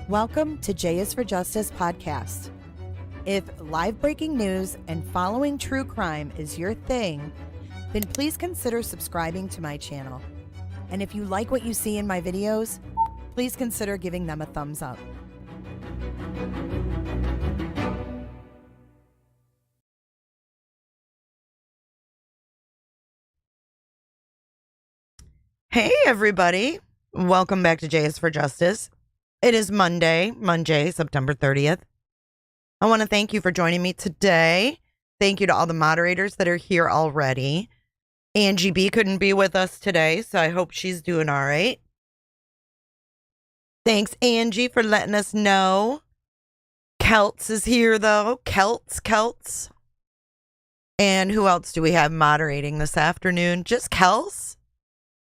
Welcome to J is for Justice podcast. If live breaking news and following true crime is your thing, then please consider subscribing to my channel. And if you like what you see in my videos, please consider giving them a thumbs up. Hey everybody, welcome back to J is for Justice. It is Monday, September 30th. I want to thank you for joining me today. Thank you to all the moderators that are here already. Angie B couldn't be with us today, so I hope she's doing all right. Thanks, Angie, for letting us know. Celts is here, though. Celts. And who else do we have moderating this afternoon? Just Kels?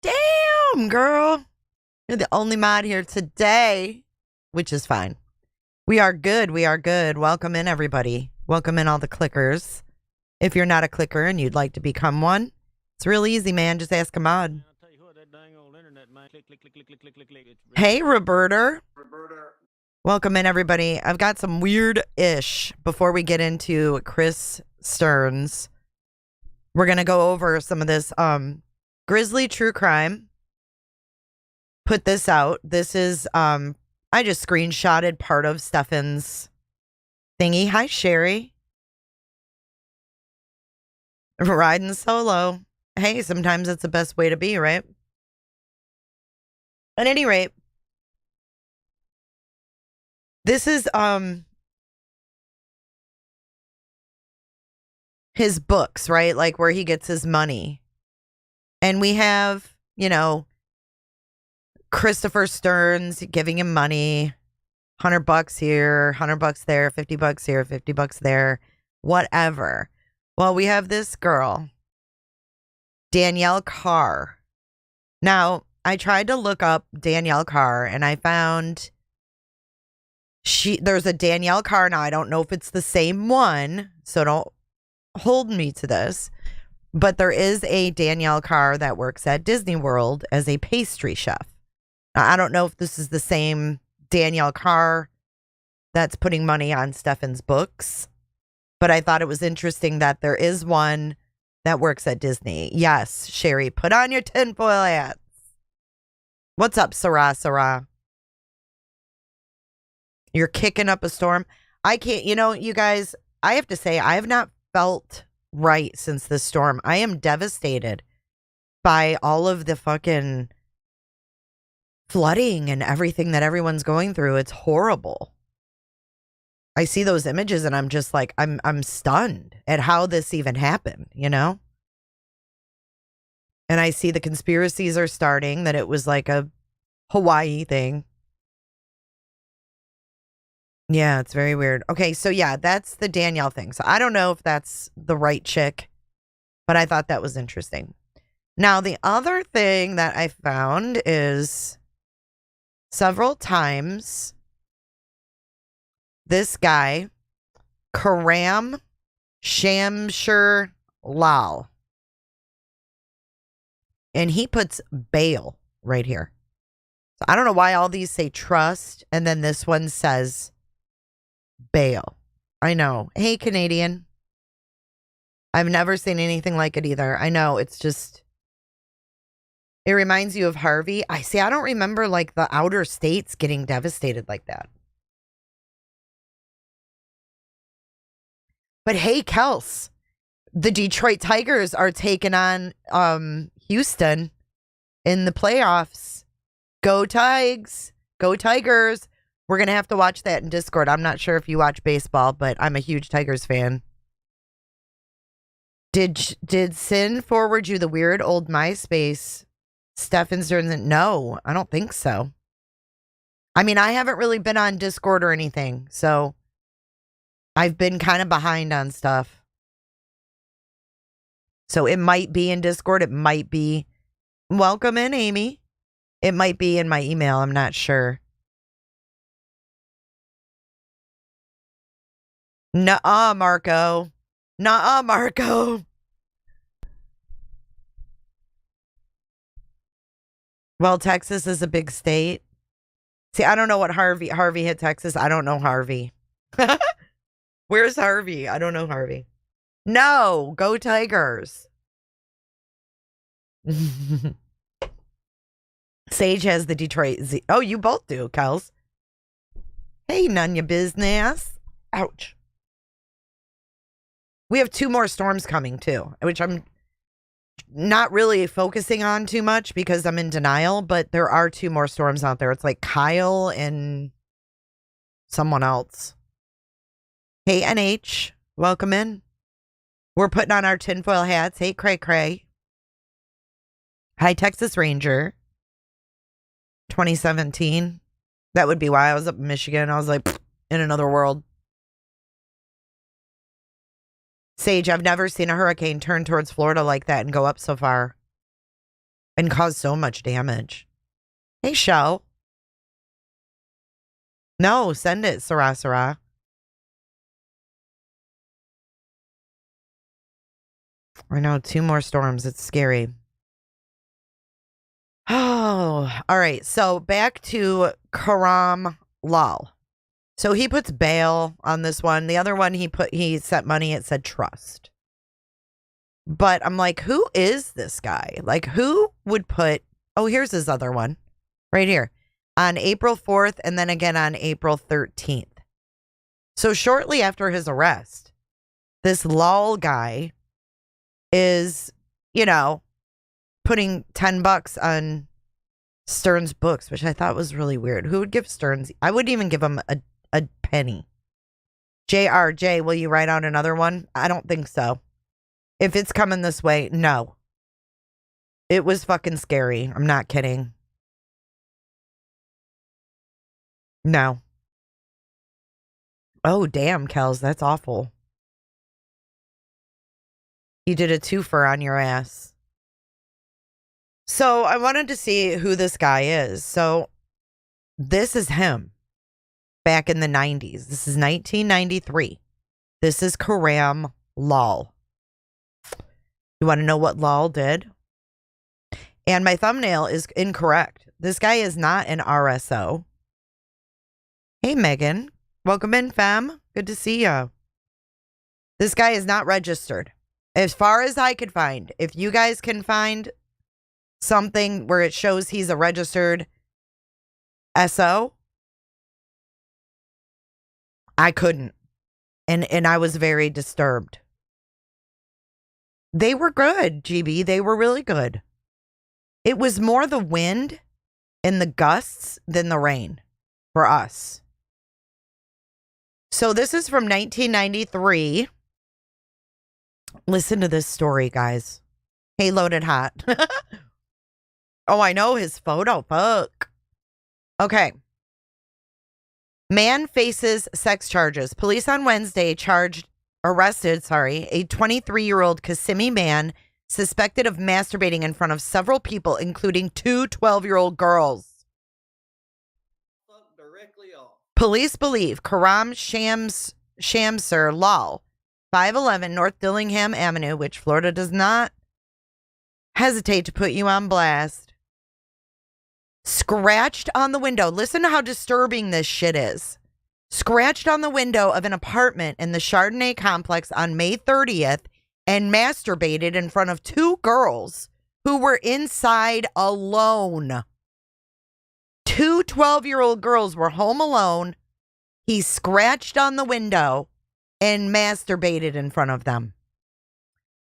Damn, girl. You're the only mod here today, which is fine. We are good. Welcome in, everybody. Welcome in all the clickers. If you're not a clicker and you'd like to become one, it's real easy, man. Just ask a mod. Hey, Roberta. Welcome in, everybody. I've got some weird-ish before we get into Chris Stearns. We're going to go over some of this grisly true crime. Put this out. This is, I just screenshotted part of Stephan's thingy. Hi, Sherry. Riding solo. Hey, sometimes it's the best way to be, right? At any rate, this is, his books, right? Like where he gets his money. And we have, Christopher Sterns giving him money, $100 here, $100 there, $50 here, $50 there, whatever. Well, we have this girl, Danielle Carr. Now, I tried to look up Danielle Carr and I found there's a Danielle Carr. Now, I don't know if it's the same one, so don't hold me to this, but there is a Danielle Carr that works at Disney World as a pastry chef. I don't know if this is the same Danielle Carr that's putting money on Stephan's books, but I thought it was interesting that there is one that works at Disney. Yes, Sherry, put on your tinfoil hats. What's up, Sarah? You're kicking up a storm. I can't, you guys, I have to say, I have not felt right since this storm. I am devastated by all of the fucking flooding and everything that everyone's going through. It's horrible. I see those images and I'm just like, I'm stunned at how this even happened, And I see the conspiracies are starting that it was like a Hawaii thing. Yeah, it's very weird. Okay, so yeah, that's the Danielle thing. So I don't know if that's the right chick, but I thought that was interesting. Now, the other thing that I found is several times this guy, Karam Shamshir Lal, and he puts bail right here. So I don't know why all these say trust, and then this one says bail. I know. Hey, Canadian. I've never seen anything like it either. I know. It's just, it reminds you of Harvey. I don't remember like the outer states getting devastated like that. But hey, Kels, the Detroit Tigers are taking on Houston in the playoffs. Go Tigers. Go Tigers. We're going to have to watch that in Discord. I'm not sure if you watch baseball, but I'm a huge Tigers fan. Did Sin forward you the weird old MySpace Stephan Sterns? No, I don't think so. I mean, I haven't really been on Discord or anything, so I've been kind of behind on stuff. So it might be in Discord. It might be. Welcome in, Amy. It might be in my email. I'm not sure. Nuh-uh, Marco. Nuh-uh, Marco. Well, Texas is a big state. See, I don't know what Harvey hit Texas. I don't know Harvey. Where's Harvey? I don't know Harvey. No, go Tigers. Sage has the Detroit Z. Oh, you both do, Kels. Hey, none your business. Ouch. We have 2 more storms coming too, which I'm not really focusing on too much because I'm in denial, but there are 2 more storms out there. It's like Kyle and someone else. Hey, NH, welcome in. We're putting on our tinfoil hats. Hey, Cray Cray. Hi, Texas Ranger. 2017. That would be why I was up in Michigan. I was like, in another world. Sage, I've never seen a hurricane turn towards Florida like that and go up so far and cause so much damage. Hey, Shell. No, send it, Sarah Sarah. I know, 2 more storms. It's scary. Oh, all right. So back to Karam Lal. So he puts bail on this one. The other one he sent money. It said trust. But I'm like, who is this guy? Like, who would put, oh, here's his other one right here on April 4th and then again on April 13th. So shortly after his arrest, this Lal guy is, putting $10 on Sterns books, which I thought was really weird. Who would give Sterns? I wouldn't even give him a penny. JRJ, will you write out another one? I don't think so. If it's coming this way, no. It was fucking scary. I'm not kidding. No. Oh, damn, Kels. That's awful. You did a 2-fer on your ass. So I wanted to see who this guy is. So this is him back in the 90s. This is 1993. This is Karam Lal. You want to know what Lal did? And my thumbnail is incorrect. This guy is not an RSO. Hey, Megan. Welcome in, fam. Good to see you. This guy is not registered. As far as I could find, if you guys can find something where it shows he's a registered SO, I couldn't. And I was very disturbed. They were good, GB. They were really good. It was more the wind and the gusts than the rain for us. So this is from 1993. Listen to this story, guys. Hey, Loaded Hot. Oh, I know his photo. Fuck. Okay. Man faces sex charges. Police on Wednesday arrested a 23-year-old Kissimmee man suspected of masturbating in front of several people, including 2 12-year-old girls. Police believe Karam Shamsur Lal, 511 North Dillingham Avenue, which Florida does not hesitate to put you on blast, scratched on the window. Listen to how disturbing this shit is. Scratched on the window of an apartment in the Chardonnay complex on May 30th and masturbated in front of 2 girls who were inside alone. 2 12-year-old girls were home alone. He scratched on the window and masturbated in front of them.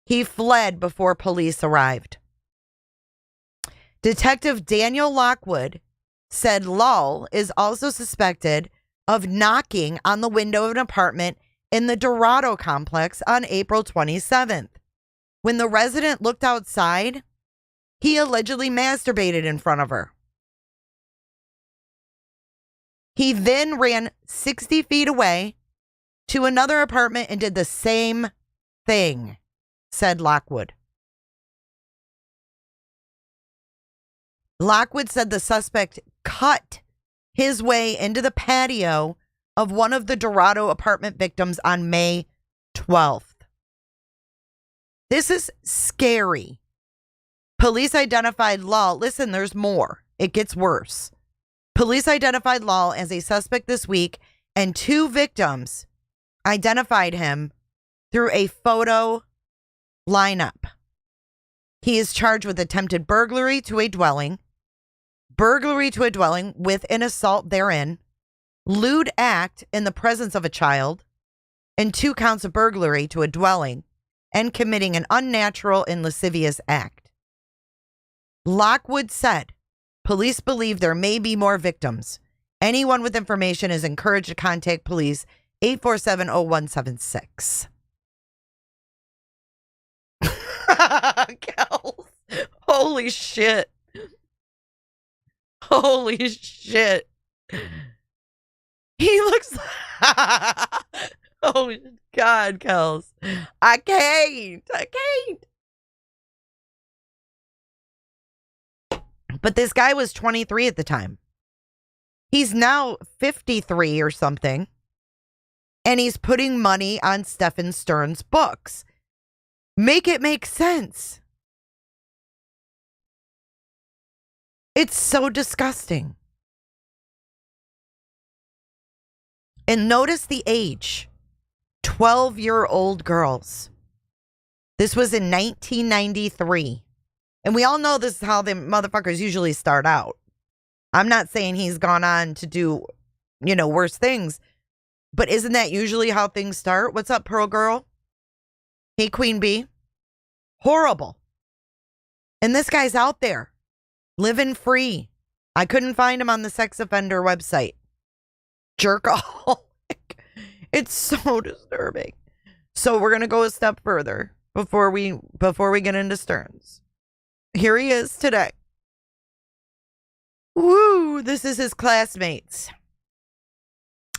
He fled before police arrived. Detective Daniel Lockwood said Lal is also suspected of knocking on the window of an apartment in the Dorado complex on April 27th. When the resident looked outside, he allegedly masturbated in front of her. He then ran 60 feet away to another apartment and did the same thing, said Lockwood. Lockwood said the suspect cut his way into the patio of one of the Dorado apartment victims on May 12th. This is scary. Police identified Lal. Listen, there's more. It gets worse. Police identified Lal as a suspect this week, and 2 victims identified him through a photo lineup. He is charged with attempted burglary to a dwelling with an assault therein, lewd act in the presence of a child, and 2 counts of burglary to a dwelling and committing an unnatural and lascivious act. Lockwood said, police believe there may be more victims. Anyone with information is encouraged to contact police 847-0176. Kels. Holy shit. Holy shit. He looks oh God, Kels. I can't. But this guy was 23 at the time. He's now 53 or something. And he's putting money on Stephan Sterns' books. Make it make sense. It's so disgusting. And notice the age. 12-year-old girls. This was in 1993. And we all know this is how the motherfuckers usually start out. I'm not saying he's gone on to do, worse things. But isn't that usually how things start? What's up, Pearl Girl? Hey, Queen Bee. Horrible. And this guy's out there, living free. I couldn't find him on the sex offender website. Jerkaholic. It's so disturbing. So we're going to go a step further before we get into Sterns. Here he is today. Woo, this is his classmates.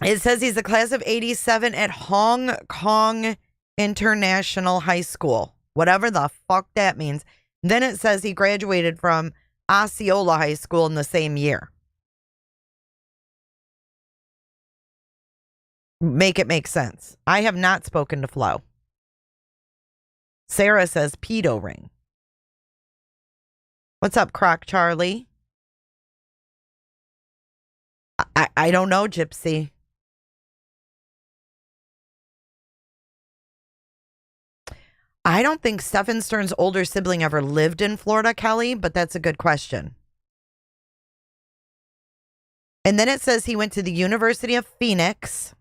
It says he's a class of 87 at Hong Kong International High School. Whatever the fuck that means. Then it says he graduated from Osceola High School in the same year. Make it make sense. I have not spoken to Flo. Sarah says pedo ring. What's up, Croc Charlie? I don't know, Gypsy. I don't think Stephan Sterns' older sibling ever lived in Florida, Kelly, but that's a good question. And then it says he went to the University of Phoenix.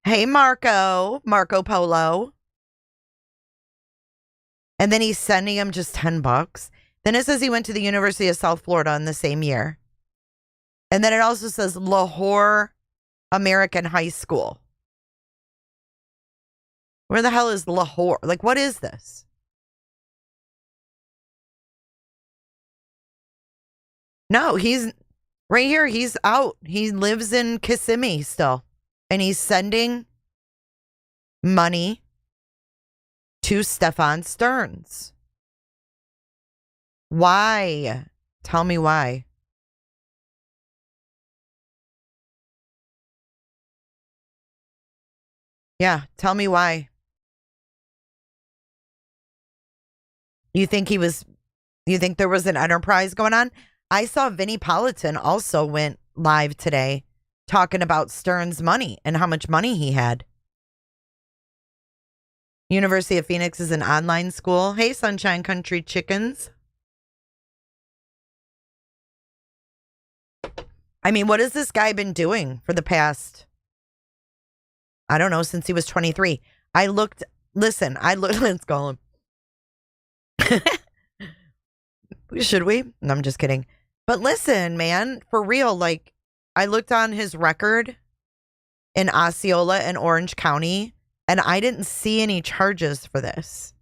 Hey, Marco Polo. And then he's sending him just $10. Then it says he went to the University of South Florida in the same year. And then it also says Lahore American High School. Where the hell is Lahore? Like, what is this? No, he's right here. He's out. He lives in Kissimmee still. And he's sending money to Stephan Sterns. Why? Tell me why. Yeah, tell me why. You think there was an enterprise going on? I saw Vinnie Politan also went live today talking about Sterns' money and how much money he had. University of Phoenix is an online school. Hey, Sunshine Country Chickens. I mean, what has this guy been doing for the past, I don't know, since he was 23? Let's call him. Should we? No, I'm just kidding. But listen, man, for real, like, I looked on his record in Osceola and Orange County, and I didn't see any charges for this.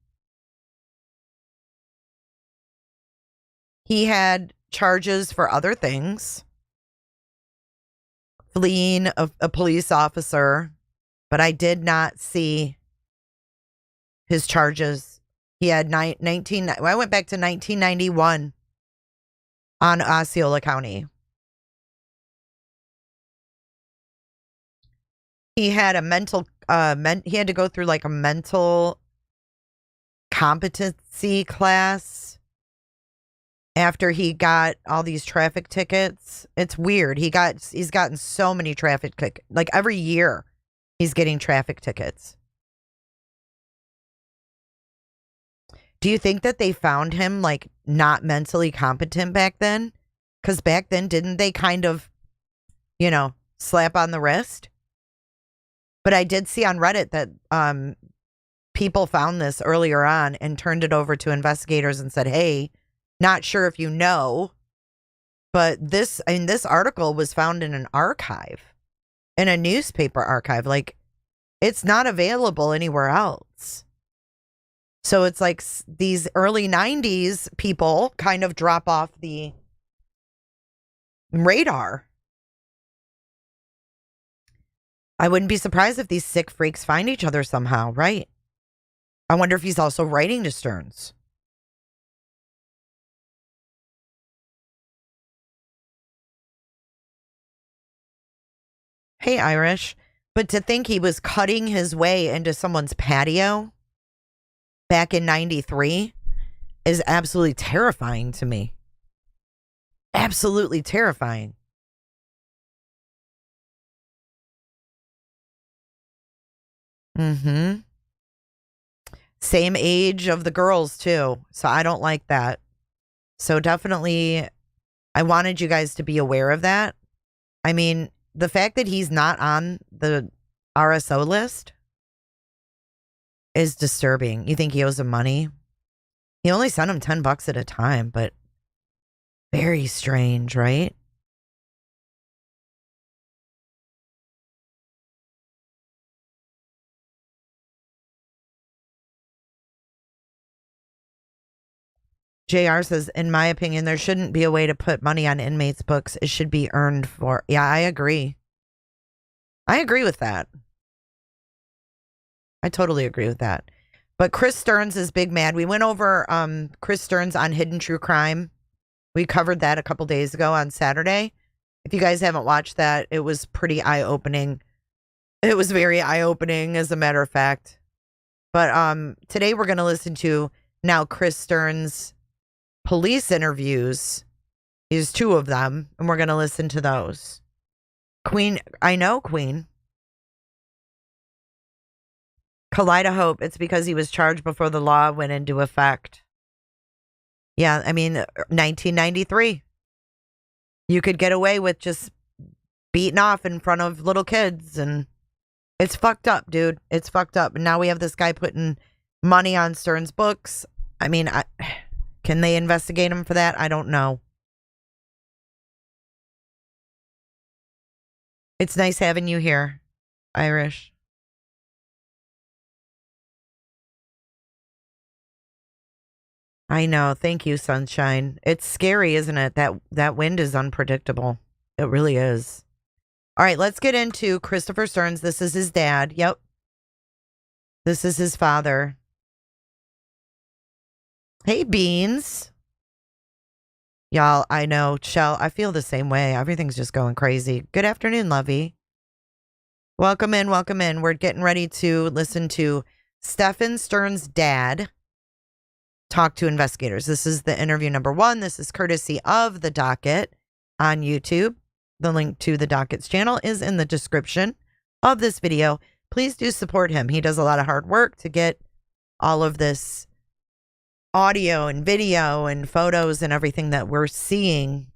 He had charges for other things. Fleeing a police officer, but I did not see his charges. He had I went back to 1991 on Osceola County. He had a mental, he had to go through like a mental competency class. after he got all these traffic tickets. It's weird. He's gotten so many traffic tickets. Like every year he's getting traffic tickets. Do you think that they found him like not mentally competent back then? Because back then, didn't they kind of, slap on the wrist? But I did see on Reddit that people found this earlier on and turned it over to investigators and said, hey, not sure if you know, but this article was found in an archive, in a newspaper archive. Like, it's not available anywhere else. So it's like these early 90s people kind of drop off the radar. I wouldn't be surprised if these sick freaks find each other somehow, right? I wonder if he's also writing to Sterns. Hey, Irish. But to think he was cutting his way into someone's patio back in 93 is absolutely terrifying to me. Absolutely terrifying. Mm-hmm. Same age of the girls, too. So I don't like that. So definitely, I wanted you guys to be aware of that. I mean, the fact that he's not on the RSO list is disturbing. You think he owes him money? He only sent him $10 at a time, but very strange, right? JR says, in my opinion, there shouldn't be a way to put money on inmates' books. It should be earned for. Yeah, I agree. I agree with that. I totally agree with that. But Chris Sterns is big mad. We went over Chris Sterns on Hidden True Crime. We covered that a couple days ago on Saturday. If you guys haven't watched that, it was pretty eye-opening. It was very eye-opening, as a matter of fact. But today we're going to listen to now Chris Sterns' police interviews. There's 2 of them, and we're going to listen to those. Queen, I know, Queen. Kaleidohope, it's because he was charged before the law went into effect. Yeah, I mean, 1993. You could get away with just beating off in front of little kids, and it's fucked up, dude. It's fucked up. And now we have this guy putting money on Sterns' books. I mean, can they investigate him for that? I don't know. It's nice having you here, Irish. I know. Thank you, Sunshine. It's scary, isn't it? That wind is unpredictable. It really is. All right, let's get into Christopher Sterns. This is his dad. Yep. This is his father. Hey, Beans. Y'all, I know. Shell, I feel the same way. Everything's just going crazy. Good afternoon, Lovey. Welcome in, welcome in. We're getting ready to listen to Stephan Sterns' dad talk to investigators. This is the interview number 1. This is courtesy of The Docket on YouTube. The link to The Docket's channel is in the description of this video. Please do support him. He does a lot of hard work to get all of this audio and video and photos and everything that we're seeing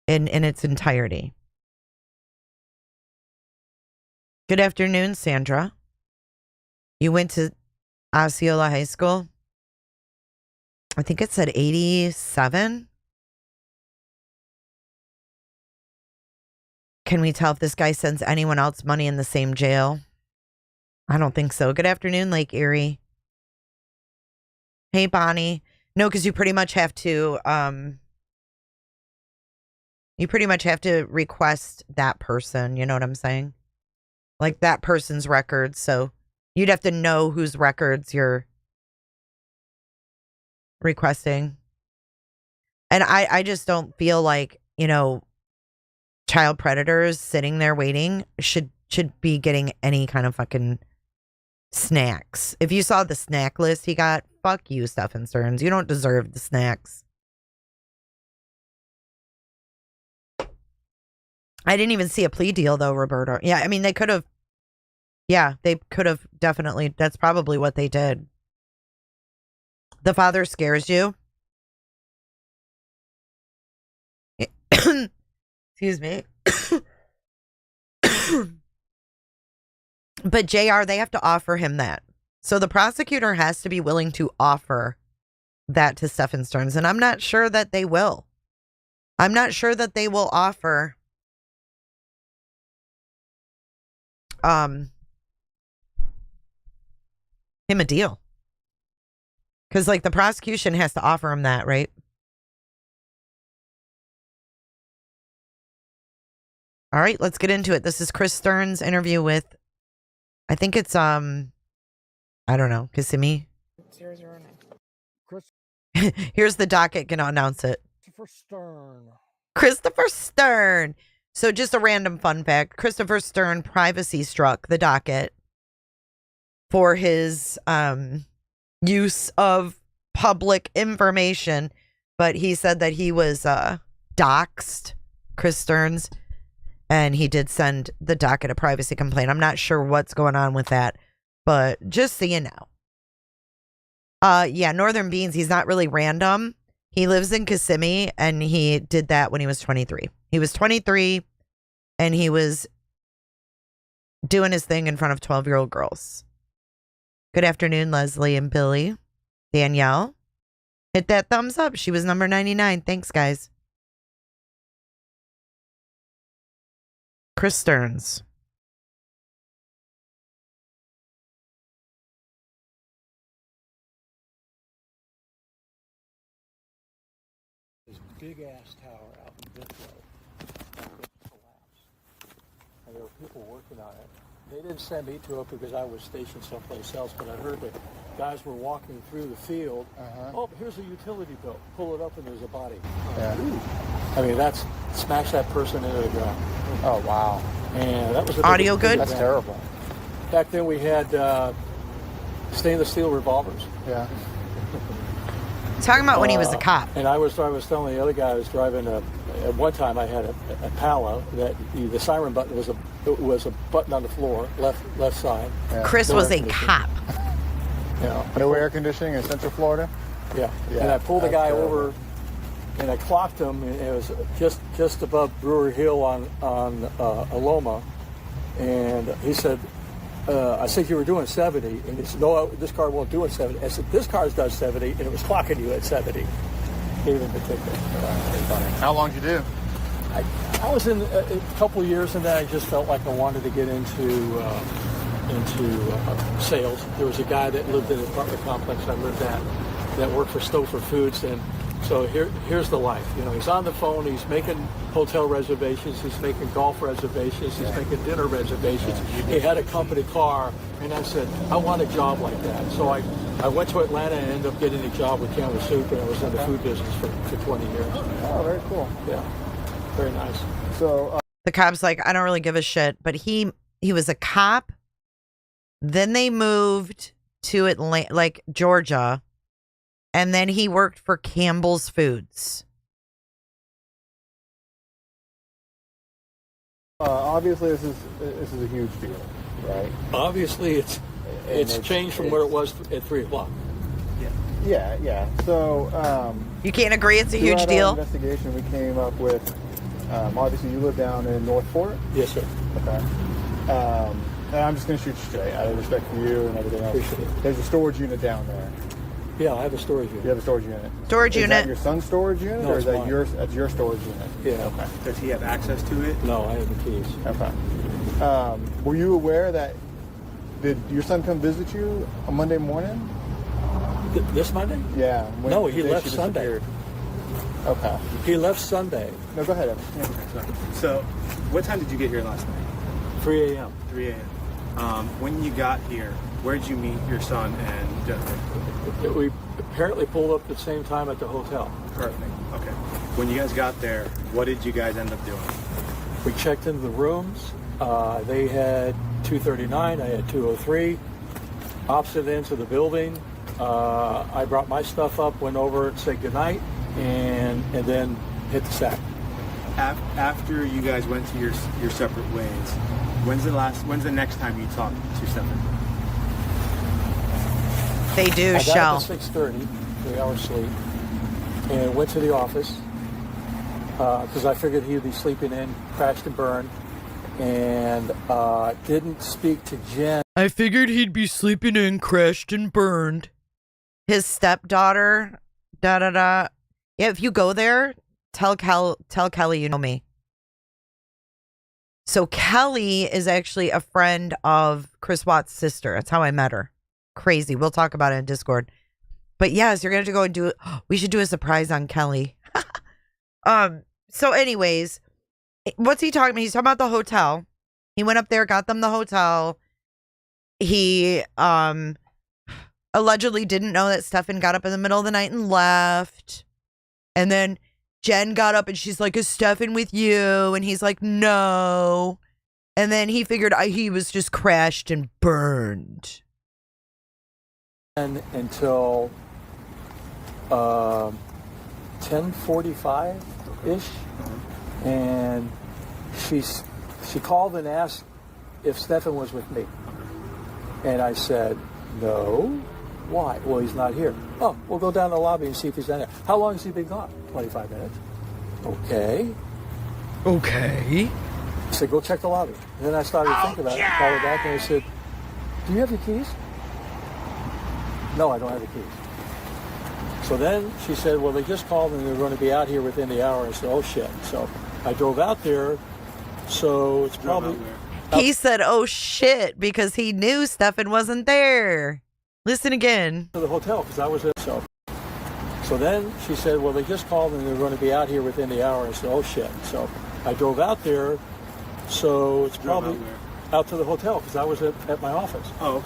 in its entirety. Good afternoon, Sandra. You went to Osceola High School? I think it said 87. Can we tell if this guy sends anyone else money in the same jail? I don't think so. Good afternoon, Lake Erie. Hey, Bonnie. No, because you pretty much have to request that person. You know what I'm saying? Like that person's records. So you'd have to know whose records you're requesting. And I just don't feel like, child predators sitting there waiting should be getting any kind of fucking snacks. If you saw the snack list he got, fuck you, Stephan Sterns. You don't deserve the snacks. I didn't even see a plea deal, though, Roberta. Yeah, I mean, they could have. Yeah, they could have definitely. That's probably what they did. The father scares you. Excuse me. But JR, they have to offer him that. So the prosecutor has to be willing to offer that to Stephan Sterns. And I'm not sure that they will. I'm not sure that they will offer him a deal. Because, like, the prosecution has to offer him that, right? All right, let's get into it. This is Chris Sterns' interview with, I think it's, I don't know, Kissimmee. 009. Here's the docket, can announce it. Christopher Stern. So just a random fun fact. Christopher Stern privacy struck the docket for his use of public information. But he said that he was doxxed, Chris Sterns. And he did send the docket a privacy complaint. I'm not sure what's going on with that. But just so you know. Yeah, Northern Beans, he's not really random. He lives in Kissimmee, and he did that when he was 23. He was 23, and he was doing his thing in front of 12-year-old girls. Good afternoon, Leslie and Billy. Danielle, hit that thumbs up. She was number 99. Thanks, guys. Chris Sterns. Big ass tower out in Bithlow collapsed. And there were people working on it. They didn't send me to it because I was stationed someplace else, but I heard that guys were walking through the field. Oh, here's a utility bill. Pull it up and there's a body. Yeah. I mean, that's smash that person into the ground. Oh, wow. And that was audio good? That's terrible. Back then we had stainless steel revolvers. Yeah. Talking about when he was a cop. And I was telling the other guy I was driving at one time I had a Pala that the siren button was a button on the floor, left side. Yeah. Chris was a cop. Yeah. No air conditioning in Central Florida? Yeah. Yeah, And I pulled the guy terrible. over and I clocked him, and it was just above Brewer Hill on Aloma. And he said, I said you were doing 70, and he said, no, this car won't do it 70. I said, this car does 70, and it was clocking you at 70. Gave him the ticket. How long did you do? I was in a couple of years, and then I just felt like I wanted to get into sales. There was a guy that lived in the apartment complex I lived at that worked for Stouffer Foods, and so here's the life. You know, he's on the phone, he's making hotel reservations, he's making golf reservations, he's making dinner reservations. He had a company car, and I said, I want a job like that. So I went to Atlanta and ended up getting a job with Campbell Soup, and I was in the food business for 20 years. Oh, very cool. Yeah, very nice. So The cop's like, I don't really give a shit. But he was a cop. Then they moved to Atlanta, like Georgia. And then he worked for Campbell's Foods. obviously this is a huge deal, right? Obviously, it's changed from where it was at 3 o'clock. Yeah. So You can't agree it's a huge throughout our deal? investigation, we came up with obviously you live down in North Fort. Yes, sir. Okay. And I'm just going to shoot you straight out of respect for you and everything else. Appreciate it. There's a storage unit down there. Yeah, I have a storage unit. You have a storage unit. Storage Is unit. that your son's storage unit, No, or is it's that mine. that's your storage unit? Yeah. Okay. Does he have access to it? No, I have the keys. Okay. Were you aware that did your son come visit you on Monday morning? This Monday? Yeah. No, he the day left she Sunday. disappeared. Okay. He left Sunday, No, go ahead, Evan. Yeah. So, what time did you get here last night? 3 a.m. 3 a.m. When you got here, where did you meet your son and Jennifer? We apparently pulled up at the same time at the hotel. Perfect. Okay. When you guys got there, what did you guys end up doing? We checked into the rooms. They had 239. I had 203. Opposite ends of the building. I brought my stuff up, went over and said goodnight, and then hit the sack. After you guys went to your separate ways, when's the next time you talked to Stephan? They do, I Shell. got up at 6:30, 3 hours sleep, and went to the office because I figured he'd be sleeping in, crashed and burned, and didn't speak to Jen. I figured he'd be sleeping in, crashed and burned. His stepdaughter, Yeah, if you go there, tell Kelly you know me. So Kelly is actually a friend of Chris Watts' sister. That's how I met her. Crazy. We'll talk about it in Discord. But yes, you're going to have to go and do it. We should do a surprise on Kelly. So anyways, what's he talking about? He's talking about the hotel. He went up there, got them the hotel. He allegedly didn't know that Stephan got up in the middle of the night and left. And then Jen got up and she's like, is Stephan with you? And he's like, no. And then he figured he was just crashed and burned. Until 10:45-ish. And she called and asked if Stephan was with me. And I said, no. Why? Well, he's not here. Oh, we'll go down to the lobby and see if he's down there. How long has he been gone? 25 minutes. Okay. I said, go check the lobby. And then I started to think about it. I called her back and I said, do you have your keys? No, I don't have the keys. So then she said, well, they just called and they're going to be out here within the hour. I said, oh, shit. So I drove out there. So it's probably... He said, oh, shit, because he knew Stephan wasn't there. Listen again. To the hotel, because I was there. So then she said, well, they just called and they're going to be out here within the hour. I said, oh, shit. So I drove out there. So it's probably out to the hotel, because I was at my office. Oh,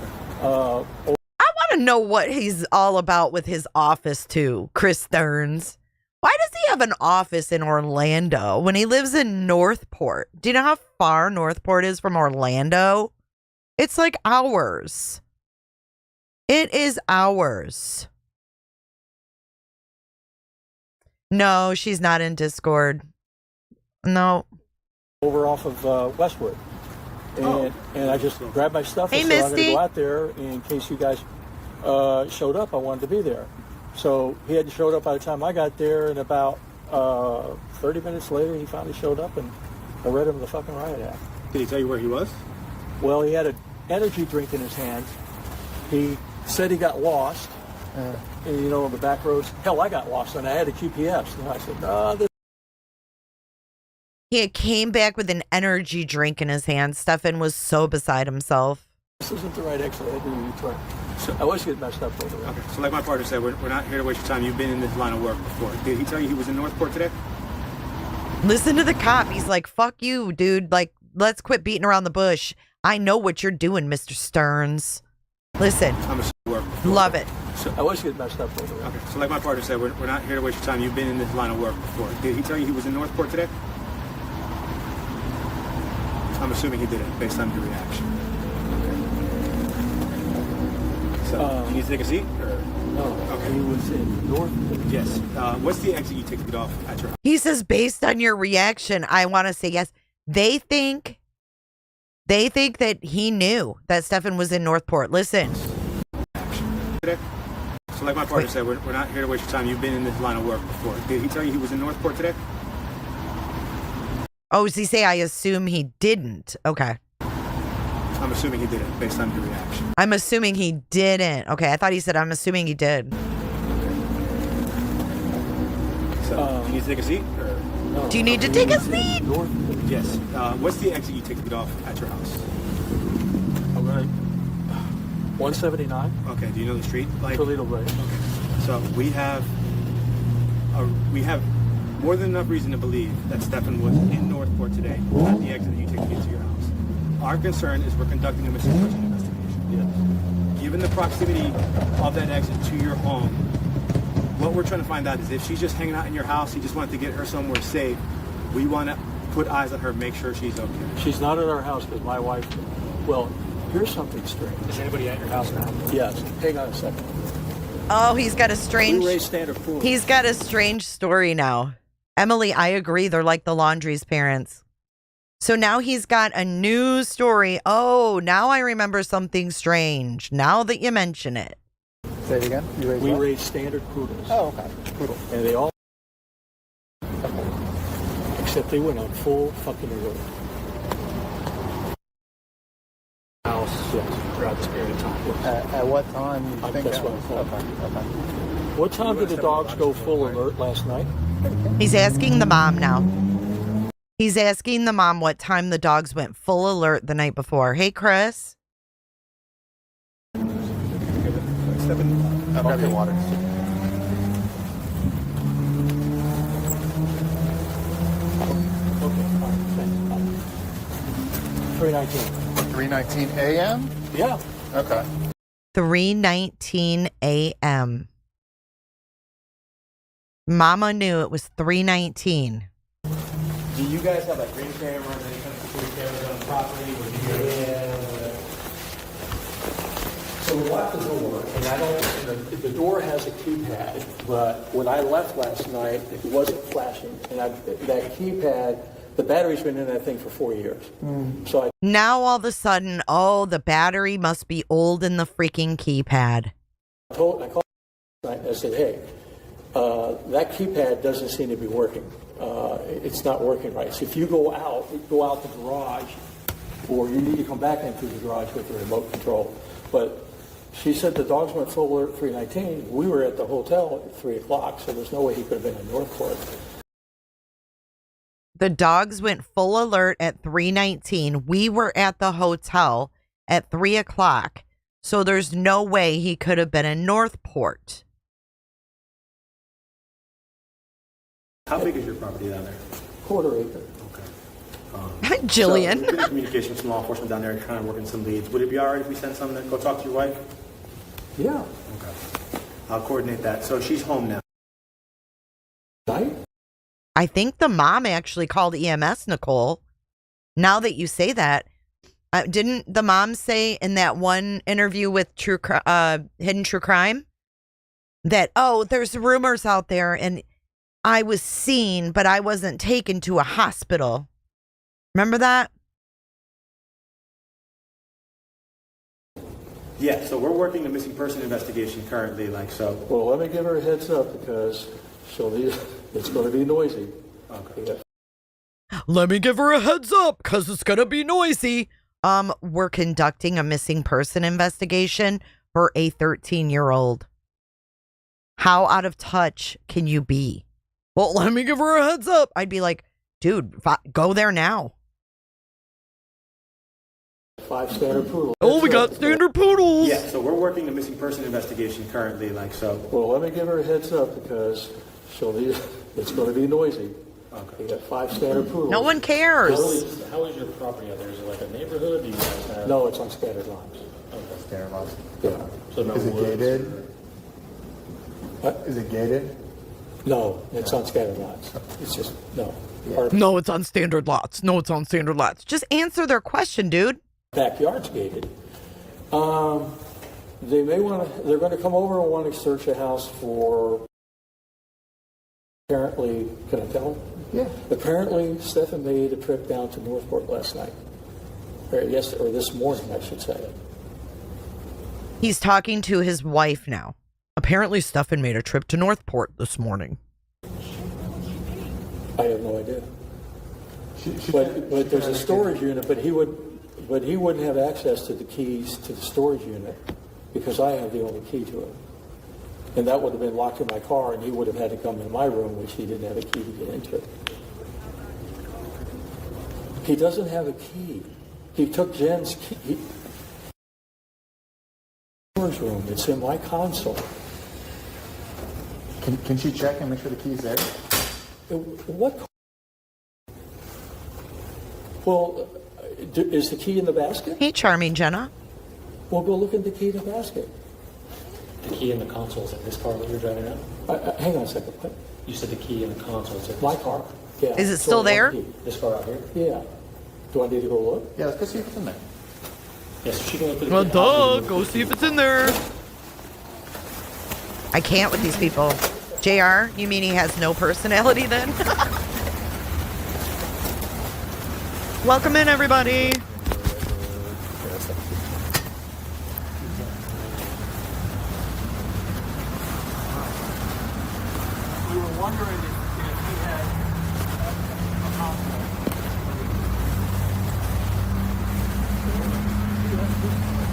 okay. I want to know what he's all about with his office, too, Chris Sterns. Why does he have an office in Orlando when he lives in Northport? Do you know how far Northport is from Orlando? It's like hours. It is hours. No, she's not in Discord. No. Over off of Westwood. And I just grabbed my stuff and said, I'm going to go out there in case you guys showed up. I wanted to be there. So he hadn't showed up by the time I got there, and about 30 minutes later, he finally showed up, and I read him the fucking riot act. Did he tell you where he was? Well, he had an energy drink in his hand. He said he got lost, and, you know, on the back roads. Hell, I got lost, and I had a GPS. And I said, no, He came back with an energy drink in his hand. Stephan was so beside himself. this isn't the right exit. I had to do a U-turn. So I always get messed up over there. Okay, so like my partner said, we're not here to waste your time. You've been in this line of work before. Did he tell you he was in Northport today? Listen to the cop. He's like, fuck you, dude. Like, let's quit beating around the bush. I know what you're doing, Mr. Sterns. Listen. I'm a work before. Love it. So I always get messed up over there. Okay, so like my partner said, we're not here to waste your time. You've been in this line of work before. Did he tell you he was in Northport today? I'm assuming he didn't, based on your reaction. So, you need to take a seat? Or? No, Okay. he was in Northport. Yes. What's the exit you take to get off at your house? He says, based on your reaction, I want to say yes. They think that he knew that Stephan was in Northport. Listen. Today? So like my partner said, we're not here to waste your time. You've been in this line of work before. Did he tell you he was in Northport today? Oh, does he say, I assume he didn't? Okay. I'm assuming he didn't, based on your reaction. I'm assuming he didn't. Okay, I thought he said, I'm assuming he did. So, you need to take a seat? Or? No, Do you need to take a seat? Northport. Yes. What's the exit you take to get off at your house? All right. 179. Okay, do you know the street? Like, Toledo Way. okay. So we have more than enough reason to believe that Stephan was in Northport today at the exit that you take to get to your house. Our concern is we're conducting a missing person investigation. Yes. Given the proximity of that exit to your home, what we're trying to find out is if she's just hanging out in your house, you just wanted to get her somewhere safe, we want to put eyes on her, make sure she's okay. She's not at our house because my wife... Well, here's something strange. Is anybody at your house now? Yes. Hang on a second. Oh, he's got a Blu-ray strange... standard pool. He's got a strange story now. Emily, I agree. They're like the laundry's parents. So now he's got a new story. Oh, now I remember something strange. Now that you mention it. Say it again. We raise standard poodles. Oh, okay. Poodle. And they all... Except they went on full fucking alert. House, yes, throughout this period of time. Yes. At what time do you think That's that what was? I thought. Okay. What time did the dogs go full alert last night? He's asking the mom now. He's asking the mom what time the dogs went full alert the night before. Hey, Chris. Step in. I'll grab your water. Okay, all right, thanks. 3:19. 3:19 a.m. Yeah. Okay. 3:19 a.m. Mama knew it was 3:19. Do you guys have like ring cameras, any kind of security cameras on the property? So we locked the door, and I don't. And the door has a keypad, but when I left last night, it wasn't flashing, and that keypad, the battery's been in that thing for 4 years. So I Now all of a sudden, oh, the battery must be old in the freaking keypad. I called last night and I said, hey, that keypad doesn't seem to be working. It's not working right. So if you go out the garage, or you need to come back into the garage with the remote control. But she said the dogs went full alert at 3:19. We were at the hotel at 3 o'clock, so there's no way he could have been in Northport. The dogs went full alert at 3:19. We were at the hotel at 3 o'clock. So there's no way he could have been in Northport. How big is your property down there? Quarter acre. Hi, Jillian. So, we're getting communication with some law enforcement down there trying to work in some leads. Would it be all right if we send someone to go talk to your wife? Yeah. Okay. I'll coordinate that. So she's home now. Right? I think the mom actually called EMS, Nicole. Now that you say that, didn't the mom say in that one interview with Hidden True Crime that, oh, there's rumors out there and I was seen, but I wasn't taken to a hospital. Remember that? Yeah, so we're working the missing person investigation currently, Well, let me give her a heads up because it's going to be noisy. Okay. Let me give her a heads up because it's going to be noisy. We're conducting a missing person investigation for a 13-year-old. How out of touch can you be? Well, let me give her a heads up. I'd be like, dude, go there now. 5 standard poodles. Oh, we got standard poodles. Yeah, so we're working the missing person investigation currently, Well, let me give her a heads up because it's going to be noisy. Okay. We got 5 standard poodles. No one cares. How is your property out there? Is it like a neighborhood? Do you guys have... No, it's on scattered lots. Okay. Standard lots. Yeah. So no Is it woods? gated? What? Is it gated? No, it's on scattered lots. It's just, no. Our No, it's on standard lots. No, it's on standard lots. Just answer their question, dude. backyard's gated. They're going to come over and want to search a house for, apparently, can I tell them? Yeah. Apparently, Stephan made a trip down to Northport last night. Or this morning, I should say. He's talking to his wife now. Apparently, Stephan made a trip to Northport this morning. I have no idea. But there's a storage unit, but he wouldn't have access to the keys to the storage unit because I have the only key to it. And that would have been locked in my car, and he would have had to come in my room, which he didn't have a key to get into. He doesn't have a key. He took Jen's key. Storage room. It's in my console. Can she check and make sure the key's there? What? Well, is the key in the basket? Hey, charming Jenna. Well, go look at the key in the basket. The key in the console is in this car that you're driving out? Hang on a second. What? You said the key in the console is in My this car. Yeah. Is it It's still only one there? key. This car out here? Yeah. Do I need to go look? Yeah, let's go see if it's in there. Yes, she can look for the Well, key. duh. Go see if it's in there. I can't with these people. JR, you mean he has no personality then? Welcome in, everybody. We were wondering if he had a hospital.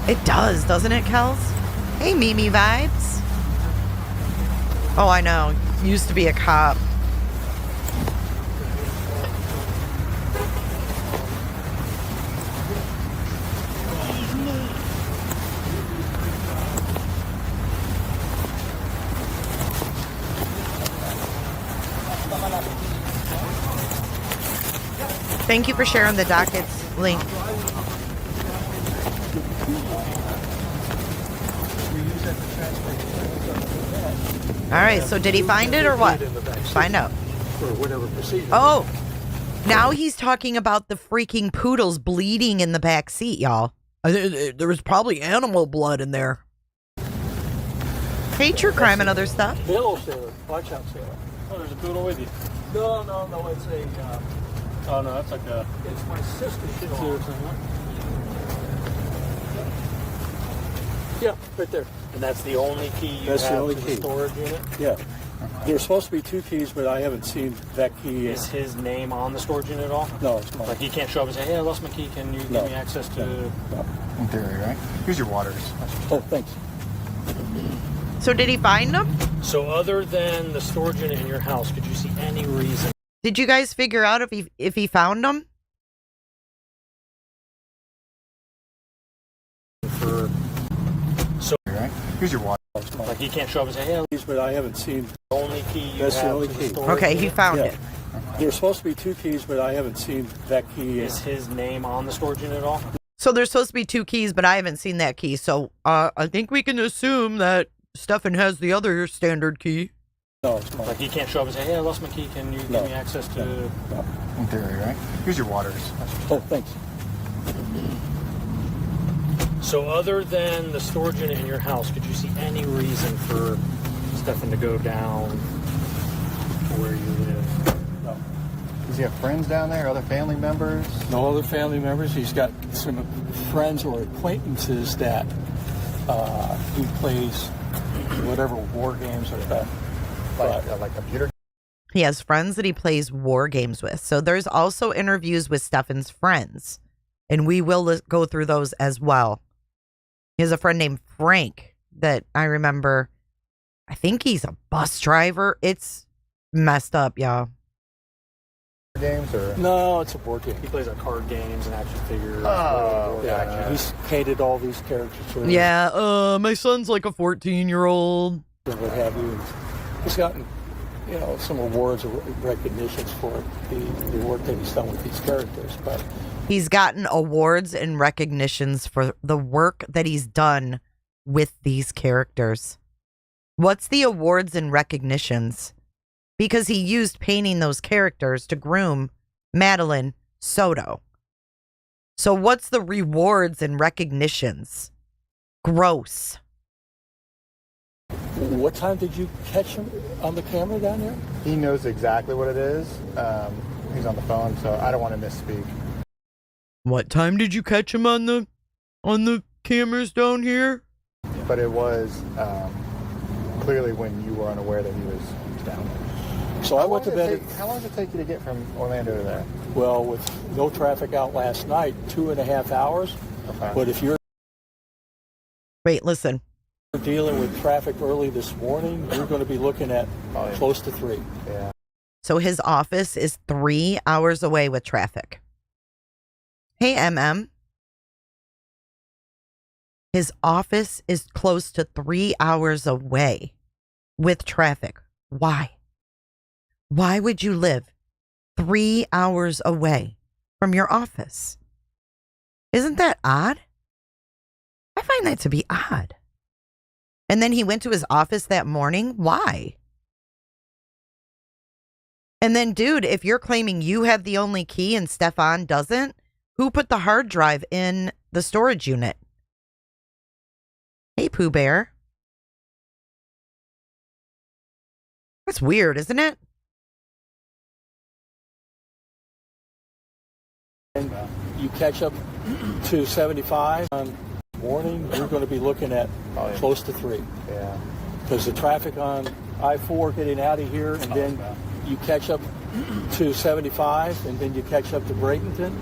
It does, doesn't it, Kels? Hey, Mimi vibes. Oh, I know. Used to be a cop. Thank you for sharing the dockets link. All right, so did he find it or what? Find out. For whatever procedure. Oh, now he's talking about the freaking poodles bleeding in the back seat, y'all. There was probably animal blood in there. Hey, true crime and other stuff. Hello, sailor. Watch out, sailor. Oh, there's a poodle with you. No, it's a, Oh, no, that's like a... it's my sister's dog. Yeah, right there. And that's the only key you That's the have only to key. the storage unit? Yeah. There's supposed to be 2 keys, but I haven't seen that key. Is his name on the storage unit at all? No, it's mine. Like he can't show up and say, hey, I lost my key. Can you give me access to... No. In theory, right? Here's your waters. Oh, thanks. So did he find them? So other than the storage unit in your house, could you see any reason Did you guys figure out if he found them? for... So, Right? Here's your water. like he can't show up and say, hey, I But I haven't seen. the only key you That's the have only to key. the storage Okay, he unit? found Yeah. it. There's supposed to be 2 keys, but I haven't seen that key. Is his name on the storage unit at all? So there's supposed to be 2 keys, but I haven't seen that key. So I think we can assume that Stephan has the other standard key. No, it's mine. Like he can't show up and say, hey, I lost my key. Can you give me access to... No. In theory, right? Here's your waters. Oh, thanks. So other than the storage unit in your house, could you see any reason for Stephan to go down to where you live? No. Does he have friends down there? Other family members? No other family members. He's got some friends or acquaintances that he plays whatever war games or that. Like computer? He has friends that he plays war games with. So there's also interviews with Stephan's friends, and we will go through those as well. He has a friend named Frank that I remember. I think he's a bus driver. It's messed up, y'all. Games or? No, it's a board game. He plays like card games and action figures. Oh, Yeah, gotcha. he's painted all these characters. For Yeah, my son's like a 14-year-old. and what have you. And he's gotten, some awards or recognitions for the work that he's done with these characters. But He's gotten awards and recognitions for the work that he's done with these characters. What's the awards and recognitions? Because he used painting those characters to groom Madeline Soto. So what's the rewards and recognitions? Gross. what time did you catch him on the camera down there? He knows exactly what it is. He's on the phone, so I don't want to misspeak. What time did you catch him on the cameras down here? But it was clearly when you were unaware that he was down there. So I went to bed. How long did it take you to get from Orlando to there? Well, with no traffic out last night, 2.5 hours. Okay. But if you're Wait, listen. dealing with traffic early this morning, you're going to be looking at close to 3. Yeah. So his office is 3 hours away with traffic. Hey, MM. His office is close to 3 hours away with traffic. Why? Why would you live 3 hours away from your office? Isn't that odd? I find that to be odd. And then he went to his office that morning. Why? And then, dude, if you're claiming you have the only key and Stephan doesn't, who put the hard drive in the storage unit? Hey, Pooh Bear. That's weird, isn't it? And you catch up to 75 on morning, you're going to be looking at close to 3. Yeah. Because the traffic on I-4 getting out of here, and then you catch up to 75, and then you catch up to Bradenton.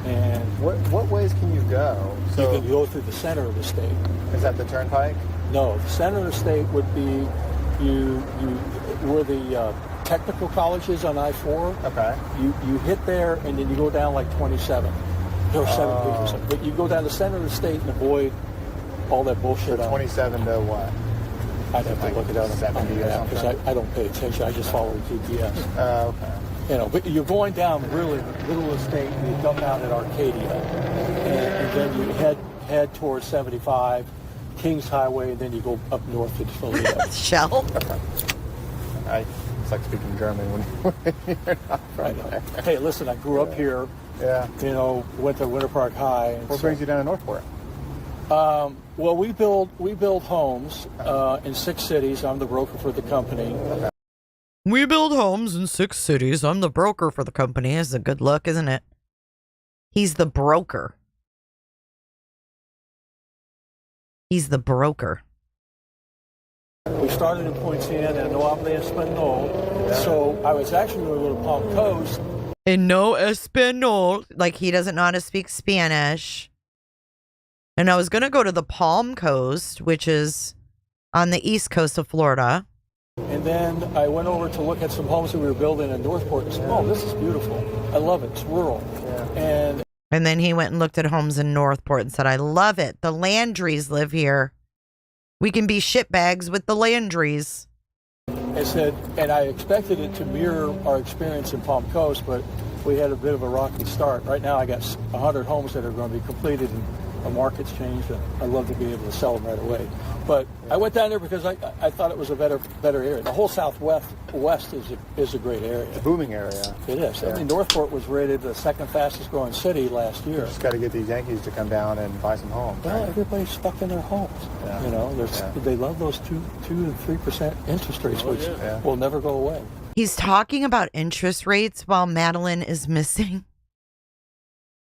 And What ways can you go? you can go through the center of the state. Is that the turnpike? No, the center of the state would be where the technical college is on I-4. Okay. You hit there, and then you go down like 27 or 17 or something. But you go down the center of the state and avoid all that bullshit. So 27 to what? I'd have to look it up 70 or something? because I don't pay attention. I just follow the GPS. Okay. You know, but you're going down really middle of the state, and you dump out at Arcadia, and then you head towards 75, Kings Highway, and then you go up north to Toledo. Shell. It's like speaking German when you're not Right. Hey, listen, I grew up here. Yeah. You know, went to Winter Park High. And What brings you down to Northport? Well, we build homes in 6 cities. I'm the broker for the company. We build homes in 6 cities. I'm the broker for the company. It's a good look, isn't it? He's the broker. He's the broker. We started in Poinciana, no habla español. So I was actually going to go to Palm Coast. And no español. Like he doesn't know how to speak Spanish. And I was going to go to the Palm Coast, which is on the east coast of Florida. And then I went over to look at some homes that we were building in Northport and said, oh, this is beautiful. I love it. It's rural. Yeah. And then he went and looked at homes in Northport and said, I love it. The Landrys live here. We can be shitbags with the Landrys. I said, and I expected it to mirror our experience in Palm Coast, but we had a bit of a rocky start. Right now I got 100 homes that are going to be completed, and the market's changed, and I'd love to be able to sell them right away. But I went down there because I thought it was a better area. The whole Southwest is a great area. It's a booming area. It is. Yeah. I mean, Northport was rated the 2nd fastest growing city last year. Just got to get these Yankees to come down and buy some homes. Well, right? everybody's stuck in their homes. Yeah. You know, they love those 2 and 3% interest rates, which will never go away. He's talking about interest rates while Madeline is missing.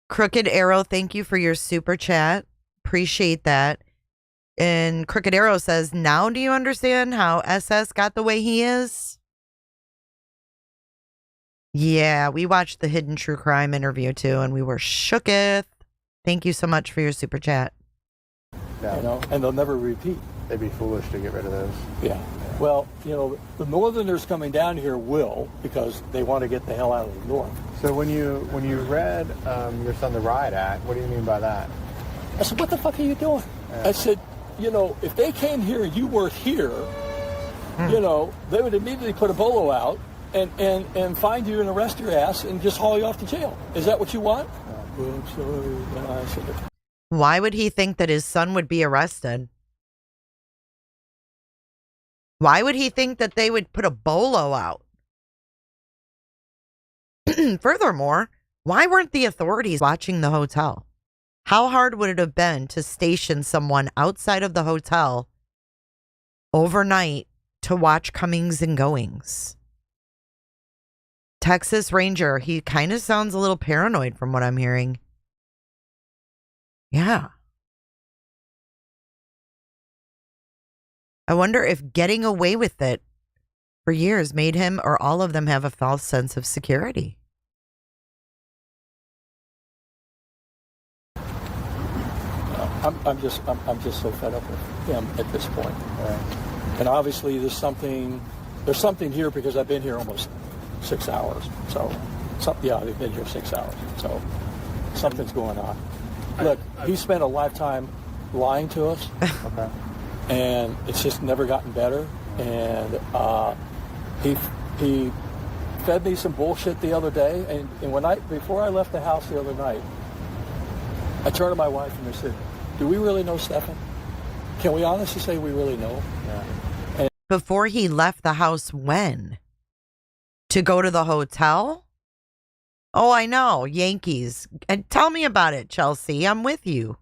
Crooked Arrow, thank you for your super chat. Appreciate that. And Crooked Arrow says, now do you understand how SS got the way he is? Yeah, we watched the Hidden True Crime interview too, and we were shooketh. Thank you so much for your super chat. Yeah. You know, and they'll never repeat. They'd be foolish to get rid of those. Yeah. Well, you know, the Northerners coming down here will, because they want to get the hell out of the North. So when you read your son the Riot Act, what do you mean by that? I said, what the fuck are you doing? Yeah. I said, you know, if they came here and you weren't here, you know, they would immediately put a bolo out and find you and arrest your ass and just haul you off to jail. Is that what you want? Oh, I'm sorry. And I said, Why would he think that his son would be arrested? Why would he think that they would put a bolo out? Furthermore, why weren't the authorities watching the hotel? How hard would it have been to station someone outside of the hotel overnight to watch comings and goings? Texas Ranger, he kind of sounds a little paranoid from what I'm hearing. Yeah. I wonder if getting away with it for years made him or all of them have a false sense of security. I'm just so fed up with him at this point. And obviously there's something here because I've been here almost 6 hours. So, they've been here 6 hours. So something's going on. Look, he spent a lifetime lying to us. Okay. And it's just never gotten better. And he fed me some bullshit the other day. And before I left the house the other night, I turned to my wife and I said, do we really know Stephan? Can we honestly say we really know him? Yeah. Before he left the house, when? To go to the hotel? Oh, I know. Yankees. And tell me about it, Chelsea. I'm with you.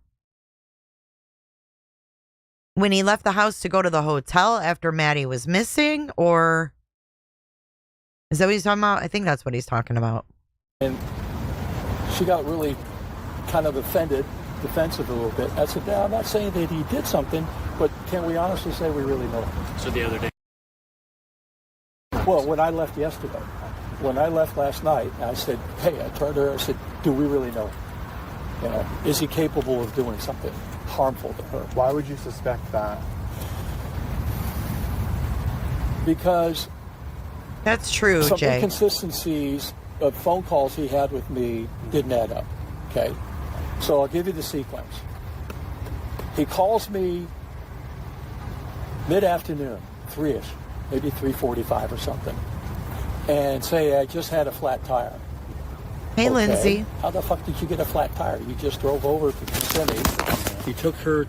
When he left the house to go to the hotel after Maddie was missing, or Is that what he's talking about? I think that's what he's talking about. And she got really kind of defensive a little bit. I said, no, I'm not saying that he did something, but can we honestly say we really know him? So the other day. Well, when I left yesterday, when I left last night, I said, hey, I turned to her, I said, do we really know him? You know, is he capable of doing something harmful to her? Why would you suspect that? Because That's true, some Jay. inconsistencies of phone calls he had with me didn't add up. Okay, so I'll give you the sequence. He calls me mid-afternoon, 3-ish, maybe 3:45 or something, and say, I just had a flat tire. Hey, Okay, Lindsay. how the fuck did you get a flat tire? You just drove over to Kissimmee. You took her,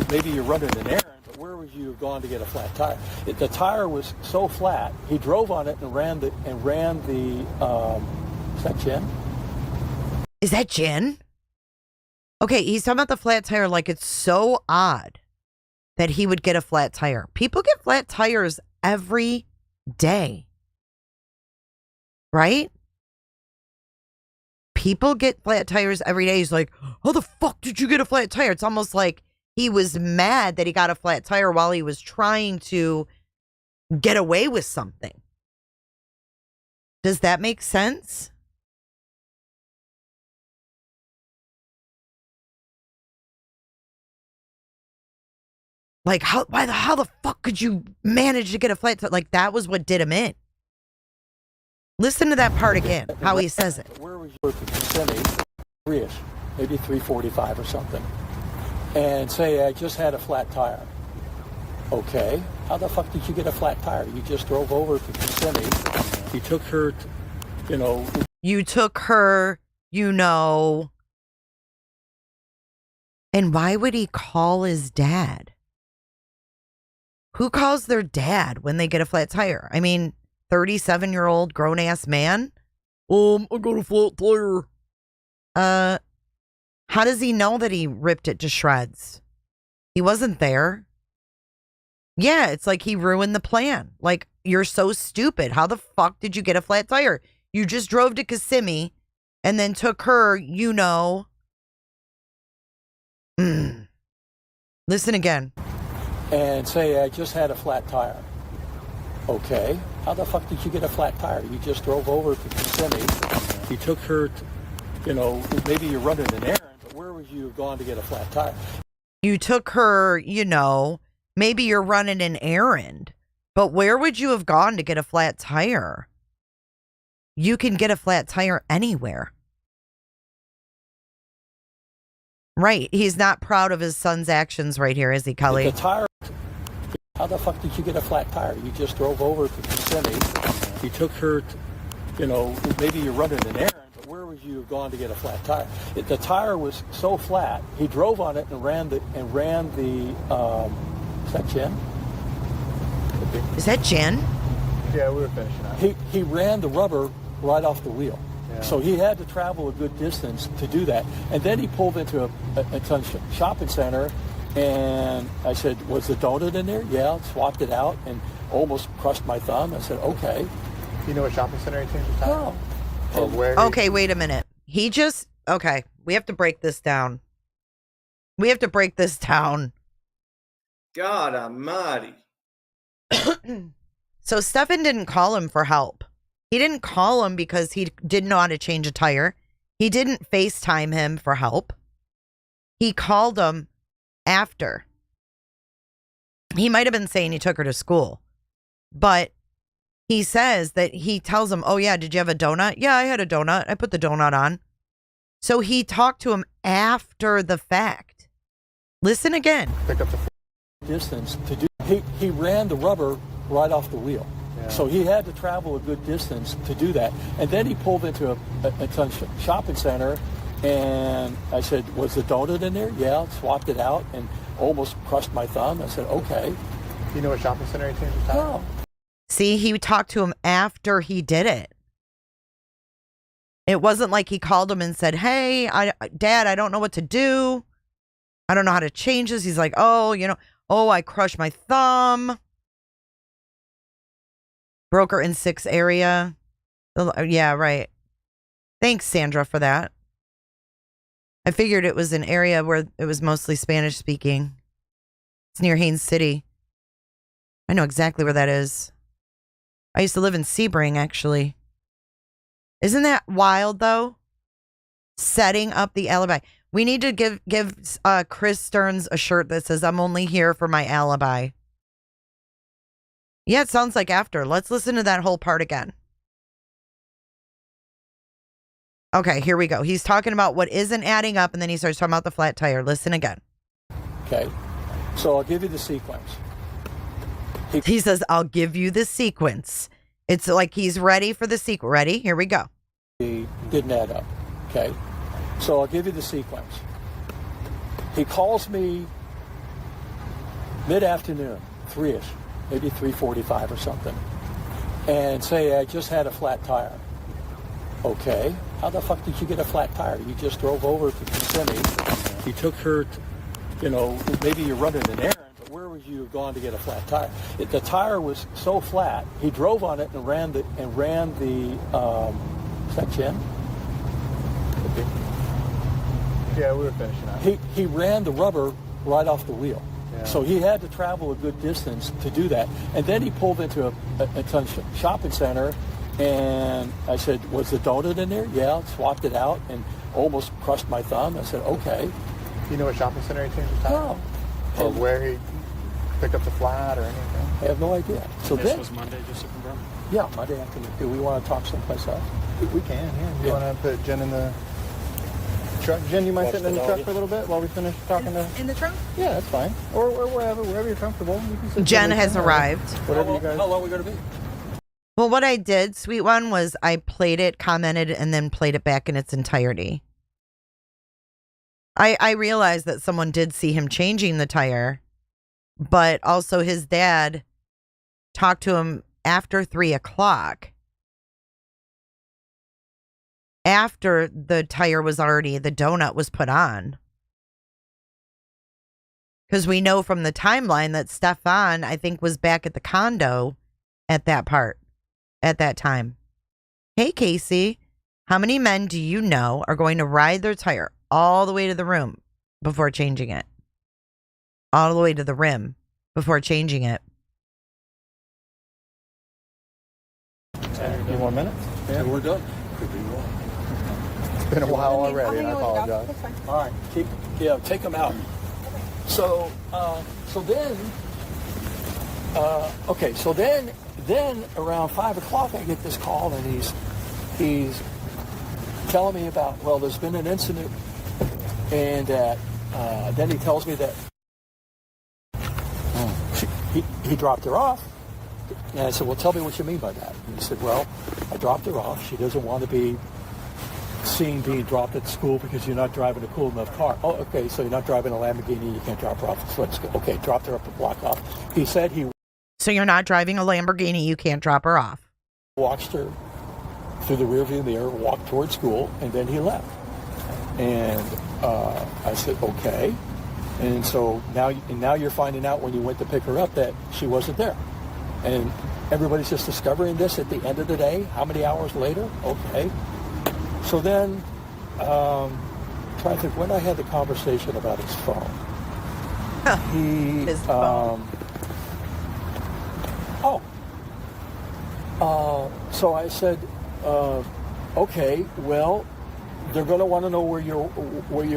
maybe you're running an errand, but where would you have gone to get a flat tire? The tire was so flat, he drove on it and ran the is that Jenn? Is that Jen? Okay, he's talking about the flat tire like it's so odd that he would get a flat tire. People get flat tires every day. Right? People get flat tires every day. He's like, how the fuck did you get a flat tire? It's almost like he was mad that he got a flat tire while he was trying to get away with something. Does that make sense? Like, how the fuck could you manage to get a flat tire? Like, that was what did him in. Listen to that part again, how he says it. Where was you to Kissimmee? 3-ish, maybe 3:45 or something, and say, I just had a flat tire. Okay, how the fuck did you get a flat tire? You just drove over to Kissimmee. You took her, You took her, And why would he call his dad? Who calls their dad when they get a flat tire? I mean, 37-year-old grown-ass man? I got a flat tire. How does he know that he ripped it to shreds? He wasn't there. Yeah, it's like he ruined the plan. Like, you're so stupid. How the fuck did you get a flat tire? You just drove to Kissimmee and then took her, Listen again. And say, I just had a flat tire. Okay, how the fuck did you get a flat tire? You just drove over to Kissimmee. You took her, maybe you're running an errand, but where would you have gone to get a flat tire? You took her, maybe you're running an errand, but where would you have gone to get a flat tire? You can get a flat tire anywhere. Right. He's not proud of his son's actions right here, is he, Kelly? The tire, how the fuck did you get a flat tire? You just drove over to Kissimmee. You took her, maybe you're running an errand, but where would you have gone to get a flat tire? The tire was so flat, he drove on it and ran the is that Jenn? Is that Jen? Yeah, we were finishing up. He ran the rubber right off the wheel. Yeah. So he had to travel a good distance to do that. And then he pulled into a shopping center, and I said, was the donut in there? Yeah, swapped it out and almost crushed my thumb. I said, okay. Do you know what shopping center he changed his tire? No. Or where? Okay, wait a minute. Okay, we have to break this down. God almighty. So Stephan didn't call him for help. He didn't call him because he didn't know how to change a tire. He didn't FaceTime him for help. He called him after. He might have been saying he took her to school, but he says that he tells him, oh yeah, did you have a donut? Yeah, I had a donut. I put the donut on. So he talked to him after the fact. Listen again. Pick up the Distance to do. He ran the rubber right off the wheel. Yeah. So he had to travel a good distance to do that. And then he pulled into a shopping center, and I said, was the donut in there? Yeah, swapped it out and almost crushed my thumb. I said, okay. Do you know what shopping center he changed his tire? No. See, he talked to him after he did it. It wasn't like he called him and said, hey, Dad, I don't know what to do. I don't know how to change this. He's like, I crushed my thumb. Broker in 6 area. Yeah, right. Thanks, Sandra, for that. I figured it was an area where it was mostly Spanish speaking. It's near Haines City. I know exactly where that is. I used to live in Sebring, actually. Isn't that wild, though? Setting up the alibi. We need to give Chris Stearns a shirt that says, "I'm only here for my alibi." Yeah, it sounds like after. Let's listen to that whole part again. Okay, here we go. He's talking about what isn't adding up, and then he starts talking about the flat tire. Listen again. Okay, so I'll give you the sequence. He says, "I'll give you the sequence." It's like he's ready for the sequel. Ready? Here we go. He didn't add up. Okay, so I'll give you the sequence. He calls me mid-afternoon, 3-ish, maybe 3:45 or something, and say, "I just had a flat tire." Okay, how the fuck did you get a flat tire? You just drove over to Kissimmee. You took her, maybe you're running an errand, but where would you have gone to get a flat tire? The tire was so flat, he drove on it and ran the is that Jen? Yeah, we were finishing up. He ran the rubber right off the wheel. Yeah. So he had to travel a good distance to do that. And then he pulled into a shopping center, and I said, "Was the donut in there?" "Yeah." Swapped it out and almost crushed my thumb. I said, "Okay." You know what shopping center he changed his tire? No. Or where he picked up the flat or anything? I have no idea. So this then, was Monday, just to confirm? Yeah, Monday afternoon. Do we want to talk someplace else? We can, yeah. You want to put Jen in the truck? Jen, you mind Watch sitting in the the truck doggy. for a little bit while we finish talking to... In the trunk? Yeah, that's fine. Or wherever you're comfortable. You can sit Jen there, has or arrived. Whatever you guys... How long are we going to be? Well, what I did, sweet one, was I played it, commented, and then played it back in its entirety. I realized that someone did see him changing the tire, but also his dad talked to him after 3 o'clock. After the tire was already, the donut was put on. Because we know from the timeline that Stephan, I think, was back at the condo at that time. Hey, Casey, how many men do you know are going to ride their tire all the way to the room before changing it? All the way to the rim before changing it. A few more minutes? Yeah, we're done. Could be more. It's been a while already, and I apologize. All right, take them out. So then around 5 o'clock I get this call, and he's telling me about, well, there's been an incident, and that then he tells me that he dropped her off. And I said, "Well, tell me what you mean by that." And he said, "Well, I dropped her off. She doesn't want to be seen being dropped at school because you're not driving a cool enough car." "Oh, okay, so you're not driving a Lamborghini, you can't drop her off." So let's go. Okay, dropped her up the block off. He said he So you're not driving a Lamborghini, you can't drop her off. watched her through the rearview mirror, walked toward school, and then he left. And I said, "Okay." And so now you're finding out when you went to pick her up that she wasn't there. And everybody's just discovering this at the end of the day. How many hours later? Okay. So then, trying to think when I had the conversation about his phone. His phone. So I said, okay, well, they're going to want to know where your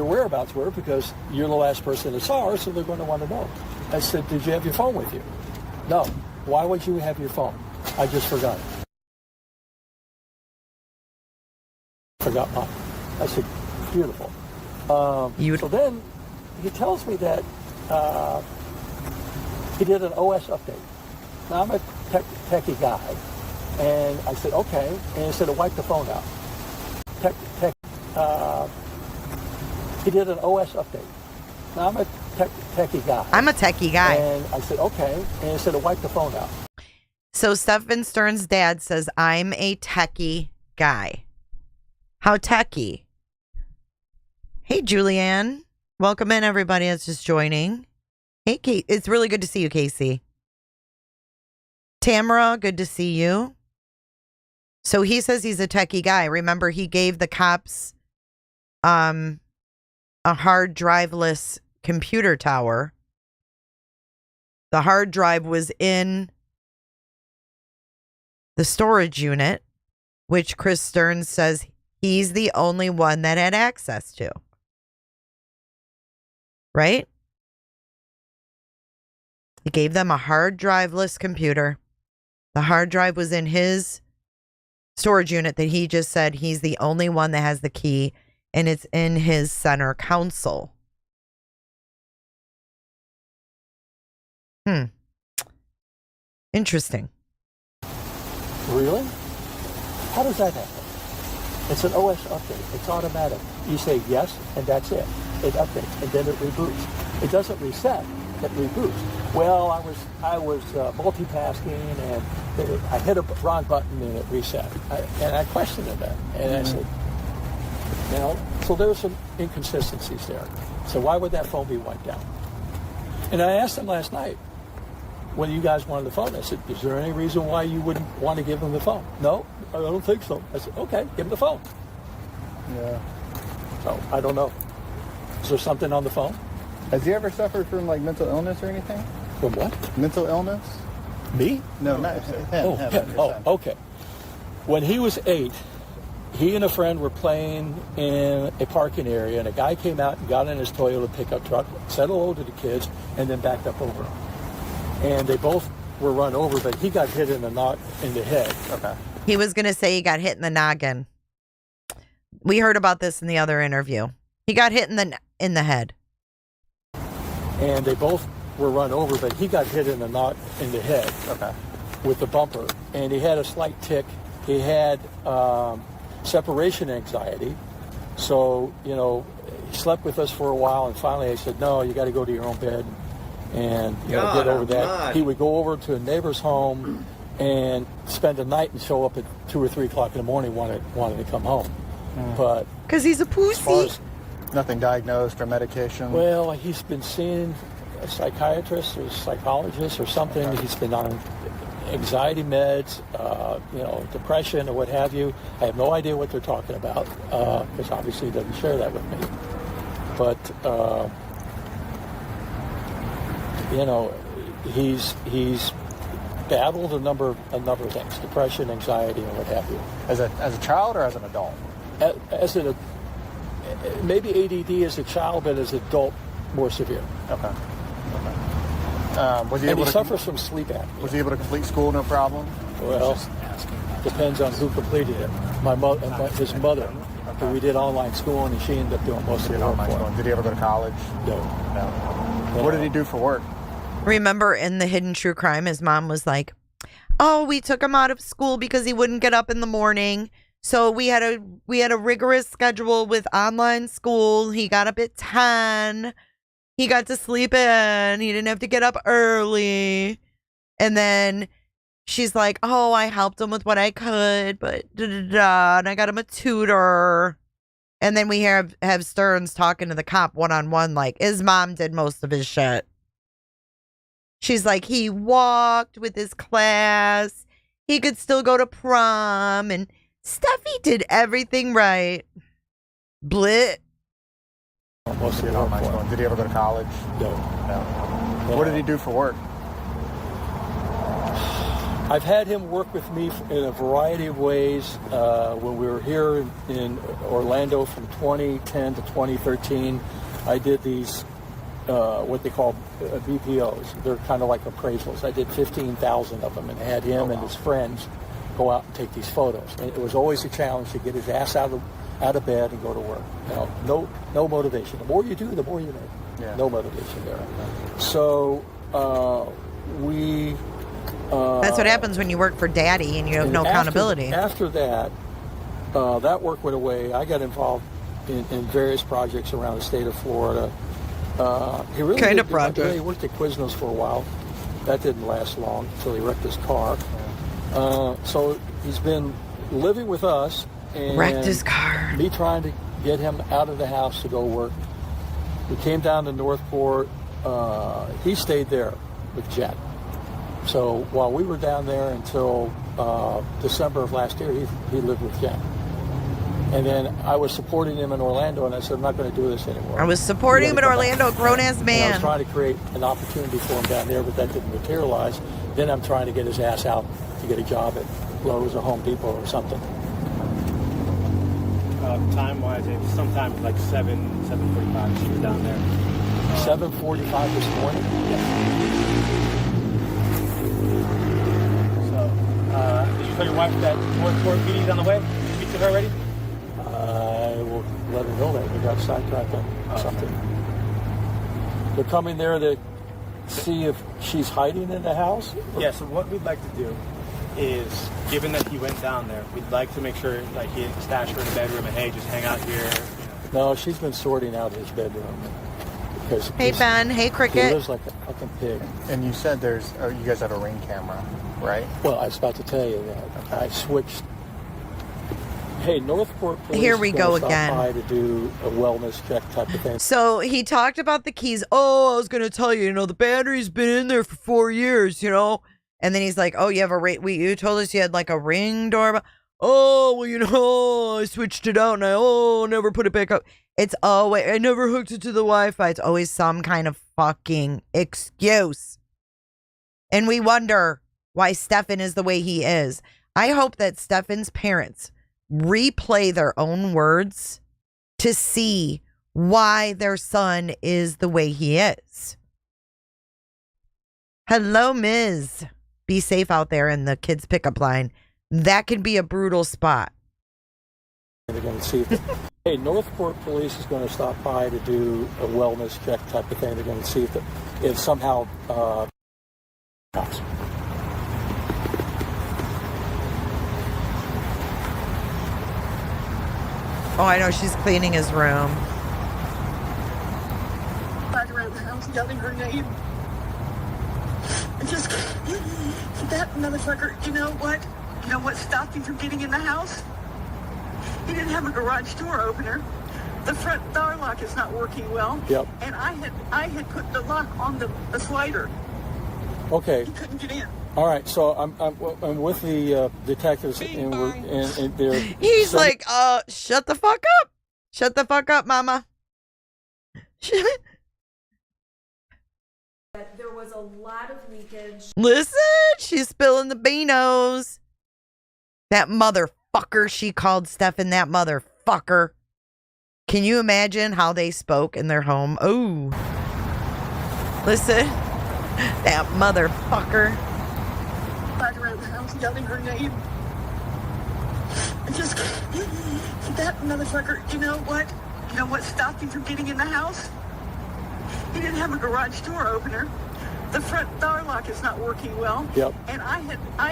whereabouts were because you're the last person that saw her, so they're going to want to know. I said, "Did you have your phone with you?" "No." "Why would you have your phone?" "I just forgot it." Forgot mine. I said, "Beautiful." So then he tells me that he did an OS update. Now, I'm a techie guy, and I said, "Okay," and he said, "Wipe the phone out." He did an OS update. Now, I'm a techie guy. I'm a techie guy. And I said, "Okay," and he said, "Wipe the phone out." So Stephan Sterns' dad says, I'm a techie guy. How techie? Hey, Julianne. Welcome in, everybody that's just joining. Hey, Kate. It's really good to see you, Casey. Tamara, good to see you. So he says he's a techie guy. Remember, he gave the cops a hard driveless computer tower. The hard drive was in the storage unit, which Chris Sterns says he's the only one that had access to. Right? He gave them a hard driveless computer. The hard drive was in his storage unit that he just said he's the only one that has the key, and it's in his center console. Interesting. Really? How does that happen? It's an OS update. It's automatic. You say yes, and that's it. It updates, and then it reboots. It doesn't reset. It reboots. Well, I was multitasking, and I hit a wrong button, and it reset. And I questioned that, and I said, so there were some inconsistencies there. So why would that phone be wiped out? And I asked him last night, when you guys wanted the phone, I said, is there any reason why you wouldn't want to give him the phone? No, I don't think so. I said, okay, give him the phone. Yeah. So I don't know. Is there something on the phone? Has he ever suffered from like mental illness or anything? From what? Mental illness? Me? No, not him. Him. Oh, okay. When he was 8, he and a friend were playing in a parking area, and a guy came out and got in his Toyota pickup truck, said hello to the kids, and then backed up over him. And they both were run over, but he got hit in the head. Okay. He was going to say he got hit in the noggin. We heard about this in the other interview. He got hit in the head. And they both were run over, but he got hit in the head. Okay. With the bumper, and he had a slight tick. He had separation anxiety, so he slept with us for a while, and finally I said, no, you got to go to your own bed and get over that. God. He would go over to a neighbor's home and spend the night and show up at 2 or 3 o'clock in the morning wanted to come home. But because he's a pussy. Nothing diagnosed or medication? Well, he's been seeing a psychiatrist or psychologist or something. Okay. He's been on anxiety meds, depression or what have you. I have no idea what they're talking about because obviously he doesn't share that with me. But he's battled a number of things: depression, anxiety, and what have you. As a child or as an adult? Maybe ADD as a child, but as an adult, more severe. Okay. He suffers from sleep apnea. Was he able to complete school no problem? Well, depends on who completed it. His mother, who we did online schooling, and she ended up doing most of the work for him. Did he ever go to college? No. What did he do for work? Remember in the Hidden True Crime, his mom was like, oh, we took him out of school because he wouldn't get up in the morning. So we had a rigorous schedule with online school. He got up at 10. He got to sleep in. He didn't have to get up early. And then she's like, oh, I helped him with what I could, but and I got him a tutor. And then we have Sterns talking to the cop one-on-one like his mom did most of his shit. She's like, he walked with his class. He could still go to prom, and Steffi did everything right. Blit. Most of the work. Did he ever go to college? No. What did he do for work? I've had him work with me in a variety of ways. When we were here in Orlando from 2010 to 2013, I did these, what they call BPOs. They're kind of like appraisals. I did 15,000 of them and had him and his friends go out and take these photos. And it was always a challenge to get his ass out of bed and go to work. No motivation. The more you do, the more you make. Yeah. No motivation there. So we... That's what happens when you work for daddy and you have no accountability. After that, that work went away. I got involved in various projects around the state of Florida. He really kind of project. He worked at Quiznos for a while. That didn't last long until he wrecked his car. So he's been living with us. And wrecked his car. Me trying to get him out of the house to go work. We came down to Northport. He stayed there with Jen. So while we were down there until December of last year, he lived with Jenn. And then I was supporting him in Orlando, and I said, I'm not going to do this anymore. I was supporting him in Orlando, grown-ass man. And I was trying to create an opportunity for him down there, but that didn't materialize. Then I'm trying to get his ass out to get a job at Lowe's or Home Depot or something. Time-wise, it's sometime like 7:45 she was down there. 7:45 this morning? Yeah. So, did you tell your wife that Northport PD is on the way? Did you speak to her already? I will let her know that. We got sidetracked on something. They're coming there to see if she's hiding in the house? Yeah, so what we'd like to do is, given that he went down there, we'd like to make sure like he didn't stash her in the bedroom and hey, just hang out here. No, she's been sorting out his bedroom. Because Hey, Ben. Hey, he Cricket. lives like a fucking pig. And you said you guys have a Ring camera, right? Well, I was about to tell you that. I switched. Hey, Northport Police Here we is gonna go stop again. by to do a wellness check type of thing. So he talked about the keys. Oh, I was going to tell you, the battery's been in there for 4 years, And then he's like, oh, you have a ring. You told us you had like a Ring doorbell. Oh, well, I switched it out and I never put it back up. It's always, I never hooked it to the Wi-Fi. It's always some kind of fucking excuse. And we wonder why Stephan is the way he is. I hope that Stephan's parents replay their own words to see why their son is the way he is. Hello, Ms. Be safe out there in the kids' pickup line. That can be a brutal spot. They're going to see if hey, Northport Police is going to stop by to do a wellness check type of thing. They're going to see if somehow Oh, I know. She's cleaning his room. Right around the house yelling her name. And just, that motherfucker, you know what? You know what stopped him from getting in the house? He didn't have a garage door opener. The front door lock is not working well. Yep. And I had put the lock on the slider. Okay. He couldn't get in. All right. So I'm with the detectives, and they're. He's like, shut the fuck up. Shut the fuck up, mama. There was a lot of leakage. Listen, she's spilling the beanos. That motherfucker, she called Stephan that motherfucker. Can you imagine how they spoke in their home? Oh, listen, that motherfucker. Right around the house yelling her name. And just, that motherfucker, you know what? You know what stopped him from getting in the house? He didn't have a garage door opener. The front door lock is not working well. Yep. And I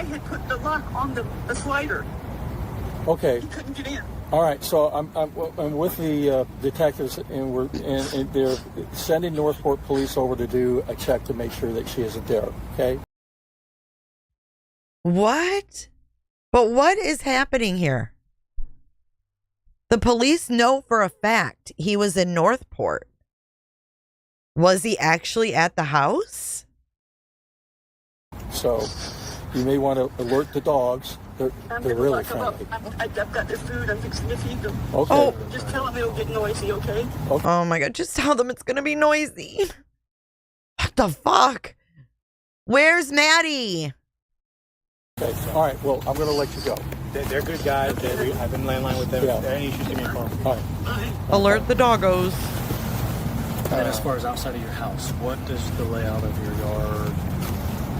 had put the lock on the slider. Okay. He couldn't get in. All right. So I'm with the detectives, and they're sending Northport Police over to do a check to make sure that she isn't there. Okay. What? But what is happening here? The police know for a fact he was in Northport. Was he actually at the house? So you may want to alert the dogs. They're really friendly. I've got their food. I'm fixing to feed them. Okay. Oh. Just tell them it'll get noisy, okay? Oh my God, just tell them it's going to be noisy. What the fuck? Where's Maddie? Okay. All right. Well, I'm going to let you go. They're good guys. I've been landline with them. Yeah. If there are any issues, give me a call. All right. Alert the doggos. And as far as outside of your house, what does the layout of your yard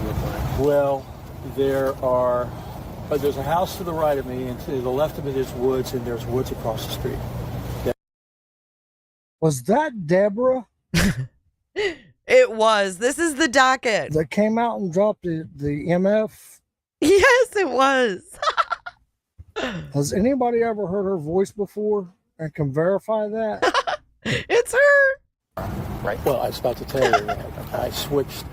look like? Well, there's a house to the right of me, and to the left of it is woods, and there's woods across the street. Was that Deborah It was. This is the docket. that came out and dropped the MF? Yes, it was. Has anybody ever heard her voice before and can verify that? It's her. Right? Well, I was about to tell you that. I switched.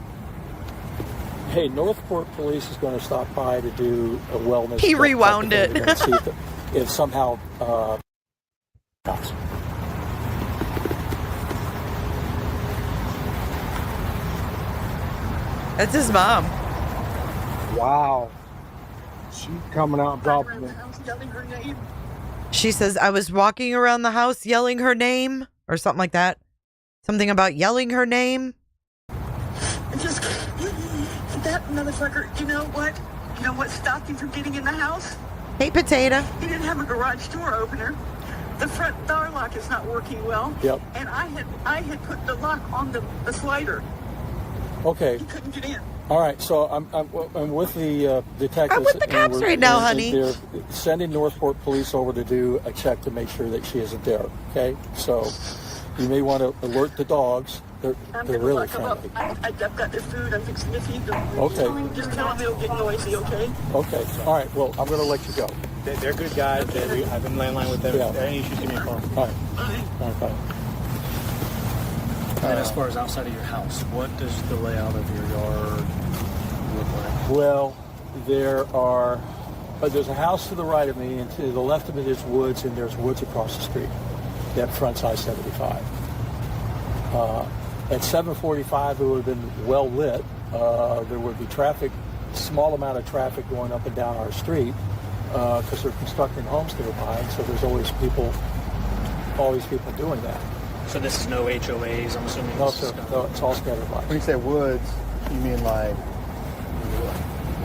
Hey, Northport Police is going to stop by to do a wellness. He check rewound type of thing. it. They're gonna see if somehow. That's his mom. Wow. She coming out Right dropping around the it. house yelling her name. She says, I was walking around the house yelling her name or something like that. Something about yelling her name. And just that motherfucker, you know what? You know what stopped him from getting in the house? Hey, Potato. He didn't have a garage door opener. The front door lock is not working well. Yep. And I had put the lock on the slider. Okay. He couldn't get in. All right. So I'm with the detectives. I'm with the and cops right now, and honey. They're sending Northport Police over to do a check to make sure that she isn't there. Okay. So you may want to alert the dogs. They're Gonna really lock 'em up. friendly. I've got their food. I'm fixing to feed them. Okay. Just tell them they'll get noisy, okay? Okay. All right. Well, I'm going to let you go. They're good guys. I've been landline with them. Yeah. If there are any issues, give me a call. All right. All right. Bye. And then as far as outside of your house, what does the layout of your yard look like? Well, there's a house to the right of me, and to the left of it is woods, and there's woods across the street that fronts I-75. At 7:45, it would have been well lit. There would be traffic, small amount of traffic going up and down our street because they're constructing homes nearby, and so there's always people doing that. So this is no HOAs, I'm assuming? No, this is sir. No, it's all scattered When lights. you say woods, you mean like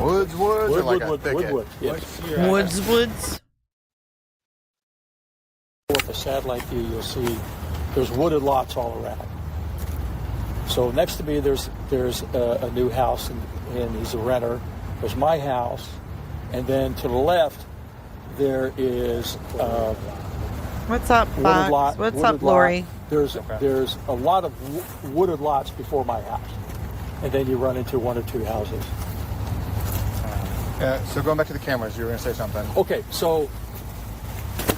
woods, or like a thicket? Wood. Yes. Woods. With a satellite view, you'll see there's wooded lots all around. So next to me, there's a new house, and he's a renter. There's my house, and then to the left, there is What's up, wooded Fox? lot. What's wooded up, Lori? lot. There's a lot of wooded lots before my house, and then you run into one or two houses. So going back to the cameras, you were going to say something. Okay, so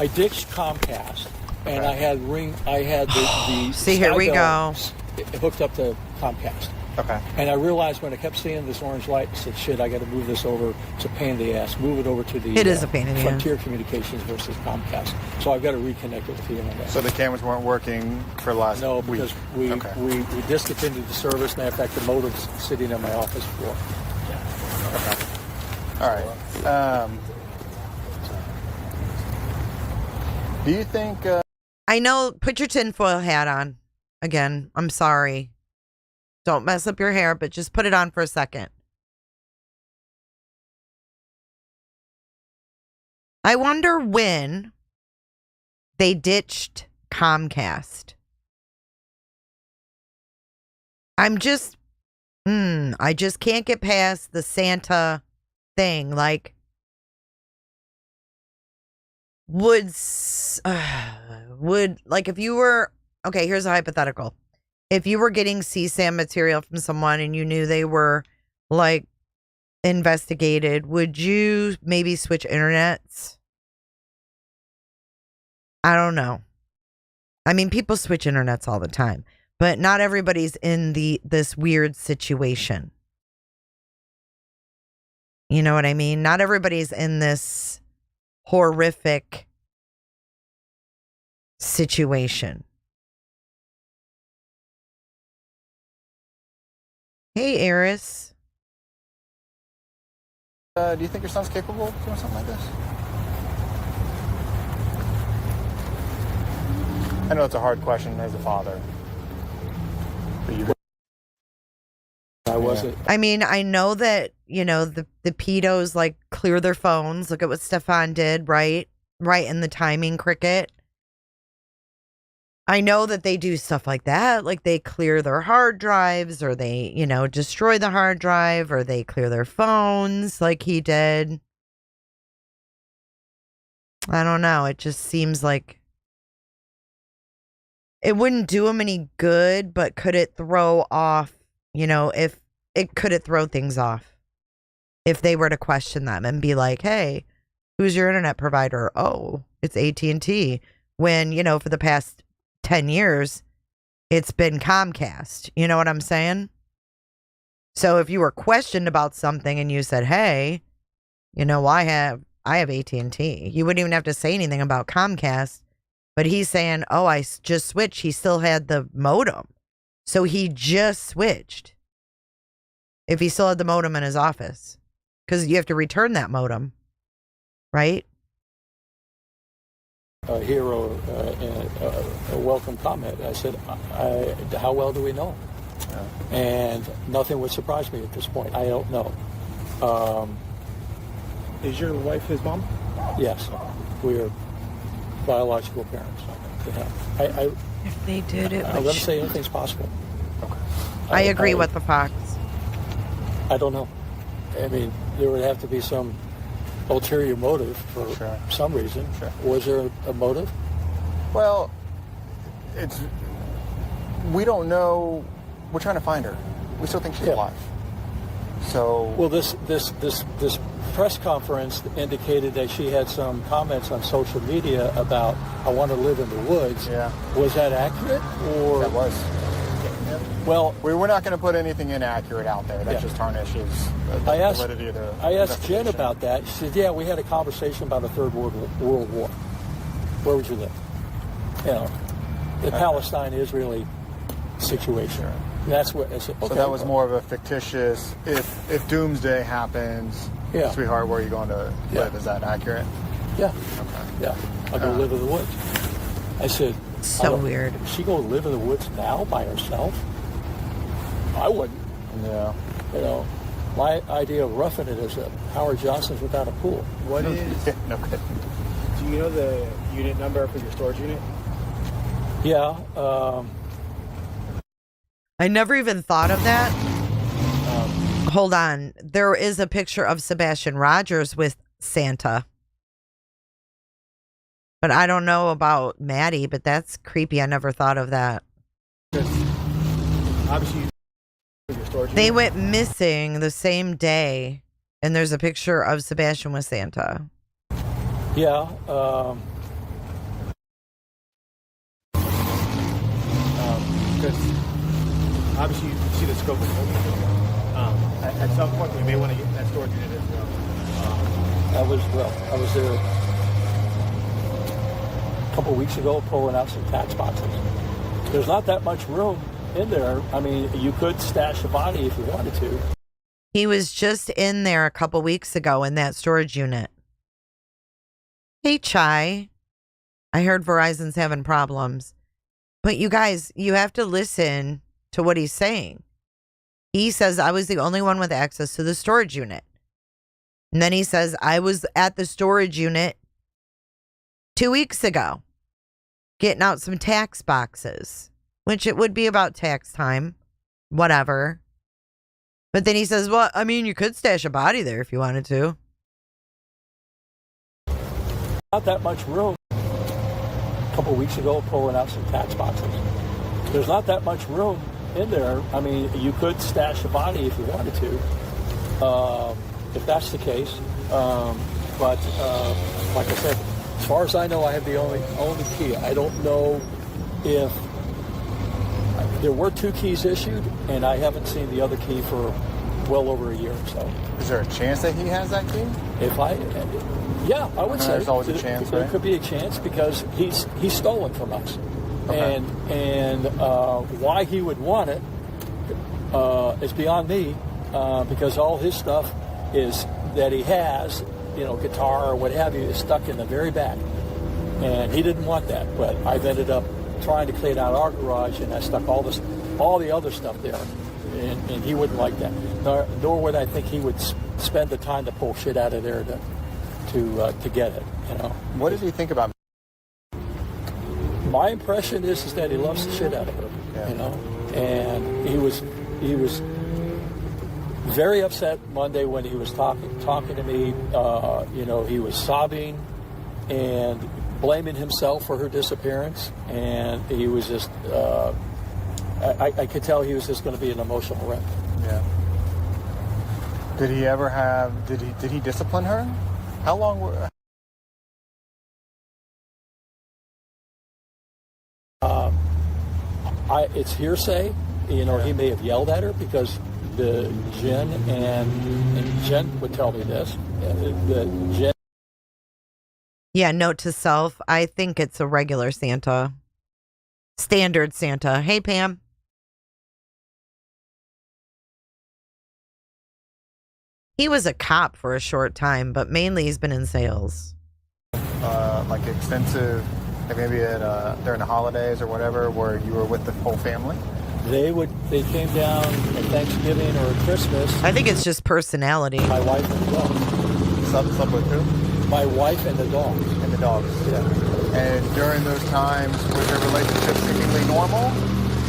I ditched Comcast, and I had the See, here we Skybell go. hooked up to Comcast. Okay. And I realized when I kept seeing this orange light, I said, shit, I got to move this over. It's a pain in the ass. Move it over to the It is a pain in the Frontier Communications versus Comcast. So I've got to reconnect it with you on that. So the cameras weren't working for the last No, week? because we discontinued the service. Matter of fact, the modem's sitting on my office floor. All right. Do you think... I know, put your tinfoil hat on. Again, I'm sorry. Don't mess up your hair, but just put it on for a second. I wonder when they ditched Comcast. I just can't get past the Santa thing. Like, would if you were, okay, here's a hypothetical. If you were getting CSAM material from someone and you knew they were like investigated, would you maybe switch internets? I don't know. I mean, people switch internets all the time, but not everybody's in this weird situation. You know what I mean? Not everybody's in this horrific situation. Hey, Eris. do you think your son's capable of doing something like this? I know it's a hard question as a father. But you... I wasn't. I mean, I know that, the pedos like clear their phones. Look at what Stephan did, right? Right in the timing cricket. I know that they do stuff like that. Like they clear their hard drives or they, destroy the hard drive or they clear their phones like he did. I don't know. It just seems like it wouldn't do him any good, but could it throw off, could it throw things off if they were to question them and be like, hey, who's your internet provider? Oh, it's AT&T. When, for the past 10 years, it's been Comcast. You know what I'm saying? So if you were questioned about something and you said, hey, I have AT&T, you wouldn't even have to say anything about Comcast. But he's saying, oh, I just switched. He still had the modem. So he just switched. If he still had the modem in his office. because you have to return that modem, right? A hero and a welcome comment. I said, how well do we know? Yeah. And nothing would surprise me at this point. I don't know. Is your wife his mom? Yes, we are biological parents. Yeah. If they did it, I'm going to say anything's possible. Okay. I agree with the Fox. I don't know. I mean, there would have to be some ulterior motive for some reason. Sure. Was there a motive? Well, we don't know. We're trying to find her. We still think she's alive. So. Well, this press conference indicated that she had some comments on social media about, I want to live in the woods. Yeah. Was that accurate? Or that was. Well, we're not going to put anything inaccurate out there. That just tarnishes the validity of the I asked Jenn about that. She said, yeah, we had a conversation about a third world war. Where would you live? You know, the Palestine-Israeli situation. That's what. Okay. So that was more of a fictitious, if doomsday happens, sweetheart, where are you going to live? Is that accurate? Yeah. Okay. Yeah. I'll go live in the woods. I said, so weird. Is she going to live in the woods now by herself? I wouldn't. Yeah. You know, my idea of roughing it is that Howard Johnson's without a pool. What is? No kidding. Do you know the unit number for your storage unit? Yeah. I never even thought of that. Hold on. There is a picture of Sebastian Rogers with Santa. But I don't know about Maddie, but that's creepy. I never thought of that. Obviously, your storage they unit. went missing the same day, and there's a picture of Sebastian with Santa. Yeah. Because obviously you see the scope of the whole. At some point, we may want to get that storage unit as well. I was there a couple of weeks ago pulling out some tax boxes. There's not that much room in there. I mean, you could stash a body if you wanted to. He was just in there a couple weeks ago in that storage unit. Hey, Chai. I heard Verizon's having problems. But you guys, you have to listen to what he's saying. He says, I was the only one with access to the storage unit. And then he says, I was at the storage unit 2 weeks ago, getting out some tax boxes, which it would be about tax time, whatever. But then he says, well, I mean, you could stash a body there if you wanted to. Not that much room. A couple of weeks ago pulling out some tax boxes. There's not that much room in there. I mean, you could stash a body if you wanted to, if that's the case. But like I said, as far as I know, I have the only key. I don't know if there were 2 keys issued, and I haven't seen the other key for well over a year or so. Is there a chance that he has that key? Yeah, I would say there's always a chance. There right? could be a chance because he's stolen from us, Okay. and why he would want it is beyond me, because all his stuff is that he has, guitar or what have you, is stuck in the very back, and he didn't want that. But I've ended up trying to clean out our garage, and I stuck all the other stuff there, and he wouldn't like that. Nor would I think he would spend the time to pull shit out of there to get it. What does he think about? My impression is that he loves the shit out of her. Yeah. And he was very upset Monday when he was talking to me. He was sobbing and blaming himself for her disappearance, and he was just I could tell he was just going to be an emotional wreck. Yeah. Did he ever have? Did he discipline her? How long were? It's hearsay. He may have yelled at her because the Jenn and Jenn would tell me this. The Jenn. Yeah, note to self. I think it's a regular Santa. Standard Santa. Hey, Pam. He was a cop for a short time, but mainly he's been in sales. Like extensive, like maybe during the holidays or whatever, where you were with the whole family? They came down at Thanksgiving or Christmas. I think it's just personality. My wife and the dogs. Slept with who? My wife and the dogs. And the dogs. Yeah. And during those times, was their relationship seemingly normal?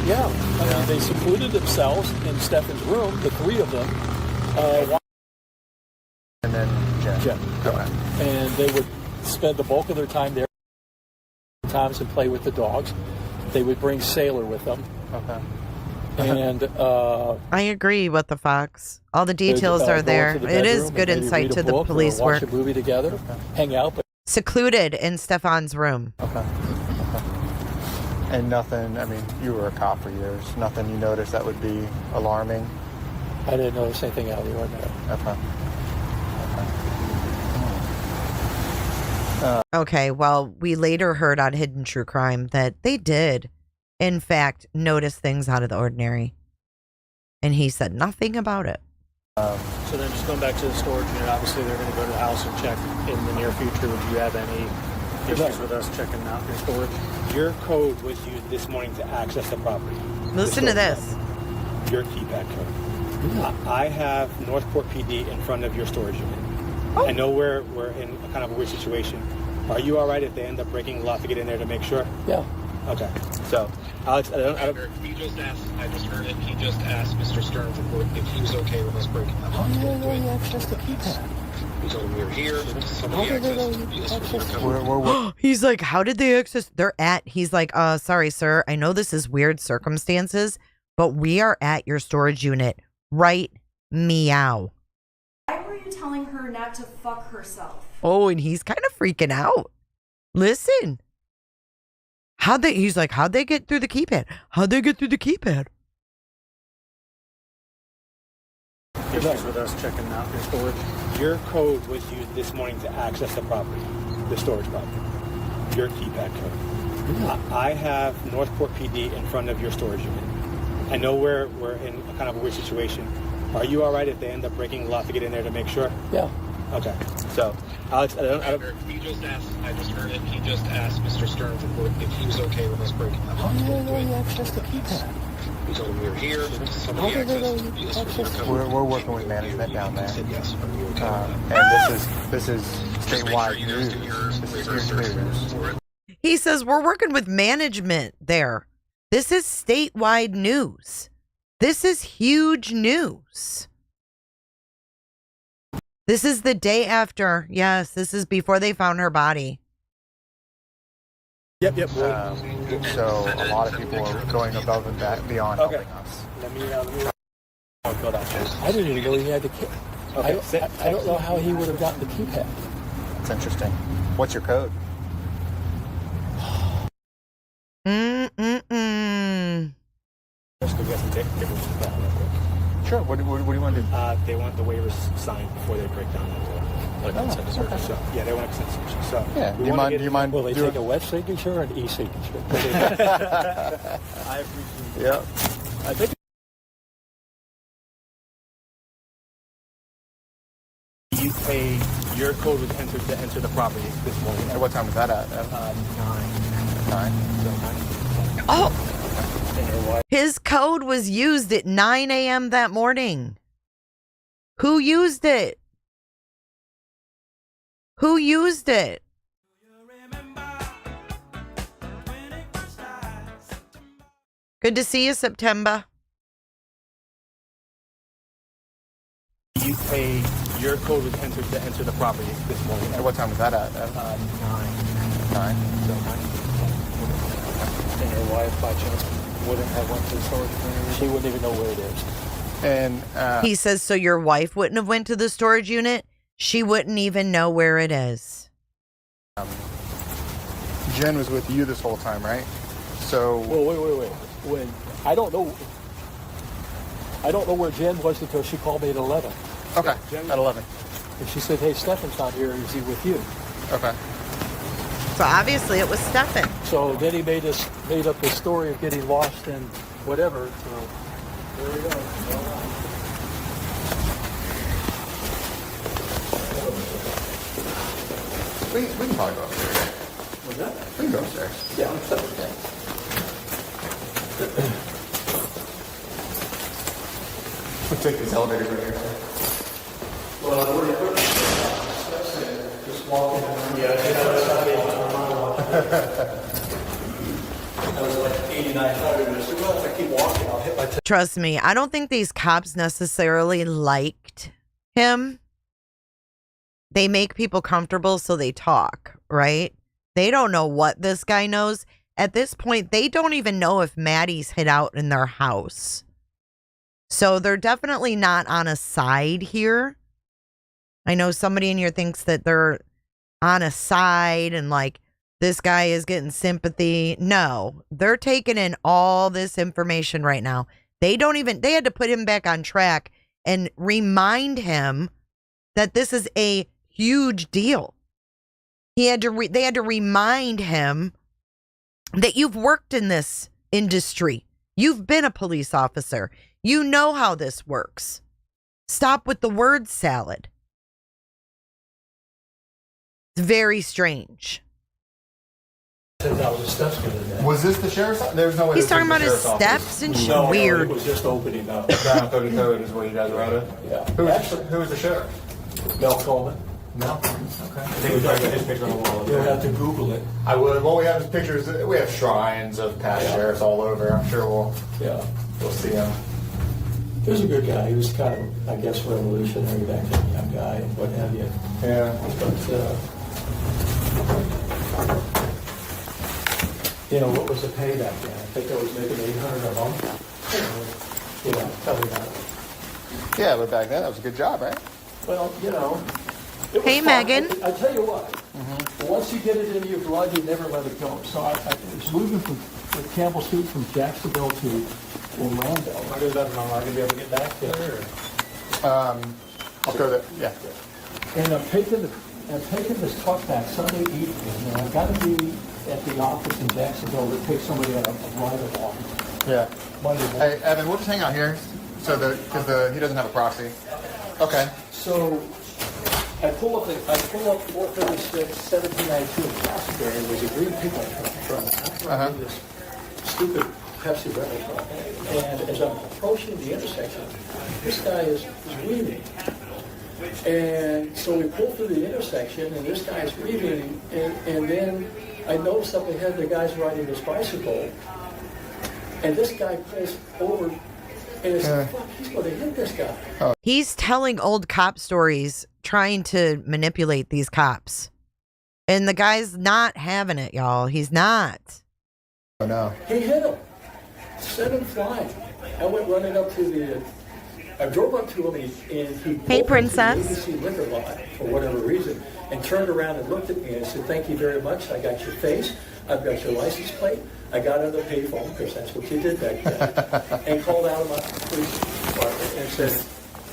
Yeah. I mean, they secluded themselves in Stephan's room, the three of them. And then Jen. Okay. And they would spend the bulk of their time there times and play with the dogs. They would bring Sailor with them. Okay. And I agree with the Fox. All the details are there. It is good insight to the police work. Watch a movie together, hang out. But secluded in Stephan's room. Okay. And nothing, I mean, you were a cop for years. Nothing you noticed that would be alarming? I didn't notice anything out of the ordinary. Okay. Okay, well, we later heard on Hidden True Crime that they did, in fact, notice things out of the ordinary. And he said nothing about it. So then just going back to the storage unit, obviously they're going to go to the house and check in the near future. Would you have any issues with us checking out your storage? Your code was used this morning to access the property. Listen to this. Your keypad code. I have Northport PD in front of your storage unit. I know we're in a kind of a weird situation. Are you all right if they end up breaking the lock to get in there to make sure? Yeah. Okay. So, Alex, I don't He just asked, I just heard it, he just asked Mr. Sterns if he was okay with us breaking the lock. yeah, access the keypad. He told him we were here, somebody accessed. He's like, how did they access? He's like, sorry, sir. I know this is weird circumstances, but we are at your storage unit. Right? Meow. Why were you telling her not to fuck herself? Oh, and he's kind of freaking out. Listen. He's like, how'd they get through the keypad? How'd they get through the keypad? Issues with us checking out your storage? Your code was used this morning to access the property, the storage property. Your keypad code. I have Northport PD in front of your storage unit. I know we're in a kind of a weird situation. Are you all right if they end up breaking the lock to get in there to make sure? Yeah. Okay. So, Alex, I don't. He just asked, I just heard it, he just asked Mr. Sterns if he was okay with us breaking the lock. yeah, access the keypad. He told him we were here, somebody accessed. We're working with management down there. Said yes. Are you okay And this is statewide news. This is huge news. He says, we're working with management there. This is statewide news. This is huge news. This is the day after. Yes, this is before they found her body. Yep. So a lot of people are going above and beyond helping us. Let me go down. I didn't even know he had the key. Okay. I don't know how he would have gotten the keypad. It's interesting. What's your code? Let's go get some paperwork down real quick. Sure. What do you want to do? They want the waivers signed before they break down the consent search. okay. So, yeah, they want a consent search. So, Yeah. we Do you wanna mind? Do you mind? Will they doing- take a wet signature or an e-signature? I appreciate it. Yeah. I think You paid, your code was entered to enter the property this morning. And what time was that at? 9. Oh, his code was used at 9 a.m. that morning. Who used it? Who used it? Good to see you, September. You paid, your code was entered to enter the property this morning. And what time was that at? 9. and your wife by chance wouldn't have went to the storage unit. She wouldn't even know where it is. And He says, so your wife wouldn't have went to the storage unit? She wouldn't even know where it is. Jen was with you this whole time, right? So Well, wait. When I don't know where Jen was until she called me at 11. okay, Jen, at 11. and she said, "Hey, Stephan's not here. Is he with you?" Okay. So obviously it was Stephan. So then he made up this story of getting lost and whatever. So there we go. We can probably go upstairs. What's that? We can go upstairs. Yeah, I'm sorry. We'll take these elevators right here. Well, I've already put steps in. Just walking. Yeah, I was like 8,900. I said, well, if I keep walking, I'll hit my. Trust me, I don't think these cops necessarily liked him. They make people comfortable, so they talk, right? They don't know what this guy knows. At this point, they don't even know if Maddie's hid out in their house. So they're definitely not on a side here. I know somebody in here thinks that they're on a side and like this guy is getting sympathy. No, they're taking in all this information right now. They had to put him back on track and remind him that this is a huge deal. They had to remind him that you've worked in this industry. You've been a police officer. You know how this works. Stop with the word salad. It's very strange. 10,000 steps going in there. Was this the sheriff's? There's no way. He's this talking was about the his sheriff's office. steps and shit. No, Weird. it was just opening up. Down 33rd is where you guys are at it? Yeah. Who was the sheriff? Mel Coleman. No. Okay. I think we got his picture on the wall. You'll have to Google it. I would. Well, we have his pictures. We have shrines of past sheriffs all over. I'm sure we'll see him. He was a good guy. He was kind of, I guess, revolutionary back then, young guy and what have you. Yeah. But, what was the pay back then? I think I was making $800 a month. Tell me about it. Yeah, but back then that was a good job, right? Well, it was Hey, fun. Megan. I tell you what, once you get it into your blood, you never let it go. So I was moving from Campbell Street from Jacksonville to Orlando. Are you going to be able to get back there? I'll go there. Yeah. And I'm taking this truck back Sunday evening, and I've got to be at the office in Jacksonville to take somebody on a ride along. Yeah. Monday morning. Hey, Evan, we'll just hang out here, because he doesn't have a proxy. Okay. So I pull up 436, 1792 in Casper, and there's a green pickup truck in front of me. I'm driving this stupid Pepsi rental truck. And as I'm approaching the intersection, this guy is weaving. And so we pull through the intersection, and this guy's weaving, and then I notice up ahead the guy's riding his bicycle, and this guy pulls over, and it's like, fuck, he's going to hit this guy. He's telling old cop stories, trying to manipulate these cops. And the guy's not having it, y'all. He's not. Oh, no. He hit him. Sent him flying. I went running up to I drove up to him, and he Hey, pulled into princess. the ABC liquor lot for whatever reason, and turned around and looked at me and said, "Thank you very much. I got your face. I've got your license plate." I got on the payphone, because that's what you did back then, and called out of my police department and said,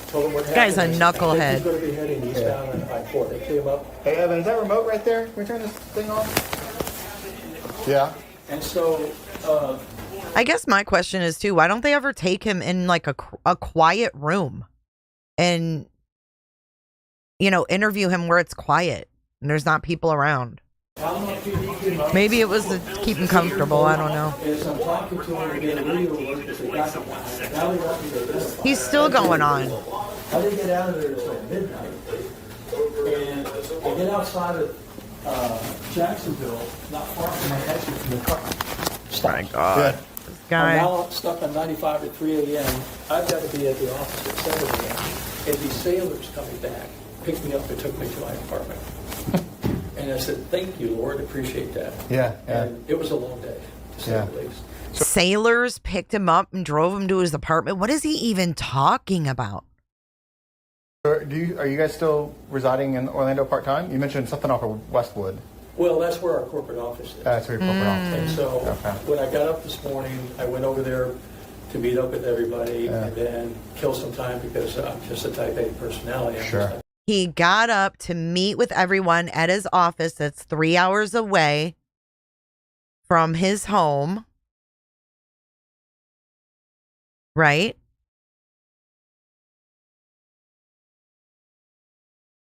told him what happened. Guy's a I said, knucklehead. He's going to be heading eastbound on I-4. They came up. Hey, Evan, is that remote right there? Can we turn this thing off? Yeah. And so, I guess my question is too, why don't they ever take him in like a quiet room and, interview him where it's quiet and there's not people around? Maybe it was to keep him comfortable. I don't know. as I'm talking to him, again, the radio alert, because they got him. Now they want me to identify. He's still going on. I didn't get out of there until midnight. And I get outside of Jacksonville, not far from my exit from the car. My God. This I'm guy. now stuck on 95 at 3 a.m. I've got to be at the office at 7 a.m. And these sailors coming back picked me up and took me to my apartment. And I said, "Thank you, Lord, appreciate that." Yeah. And it was a long day, to say the least. Sailors picked him up and drove him to his apartment. What is he even talking about? Are you guys still residing in Orlando part-time? You mentioned something off of Westwood. Well, that's where our corporate office is. That's where your corporate office And is. so Okay. when I got up this morning, I went over there to meet up with everybody and then kill some time because I'm just a type A personality. I'm Sure. just like, He got up to meet with everyone at his office that's 3 hours away from his home. Right?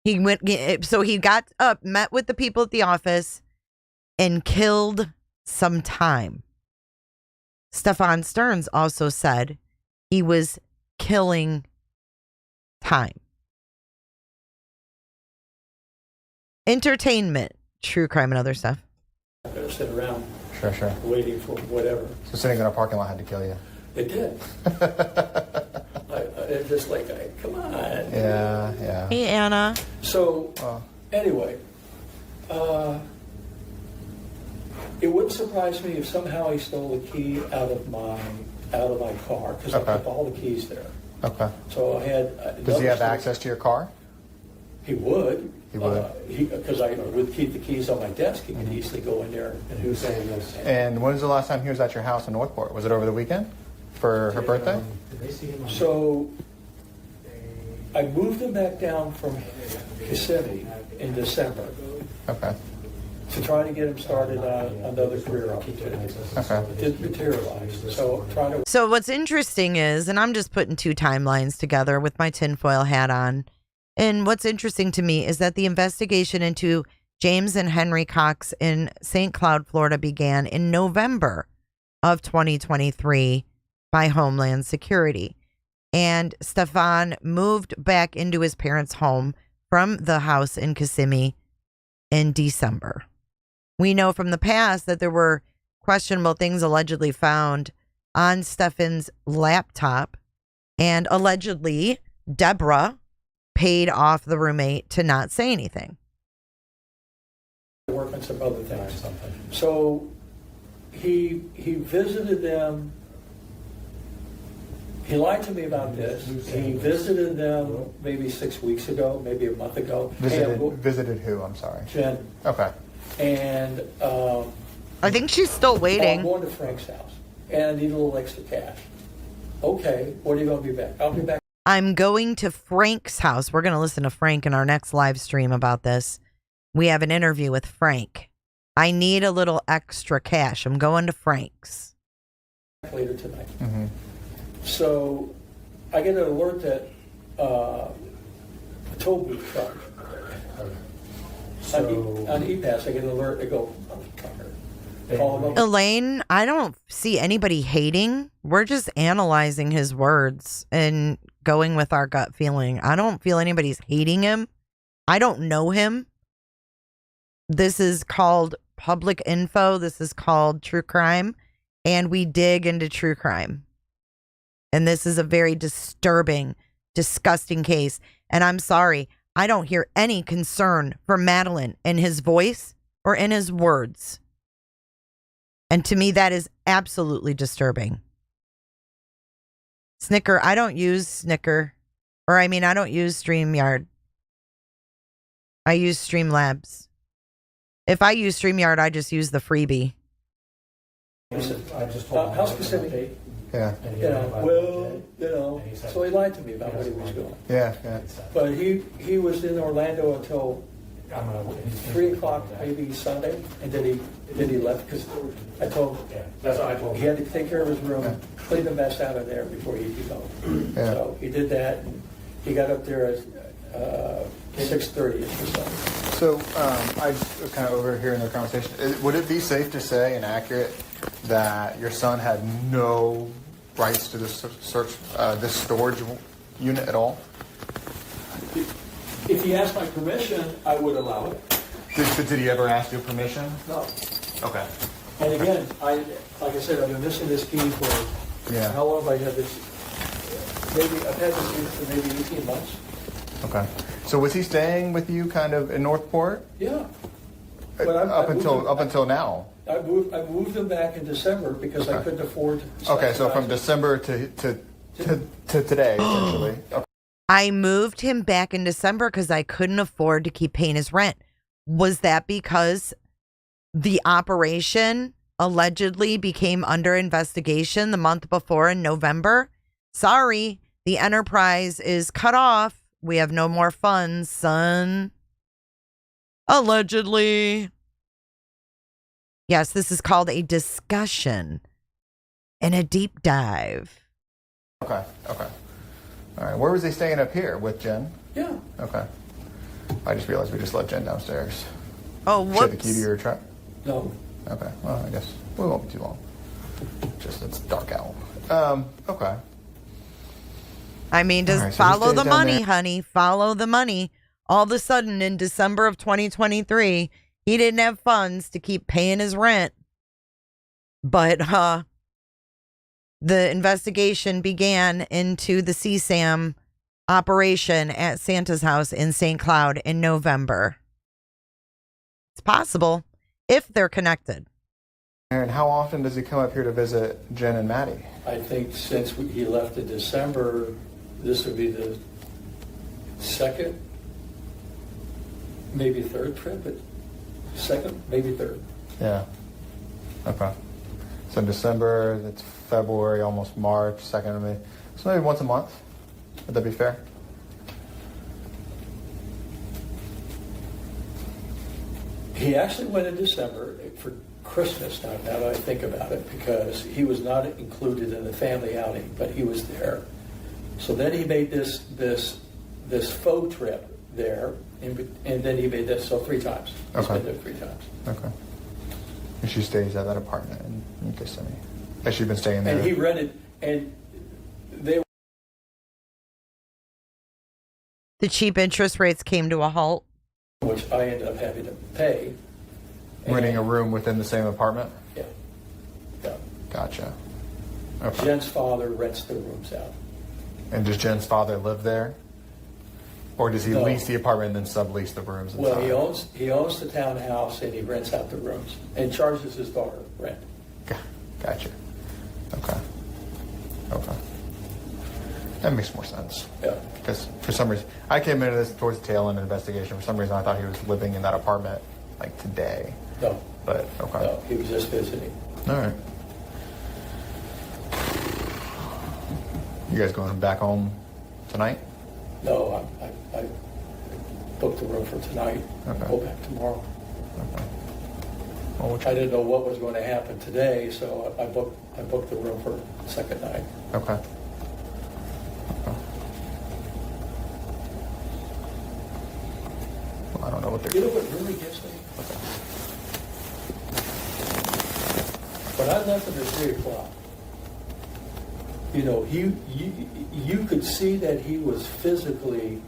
He went, so he got up, met with the people at the office, and killed some time. Stephan Sterns also said he was killing time. Entertainment, true crime, and other stuff. I'm going to sit around Sure. waiting for whatever. So sitting in a parking lot had to kill you. It did. It's just like, come on. Yeah. Hey, Anna. So, anyway, it wouldn't surprise me if somehow he stole the key out of my car, because I put all the keys there. Okay. So I had. Does he have access to your car? He would. He would. Because I would keep the keys on my desk. He could easily go in there. And who's saying this? And when was the last time he was at your house in Northport? Was it over the weekend for her birthday? So I moved him back down from Kissimmee in December. Okay. To try to get him started on another career opportunity. Okay. Didn't materialize. So trying to. So what's interesting is, and I'm just putting two timelines together with my tinfoil hat on, and what's interesting to me is that the investigation into James and Henry Cox in St. Cloud, Florida began in November of 2023 by Homeland Security. And Stephan moved back into his parents' home from the house in Kissimmee in December. We know from the past that there were questionable things allegedly found on Stephan's laptop, and allegedly Deborah paid off the roommate to not say anything. Work on some other things. So he visited them. He lied to me about this. He visited them maybe 6 weeks ago, maybe a month ago. Visited who? I'm sorry. Jen. Okay. And I think she's still waiting. I'm going to Frank's house, and I need a little extra cash. Okay, when are you going to be back? I'll be back. I'm going to Frank's house. We're going to listen to Frank in our next live stream about this. We have an interview with Frank. I need a little extra cash. I'm going to Frank's. Later tonight. Mm-hmm. So I get an alert that a toll booth charge. On E-Pass, I get an alert. I go, call them up. Elaine, I don't see anybody hating. We're just analyzing his words and going with our gut feeling. I don't feel anybody's hating him. I don't know him. This is called public info. This is called true crime. And we dig into true crime. And this is a very disturbing, disgusting case. And I'm sorry, I don't hear any concern for Madeline in his voice or in his words. And to me, that is absolutely disturbing. Snicker, I don't use Snicker. I don't use StreamYard. I use Streamlabs. If I use StreamYard, I just use the freebie. How specific? Yeah. So he lied to me about what he was doing. Yeah. But he was in Orlando until 3 o'clock, maybe Sunday, and then he left because I told him he had to take care of his room, clean the mess out of there before he could go. Yeah. So he did that, and he got up there at 6:30 or something. So I was kind of overhearing the conversation. Would it be safe to say and accurate that your son had no rights to this this storage unit at all? If he asked my permission, I would allow it. Did he ever ask you permission? No. Okay. And again, like I said, I've been missing this key for how long have I had this? I've had this key for maybe 18 months. Okay. So was he staying with you kind of in Northport? Yeah. Up until now. I moved him back in December because I couldn't afford to. Okay, so from December to today, essentially. Okay. I moved him back in December because I couldn't afford to keep paying his rent. Was that because the operation allegedly became under investigation the month before in November? Sorry, the enterprise is cut off. We have no more funds, son. Allegedly. Yes, this is called a discussion and a deep dive. Okay. All right. Where was he staying up here with Jen? Yeah. Okay. I just realized we just left Jen downstairs. Oh, She had the whoops. key to your truck? No. Okay, well, I guess we won't be too long. Just, it's dark out. Okay. I mean, just All right, so follow he the stays down money, there. honey. Follow the money. All of a sudden, in December of 2023, he didn't have funds to keep paying his rent. But the investigation began into the CSAM operation at Santa's house in St. Cloud in November. It's possible if they're connected. And how often does he come up here to visit Jen and Maddie? I think since he left in December, this would be the second, maybe third trip, but second, maybe third. Yeah. Okay. So in December, it's February, almost March, second of May. So maybe once a month. Would that be fair? He actually went in December for Christmas, now that I think about it, because he was not included in the family outing, but he was there. So then he made this faux trip there, and then he made this, so 3 times. He's Okay. been there 3 times. Okay. And she stays at that apartment in Kissimmee. Has she been staying there? And he rented, and they The cheap interest rates came to a halt. which I ended up having to pay. renting a room within the same apartment? Yeah. Yeah. Gotcha. Okay. Jen's father rents the rooms out. And does Jen's father live there? Or does he No. lease the apartment and then sublease the rooms inside? Well, he owns the townhouse and he rents out the rooms and charges his daughter rent. Gotcha. Okay. Okay. That makes more sense. Yeah. Because for some reason, I came into this towards the tail end of the investigation. For some reason, I thought he was living in that apartment like today. No. But okay. No, he was just visiting. All right. You guys going back home tonight? No, I booked the room for tonight. Okay. Go back tomorrow. Okay. Well, I didn't know what was going to happen today, so I booked the room for the second night. Okay. Well, I don't know what they're You know what really gets me? When I left him at 3 o'clock, you know, you could see that he was physically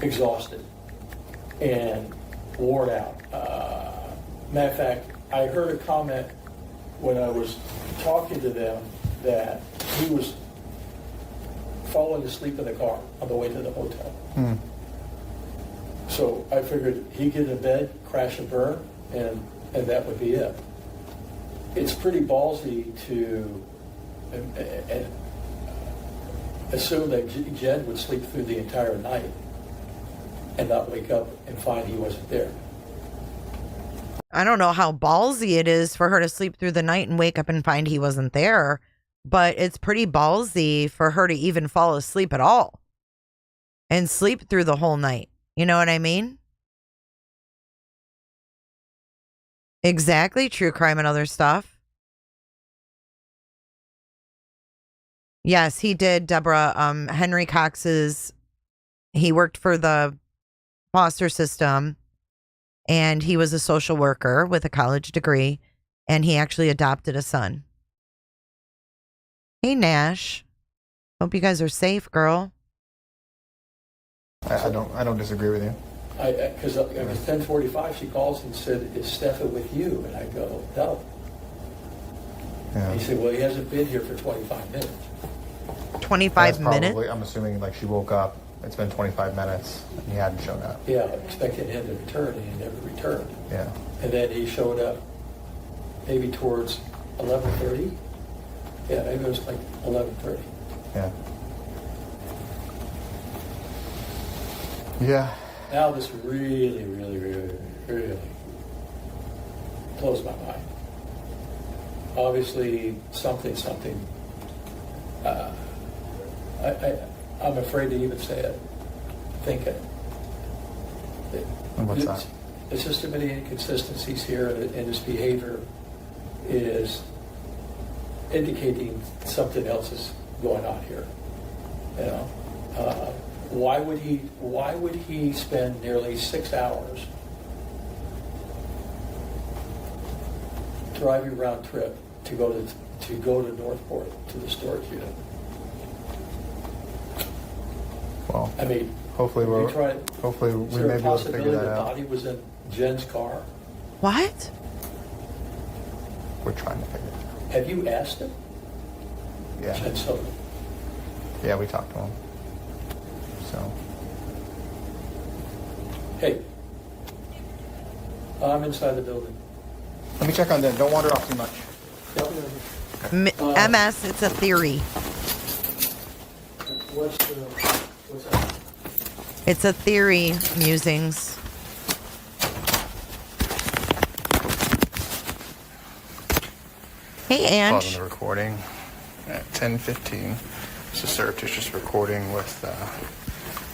exhausted and worn out. Matter of fact, I heard a comment when I was talking to them that he was falling asleep in the car on the way to the hotel. So I figured he'd get in bed, crash and burn, and that would be it. It's pretty ballsy to assume that Jen would sleep through the entire night and not wake up and find he wasn't there. I don't know how ballsy it is for her to sleep through the night and wake up and find he wasn't there, but it's pretty ballsy for her to even fall asleep at all and sleep through the whole night. You know what I mean? Exactly. True crime and other stuff. Yes, he did, Deborah. Henry Cox's, he worked for the foster system and he was a social worker with a college degree and he actually adopted a son. Hey, Nash. Hope you guys are safe, girl. I don't disagree with you. Because it was 10:45, she calls and said, "Is Stephan with you?" And I go, "No." Yeah. He said, "Well, he hasn't been here for 25 minutes." 25 That's minutes? probably, I'm assuming like she woke up, it's been 25 minutes, and he hadn't shown up. Yeah, expecting him to return, and he never returned. Yeah. And then he showed up maybe towards 11:30. Yeah, maybe it was like 11:30. Yeah. Yeah. Now this really blows my mind. Obviously, something. I'm afraid to even say it. Think it. And what's that? There's just too many inconsistencies here, and his behavior is indicating something else is going on here. You know, Why would he spend nearly 6 hours driving round trip to go to Northport to the storage unit? Well, I mean, hopefully we may be able to figure that the out. body was in Jen's car? What? We're trying to figure it out. Have you asked him? Yeah. Jenn Soto. Yeah, we talked to him. So. Hey, I'm inside the building. Let me check on that. Don't wander off too much. MS, it's a theory. What's that? It's a theory, musings. Hey, Ange. Pausing the recording at 10:15. It's a surreptitious recording with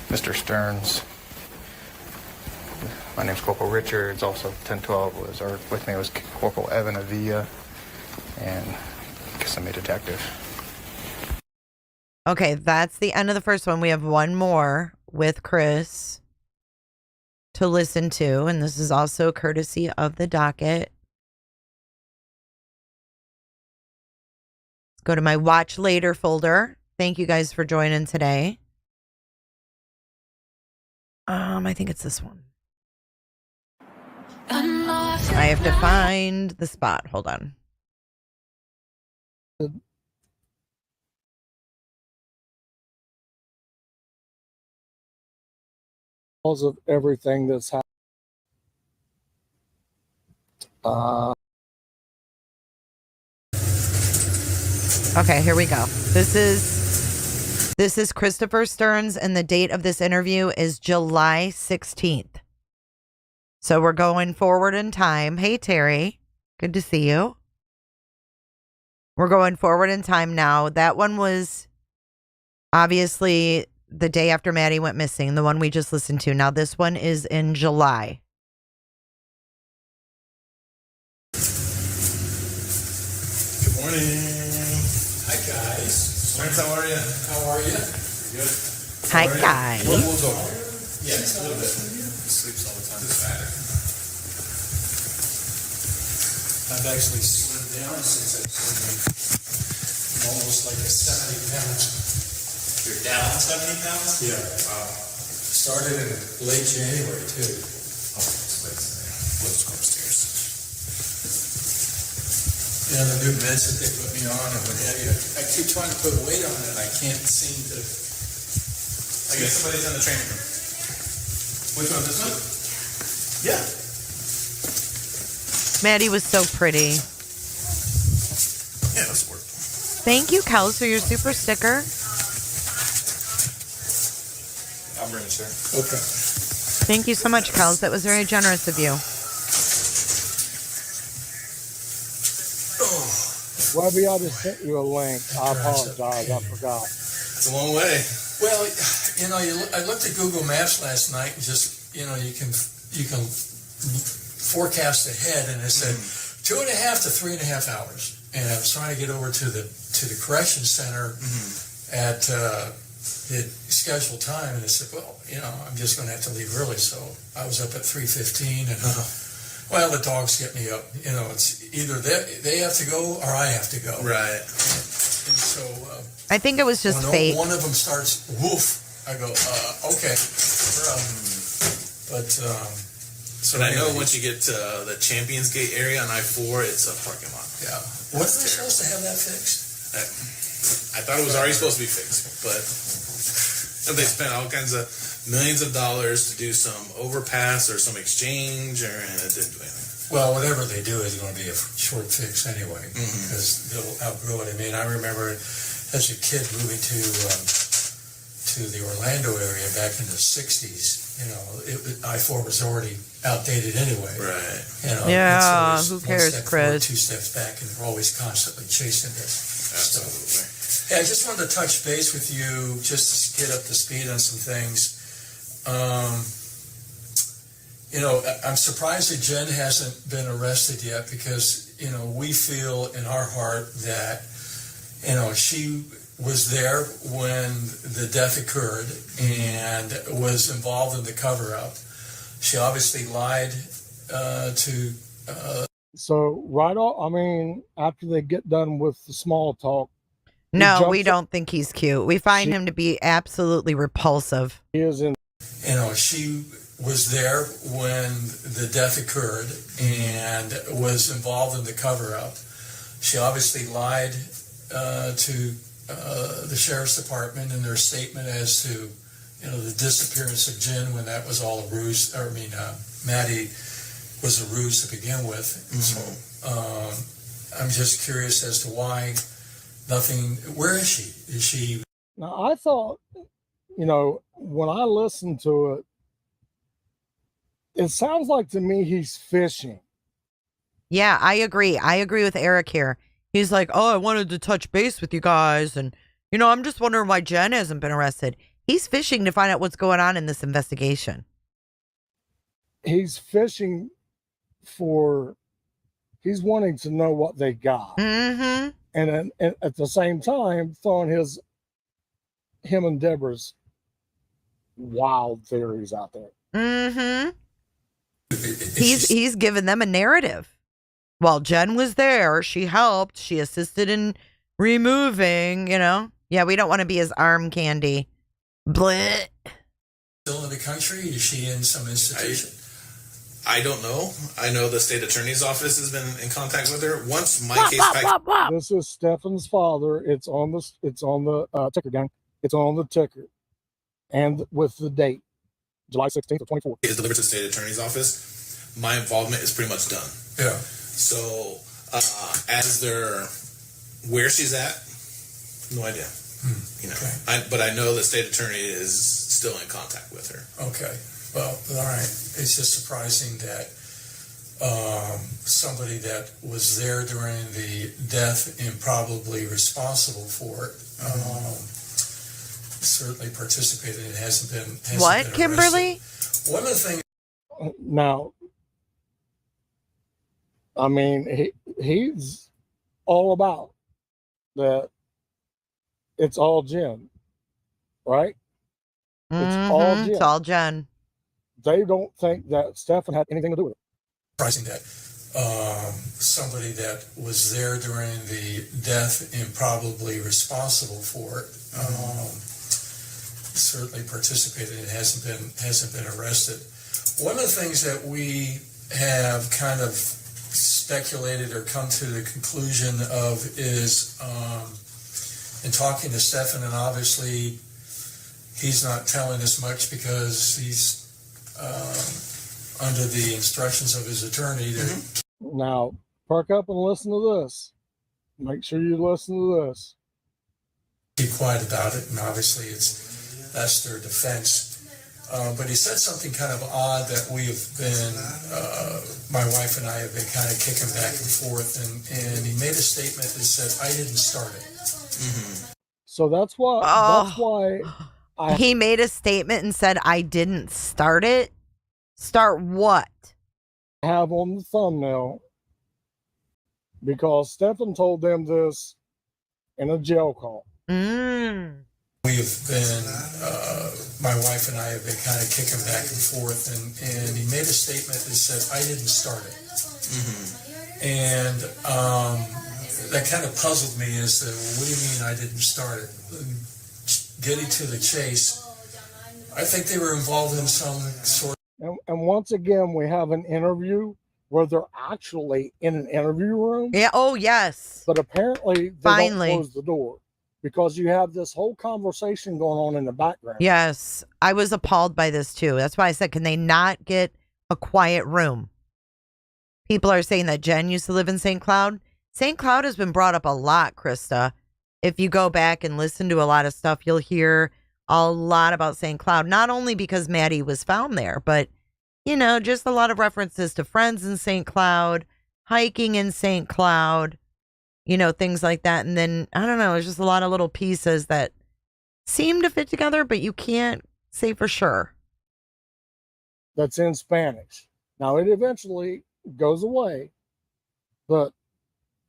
Mr. Sterns. My name's Corporal Richards. Also 10:12 with me was Corporal Evan Avila and Kissimmee Detective. Okay, that's the end of the first one. We have one more with Chris to listen to, and this is also courtesy of the docket. Go to my watch later folder. Thank you guys for joining today. I think it's this one. I have to find the spot. Hold on. Because of everything that's happened. Okay, here we go. This is Christopher Sterns, and the date of this interview is July 16th. So we're going forward in time. Hey, Terry. Good to see you. We're going forward in time now. That one was obviously the day after Maddie went missing, the one we just listened to. Now this one is in July. Good morning. Hi, guys. Friends, how are you? How are you? Good. Hi, guys. We'll go. Yeah, a little bit. He sleeps all the time. This matter. I've actually slimmed down since I've seen you. I'm almost like a 70 pounds. You're down 70 pounds? Yeah. Wow. Started in late January, too. Oh, it's late. Let's go upstairs. Yeah, the new meds that they put me on and what have you. I keep trying to put weight on it and I can't seem to. I guess somebody's in the training room. Which one? This one? Yeah. Maddie was so pretty. Yeah, that's work. Thank you, Kels, for your super sticker. I'll bring it, sir. Okay. Thank you so much, Kels. That was very generous of you. Webby, I just sent you a link. I apologize. I forgot. It's a long way. Well, you know, I looked at Google Maps last night and just, you know, you can forecast ahead, and it said 2.5 to 3.5 hours. And I was trying to get over to the correction center at the scheduled time, and I said, well, you know, I'm just going to have to leave early. So I was up at 3:15, and well, the dogs get me up. You know, it's either they have to go or I have to go. Right. And so I think it was just fate. One of them starts woof. I go, okay. So I know once you get to the Champions Gate area on I-4, it's a parking lot. Yeah. Wasn't they supposed to have that fixed? I thought it was already supposed to be fixed, but they spent all kinds of millions of dollars to do some overpass or some exchange, and it didn't do anything. Well, whatever they do is going to be a short fix anyway, because they'll outgrow it. I mean, I remember as a kid moving to the Orlando area back in the 60s, you know, I-4 was already outdated anyway. Right. You know, Yeah, so who cares, one step Chris? forward, 2 steps back, and they're always constantly chasing this Absolutely. stuff. Hey, I just wanted to touch base with you just to get up to speed on some things. You know, I'm surprised that Jenn hasn't been arrested yet because, you know, we feel in our heart that, you know, she was there when the death occurred and was involved in the cover-up. She obviously lied to... So right off, I mean, after they get done with the small talk, no, we don't think he's cute. We find him to be absolutely repulsive. He is in. You know, she was there when the death occurred and was involved in the cover-up. She obviously lied to the sheriff's department in their statement as to, you know, the disappearance of Jenn when that was all a ruse. Maddie was a ruse to begin with. So I'm just curious as to why nothing. Where is she? Is she? Now I thought, you know, when I listened to it, it sounds like to me he's fishing. Yeah, I agree. I agree with Eric here. He's like, oh, I wanted to touch base with you guys. And, you know, I'm just wondering why Jenn hasn't been arrested. He's fishing to find out what's going on in this investigation. He's fishing he's wanting to know what they got. Mm-hmm. And at the same time, throwing him and Deborah's wild theories out there. Mm-hmm. He's given them a narrative. While Jenn was there, she helped. She assisted in removing, you know. Yeah, we don't want to be his arm candy. Blech. Still in the country? Is she in some institution? I don't know. I know the state attorney's office has been in contact with her. Once my case This is Stephan's father. It's on the ticker, gang. It's on the ticker. And with the date, July 16th of 24. is delivered to the state attorney's office, my involvement is pretty much done. Yeah. So as they're where she's at, no idea. You know, Okay. but I know the state attorney is still in contact with her. Okay. Well, all right. It's just surprising that somebody that was there during the death and probably responsible for it certainly participated and hasn't been What, been Kimberly? One of the things. Now, I mean, he's all about that. It's all Jenn, right? It's all Jenn. They don't think that Stephan had anything to do with it. Surprising that somebody that was there during the death and probably responsible for it certainly participated and hasn't been arrested. One of the things that we have kind of speculated or come to the conclusion of is in talking to Stephan, and obviously he's not telling us much because he's under the instructions of his attorney. Now, perk up and listen to this. Make sure you listen to this. Keep quiet about it, and obviously that's their defense. But he said something kind of odd that we have been, my wife and I have been kind of kicking back and forth, and he made a statement that said, I didn't start it. So that's why he made a statement and said, I didn't start it. Start what? Have on the thumbnail, because Stephan told them this in a jail call. We have been, my wife and I have been kind of kicking back and forth, and he made a statement that said, I didn't start it. And that kind of puzzled me as to, what do you mean I didn't start it? Getting to the chase, I think they were involved in some sort of... And once again, we have an interview where they're actually in an interview room. Yeah. Oh, yes. But apparently they don't close the door, because you have this whole conversation going on in the background. Yes. I was appalled by this too. That's why I said, can they not get a quiet room? People are saying that Jenn used to live in St. Cloud. St. Cloud has been brought up a lot, Krista. If you go back and listen to a lot of stuff, you'll hear a lot about St. Cloud, not only because Maddie was found there, but, you know, just a lot of references to friends in St. Cloud, hiking in St. Cloud, you know, things like that. And then, I don't know, there's just a lot of little pieces that seem to fit together, but you can't say for sure. That's in Spanish. Now, it eventually goes away, but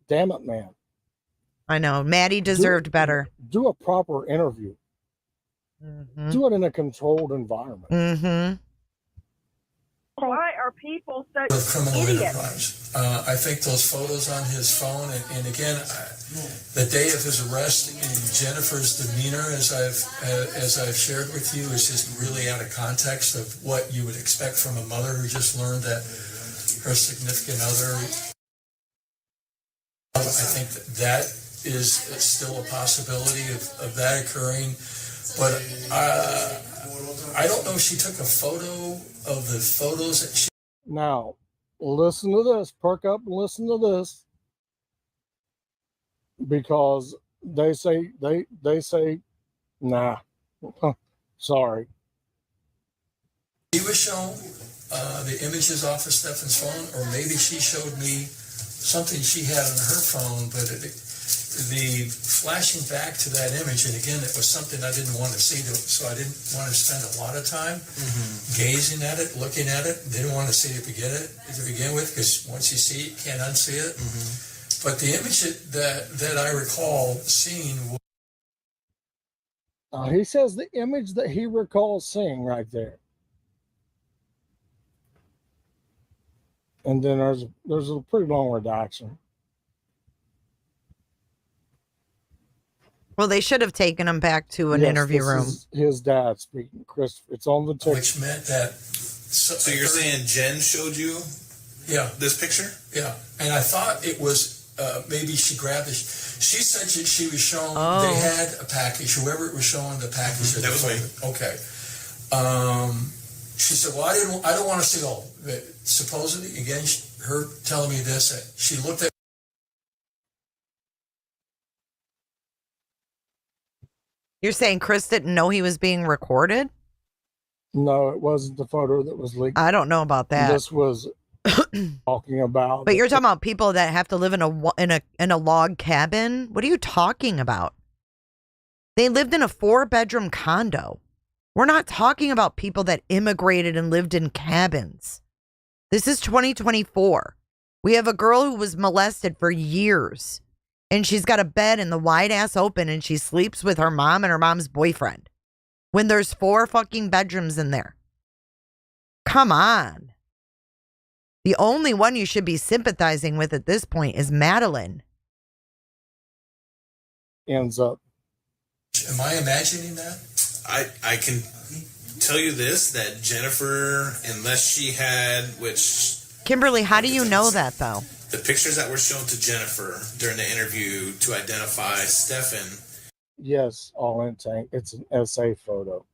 damn it, man. I know. Maddie deserved better. Do a proper interview. Mm-hmm. Do it in a controlled environment. Mm-hmm. Why are people such Of criminal idiots? enterprise. I think those photos on his phone, and again, the day of his arrest, Jennifer's demeanor, as I've shared with you, is just really out of context of what you would expect from a mother who just learned that her significant other. I think that is still a possibility of that occurring, but I don't know if she took a photo of the photos that she. Now, listen to this. Perk up and listen to this, because they say nah. Sorry. He was shown the images off of Stephan's phone, or maybe she showed me something she had on her phone, but the flashing back to that image, and again, it was something I didn't want to see, so I didn't want to spend a lot of time gazing at it, looking at it. Didn't want to see it to begin with, because once you see it, you can't unsee it. But the image that I recall seeing. He says the image that he recalls seeing right there. And then there's a pretty long redaction. Well, they should have taken him back to an interview room. His dad speaking, Christopher. It's on the ticket. Which meant that. So you're saying Jenn showed you? Yeah. This picture? Yeah, and I thought it was maybe she grabbed it. She said she was shown. Oh. They had a package. Whoever it was showing the package. That was me. Okay. She said, "Well, I don't want to see all." Supposedly, again, her telling me this. She looked at. You're saying Chris didn't know he was being recorded? No, it wasn't the photo that was leaked. I don't know about that. This was talking about. But you're talking about people that have to live in a log cabin. What are you talking about? They lived in a 4-bedroom condo. We're not talking about people that immigrated and lived in cabins. This is 2024. We have a girl who was molested for years, and she's got a bed in the wide ass open, and she sleeps with her mom and her mom's boyfriend when there's 4 fucking bedrooms in there. Come on. The only one you should be sympathizing with at this point is Madeline. Ends up. Am I imagining that? I can tell you this, that Jennifer, unless she had, which... Kimberly, how do you know that, though? The pictures that were shown to Jennifer during the interview to identify Stephan... Yes, all intent. It's an SA photo.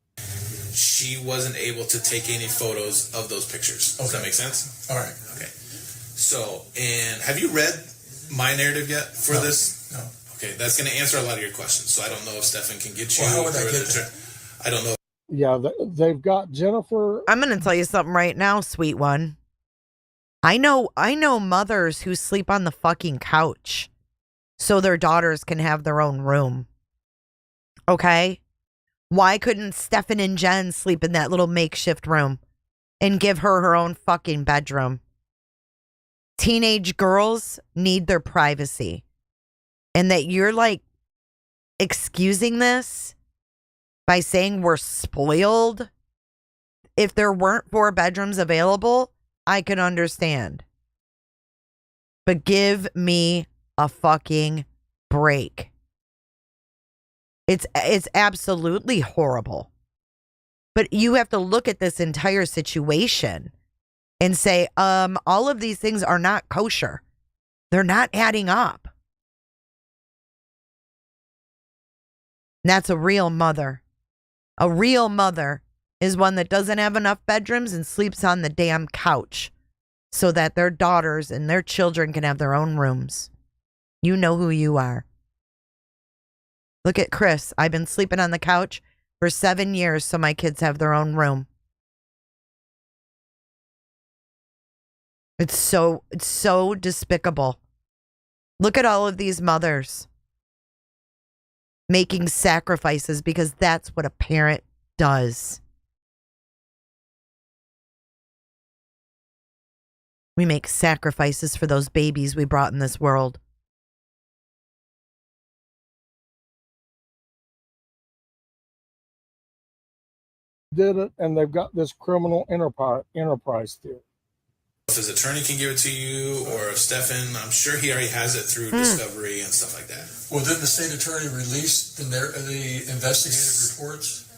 She wasn't able to take any photos of those pictures. Does that make sense? All right. Okay. So, and have you read my narrative yet for this? No. Okay, that's going to answer a lot of your questions. So I don't know if Stephan can get you... Well, how would I get that? I don't know. Yeah, they've got Jennifer. I'm going to tell you something right now, sweet one. I know mothers who sleep on the fucking couch so their daughters can have their own room. Okay? Why couldn't Stephan and Jenn sleep in that little makeshift room and give her own fucking bedroom? Teenage girls need their privacy. And that you're like excusing this by saying we're spoiled. If there weren't 4 bedrooms available, I could understand. But give me a fucking break. It's absolutely horrible. But you have to look at this entire situation and say, all of these things are not kosher. They're not adding up. And that's a real mother. A real mother is one that doesn't have enough bedrooms and sleeps on the damn couch so that their daughters and their children can have their own rooms. You know who you are. Look at Chris. I've been sleeping on the couch for 7 years so my kids have their own room. It's so despicable. Look at all of these mothers making sacrifices because that's what a parent does. We make sacrifices for those babies we brought in this world. did it, and they've got this criminal enterprise theory. If his attorney can give it to you, or if Stephan, I'm sure he already has it through discovery and stuff like that. Well, didn't the state attorney release the investigative reports?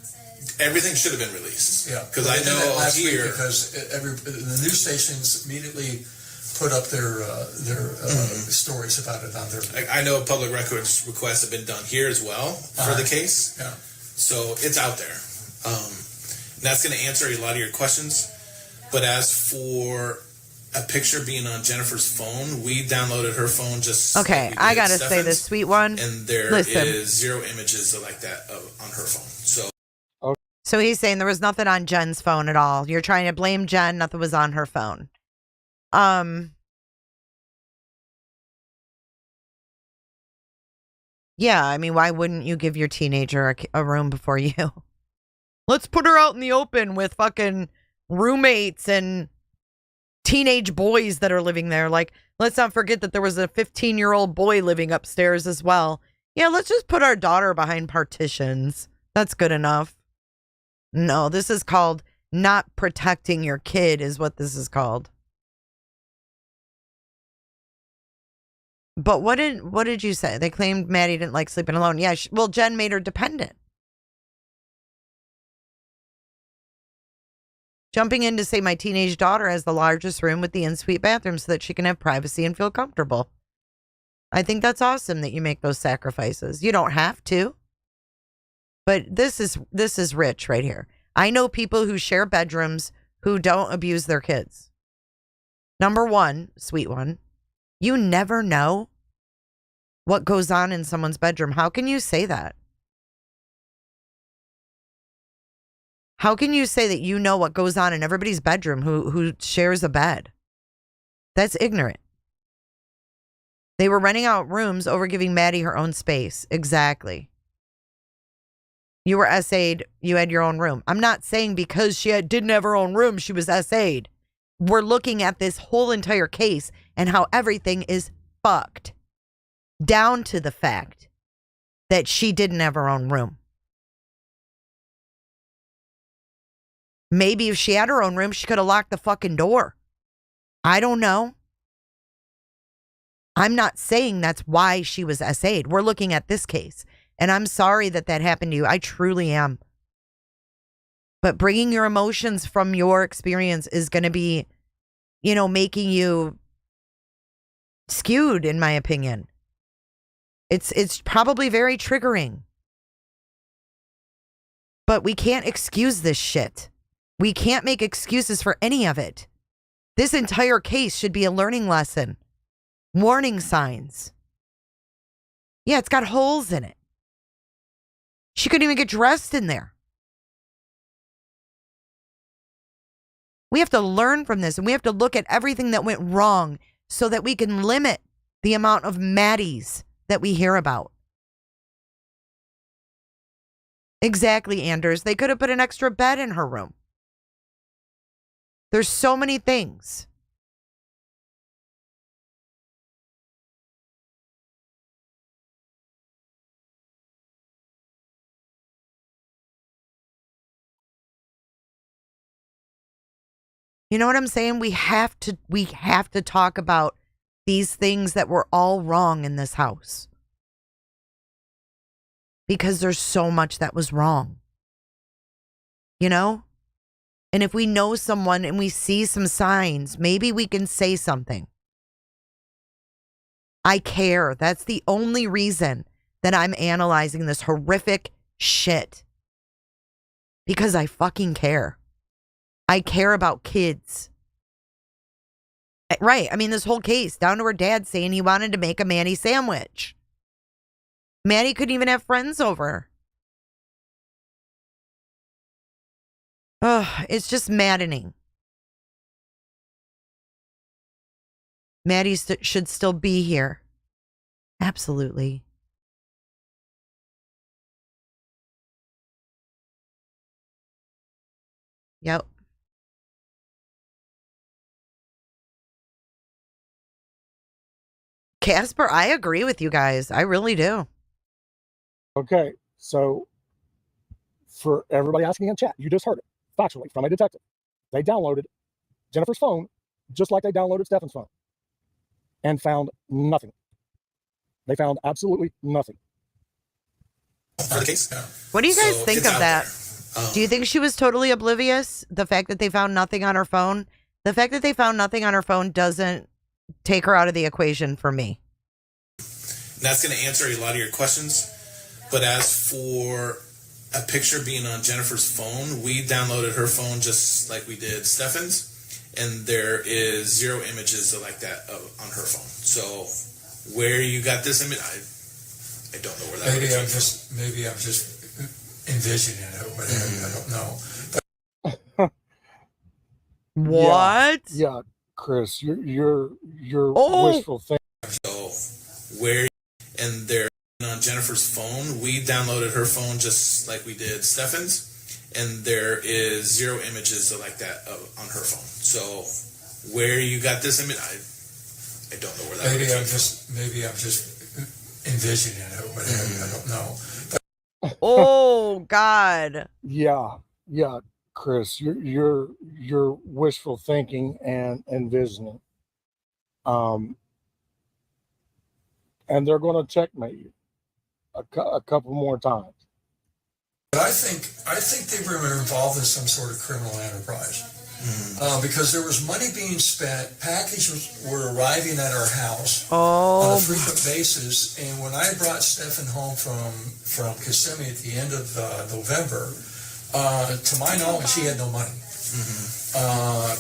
Everything should have been released. Yeah, because I know last week here because the news stations immediately put up their stories about it on their. I know public records requests have been done here as well for the case. Yeah. So it's out there. That's going to answer a lot of your questions. But as for a picture being on Jennifer's phone, we downloaded her phone just. Okay, like I gotta say this, sweet one. And there is 0 images like that on her phone. So he's saying there was nothing on Jen's phone at all. You're trying to blame Jenn. Nothing was on her phone. Yeah, I mean, why wouldn't you give your teenager a room before you? Let's put her out in the open with fucking roommates and teenage boys that are living there. Like, let's not forget that there was a 15-year-old boy living upstairs as well. Yeah, let's just put our daughter behind partitions. That's good enough. No, this is called not protecting your kid is what this is called. But what did you say? They claimed Maddie didn't like sleeping alone. Yeah, well, Jenn made her dependent. Jumping in to say my teenage daughter has the largest room with the en-suite bathroom so that she can have privacy and feel comfortable. I think that's awesome that you make those sacrifices. You don't have to. But this is rich right here. I know people who share bedrooms who don't abuse their kids. Number one, sweet one, you never know what goes on in someone's bedroom. How can you say that? How can you say that you know what goes on in everybody's bedroom who shares a bed? That's ignorant. They were renting out rooms over giving Maddie her own space. Exactly. You were SA'd, you had your own room. I'm not saying because she didn't have her own room, she was SA'd. We're looking at this whole entire case and how everything is fucked. Down to the fact that she didn't have her own room. Maybe if she had her own room, she could have locked the fucking door. I don't know. I'm not saying that's why she was SA'd. We're looking at this case. And I'm sorry that happened to you. I truly am. But bringing your emotions from your experience is going to be, making you skewed, in my opinion. It's probably very triggering. But we can't excuse this shit. We can't make excuses for any of it. This entire case should be a learning lesson. Warning signs. Yeah, it's got holes in it. She couldn't even get dressed in there. We have to learn from this, and we have to look at everything that went wrong so that we can limit the amount of Maddies that we hear about. Exactly, Anders. They could have put an extra bed in her room. There's so many things. You know what I'm saying? We have to talk about these things that were all wrong in this house. Because there's so much that was wrong. And if we know someone and we see some signs, maybe we can say something. I care. That's the only reason that I'm analyzing this horrific shit. Because I fucking care. I care about kids. Right. I mean, this whole case, down to her dad saying he wanted to make a Maddie sandwich. Maddie couldn't even have friends over. Ugh, it's just maddening. Maddie should still be here. Absolutely. Yep. Casper, I agree with you guys. I really do. Okay, so for everybody asking in chat, you just heard it factually from a detective. They downloaded Jennifer's phone just like they downloaded Stephan's phone and found nothing. They found absolutely nothing. For the case. What do you guys So think it's of out that? there. Do you think she was totally oblivious? The fact that they found nothing on her phone? The fact that they found nothing on her phone doesn't take her out of the equation for me. That's going to answer a lot of your questions. But as for a picture being on Jennifer's phone, we downloaded her phone just like we did Stephan's, and there is 0 images like that on her phone. So where you got this image, I don't know where that Maybe came I'm from. just envisioning it or what have you. I don't know. What? Yeah, Chris, you're Oh. wishful thinking. So where and there on Jennifer's phone, we downloaded her phone just like we did Stephan's, and there is 0 images like that on her phone. So where you got this image, I don't know where that Maybe came I'm from. just envisioning it or what have you. I don't know. Oh, God. Yeah, Chris, you're wishful thinking and envisioning. And they're going to checkmate you a couple more times. But I think they were involved in some sort of criminal enterprise because there was money being spent. Packages were arriving at our house on a frequent basis. And when I brought Stephan home from Kissimmee at the end of November, to my knowledge, he had no money.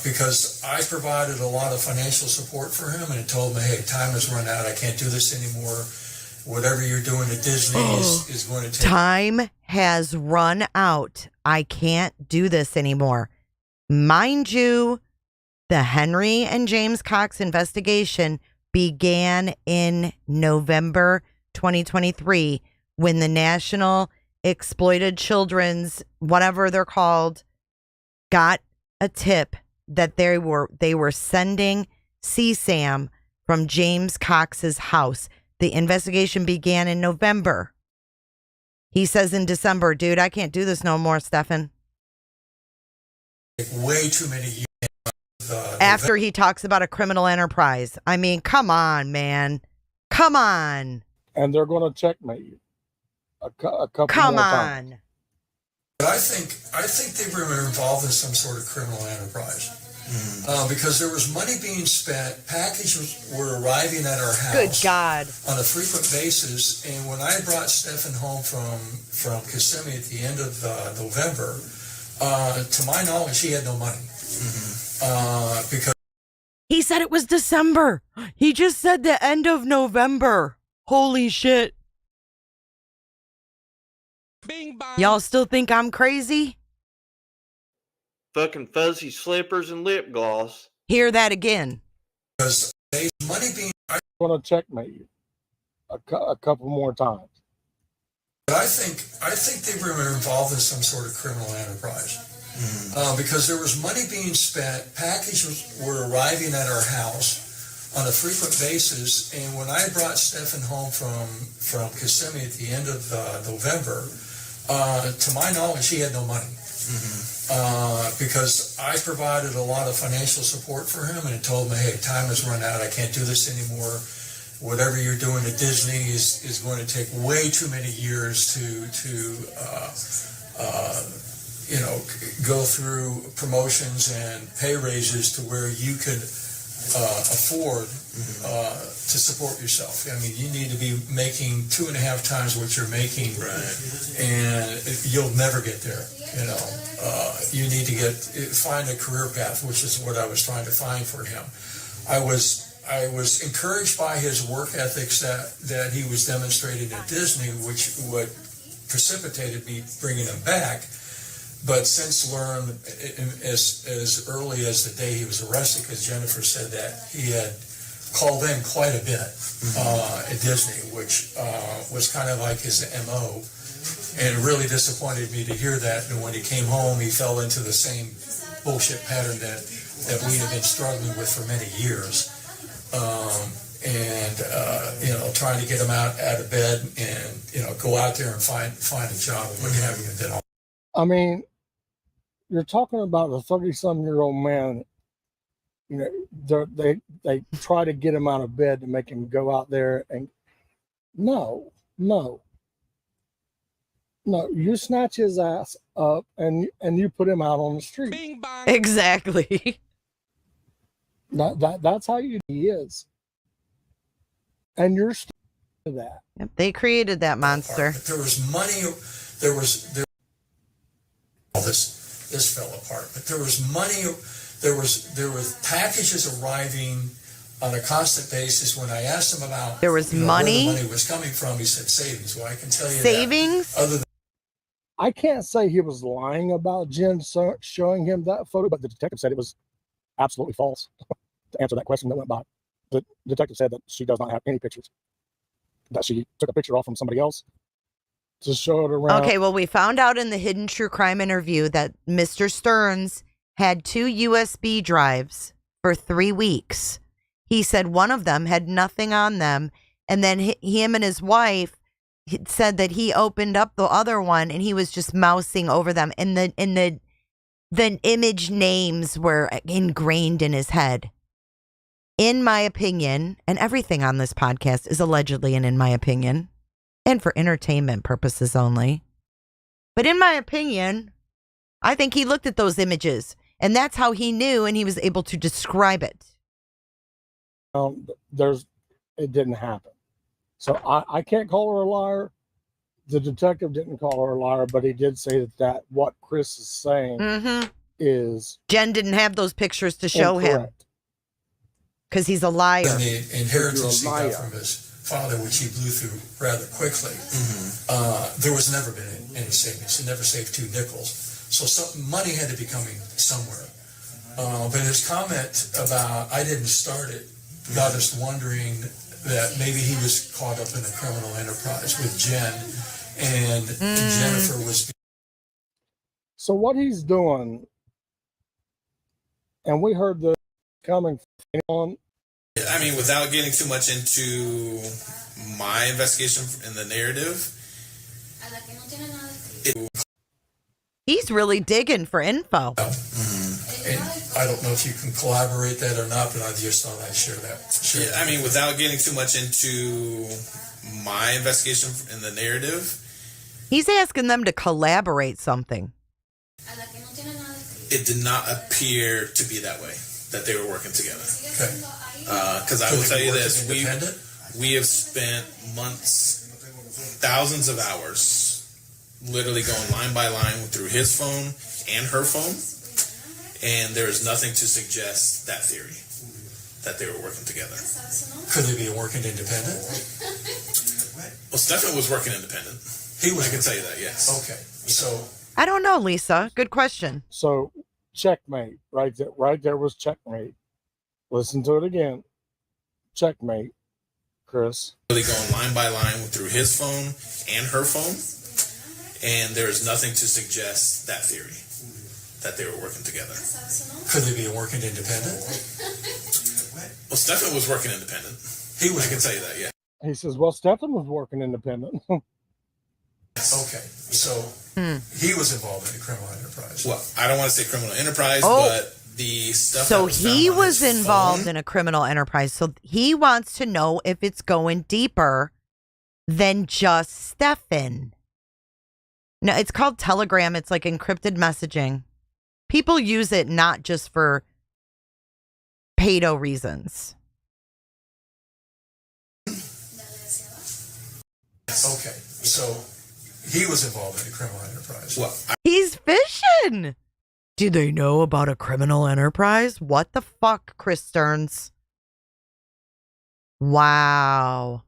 Because I provided a lot of financial support for him and told him, hey, time has run out. I can't do this anymore. Whatever you're doing at Disney is going to take... Time has run out. I can't do this anymore. Mind you, the Henry and James Cox investigation began in November 2023 when the National Exploited Children's, whatever they're called, got a tip that they were sending CSAM from James Cox's house. The investigation began in November. He says in December, dude, I can't do this no more, Stephan. Way too many years. After he talks about a criminal enterprise. I mean, come on, man. Come on. And they're going to checkmate you a couple Come more on. times. But I think they were involved in some sort of criminal enterprise because there was money being spent. Packages were arriving at our house. Good God. On a frequent basis. And when I brought Stephan home from Kissimmee at the end of November, to my knowledge, he had no money. Because He said it was December. He just said the end of November. Holy shit. Bing bong. Y'all still think I'm crazy? Fucking fuzzy slippers and lip gloss. Hear that again. because money being... Going to checkmate you a couple more times. But I think they were involved in some sort of criminal enterprise because there was money being spent. Packages were arriving at our house on a frequent basis. And when I brought Stephan home from Kissimmee at the end of November, to my knowledge, he had no money. Because I provided a lot of financial support for him and told him, hey, time has run out. I can't do this anymore. Whatever you're doing at Disney is going to take way too many years to go through promotions and pay raises to where you could afford to support yourself. I mean, you need to be making 2.5 times what you're making, and you'll never get there. You need to find a career path, which is what I was trying to find for him. I was encouraged by his work ethics that he was demonstrating at Disney, which what precipitated me bringing him back. But since learned as early as the day he was arrested, because Jennifer said that he had called in quite a bit at Disney, which was kind of like his MO. And it really disappointed me to hear that. And when he came home, he fell into the same bullshit pattern that we had been struggling with for many years. Trying to get him out of bed and, go out there and find a job and what have you. And then I mean, you're talking about a 30-some-year-old man. You know, they try to get him out of bed to make him go out there and no. You snatch his ass up and you put him out on the street. Exactly. That's how he is, and you're still to that. Yep, they created that monster. There was money. All this fell apart. But there was money. There was packages arriving on a constant basis. When I asked him about there was money, where the money was coming from, he said savings. Well, I can tell you savings. That other than I can't say he was lying about Jenn showing him that photo, but the detective said it was absolutely false. To answer that question that went by, the detective said that she does not have any pictures, that she took a picture off from somebody else to show it around. Okay, well, we found out in the Hidden True Crime interview that Mr. Sterns had 2 USB drives for 3 weeks. He said one of them had nothing on them, and then him and his wife said that he opened up the other one and he was just mousing over them, and the image names were ingrained in his head. In my opinion, and everything on this podcast is allegedly and in my opinion, and for entertainment purposes only. But in my opinion, I think he looked at those images and that's how he knew and he was able to describe it. It didn't happen. So I can't call her a liar. The detective didn't call her a liar, but he did say that what Chris is saying is Jenn didn't have those pictures to show him. Because he's a liar. And the inheritance he got from his father, which he blew through rather quickly, there was never been any savings. He never saved 2 nickels. So money had to be coming somewhere. But his comment about, I didn't start it, got us wondering that maybe he was caught up in a criminal enterprise with Jenn, and Jennifer was... So what he's doing, and we heard the coming on... I mean, without getting too much into my investigation in the narrative, he's really digging for info. And I don't know if you can collaborate that or not, but I just thought I'd share that. I mean, without getting too much into my investigation in the narrative, he's asking them to collaborate something. It did not appear to be that way, that they were working together. Okay. Because I will tell you this, we have spent months, thousands of hours, literally going line by line through his phone and her phone, and there is nothing to suggest that theory, that they were working together. Could they be working independent? Well, Stephan was working independent. I can tell you that, yes. Okay, so... I don't know, Lisa. Good question. So, checkmate. Right there was checkmate. Listen to it again. Checkmate, Chris. Really going line by line through his phone and her phone, and there is nothing to suggest that theory, that they were working together. Could they be working independent? Well, Stephan was working independent. I can tell you that, yeah. He says, well, Stephan was working independent. Okay, so he was involved in a criminal enterprise. Well, I don't want to say criminal enterprise, but the stuff. So he was involved in a criminal enterprise. So he wants to know if it's going deeper than just Stephan. No, it's called Telegram. It's like encrypted messaging. People use it not just for pedo reasons. Okay, so he was involved in a criminal enterprise. Well, he's fishing. Do they know about a criminal enterprise? What the fuck, Chris Sterns? Wow.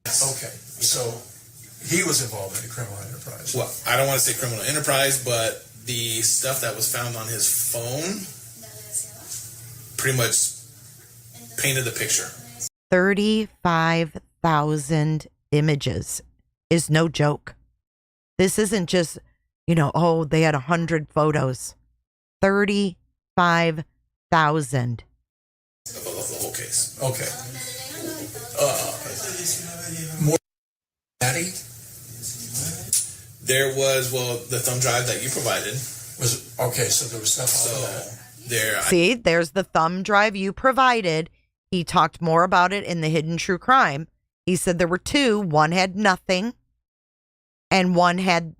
Okay, so he was involved in a criminal enterprise. Well, I don't want to say criminal enterprise, but the stuff that was found on his phone pretty much painted the picture. 35,000 images is no joke. This isn't just, oh, they had 100 photos. 35,000. Of the whole case. Okay. More Maddie? There was, the thumb drive that you provided. Was okay, so there was stuff on that. See, there's the thumb drive you provided. He talked more about it in the Hidden True Crime. He said there were two. One had nothing, and one had,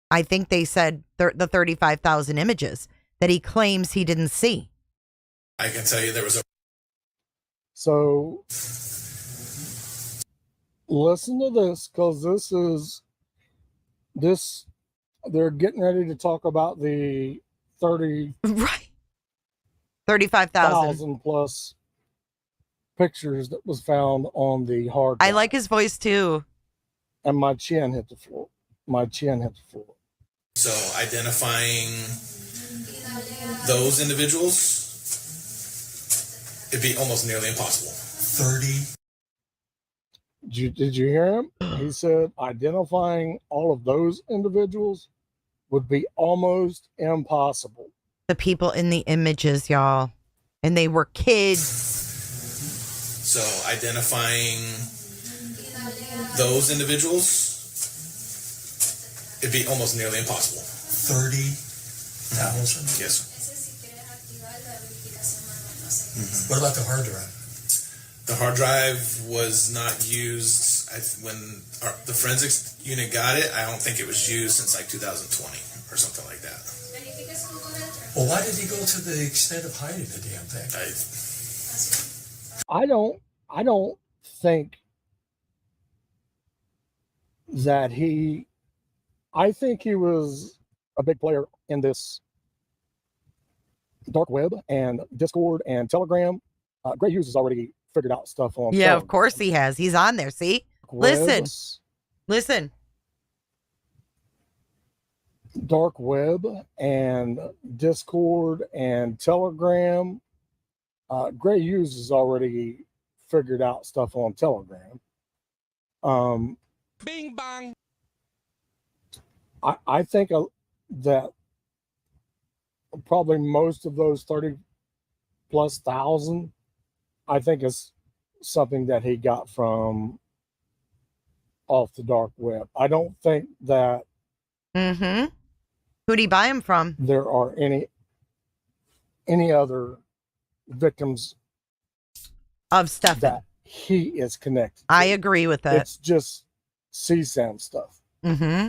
I think they said, the 35,000 images that he claims he didn't see. I can tell you there was a... So, listen to this, because they're getting ready to talk about the 35,000 plus pictures that was found on the hard drive. I like his voice too. And my chin hit the floor. So identifying those individuals, it'd be almost nearly impossible. 30. Did you hear him? He said identifying all of those individuals would be almost impossible. The people in the images, y'all. And they were kids. So identifying those individuals, it'd be almost nearly impossible. 30,000? Yes, sir. What about the hard drive? The hard drive was not used when the forensics unit got it. I don't think it was used since like 2020 or something like that. Well, why did he go to the extent of hiding the damn thing? I don't think that I think he was a big player in this dark web and Discord and Telegram. Gray Hughes has already figured out stuff on Yeah, Telegram. of course he has. He's on there. See? Listen. Dark web and Discord and Telegram. Gray Hughes has already figured out stuff on Telegram. Bing bang. I think that probably most of those 30+ thousand, I think is something that he got from off the dark web. I don't think that. Mm-hmm. Who'd he buy him from? There are any other victims of Stephan that he is connected to. I agree with that. It's just CSAM stuff. Mm-hmm.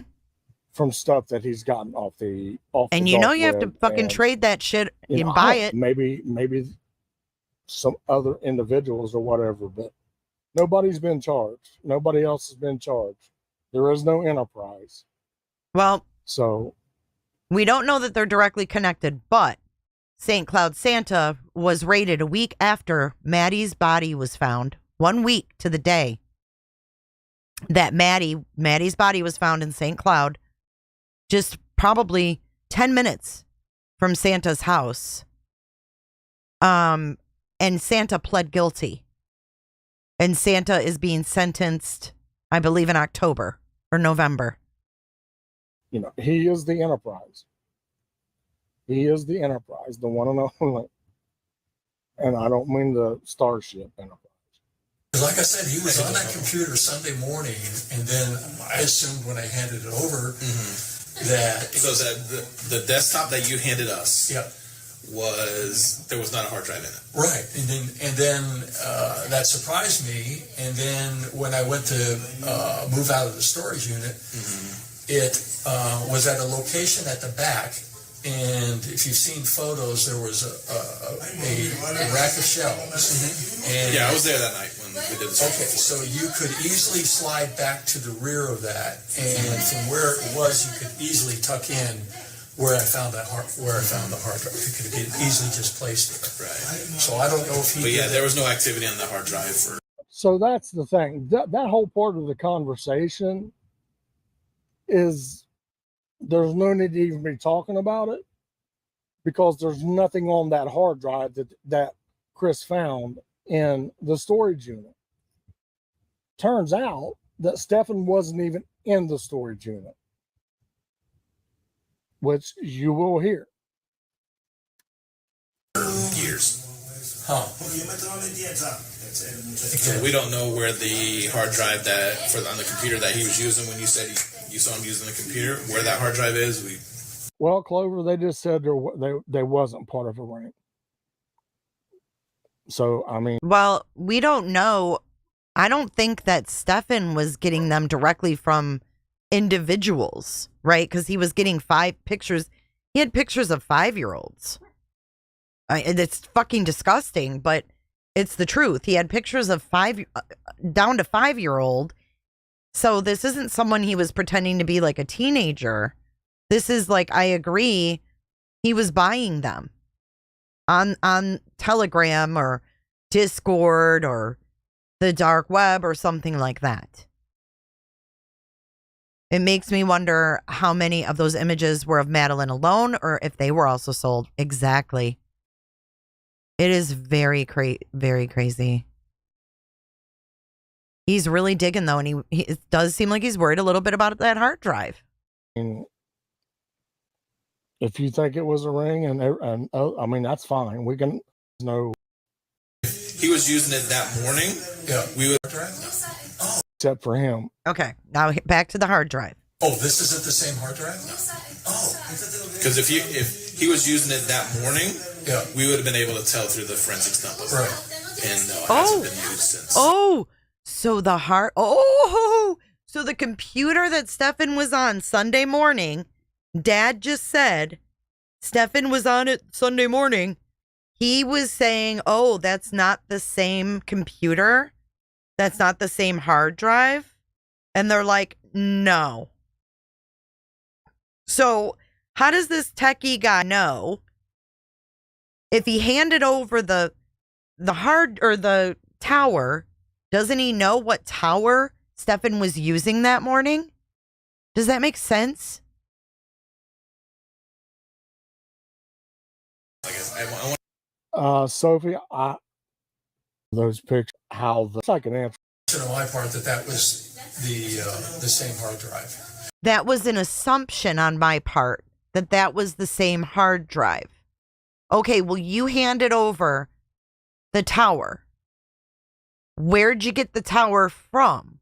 From stuff that he's gotten off the and you know you have to fucking trade that shit and buy it. Maybe some other individuals or whatever, but nobody's been charged. Nobody else has been charged. There is no enterprise. Well, so we don't know that they're directly connected, but St. Cloud Santa was raided a week after Maddie's body was found. 1 week to the day that Maddie's body was found in St. Cloud. Just probably 10 minutes from Santa's house. And Santa pled guilty. And Santa is being sentenced, I believe, in October or November. You know, he is the enterprise. He is the enterprise, the one and only. And I don't mean the Starship Enterprise. Like I said, he was on that computer Sunday morning, and then I assumed when I handed it over that... So the desktop that you handed us there was not a hard drive in it. Right, and then that surprised me, and then when I went to move out of the storage unit, it was at a location at the back, and if you've seen photos, there was a rack of shelves. And I was there that night when we did this. Okay, so you could easily slide back to the rear of that, and from where it was, you could easily tuck in where I found the hard drive. You could have easily just placed it. Right. So I don't know if he. But there was no activity on the hard drive for. So that's the thing. That whole part of the conversation is there's no need to even be talking about it because there's nothing on that hard drive that Chris found in the storage unit. Turns out that Stephan wasn't even in the storage unit, which you will hear. Years. Huh. So we don't know where the hard drive on the computer that he was using when you said you saw him using the computer, where that hard drive is. Well, Clover, they just said they wasn't part of a ring. So, I mean. Well, we don't know. I don't think that Stephan was getting them directly from individuals, right? Because he was getting 5 pictures. He had pictures of 5-year-olds. And it's fucking disgusting, but it's the truth. He had pictures of down to 5-year-old. So this isn't someone he was pretending to be like a teenager. This is like, I agree, he was buying them on Telegram or Discord or the dark web or something like that. It makes me wonder how many of those images were of Madeline alone or if they were also sold. Exactly. It is very crazy. He's really digging, though, and it does seem like he's worried a little bit about that hard drive. If you think it was a ring, and I mean, that's fine. We can know. He was using it that morning. Yeah. We would. Oh. Except for him. Okay, now back to the hard drive. Oh, this isn't the same hard drive? Oh. Because if he was using it that morning, yeah, we would have been able to tell through the forensics numbers. Right. And no, it hasn't been used since. Oh, so so the computer that Stephan was on Sunday morning, Dad just said Stephan was on it Sunday morning. He was saying, oh, that's not the same computer. That's not the same hard drive. And they're like, no. So how does this techie guy know if he handed over the hard or the tower? Doesn't he know what tower Stephan was using that morning? Does that make sense? Sophie, those pictures, how the second answer. On my part, that was the same hard drive. That was an assumption on my part that was the same hard drive. Okay, well, you handed over the tower. Where'd you get the tower from?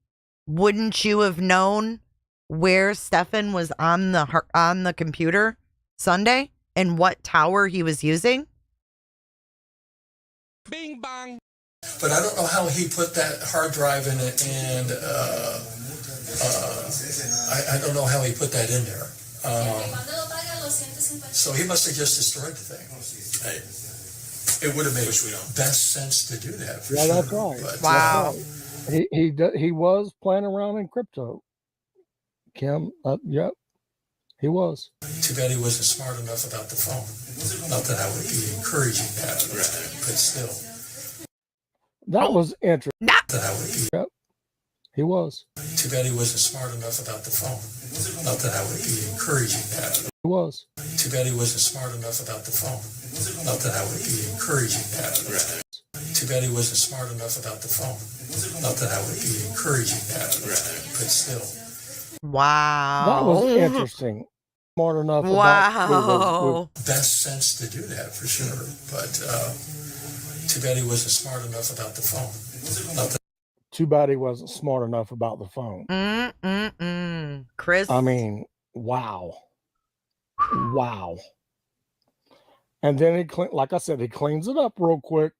Wouldn't you have known where Stephan was on the computer Sunday and what tower he was using? Bing bang. But I don't know how he put that hard drive in it, and I don't know how he put that in there. So he must have just destroyed the thing. It would have made best sense to do that. For yeah, sure. That's right. But, wow. He was playing around in crypto. Kim, yep, he was. Too bad he wasn't smart enough about the phone. Not that I would be encouraging that, but still. That was interesting. That I would be. Yep, he was. Too bad he wasn't smart enough about the phone. Not that I would be encouraging that. He was. Too bad he wasn't smart enough about the phone. Not that I would be encouraging that. Too bad he wasn't smart enough about the phone. Not that I would be encouraging that. But still. Wow. That was interesting. Smart enough. Wow. Best sense to do that for sure. But too bad he wasn't smart enough about the phone. Not that. Too bad he wasn't smart enough about the phone. Chris. I mean, wow. Wow. And then like I said, he cleans it up real quick.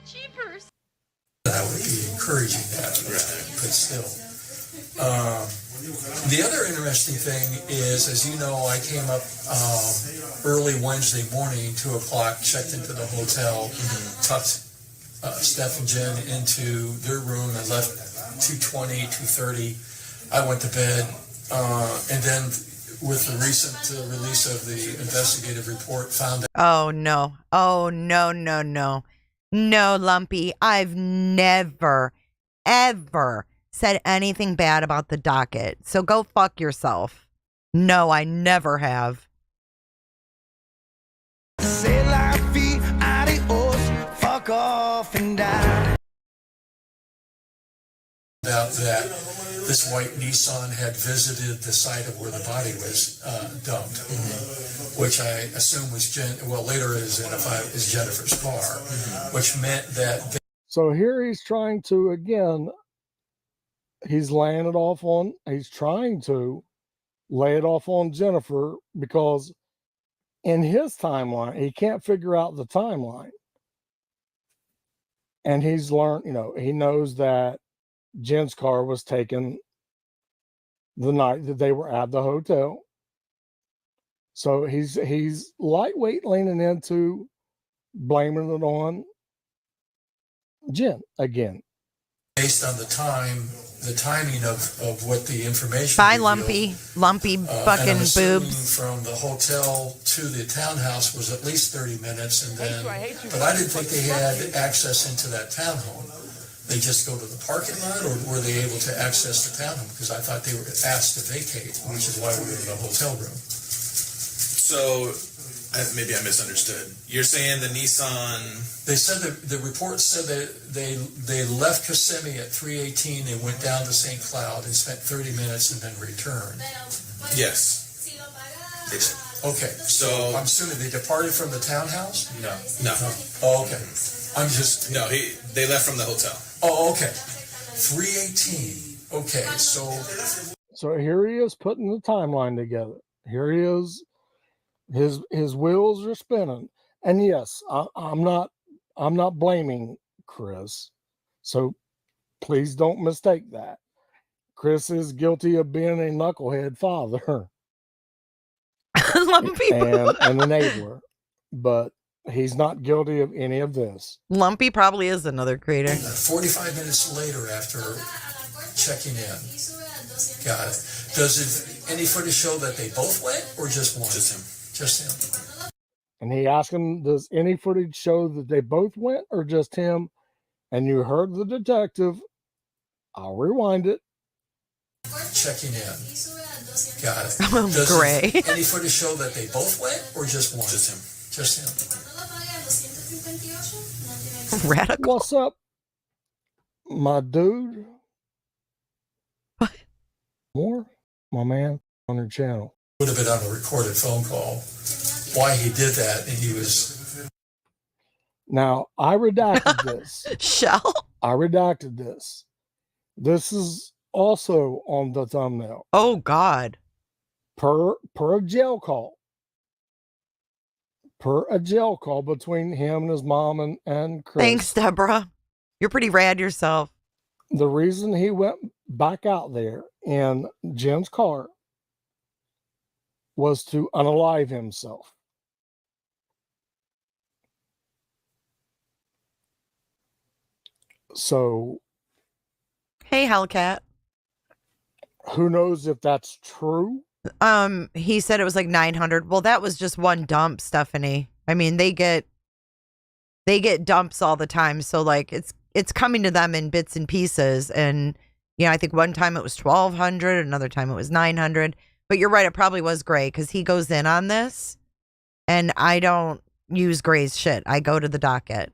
Cheapers. I would be encouraging that, but still. The other interesting thing is, as you know, I came up early Wednesday morning, 2 o'clock, checked into the hotel, tucked Steph and Jenn into their room and left 2:20, 2:30. I went to bed, and then with the recent release of the investigative report, found out. Oh, no. Oh, no. No, Lumpy. I've never, ever said anything bad about the docket. So go fuck yourself. No, I never have. C'est la vie, adios, fuck off and die. out that this white Nissan had visited the site of where the body was dumped, which I assume was later is identified as Jennifer's car, which meant that. So here he's trying to, again, he's trying to lay it off on Jennifer because in his timeline, he can't figure out the timeline. And he's learned, he knows that Jen's car was taken the night that they were at the hotel. So he's lightweight leaning into blaming it on Jen again. Based on the timing of what the information. Bye, revealed, lumpy fucking and I'm assuming boobs. From the hotel to the townhouse was at least 30 minutes, and then. But I didn't think they had access into that townhome. They just go to the parking lot, or were they able to access the townhome? Because I thought they were asked to vacate, which is why we were in the hotel room. So maybe I misunderstood. You're saying the Nissan. They said that the report said that they left Kissimmee at 3:18 and went down to St. Cloud and spent 30 minutes and then returned. Yes. Okay, so I'm assuming they departed from the townhouse? No. Oh, okay. No, they left from the hotel. Oh, okay. 3:18. Okay, So here he is putting the timeline together. Here he is. His wheels are spinning. And yes, I'm not blaming Chris. So please don't mistake that. Chris is guilty of being a knucklehead father. Lumpy and enabler. But he's not guilty of any of this. Lumpy probably is another creator. 45 minutes later after checking in. Got it. Does any footage show that they both went or just one? Just him. Just him. And he asked him, does any footage show that they both went or just him? And you heard the detective. I'll rewind it. Checking in. Got it. Does Gray. Any footage show that they both went or just one? Just him. Just him. Radical. What's up, my dude? What? More? My man on your channel. Would have been on a recorded phone call. Why he did that, and he was. Now, I redacted this. Shell? I redacted this. This is also on the thumbnail. Oh, God. Per a jail call. Per a jail call between him and his mom and Chris. Thanks, Deborah. You're pretty rad yourself. The reason he went back out there in Jen's car was to unalive himself. So, hey, Hellcat. Who knows if that's true? He said it was like 900. Well, that was just one dump, Stephanie. I mean, they get dumps all the time, so like it's coming to them in bits and pieces. And I think one time it was 1,200, another time it was 900. But you're right, it probably was Gray because he goes in on this, and I don't use Gray's shit. I go to the docket.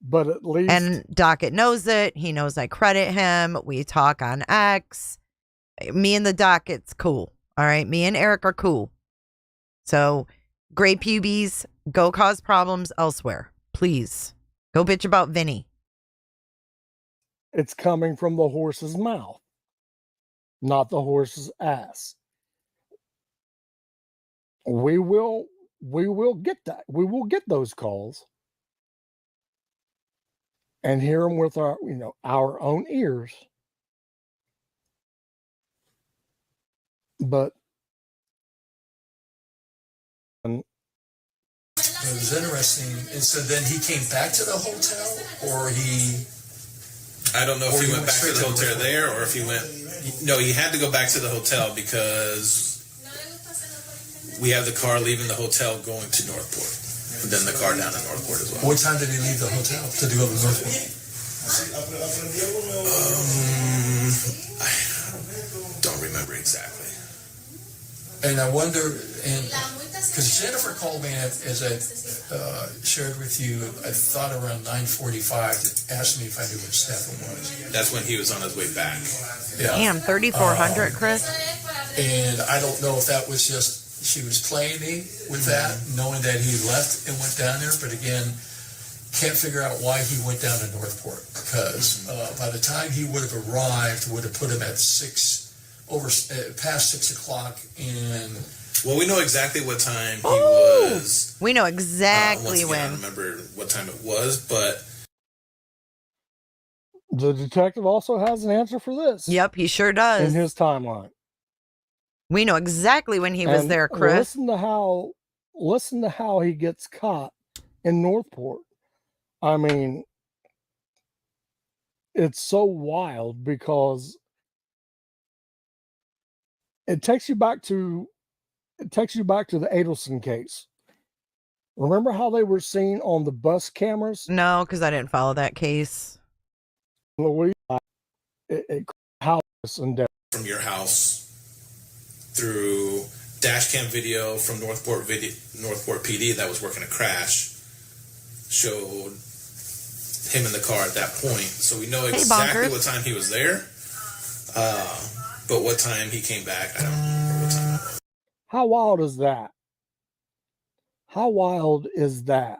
But at least... And docket knows it. He knows I credit him. We talk on X. Me and the docket's cool. All right? Me and Eric are cool. So, Gray Pubies, go cause problems elsewhere. Please. Go bitch about Vinny. It's coming from the horse's mouth, not the horse's ass. We will get that. We will get those calls and hear them with our own ears. But it was interesting. And so then he came back to the hotel, or he... I don't know if he went back to the hotel there, or if he went... No, he had to go back to the hotel because we have the car leaving the hotel going to Northport. And then the car down to Northport as well. What time did he leave the hotel to go to Northport? I don't remember exactly. And I wonder, and because Jennifer called me, as I shared with you, I thought around 9:45, asked me if I knew what Stephan was. That's when he was on his way back. Yeah. Damn, 3,400, Chris. And I don't know if that was just, she was playing me with that, knowing that he left and went down there. But again, can't figure out why he went down to Northport, because by the time he would have arrived, would have put him at past 6 o'clock. And well, we know exactly what time he was. We know exactly once again, when. I don't remember what time it was, but The detective also has an answer for this. Yep, he sure does. In his timeline. We know exactly when he was And there, Chris. Listen to how he gets caught in Northport. I mean, it's so wild because it takes you back to the Adelson case. Remember how they were seen on the bus cameras? No, because I didn't follow that case. Louise, how this endeavor from your house through dash cam video from Northport PD that was working a crash showed him in the car at that point. So we know exactly what time he was there. But what time he came back, I don't remember what time it was. How wild is that? How wild is that?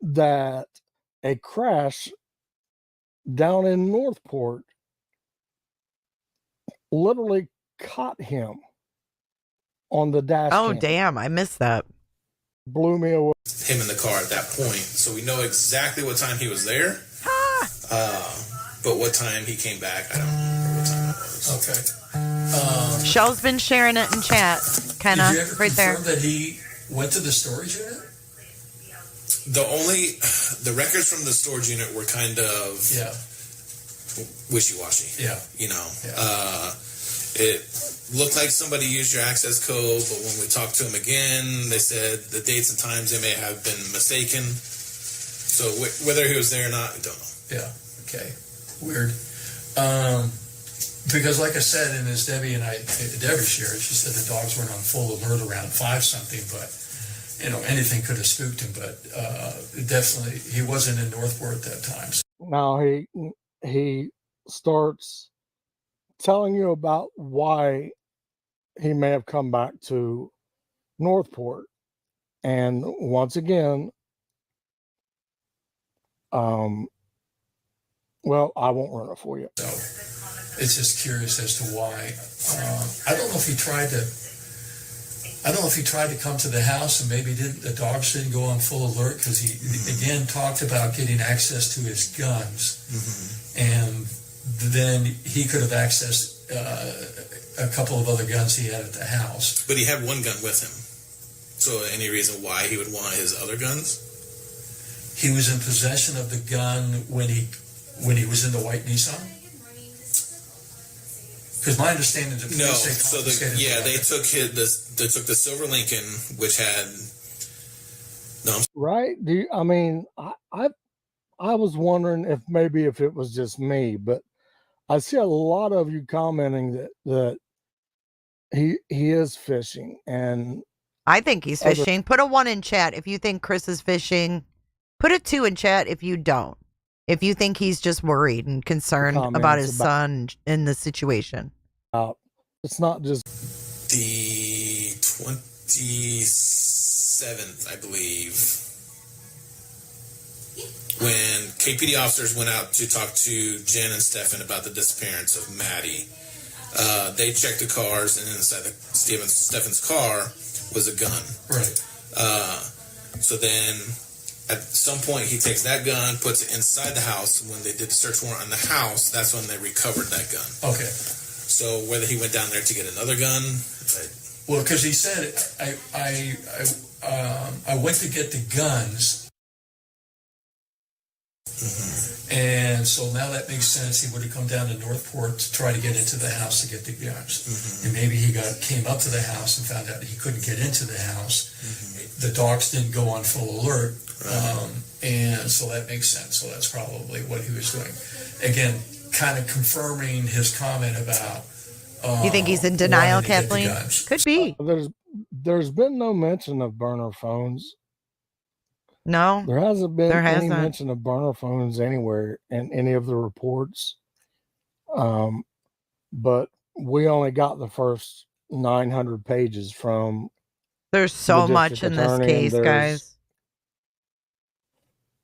That a crash down in Northport literally caught him on the dash cam. Oh, damn. I missed that. Blew me away. Him in the car at that point. So we know exactly what time he was there. But what time he came back, I don't remember what time it was. Okay. Shell's been sharing it in chat. Kind of right there. Did you ever confirm that he went to the storage unit? The records from the storage unit were kind of wishy-washy. Yeah. You know, it looked like somebody used your access code, but when we talked to him again, they said the dates and times they may have been mistaken. So whether he was there or not, I don't know. Yeah. Okay. Weird. Because like I said, and as Debbie shared, she said the dogs weren't on full alert around 5-something, but anything could have spooked him. But definitely, he wasn't in Northport at that time. Now he starts telling you about why he may have come back to Northport, and once again, well, I won't run it for you. So it's just curious as to why. I don't know if he tried to come to the house, and maybe the dogs didn't go on full alert, because he again talked about getting access to his guns, and then he could have accessed a couple of other guns he had at the house. But he had one gun with him. So any reason why he would want his other guns? He was in possession of the gun when he was in the white Nissan. Because my understanding is they took the silver Lincoln, which had right. I was wondering if it was just me, but I see a lot of you commenting that he is fishing, and I think he's fishing. Put a 1 in chat if you think Chris is fishing. Put a 2 in chat if you don't. If you think he's just worried and concerned about his son in the situation. It's not just the 27th, I believe, when KPD officers went out to talk to Jenn and Stephan about the disappearance of Maddie. They checked the cars, and inside Stephan's car was a gun. Right. So then at some point he takes that gun, puts it inside the house. When they did the search warrant on the house, that's when they recovered that gun. Okay. So whether he went down there to get another gun, well, because he said I went to get the guns. And so now that makes sense. He would have come down to Northport to try to get into the house to get the guns. And maybe he came up to the house and found out he couldn't get into the house. The dogs didn't go on full alert. And so that makes sense. So that's probably what he was doing. Again, kind of confirming his comment about you think he's in denial, Kathleen? Could be. there's been no mention of burner phones. No, There hasn't been there any hasn't. mention of burner phones anywhere in any of the reports. But we only got the first 900 pages from There's the so much district in this attorney, and case, there's guys.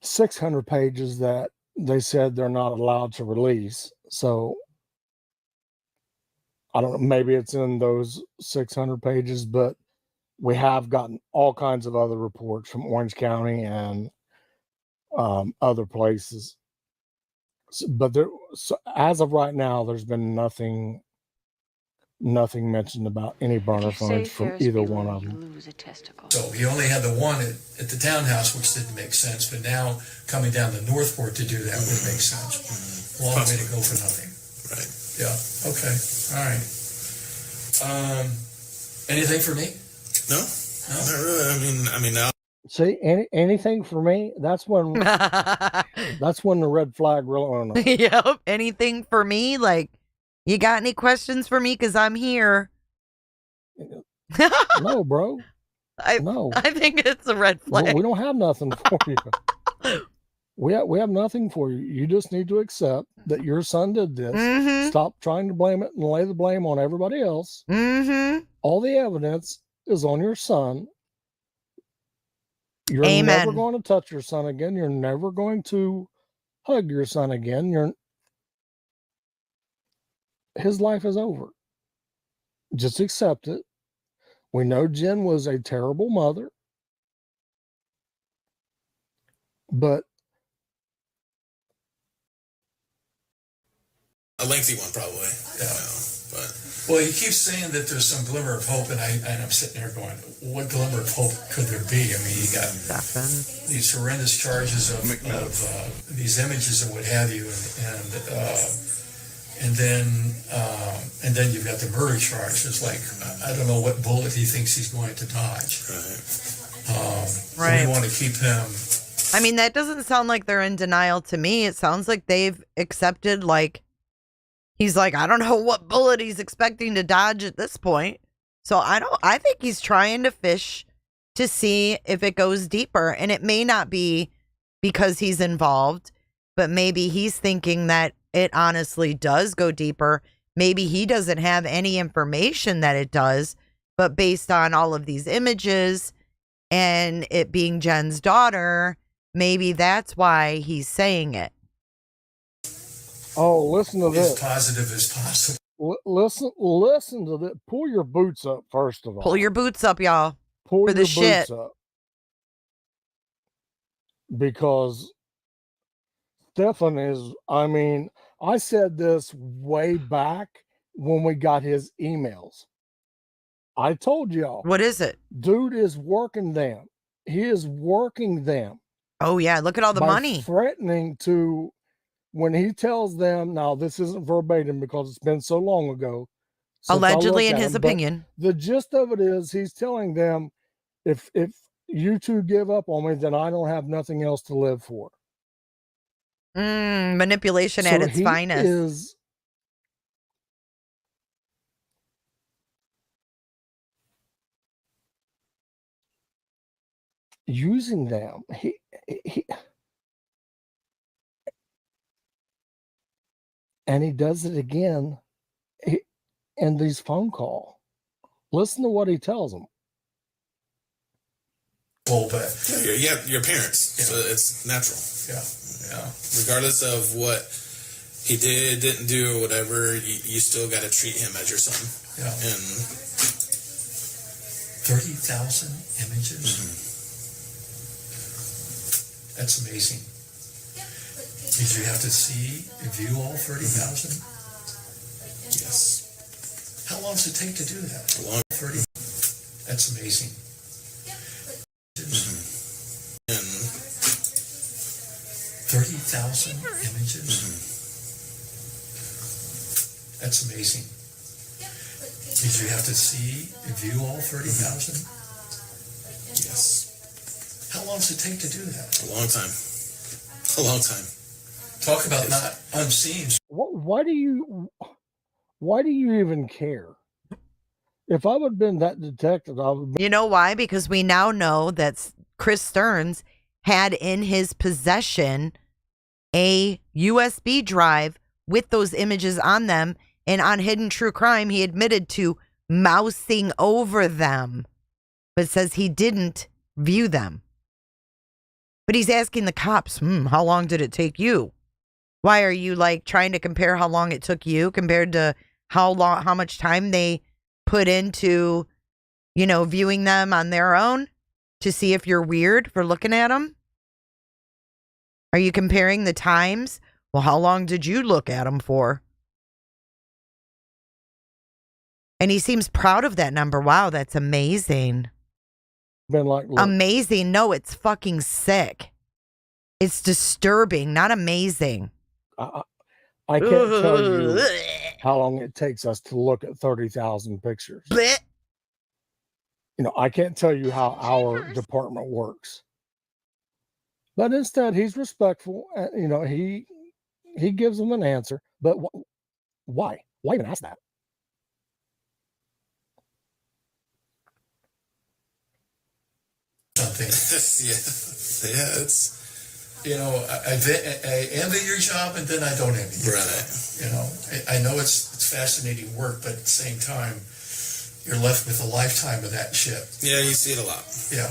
600 pages that they said they're not allowed to release. So I don't know, maybe it's in those 600 pages, but we have gotten all kinds of other reports from Orange County and other places. But as of right now, there's been nothing mentioned about any burner phones from either one of them. So he only had the one at the townhouse, which didn't make sense. But now coming down to Northport to do that would make sense. Long way to go for nothing. Right. Yeah. Okay. All right. Anything for me? No, not really. I mean now. See, anything for me? That's when the red flag really went up. Yep. Anything for me? Like, you got any questions for me? Because I'm here. No, bro. No. I think it's a red flag. We don't have nothing for you. We have nothing for you. You just need to accept that your son did this. Mm-hmm. Stop trying to blame it and lay the blame on everybody else. Mm-hmm. All the evidence is on your son. You're Amen. never going to touch your son again. You're never going to hug your son again. His life is over. Just accept it. We know Jenn was a terrible mother, but A lengthy one, probably. Yeah. But well, he keeps saying that there's some glimmer of hope, and I'm sitting there going, what glimmer of hope could there be? I mean, you got these horrendous charges of these images and what have you, and then you've got the murder charge. It's like, I don't know what bullet he thinks he's going to dodge. Right. We want to keep him. I mean, that doesn't sound like they're in denial to me. It sounds like they've accepted, like, he's like, I don't know what bullet he's expecting to dodge at this point. So I think he's trying to fish to see if it goes deeper. And it may not be because he's involved, but maybe he's thinking that it honestly does go deeper. Maybe he doesn't have any information that it does, but based on all of these images and it being Jenn's daughter, maybe that's why he's saying it. Oh, listen to this. As positive as possible. Listen to this. Pull your boots up, first of all. Pull your boots up, y'all. Pull for the your shit. boots up. Because Stephan is, I mean, I said this way back when we got his emails. I told y'all. What is it? Dude is working them. He is working them. Oh, yeah. Look at all the by money. Threatening to, when he tells them, now this isn't verbatim because it's been so long ago. Allegedly, in his opinion. The gist of it is he's telling them, if you two give up on me, then I don't have nothing else to live for. Manipulation at its finest. Is using them. He and he does it again in these phone calls. Listen to what he tells them. Well, but your parents, yeah. So it's natural. Yeah. Regardless of what he did, didn't do, or whatever, you still got to treat him as your son. Yeah. And 30,000 images. Mm-hmm. That's amazing. Did you have to view all 30,000? Yes. How long does it take to do that? A long 30. That's amazing. Mm-hmm. And 30,000 images. Mm-hmm. That's amazing. Did you have to view all 30,000? Yes. How long does it take to do that? A long time. A long time. Talk about not unseen. Why do you even care? If I would have been that detective, I would. You know why? Because we now know that Chris Stearns had in his possession a USB drive with those images on them. And on Hidden True Crime, he admitted to mousing over them, but says he didn't view them. But he's asking the cops, how long did it take you? Why are you like trying to compare how long it took you compared to how much time they put into, viewing them on their own to see if you're weird for looking at them? Are you comparing the times? Well, how long did you look at them for? And he seems proud of that number. Wow, that's amazing. Been like, look, amazing. No, it's fucking sick. It's disturbing, not amazing. I can't tell you how long it takes us to look at 30,000 pictures. Blech. I can't tell you how our department works. But instead, he's respectful. He gives them an answer. But why? Why even ask that? Something. yeah, it's. I envy your job, and then I don't envy your job. I know it's fascinating work, but at the same time, you're left with a lifetime of that shit. Yeah, you see it a lot. Yeah,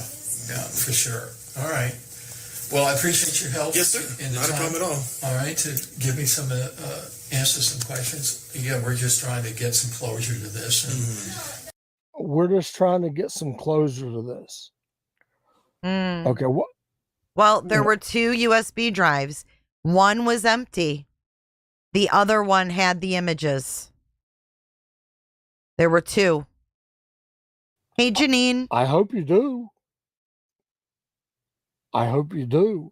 for sure. All right. Well, I appreciate your help. Yes, sir. Not a problem at all. All right, to give me some answer some questions. Again, we're just trying to get some closure to this. And we're just trying to get some closure to this. Okay. Well, there were 2 USB drives. One was empty. The other one had the images. There were 2. Hey, Janine. I hope you do. I hope you do.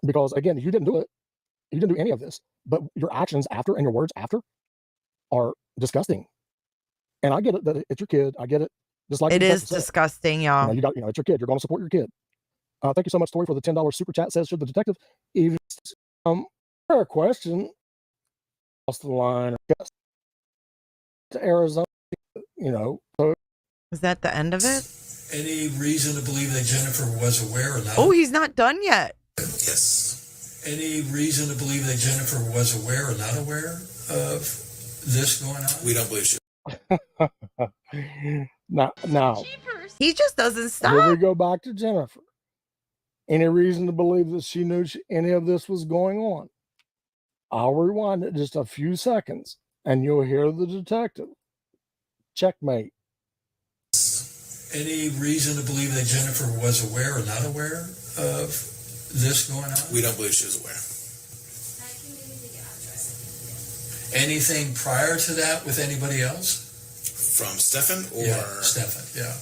Because, again, you didn't do it. You didn't do any of this. But your actions after and your words after are disgusting. And I get it that it's your kid. I get it. Just like it is disgusting, y'all. It's your kid. You're going to support your kid. Thank you so much, Tori, for the $10 super chat. Says, should the detective even fair question across the line to Arizona? Is that the end of it? Any reason to believe that Jennifer was aware or not? Oh, he's not done yet. Yes. Any reason to believe that Jennifer was aware or not aware of this going on? We don't believe she. Now, he just doesn't stop. Here we go back to Jennifer. Any reason to believe that she knew any of this was going on? I'll rewind it just a few seconds, and you'll hear the detective. Checkmate. Any reason to believe that Jennifer was aware or not aware of this going on? We don't believe she was aware. Anything prior to that with anybody else? From Stephan or? Yeah, Stephan, yeah.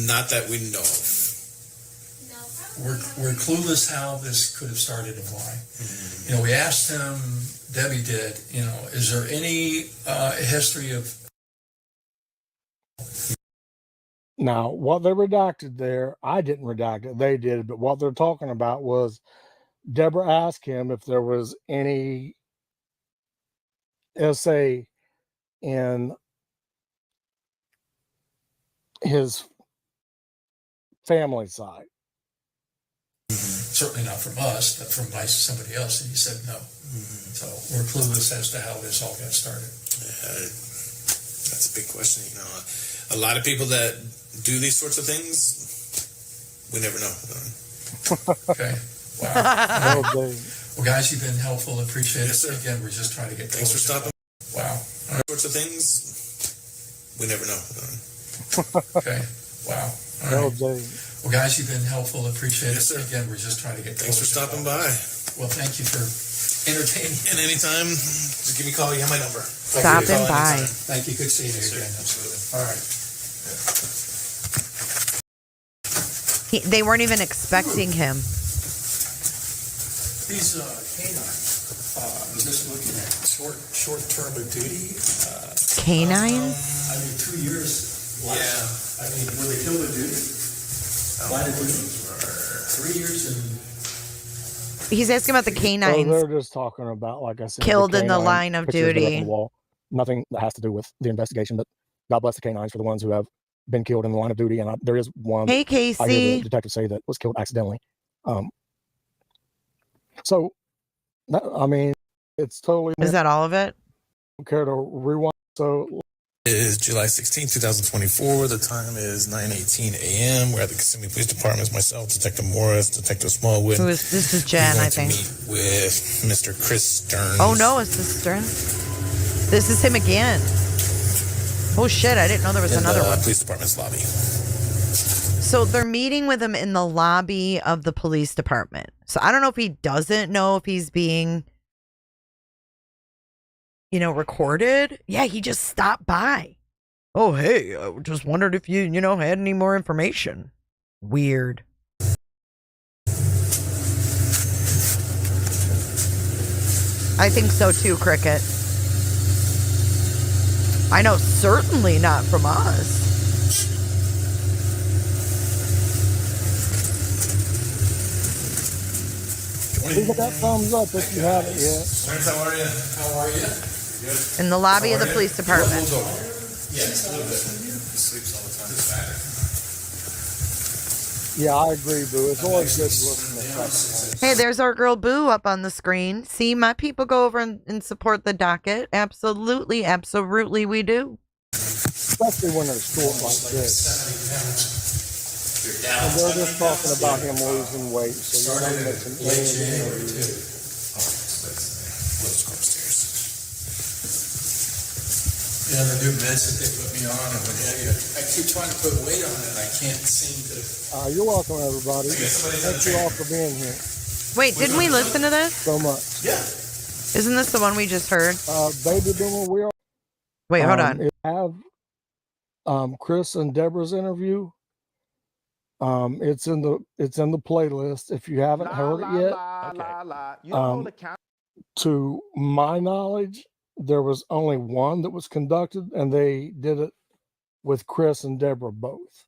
Not that we know of. We're clueless how this could have started and why. Mm-hmm. We asked him, Debbie did, is there any history of... Now, what they redacted there, I didn't redact it, they did, but what they're talking about was Deborah asked him if there was any essay in his family side. Certainly not from us, but from somebody else, and he said no. So we're clueless as to how this all got started. That's a big question. A lot of people that do these sorts of things, we never know. Okay. Wow. Well, guys, you've been helpful. Appreciate it. Sir. Again, we're just trying to get Thanks for stopping. Wow. Sorts of things, we never know. Okay. Wow. All right. Well, guys, you've been helpful. Appreciate it. Sir. Again, we're just trying to get Thanks for stopping by. Well, thank you for entertaining. And anytime, just give me a call. You have my number. Stopping by. Thank you. Good seeing you again. Absolutely. All right. They weren't even expecting him. These canines, I'm just looking at short term of duty. Canines? 2 years. Yeah. Were they killed of duty? Line of duty? 3 years and... He's asking about the canines. They're just talking about, like I said, killed in the line of duty. nothing that has to do with the investigation. But God bless the canines for the ones who have been killed in the line of duty. And there is one. Hey, I hear Casey. the detective say that was killed accidentally. So, I mean, it's totally. Is that all of it? Care to rewind? So. It is July 16, 2024. The time is 9:18 a.m. We're at the Kissimmee Police Department. Myself, Detective Morris, Detective Smallwood. This is Jen, I think. Meet with Mr. Chris Sterns. Oh no, it's this Sterns. This is him again. Oh shit! I didn't know there was another one. Police Department's lobby. So they're meeting with him in the lobby of the police department. So I don't know if he doesn't know if he's being, recorded. Yeah, he just stopped by. Oh, hey, I just wondered if you, had any more information. Weird. I think so too, Cricket. I know certainly not from us. Leave that thumbs up if you haven't yet. How are you? How are you? Good. In the lobby of the police department. Yeah, just a little bit. He sleeps all the time. It's bad. Yeah, I agree, Boo. It's always good to listen to that. Hey, there's our girl Boo up on the screen. See, my people go over and support the docket. Absolutely, absolutely we do. Especially when they're short like this. And they're just talking about him losing weight, so you're going to make some Yeah, the new meds that they put me on and what have you. I keep trying to put weight on it. I can't seem to. You're welcome, everybody. Thank you all for being here. Wait, didn't we listen to this? So much. Yeah. Isn't this the one we just heard? Baby Boomer, we are. Wait, hold on. Have Chris and Deborah's interview. It's in the playlist. If you haven't heard it yet, to my knowledge, there was only one that was conducted, and they did it with Chris and Deborah both.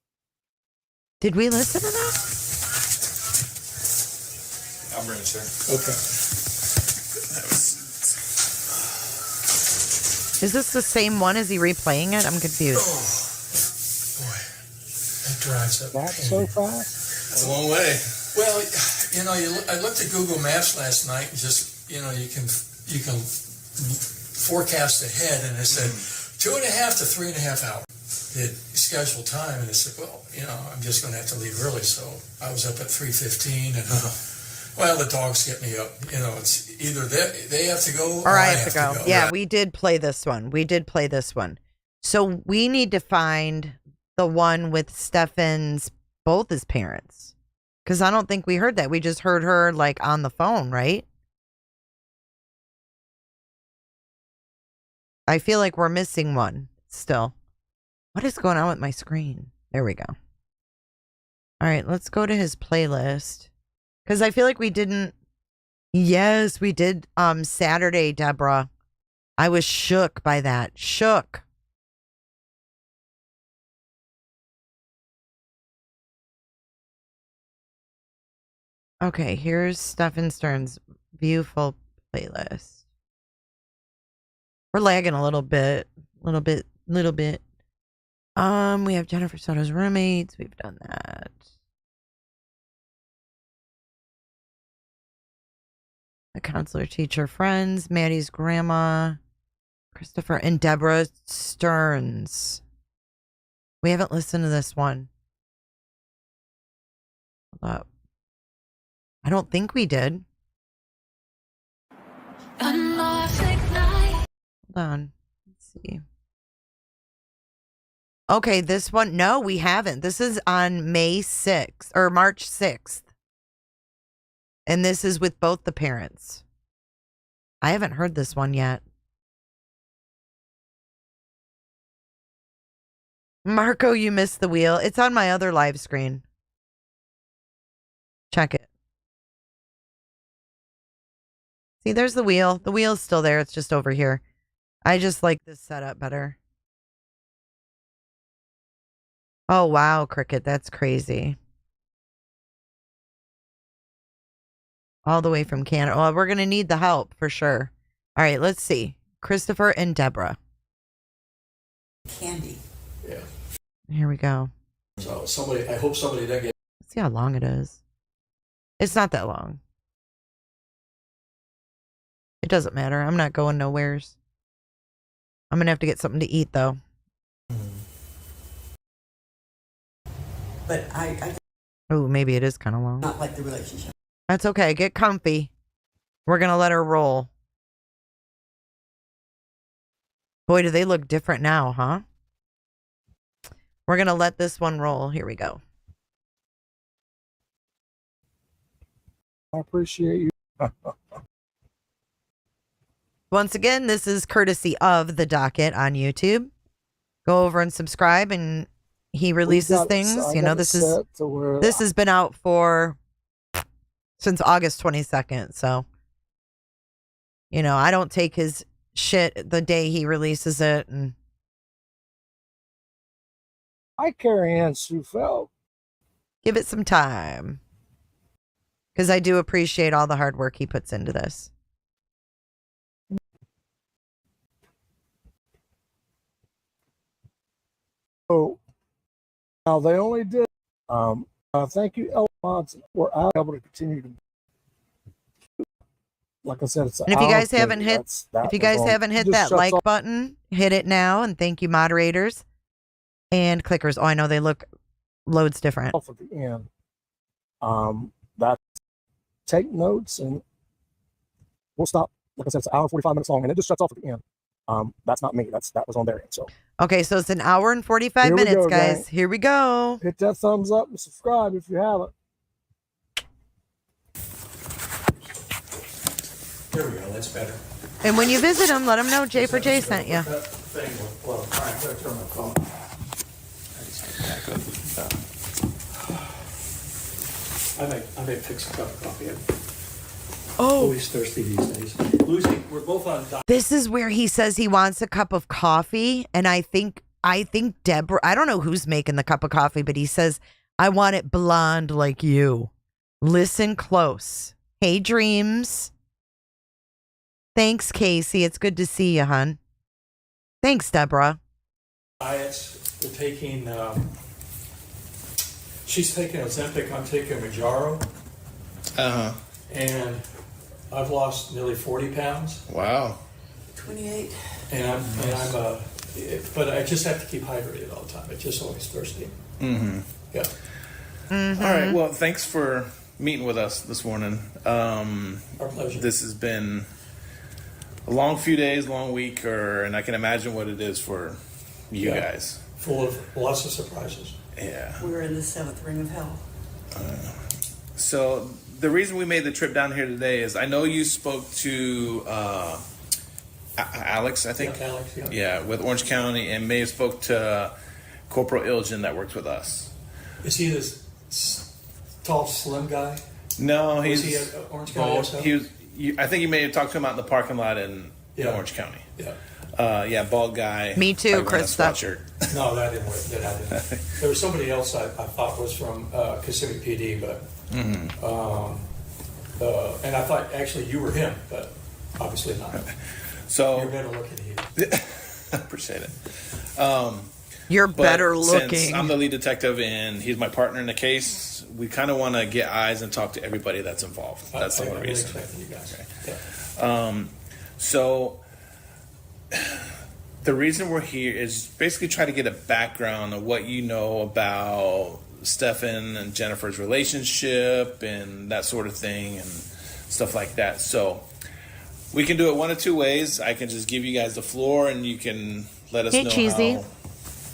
Did we listen to that? I'll bring it, sir. Okay. Is this the same one? Is he replaying it? I'm confused. That drives up. That's so fast. A long way. Well, I looked at Google Maps last night and just, you can forecast ahead, and it said 2.5 to 3.5 hours. It scheduled time, and it said, well, I'm just going to have to leave early. So I was up at 3:15, and well, the dogs get me up. It's either they have to go or I have to go. Yeah, we did play this one. So we need to find the one with Stephan's both his parents, because I don't think we heard that. We just heard her like on the phone, right? I feel like we're missing one still. What is going on with my screen? There we go. All right, let's go to his playlist, because I feel like we didn't. Yes, we did. Saturday, Deborah. I was shook by that. Shook. Okay, here's Stephan Sterns' beautiful playlist. We're lagging a little bit. We have Jennifer Soto's roommates. We've done that. The counselor, teacher, friends, Maddie's grandma, Christopher, and Deborah Sterns. We haven't listened to this one. Hold up. I don't think we did. Hold on. Let's see. Okay, this one. No, we haven't. This is on May 6th or March 6th. And this is with both the parents. I haven't heard this one yet. Marco, you missed the wheel. It's on my other live screen. Check it. See, there's the wheel. The wheel's still there. It's just over here. I just like this setup better. Oh, wow, Cricket. That's crazy. All the way from Canada. Well, we're going to need the help for sure. All right, let's see. Christopher and Deborah. Candy. Yeah. Here we go. So I hope somebody doesn't get. Let's see how long it is. It's not that long. It doesn't matter. I'm not going nowheres. I'm gonna have to get something to eat though. But I Oh, maybe it is kind of long. not like the relationship. That's okay. Get comfy. We're gonna let her roll. Boy, do they look different now, huh? We're gonna let this one roll. Here we go. I appreciate you. Once again, this is courtesy of The Docket on YouTube. Go over and subscribe, and he releases things. You know, this has been out since August 22nd. So, you know, I don't take his shit the day he releases it. And I carry Ann Sufeld. give it some time, because I do appreciate all the hard work he puts into this. So now they only did. Thank you, El Monson. We're able to continue to. Like I said, it's. And if you guys haven't hit, that like button, hit it now. And thank you, moderators and clickers. Oh, I know they look loads different. At the end, that take notes, and we'll stop. Like I said, it's an hour and 45 minutes long, and it just shuts off at the end. That's not me. That was on their end. So. Okay, so it's an hour and 45 minutes, guys. Gang. Here we go. Hit that thumbs up and subscribe if you haven't. There we go. That's better. And when you visit them, let them know J for J sent you. That thing with, well, all right, I'm going to turn my phone. I may fix a cup of coffee. Oh, always thirsty these days. Lucy, we're both on. This is where he says he wants a cup of coffee, and I think Deborah. I don't know who's making the cup of coffee, but he says, "I want it blonde like you." Listen close. Hey, dreams. Thanks, Casey. It's good to see you, hon. Thanks, Deborah. Diets. We're taking. She's taking Ozempic. I'm taking Manjaro. And I've lost nearly 40 pounds. Wow. 28. And I'm but I just have to keep hydrated all the time. It's just always thirsty. Mm-hmm. Yeah. Mm-hmm. All right. Well, thanks for meeting with us this morning. Our pleasure. This has been a long few days, long week, and I can imagine what it is for you guys. Full of lots of surprises. Yeah. We're in the 7th ring of hell. So the reason we made the trip down here today is I know you spoke to Alex, I think. Yeah, Alex, yeah. Yeah, with Orange County, and may have spoke to Corporal Ilgen that works with us. Is he this tall, slim guy? No, he's. Was he at Orange County also? He was. I think you may have talked to him out in the parking lot in Orange County. Yeah. Bald guy. Me too, Krista. No, that didn't work. There was somebody else I thought was from Kissimmee PD, but and I thought actually you were him, but obviously not. So you're better looking than you. Appreciate it. You're better looking. Since I'm the lead detective and he's my partner in the case, we kind of want to get eyes and talk to everybody that's involved. That's the only reason. You guys. Okay. Yeah. So the reason we're here is basically try to get a background of what you know about Stephan and Jennifer's relationship and that sort of thing and stuff like that. So we can do it one of two ways. I can just give you guys the floor and you can let us know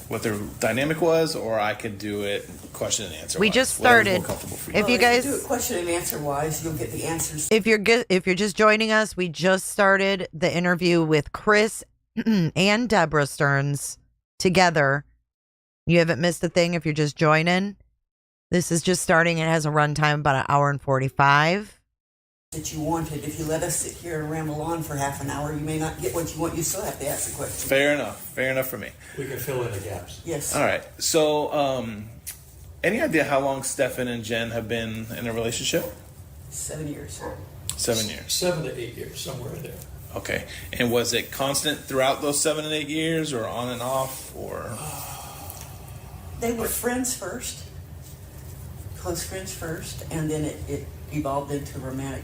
what their dynamic was, or I could do it question and answer. We just started. If you guys do it question and answer wise, you'll get the answers. If you're just joining us, we just started the interview with Chris and Deborah Sterns together. You haven't missed a thing if you're just joining. This is just starting. It has a runtime about an hour and 45. That you wanted. If you let us sit here and ramble on for half an hour, you may not get what you want. You still have to ask the question. Fair enough for me. We can fill in the gaps. Yes. All right. So, any idea how long Stephan and Jen have been in a relationship? 7 years. 7 years. 7 to 8 years, somewhere in there. Okay. And was it constant throughout those 7 and 8 years, or on and off, or? They were friends first, close friends first, and then it evolved into a romantic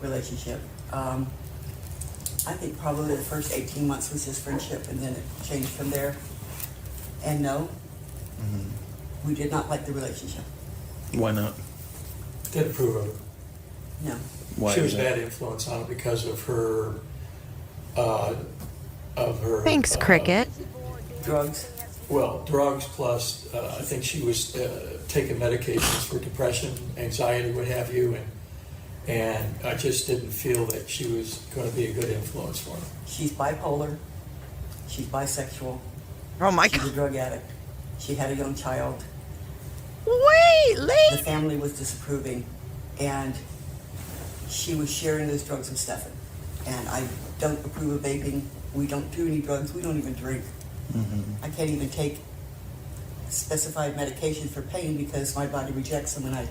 relationship. I think probably the first 18 months was just friendship, and then it changed from there. And no, we did not like the relationship. Why not? Didn't approve of it. No. Why She was is a that? bad influence on it because of her. Thanks, Cricket. Drugs. Well, drugs plus I think she was taking medications for depression, anxiety, what have you, and I just didn't feel that she was going to be a good influence for him. She's bipolar. She's bisexual. Oh my She's God. a drug addict. She had a young child. Wait, The family was disapproving, and she was sharing those drugs with Stephan. And I don't approve of vaping. We don't do any drugs. We don't even drink. I can't even take specified medication for pain because my body rejects them, and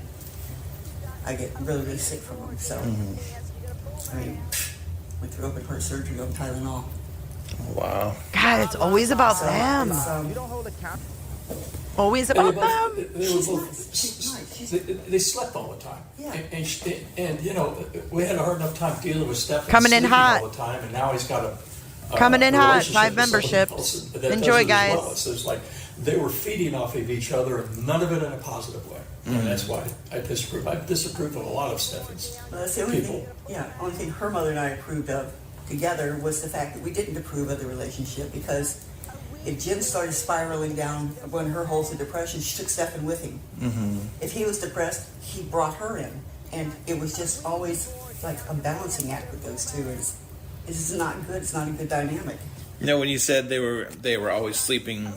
I get really, really sick from them. So, I mean, went through open heart surgery on Tylenol. Wow. God, it's always about them. Always about them. They were both. They slept all the time. Yeah. And you know, we had a hard enough time dealing with Stephan Coming in sleeping hot. all the time, and now he's got a Coming in hot. relationship 5 with somebody memberships. else that does Enjoy, it as guys. well. So it's like they were feeding off of each other, and none of it in a positive way. And that's why I disapprove. I disapprove of a lot of Stephan's Well, that's the only people. thing. Yeah, only thing her mother and I approved of together was the fact that we didn't approve of the relationship, because if Jen started spiraling down one of her holes of depression, she took Stephan with him. If he was depressed, he brought her in, and it was just always like a balancing act with those two. This is not good. It's not a good dynamic. You know, when you said they were always sleeping,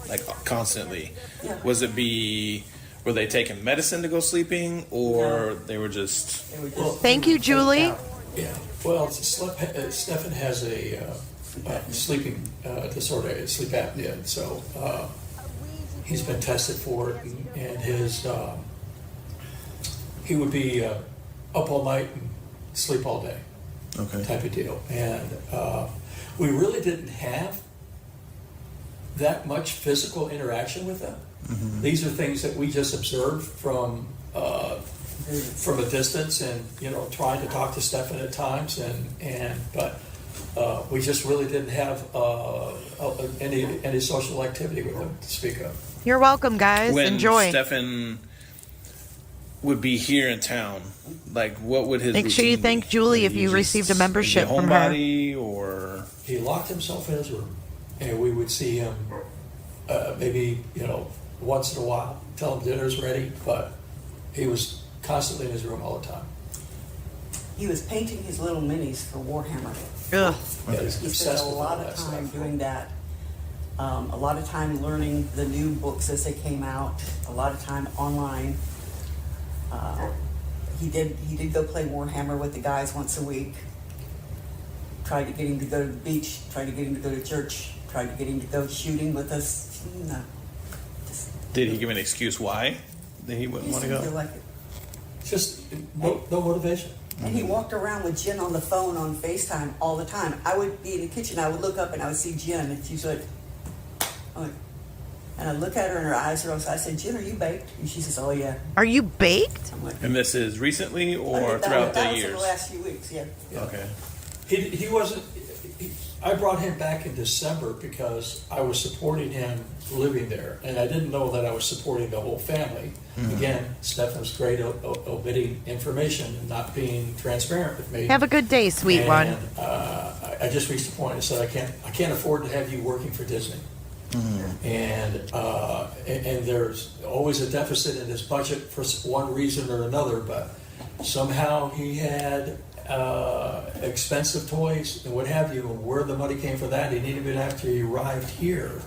like constantly, Yeah. were they taking medicine to go sleeping, or they were just? Thank you, Julie. Yeah. Well, Stephan has a sleeping disorder, sleep apnea, so he's been tested for it, and his he would be up all night and sleep all day, type of deal. And we really didn't have that much physical interaction with them. These are things that we just observed from a distance, and you know, trying to talk to Stephan at times, but we just really didn't have any social activity with him to speak of. You're welcome, guys. When Enjoy. Stephan would be here in town, like what would his Make sure you routine thank be? Julie Would if he you just received a be membership from her. homebody, or He locked himself in his room, and we would see him maybe, you know, once in a while, tell him dinner's ready, but he was constantly in his room all the time. He was painting his little minis for Warhammer. Ugh. Yeah, he's He spent obsessed a with lot all of that time stuff. doing that. A lot of time learning the new books as they came out. A lot of time online. He did go play Warhammer with the guys once a week. Tried to get him to go to the beach. Tried to get him to go to church. Tried to get him to go shooting with us. No. did he give an excuse why that he wouldn't He want to didn't go? feel like it. Just no motivation. And he walked around with Jen on the phone on FaceTime all the time. I would be in the kitchen, I would look up and I would see Jen, and she's like, and I look at her and her eyes are also, I said, Jen, are you baked? And she says, oh yeah. Are you baked? I'm like, And this is recently or that throughout the was in years? the last few weeks, yeah. Okay. He wasn't. I brought him back in December because I was supporting him living there, and I didn't know that I was supporting the whole family. Again, Stephan was great at omitting information and not being transparent with me. Have a good day, sweet And, one. I just reached the point. I said, I can't afford to have you working for Disney. And there's always a deficit in his budget for one reason or another, but somehow he had expensive toys and what have you, and where the money came for that, he didn't even after he arrived here.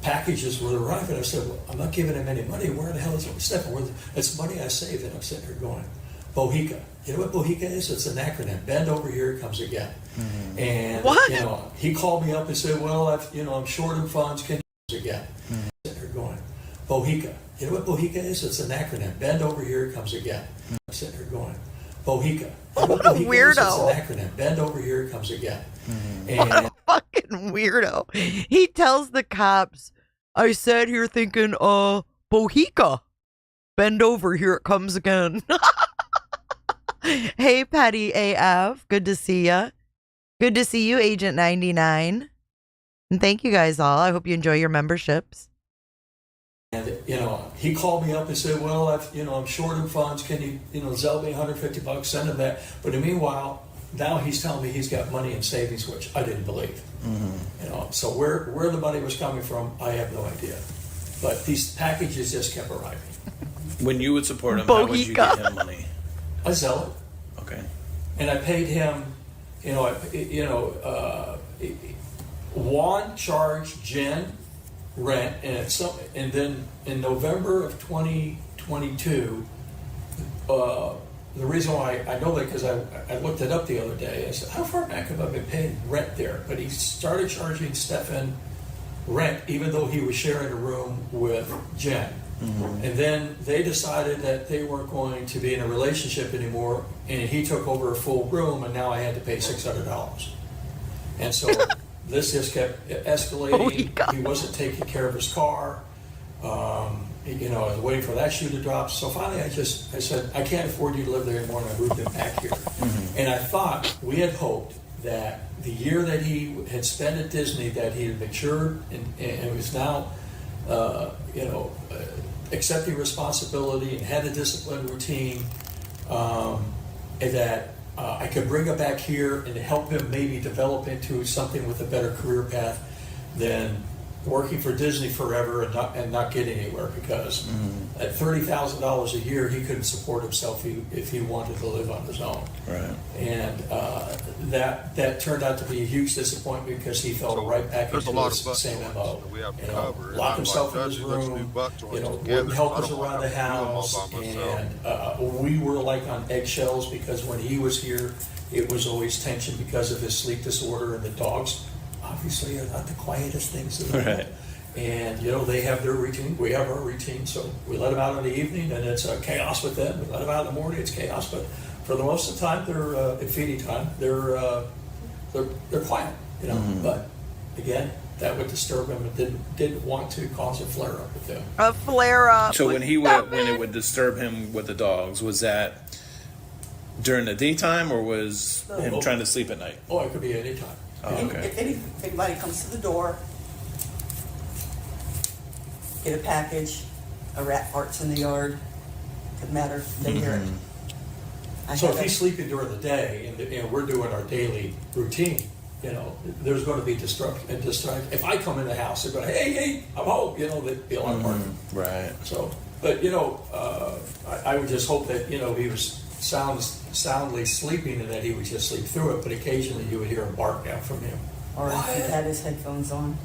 Packages were arriving. I said, well, I'm not giving him any money. Where the hell is it? Stephan, it's money I saved, and I'm sitting here going, Bohica. You know what Bohica is? It's an acronym. Bend over, here it comes again. And What? you know, he called me up and said, well, I'm short of funds. Can you again? Sitting here going, Bohica. You know what Bohica is? It's an acronym. Bend over, here it comes again. I'm sitting here going, Bohica. Weirdo. It's an acronym. Bend over, here it comes again. What a fucking weirdo. He tells the cops, I sat here thinking, Bohica. Bend over, here it comes again. Hey, Petty AF. Good to see ya. Good to see you, Agent 99. And thank you guys all. I hope you enjoy your memberships. And, he called me up and said, well, I'm short in funds. Can you, Zell me $150, send him that. But meanwhile, now he's telling me he's got money in savings, which I didn't believe. So where the money was coming from, I have no idea. But these packages just kept arriving. When you would support him, how would you get him money? I sell it. Okay. And I paid him, Juan charged Jenn rent, and then in November of 2022, the reason why I know that because I looked it up the other day. I said, how far back have I been paying rent there? But he started charging Stephan rent, even though he was sharing a room with Jenn. And then they decided that they weren't going to be in a relationship anymore, and he took over a full room, and now I had to pay $600. And so this just kept escalating. He wasn't taking care of his car. I was waiting for that shoe to drop. So finally, I said, I can't afford you to live there anymore, and I moved him back here. And I thought, we had hoped that the year that he had spent at Disney, that he had matured and was now, accepting responsibility and had a disciplined routine, and that I could bring him back here and help him maybe develop into something with a better career path than working for Disney forever and not getting anywhere, because at $30,000 a year he couldn't support himself if he wanted to live on his own. Right. And that turned out to be a huge disappointment because he fell right back into the same MO. Lock himself in his room, wouldn't help us around the house, and we were like on eggshells because when he was here, it was always tension because of his sleep disorder, and the dogs obviously are not the quietest things in the world. And they have their routine, we have our routine, so we let them out in the evening and it's chaos with them. We let them out in the morning, it's chaos, but for the most of the time they're at feeding time, they're quiet, but again, that would disturb him and didn't want to cause a flare up with them. A flare up. So when it would disturb him with the dogs, was that during the daytime or was him trying to sleep at night? Oh, it could be any time. Oh, okay. If anybody comes to the door, get a package, a rat farts in the yard, doesn't matter, they hear it. So if he's sleeping during the day and we're doing our daily routine, there's going to be disruption. If I come in the house, they're going, hey, I'm home. They'd be a lot of work. Right. So, but I would just hope that he was soundly sleeping and that he would just sleep through it. But occasionally you would hear a bark down from him. Or if he had his headphones on.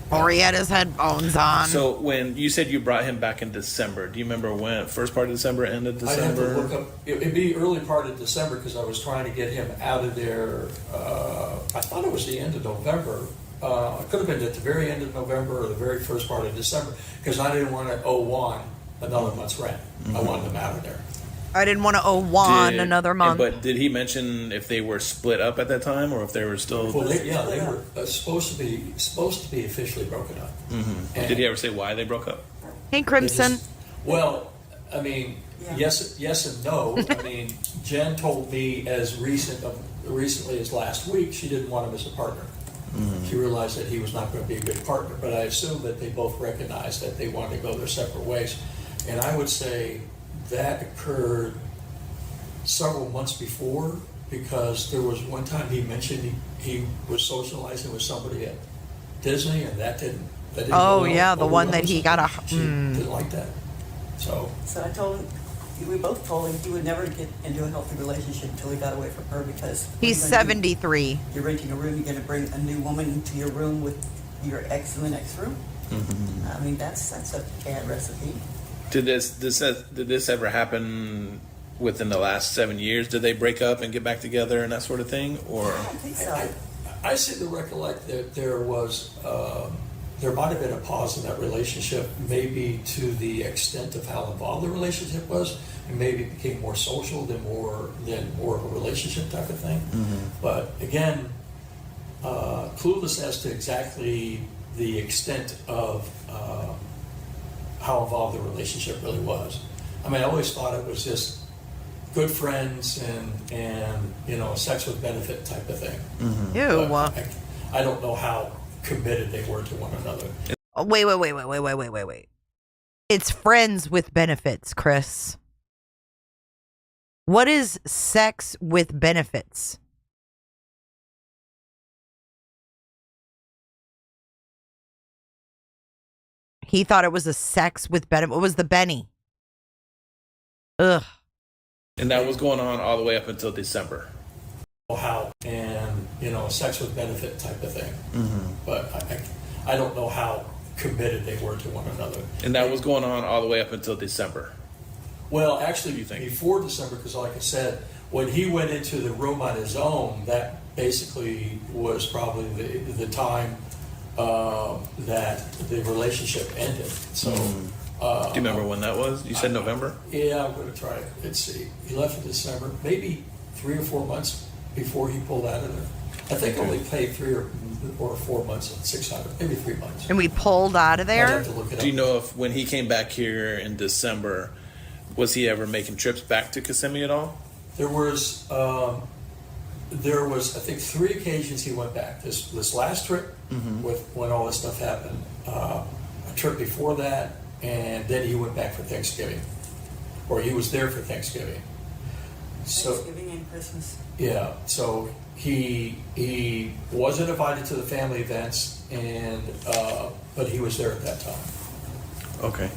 So when you said you brought him back in December, do you remember when? First part of December, end of December? I'd have to look up. It'd be early part of December because I was trying to get him out of there. I thought it was the end of November. It could have been at the very end of November or the very first part of December because I didn't want to owe Juan another month's rent. I wanted him out of there. I didn't want to owe Juan another month. But did he mention if they were split up at that time or if they were still? Well, they were supposed to be officially broken up. Did he ever say why they broke up? Hey, Crimson. Yes and no. Jenn told me as recently as last week she didn't want him as a partner. She realized that he was not going to be a good partner, but I assume that they both recognized that they wanted to go their separate ways. And I would say that occurred several months before because there was one time he mentioned he was socializing with somebody at Disney and that didn't go well. The one that he got She didn't like that. So I told him, we both told him he would never get into a healthy relationship until he got away from her because he's 73. You're renting a room, you're going to bring a new woman into your room with your ex in the next room. That's a bad recipe. Did this ever happen within the last 7 years? Did they break up and get back together and that sort of thing? Or I don't think so. I seem to recollect that there might have been a pause in that relationship, maybe to the extent of how involved the relationship was, and maybe it became more social than more of a relationship type of thing. But again, clueless as to exactly the extent of how involved the relationship really was. I mean, I always thought it was just good friends and sex with benefit type of thing. Ew. I don't know how committed they were to one another. Oh, wait. It's friends with benefits, Chris. What is sex with benefits? He thought it was a sex with benefit. What was the Benny? Ugh. And that was going on all the way up until December. How and sex with benefit type of thing. But I don't know how committed they were to one another. And that was going on all the way up until December. Well, actually, before December, because like I said, when he went into the room on his own, that basically was probably the time that the relationship ended. So, do you remember when that was? You said November? Yeah, I'm going to try it. Let's see. He left in December, maybe 3 or 4 months before he pulled out of there. I think only paid 3 or 4 months at $600, maybe 3 months. And we pulled out of I'd there? have to look it up. Do you know if when he came back here in December, was he ever making trips back to Kissimmee at all? There was, I think, 3 occasions he went back. This last trip, with when all this stuff happened, a trip before that, and then he went back for Thanksgiving, or he was there for Thanksgiving. Thanksgiving and Christmas. Yeah, so he wasn't invited to the family events, and but he was there at that time. Okay.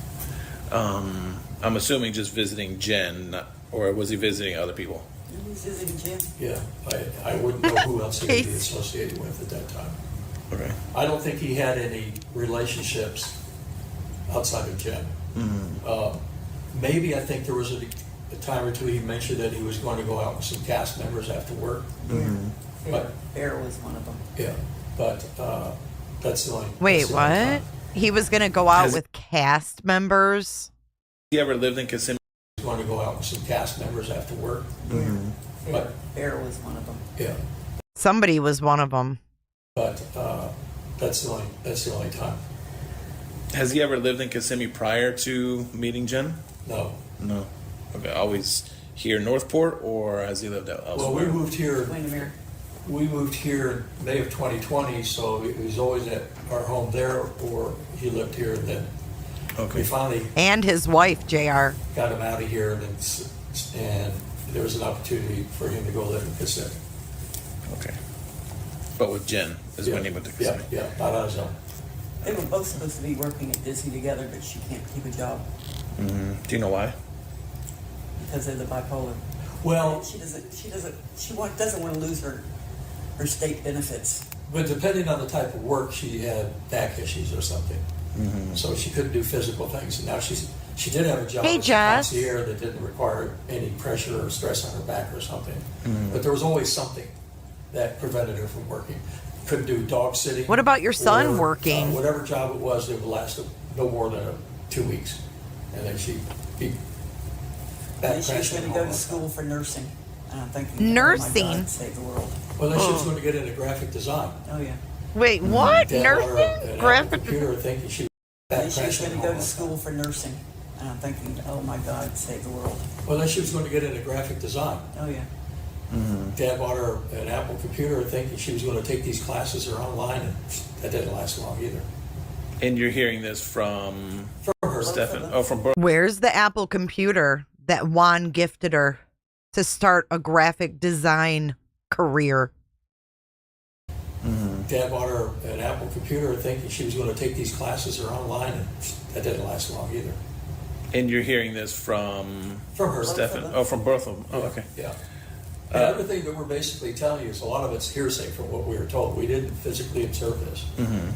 I'm assuming just visiting Jen, or was he visiting other people? He was visiting Jim. Yeah, I wouldn't know who else he would be associated with at that time. Okay. I don't think he had any relationships outside of Jen. Maybe I think there was a time or two he mentioned that he was going to go out with some cast members after work. But Bear was one of them. yeah, but that's the only. Wait, that's the only what? time. He was going to go out with cast members? He ever lived in Kissimmee? He was going to go out with some cast members after work. But Bear was one of them. yeah, Somebody was one of them. but that's the only time. Has he ever lived in Kissimmee prior to meeting Jen? No. No. Okay, always here in Northport, or has he lived elsewhere? Well, we moved here. Windermere. We moved here in May of 2020, so he was always at our home there, or he lived here. And then we finally And his wife, JR. got him out of here, and there was an opportunity for him to go live in Kissimmee. Okay. But with Jen is when he went to Kissimmee. Yeah, not on his own. They were both supposed to be working at Disney together, but she can't keep a job Do you know why? because of the bipolar. Well, She doesn't want to lose her state benefits. but depending on the type of work, she had back issues or something, so she couldn't do physical things. And now she did have a job Hey, as a Jess. concierge that didn't require any pressure or stress on her back or something. But there was always something that prevented her from working. Couldn't do dog sitting. What about your son or, working? Whatever job it was, it would last no more than 2 weeks, and then she'd be back And she was crashing going to home go all to the school for nursing. And I'm thinking, Nursing? Oh my God, save the world. time. Well, then she was going to get into graphic design. Oh yeah. Wait, what? Dad bought her an Nursing? Apple Graphic? computer, thinking she was back And she was crashing going to home go all to the school for nursing. And I'm thinking, oh my God, save the world. time. Well, then she was going to get into graphic design. Oh yeah. Dad bought her an Apple computer, thinking she was going to take these classes or online, and that didn't last long either. And you're hearing this from her. Stephan. Oh, from both. Where's the Apple computer that Juan gifted her to start a graphic design career? Dad bought her an Apple computer, thinking she was going to take these classes or online, and that didn't last long either. And you're hearing this from her. Stephan. Oh, from both of them. Oh, okay. Yeah. And everything that we're basically telling you is a lot of it's hearsay from what we were told. We didn't physically observe this,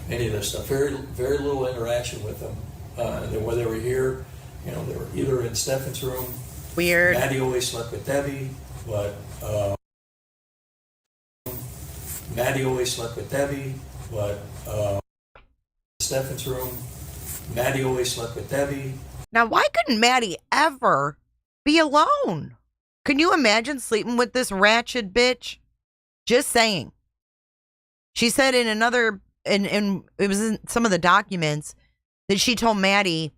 any of this stuff. Very, very little interaction with them. And when they were here, they were either in Stephan's room. Weird. Maddie always slept with Debbie, but Stephan's room. Maddie always slept with Debbie. Now, why couldn't Maddie ever be alone. Can you imagine sleeping with this ratchet bitch? Just saying. She said in another, and it was in some of the documents that she told Maddie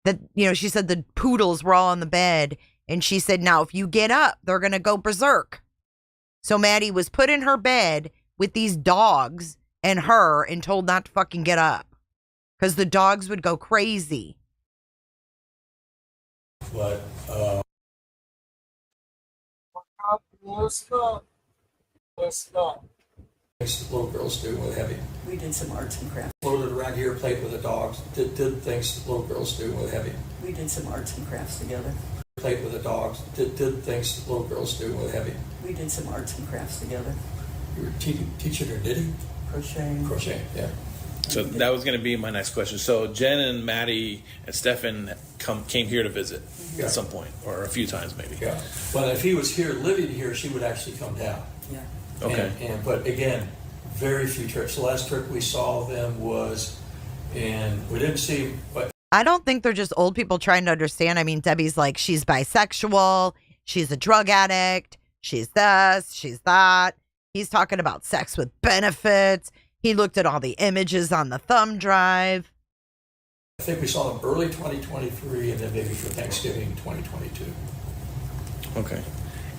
that, she said the poodles were all on the bed. And she said, now, if you get up, they're going to go berserk. So Maddie was put in her bed with these dogs and her and told not to fucking get up because the dogs would go crazy. But, let's not. Little girls do with heavy. We did some arts and crafts. Floated around here, played with the dogs, did things little girls do with heavy. We did some arts and crafts together. Played with the dogs, did things little girls do with heavy. We did some arts and crafts together. You were teaching her knitting? Crocheting, yeah. So that was going to be my next question. So Jenn and Maddie and Stephan came here to visit at some point, or a few times maybe. Yeah. Well, if he was here, living here, she would actually come down. Yeah. Okay. But again, very few trips. The last trip we saw them was, and we didn't see, but I don't think they're just old people trying to understand. I mean, Debbie's like, she's bisexual, she's a drug addict, she's this, she's that. He's talking about sex with benefits. He looked at all the images on the thumb drive. I think we saw them early 2023 and then maybe for Thanksgiving 2022. Okay.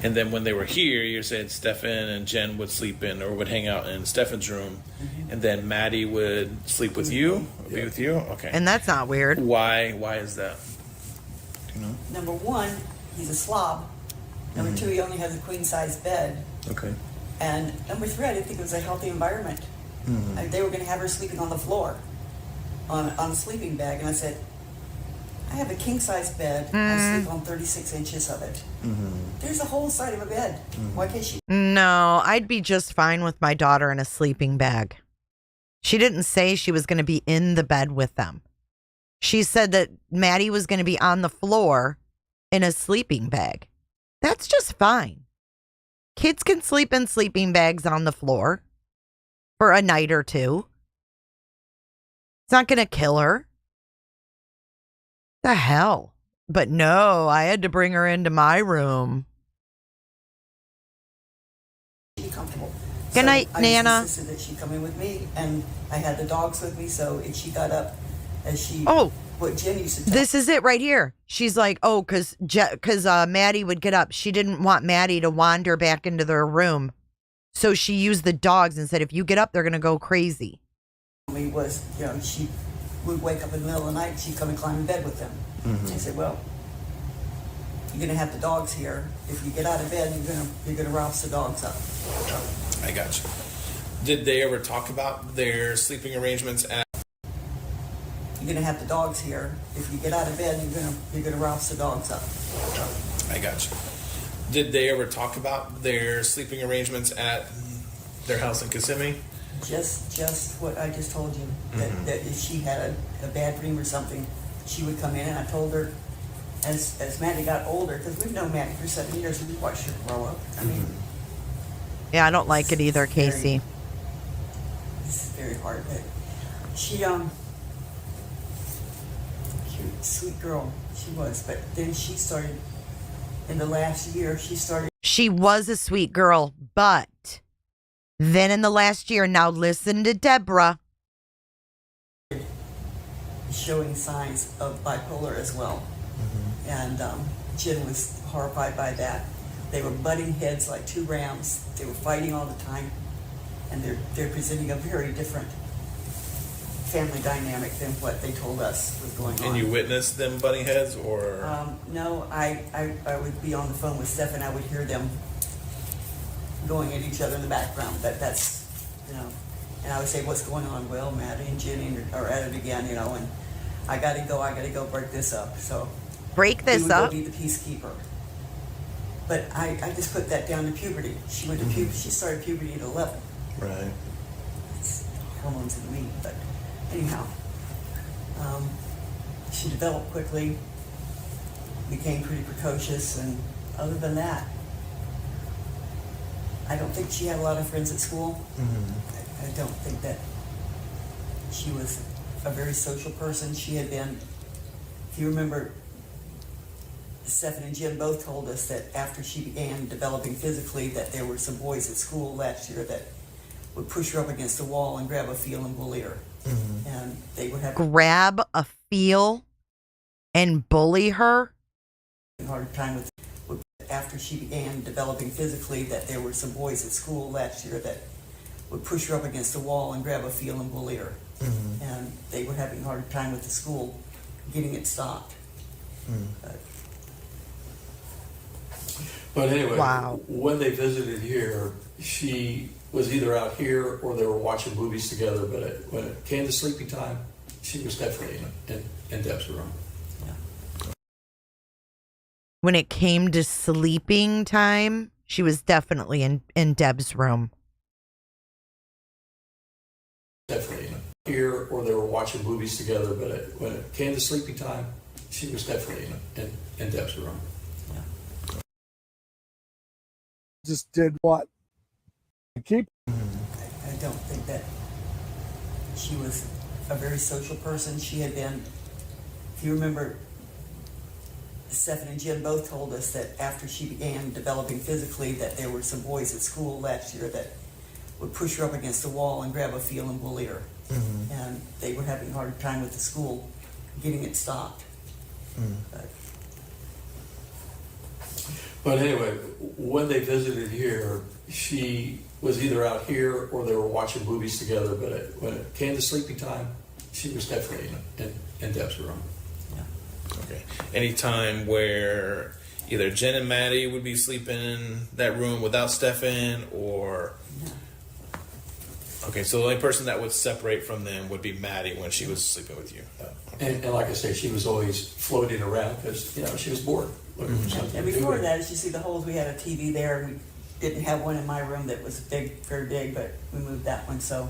And then when they were here, you said Stephan and Jenn would sleep in or would hang out in Stephan's room. Mm-hmm. And then Maddie would sleep with you, or be with you? Okay. And that's not weird. Why is that? Do you know? Number one, he's a slob. Number two, he only has a queen-size bed. Okay. And number three, I didn't think it was a healthy environment. Mm-hmm. They were going to have her sleeping on the floor, on a sleeping bag. And I said, I have a king-size bed. I sleep on 36 inches of it. Mm-hmm. There's a whole side of a bed. Mm-hmm. Why can't she? No, I'd be just fine with my daughter in a sleeping bag. She didn't say she was going to be in the bed with them. She said that Maddie was going to be on the floor in a sleeping bag. That's just fine. Kids can sleep in sleeping bags on the floor for a night or two. It's not going to kill her. The hell? But no, I had to bring her into my room. Comfortable. Good night, Nana. I insisted that she come in with me, and I had the dogs with me, so if she got up, as she what Jenn used to tell. This is it right here. She's like, oh, because Maddie would get up. She didn't want Maddie to wander back into their room, so she used the dogs and said, if you get up, they're gonna go crazy. Was she would wake up in the middle of the night, she'd come and climb in bed with them. Mm-hmm. I said, well, you're going to have the dogs here. If you get out of bed, you're gonna rouse the dogs up. I got you. Did they ever talk about their sleeping arrangements at? You're going to have the dogs here. If you get out of bed, you're gonna rouse the dogs up. I got you. Did they ever talk about their sleeping arrangements at their house in Kissimmee? Just what I just told you. That if she had a bad dream or something, she would come in, and I told her, as Maddie got older, because we've known Maddie for 7 years, and we watched her grow up. I mean, yeah, I don't like it either, Casey. It's very hard, but she cute, sweet girl, she was. But then she started, in the last year, She was a sweet girl, but then in the last year, now listen to Deborah, showing signs of bipolar as well. And Jenn was horrified by that. They were butting heads like two rams. They were fighting all the time, and they're presenting a very different family dynamic than what they told us was going on. And you witnessed them butting heads, or? No, I would be on the phone with Stephan. I would hear them going at each other in the background. That's and I would say, what's going on? Well, Maddie and Jenny are at it again, and I gotta go break this up. So break this he would up. Go be the peacekeeper. But I just put that down to puberty. She went to puberty. She started puberty at 11. Right. It's hormones in me, but anyhow, she developed quickly, became pretty precocious, and other than that, I don't think she had a lot of friends at school. I don't think that she was a very social person. She had been, if you remember, Stephan and Jenn both told us that after she began developing physically, that there were some boys at school last year that would push her up against the wall and grab a feel and bully her. And they would have Grab a feel and bully her? a hard time with after she began developing physically, that there were some boys at school last year that would push her up against the wall and grab a feel and bully her. And they were having a hard time with the school getting it stopped. But anyway, Wow. when they visited here, she was either out here or they were watching movies together. But when it came to sleeping time, she was definitely in Deb's room. When it came to sleeping time, she was definitely in Deb's room. Definitely here or they were watching movies together. But when it came to sleeping time, she was definitely in Deb's room. Just did what? Keep. I don't think that she was a very social person. She had been, if you remember, Stephan and Jenn both told us that after she began developing physically, that there were some boys at school last year that would push her up against the wall and grab a feel and bully her. And they were having a hard time with the school getting it stopped. But anyway, when they visited here, she was either out here or they were watching movies together. But when it came to sleeping time, she was definitely in Deb's room. Okay. Any time where either Jenn and Maddie would be sleeping in that room without Stephan, or okay, so the only person that would separate from them would be Maddie when she was sleeping with you. And like I say, she was always floating around because she was bored looking for something. And to do. before that, as you see the holes, we had a TV there. And we didn't have one in my room that was big, very big, but we moved that one. So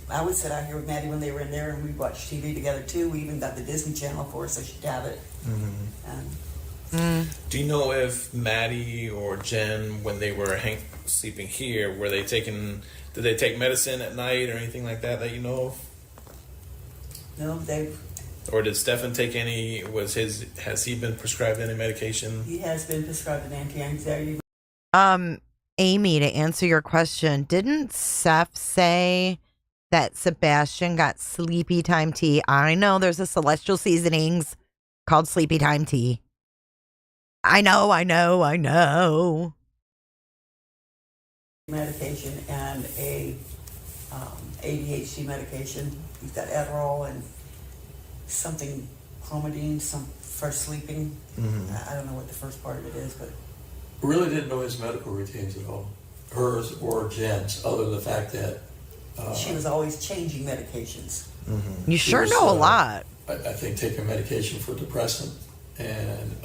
I would sit out here with Maddie when they were in there, and we'd watch TV together too. We even got the Disney Channel for her, so she'd have it. Do you know if Maddie or Jenn, when they were sleeping here, did they take medicine at night or anything like that you know of? No, Or did Stephan take any? Has he been prescribed any medication? he has been prescribed an anti-anxiety. Amy, to answer your question, didn't Seth say that Sebastian got sleepy time tea? I know there's a Celestial Seasonings called Sleepy Time Tea. I know. Medication and a ADHD medication. He's got Adderall and something clomidine, for sleeping. I don't know what the first part of it is, but Really didn't know his medical routines at all, hers or Jen's, other than the fact that she was always changing medications. You sure know a lot. I think taking medication for depressant and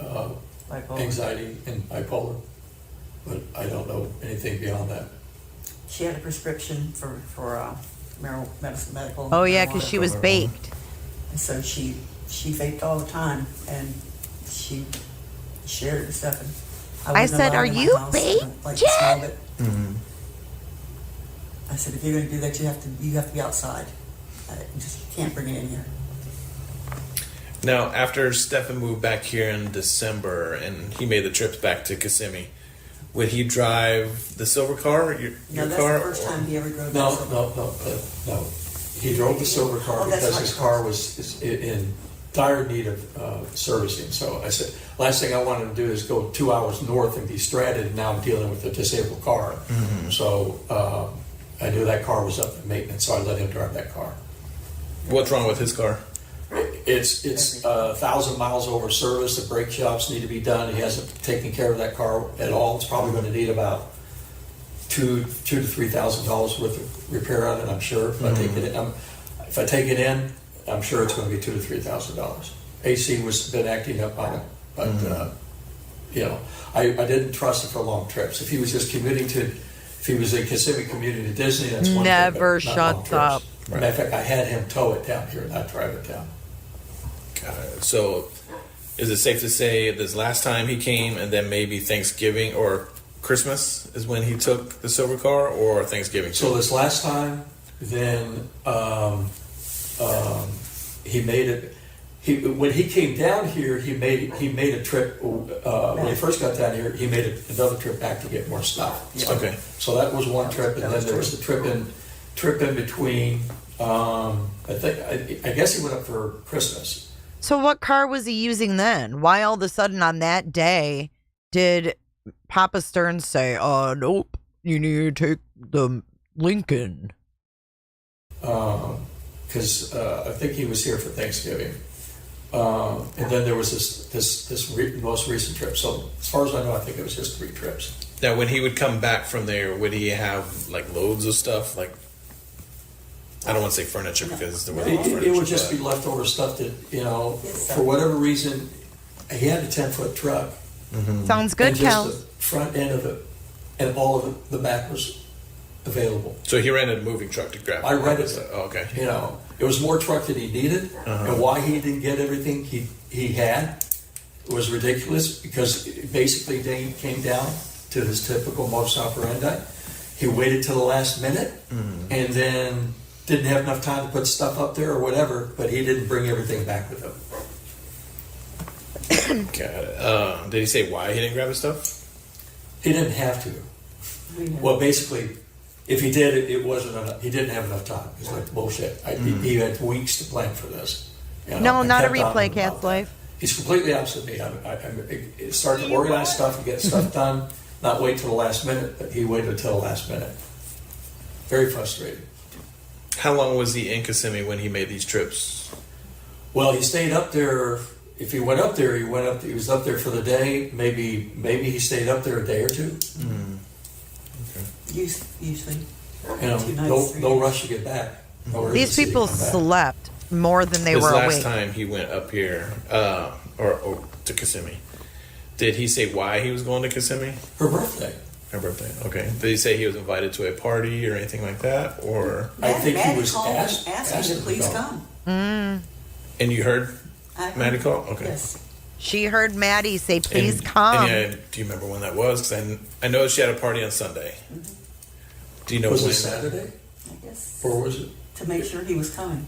anxiety and bipolar, but I don't know anything beyond that. She had a prescription for medical. Oh yeah, because she was baked. And so she vaped all the time, and she shared it with Stephan. I said, "Are you baked, Jen?" I said, "If you're going to do that, you have to be outside. You can't bring it in here." Now, after Stephan moved back here in December and he made the trips back to Kissimmee, would he drive the silver car? Your that's car? the first time he ever drove No. He drove the silver car because his car was in dire need of servicing. So I said, last thing I wanted to do is go 2 hours north and be stranded, and now I'm dealing with a disabled car. So I knew that car was up in maintenance, so I let him drive that car. What's wrong with his car? It's 1,000 miles over service. The brake jobs need to be done. He hasn't taken care of that car at all. It's probably going to need about $2,000 to $3,000 worth of repair on it. I'm sure if I take it in, I'm sure it's going to be $2,000 to $3,000. AC was been acting up on it, but I didn't trust it for long trips. If he was just if he was in Kissimmee commuting to Disney, that's one thing. Never But not long shuts trips. up. Matter of fact, I had him tow it down here, not drive it down. Got it. So, is it safe to say this last time he came, and then maybe Thanksgiving or Christmas is when he took the silver car, or Thanksgiving? So this last time, then he made it. when he came down here, he made a trip. When he first got down here, he made another trip back to get more stuff. Okay. So that was one trip, and then there was the trip in between. I guess he went up for Christmas. So what car was he using then? Why all of a sudden on that day did Papa Sterns say, nope, you need to take the Lincoln? Because I think he was here for Thanksgiving. And then there was this most recent trip. So as far as I know, I think it was just 3 trips. Now, when he would come back from there, would he have like loads of stuff? Like, I don't want to say furniture because there wasn't furniture. It would just be leftover stuff that, for whatever reason, he had a 10-foot truck. Mm-hmm. Sounds good, and Cal. just the front end of it and all of the back was available. So he rented a moving truck to grab it? I rented it. Oh, okay. It was more truck than he needed, and why he didn't get everything he had was ridiculous, because basically Dane came down to his typical modus operandi. He waited till the last minute, and then didn't have enough time to put stuff up there or whatever, but he didn't bring everything back with him. Got it. Did he say why he didn't grab his stuff? He didn't have to. Well, basically, if he did, it wasn't enough. He didn't have enough time. It's like bullshit. He had weeks to plan for this. No, not a replay, Cat's Life. He's completely opposite me. I start to organize stuff and get stuff done, not wait till the last minute, but he waited until the last minute. Very frustrating. How long was he in Kissimmee when he made these trips? Well, he stayed up there. If he went up there, he was up there for the day. Maybe he stayed up there a day or two. Okay. Usually. No rush to get back. No These urgency people to come back. slept more than they were last awake. time he went up here, or to Kissimmee, did he say why he was going to Kissimmee? Her birthday. Her birthday. Okay. Did he say he was invited to a party or anything like that, or? I think he was asked him to please come. And you heard Maddie call? Okay. Yes. She heard Maddie say, please And- come. and do you remember when that was? Because I know she had a party on Sunday. Do you know Was when? it Saturday? I guess. Or was it? To make sure he was coming.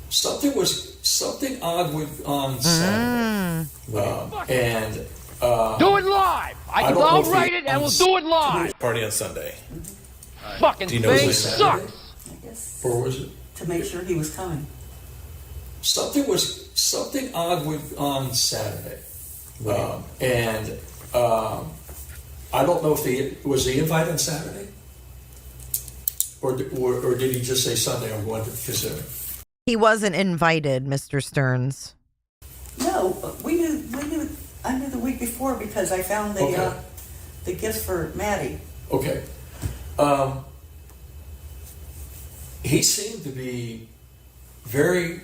Something odd on Saturday. Do it live! I'll write it and we'll do it live! Party on Sunday. Fucking Do you know when thing it was? sucks! I guess. Or was it? To make sure he was coming. Something odd on Saturday. I don't know if was the invite on Saturday? Or did he just say Sunday I'm going to Kissimmee? He wasn't invited, Mr. Sterns. No, we knew. I knew the week before because I found the gift for Maddie. Okay. He seemed to be very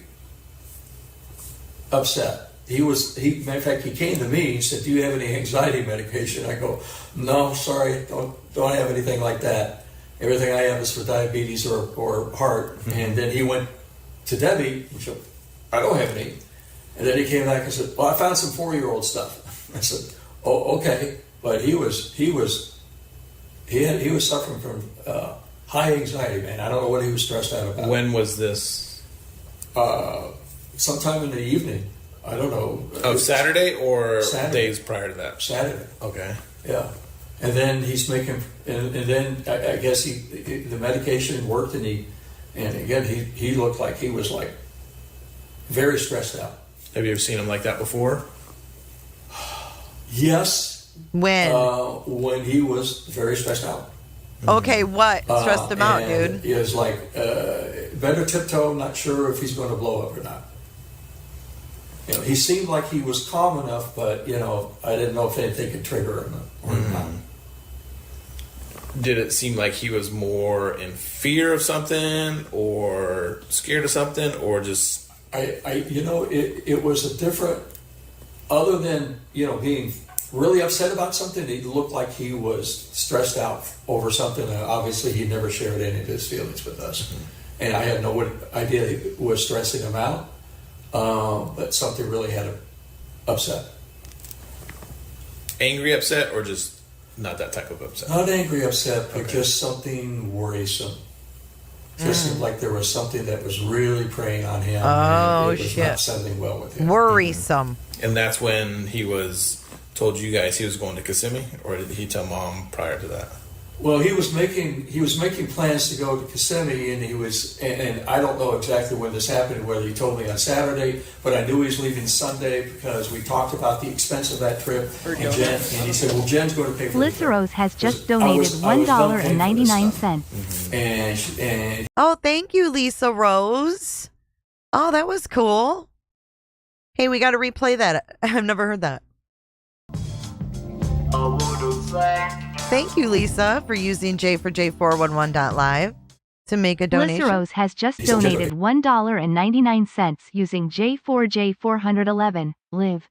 upset. Matter of fact, he came to me and said, "Do you have any anxiety medication?" I go, "No, sorry, don't have anything like that. Everything I have is for diabetes or heart." Mm-hmm. And then he went to Debbie, which I don't have any. And then he came back and said, "Well, I found some 4-year-old stuff." I said, "Oh, okay." But he was suffering from high anxiety, man. I don't know what he was stressed out about. When was this? Sometime in the evening. I don't know. Oh, Saturday or Saturday. days prior to that? Saturday. Okay. Yeah. And then he's making, and then I guess the medication worked, and again he looked like he was like very stressed out. Have you ever seen him like that before? Yes. When he was very stressed out. Okay, what stressed him out, dude? He was like, better tiptoe, not sure if he's going to blow up or not. He seemed like he was calm enough, but I didn't know if anything could trigger him or not. Did it seem like he was more in fear of something, or scared of something, or just? It was a different. Other than being really upset about something, it looked like he was stressed out over something. And obviously, he never shared any of his feelings with us, and I had no idea it was stressing him out. But something really had him upset. Angry upset, or just not that type of upset? Not angry upset, but just something worrisome. Just seemed like there was something that was really preying on him. Oh, and it was shit. not settling well with him. Worrisome. And that's when he told you guys he was going to Kissimmee, or did he tell mom prior to that? Well, he was making plans to go to Kissimmee, and I don't know exactly when this happened, whether he told me on Saturday, but I knew he was leaving Sunday because we talked about the expense of that trip. And he said, "Well, Jen's going to pay for it." Lisa Rose has just donated $1.99. And Oh, thank you, Lisa Rose. Oh, that was cool. Hey, we got to replay that. I've never heard that. Thank you, Lisa, for using J4J411.live to make a donation. Lisa Rose has just donated $1.99 using J4J411. Live.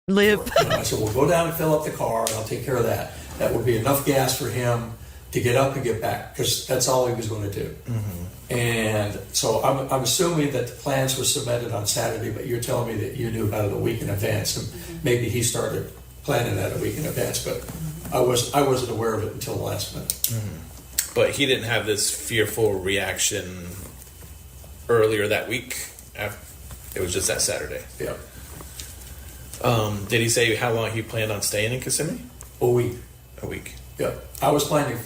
I said, "Well, go down and fill up the car, and I'll take care of that. That would be enough gas for him to get up and get back, because that's all he was going to do." And so I'm assuming that the plans were submitted on Saturday, but you're telling me that you knew about it a week in advance, and maybe he started planning that a week in advance, but I wasn't aware of it until the last minute. But he didn't have this fearful reaction earlier that week. It was just that Saturday. Yeah. Did he say how long he planned on staying in Kissimmee? A week. A week. Yeah. I was planning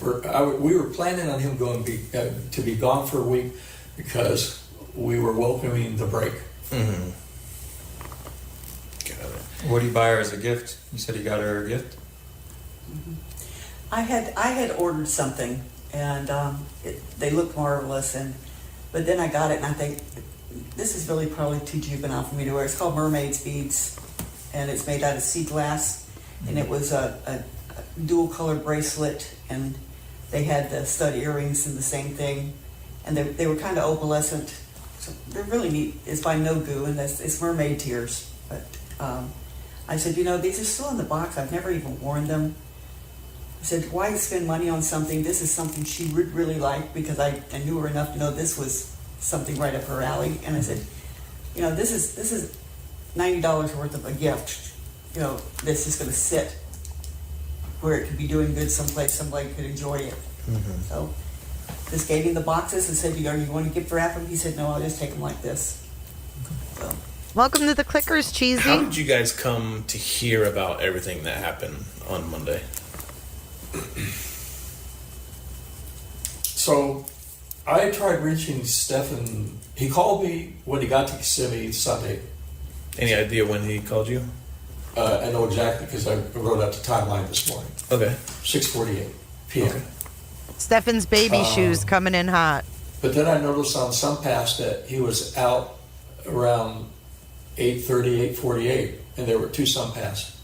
we were planning on him to be gone for a week because we were welcoming the break. Mm-hmm. What did you buy her as a gift? You said you got her a gift? I had ordered something, and they looked marvelous, but then I got it, and I think this is really probably too juvenile for me to wear. It's called Mermaid's Beads, and it's made out of sea glass, and it was a dual color bracelet, and they had the stud earrings and the same thing, and they were kind of opalescent. So they're really neat. It's by No Goo, and it's mermaid tears. But I said, these are still in the box. I've never even worn them. I said, why spend money on something? This is something she would really like, because I knew her enough to know this was something right up her alley. And I said, this is $90 worth of a gift, that's just going to sit where it could be doing good someplace, somebody could enjoy it. So just gave him the boxes and said, you want to gift wrap them? He said, no, I'll just take them like this. So. Welcome to the Clickers, Cheesy. How did you guys come to hear about everything that happened on Monday? So I tried reaching Stephan. He called me when he got to Kissimmee Sunday. Any idea when he called you? I know exactly because I wrote out the timeline this morning. Okay. 6:48 p.m. Okay. Stephan's baby shoes coming in hot. But then I noticed on some pass that he was out around 8:30, 8:48, and there were two Sunpass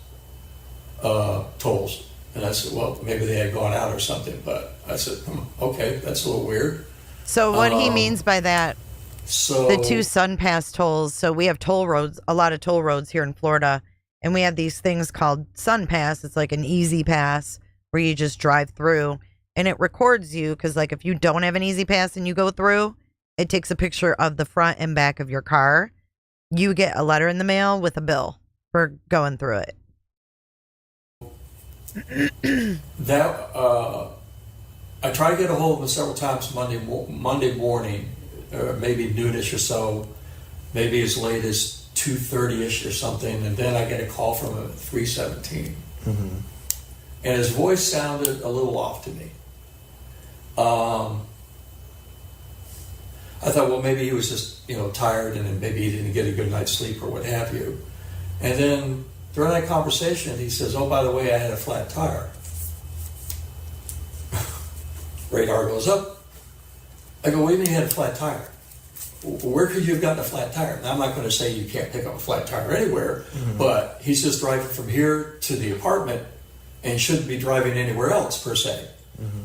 tolls. And I said, well, maybe they had gone out or something. But I said, okay, that's a little weird. So what he means by that, the two Sunpass tolls, so we have toll roads, a lot of toll roads here in Florida, and we have these things called Sunpass. It's like an easy pass where you just drive through, and it records you, because like if you don't have an easy pass and you go through, it takes a picture of the front and back of your car. You get a letter in the mail with a bill for going through it. That I tried to get a hold of him several times Monday morning, or maybe noonish or so, maybe as late as 2:30ish or something, and then I get a call from him at 3:17, and his voice sounded a little off to me. I thought, well, maybe he was just tired, and then maybe he didn't get a good night's sleep or what have you. And then during that conversation, he says, oh, by the way, I had a flat tire. Radar goes up. I go, what do you mean you had a flat tire? Where could you have gotten a flat tire? Now, I'm not going to say you can't pick up a flat tire anywhere, but he's just driving from here to the apartment and shouldn't be driving anywhere else, per se.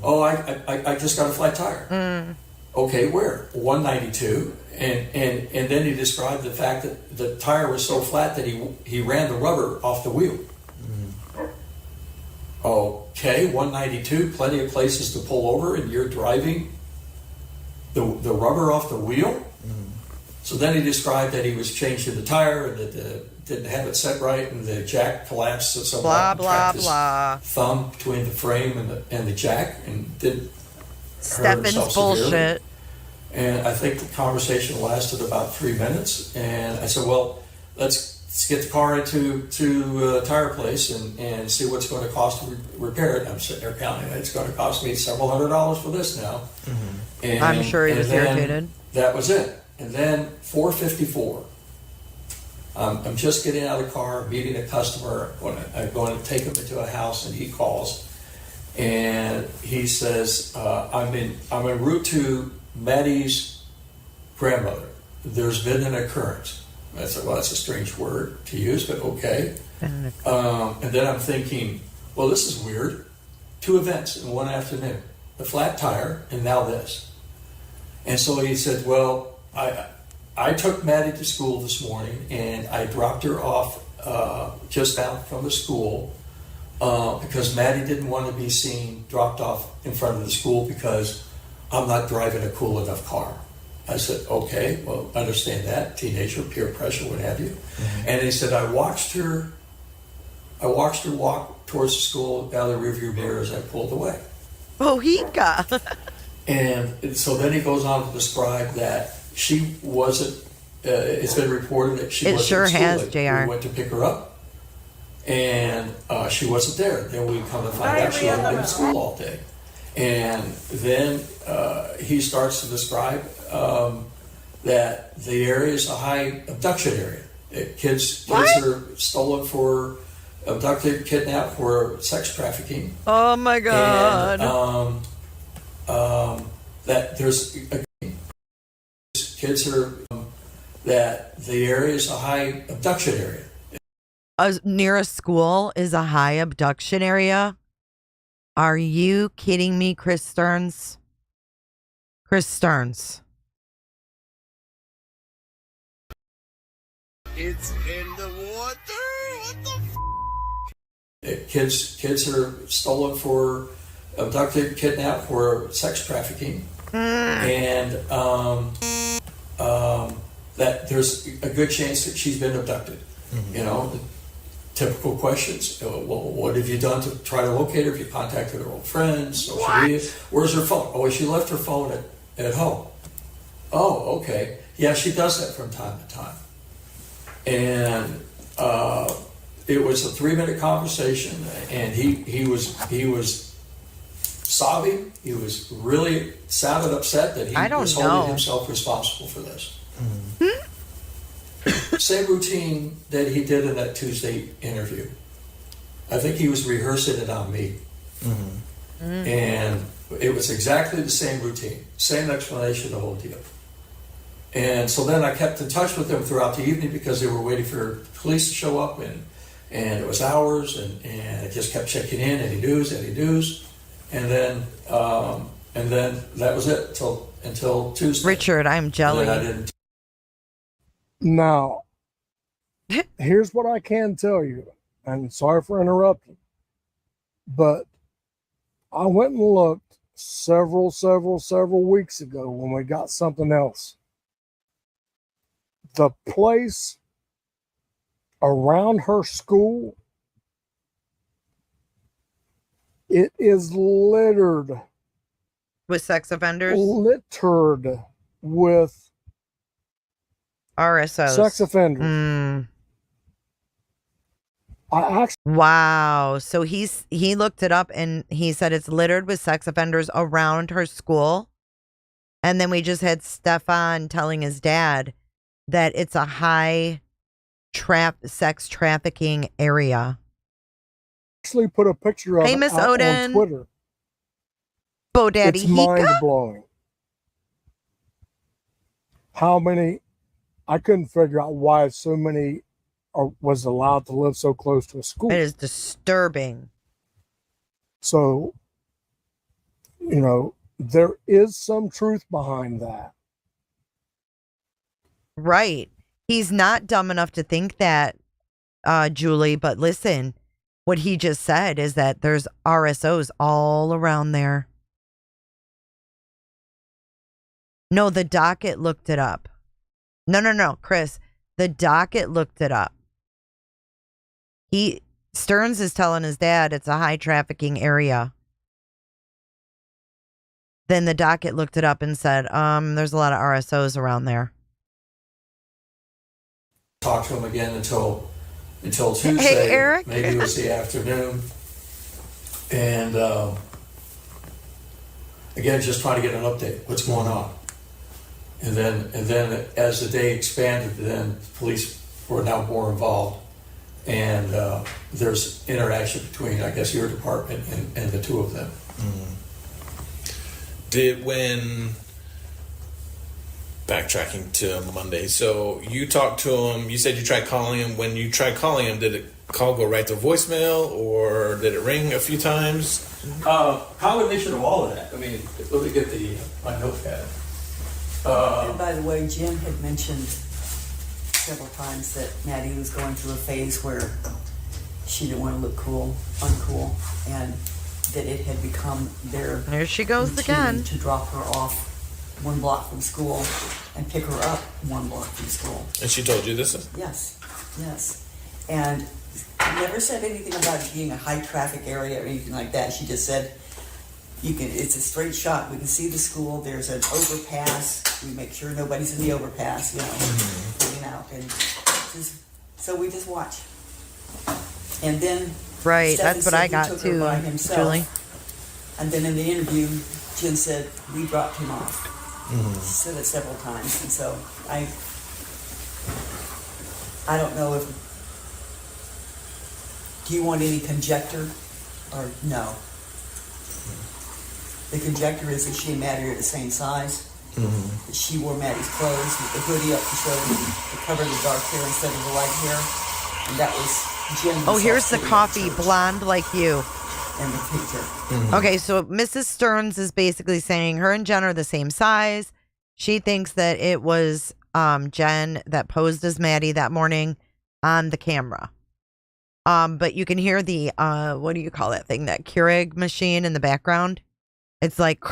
Oh, I just got a flat tire. Okay, where? 192. And then he described the fact that the tire was so flat that he ran the rubber off the wheel. Okay, 192, plenty of places to pull over, and you're driving the rubber off the wheel? So then he described that he was changing the tire and that didn't have it set right, and the jack collapsed. So blah, blah, blah. Thumb between the frame and the jack, and didn't hurt Stephan's himself bullshit. severely. And I think the conversation lasted about 3 minutes. And I said, well, let's get the car into a tire place and see what's going to cost to repair it. I'm sitting there counting. It's going to cost me several $100s for this now. And, I'm sure he was irritated. That was it. And then 4:54. I'm just getting out of the car, meeting a customer. I'm going to take him into a house, and he calls, and he says, "I'm en route to Maddie's grandmother. There's been an occurrence." I said, "Well, that's a strange word to use, but okay." And then I'm thinking, "Well, this is weird. 2 events in one afternoon: the flat tire, and now this." And so he said, "Well, I took Maddie to school this morning, and I dropped her off just down from the school because Maddie didn't want to be seen dropped off in front of the school because I'm not driving a cool enough car." I said, "Okay, well, understand that. Teenager, peer pressure, what have you." And he said, I watched her walk towards the school down the rearview mirror as I pulled away." Oh, he got. And so then he goes on to describe that she wasn't, it's been reported that she wasn't sure in school. has, Like, JR. we went to pick her up, and she wasn't there. Then we come to find out she hadn't been in school all day. And then he starts to describe that the area is a high abduction area. Kids are stolen for abducted, kidnapped for sex trafficking. Oh my God. And that there's kids are that the area is a high abduction area. Near a school is a high abduction area? Are you kidding me, Chris Sterns? Chris Sterns. It's in the water. What the Kids are stolen for abducted, kidnapped for sex trafficking, and that there's a good chance that she's been abducted. You know, the typical questions. Well, what have you done to try to locate her? Have you contacted her old friends, social media? Where's her phone? Oh, she left her phone at home. Oh, okay. Yeah, she does that from time to time. And it was a 3-minute conversation, and he was sobbing. He was really sounded upset that he was holding himself responsible for this. Same routine that he did in that Tuesday interview. I think he was rehearsing it on me. And it was exactly the same routine, same explanation, the whole deal. And so then I kept in touch with them throughout the evening because they were waiting for police to show up, and it was hours, and I just kept checking in, any news, and then that was it until Tuesday. Richard, I'm jelly. Now, here's what I can tell you, and sorry for interrupting, but I went and looked several weeks ago when we got something else. The place around her school, it is littered with sex offenders, littered with RSOs, sex offenders. Wow. So he looked it up, and he said it's littered with sex offenders around her school. And then we just had Stephan telling his dad that it's a high sex trafficking area. Actually put a picture of hey, it Miss out Odin. on Twitter. Bo Daddy it's mind-blowing. How many, I couldn't figure out why so many was allowed to live so close to a school. It is disturbing. So, you know, there is some truth behind that. Right. He's not dumb enough to think that, Julie, but listen, what he just said is that there's RSOs all around there. No, the docket looked it up. No, Chris. The docket looked it up. Stearns is telling his dad it's a high trafficking area. Then the docket looked it up and said, there's a lot of RSOs around there. Talk to him again until Tuesday. Hey, Eric. Maybe it was the afternoon. And again, just trying to get an update. What's going on? And then as the day expanded, then police were now more involved. And there's interaction between, I guess, your department and the two of them. Backtracking to Monday, so you talked to him, you said you tried calling him. When you tried calling him, did the call go right to voicemail, or did it ring a few times? Combination of all of that. I mean, let me get my notepad. And by the way, Jen had mentioned several times that Maddie was going through a phase where she didn't want to look uncool, and that it had become their There she goes routine again. to drop her off 1 block from school and pick her up 1 block from school. And she told you this? Yes. And never said anything about it being a high traffic area or anything like that. She just said, it's a straight shot. We can see the school. There's an overpass. We make sure nobody's in the overpass, hanging out. And so we just watch. And then Right, Stephan that's what said I he got took her too, by himself. Julie. And then in the interview, Jen said, we dropped him off. She said it several times. And so I don't know if, do you want any conjecture or no? The conjecture is that she and Maddie are the same size. That she wore Maddie's clothes with the hoodie up to cover the dark hair instead of the light hair. And that was Jen. Oh, here's the coffee, blonde like you. And the picture. Okay, so Mrs. Sterns is basically saying her and Jen are the same size. She thinks that it was Jen that posed as Maddie that morning on the camera. But you can hear the, what do you call that thing? That Keurig machine in the background. It's like,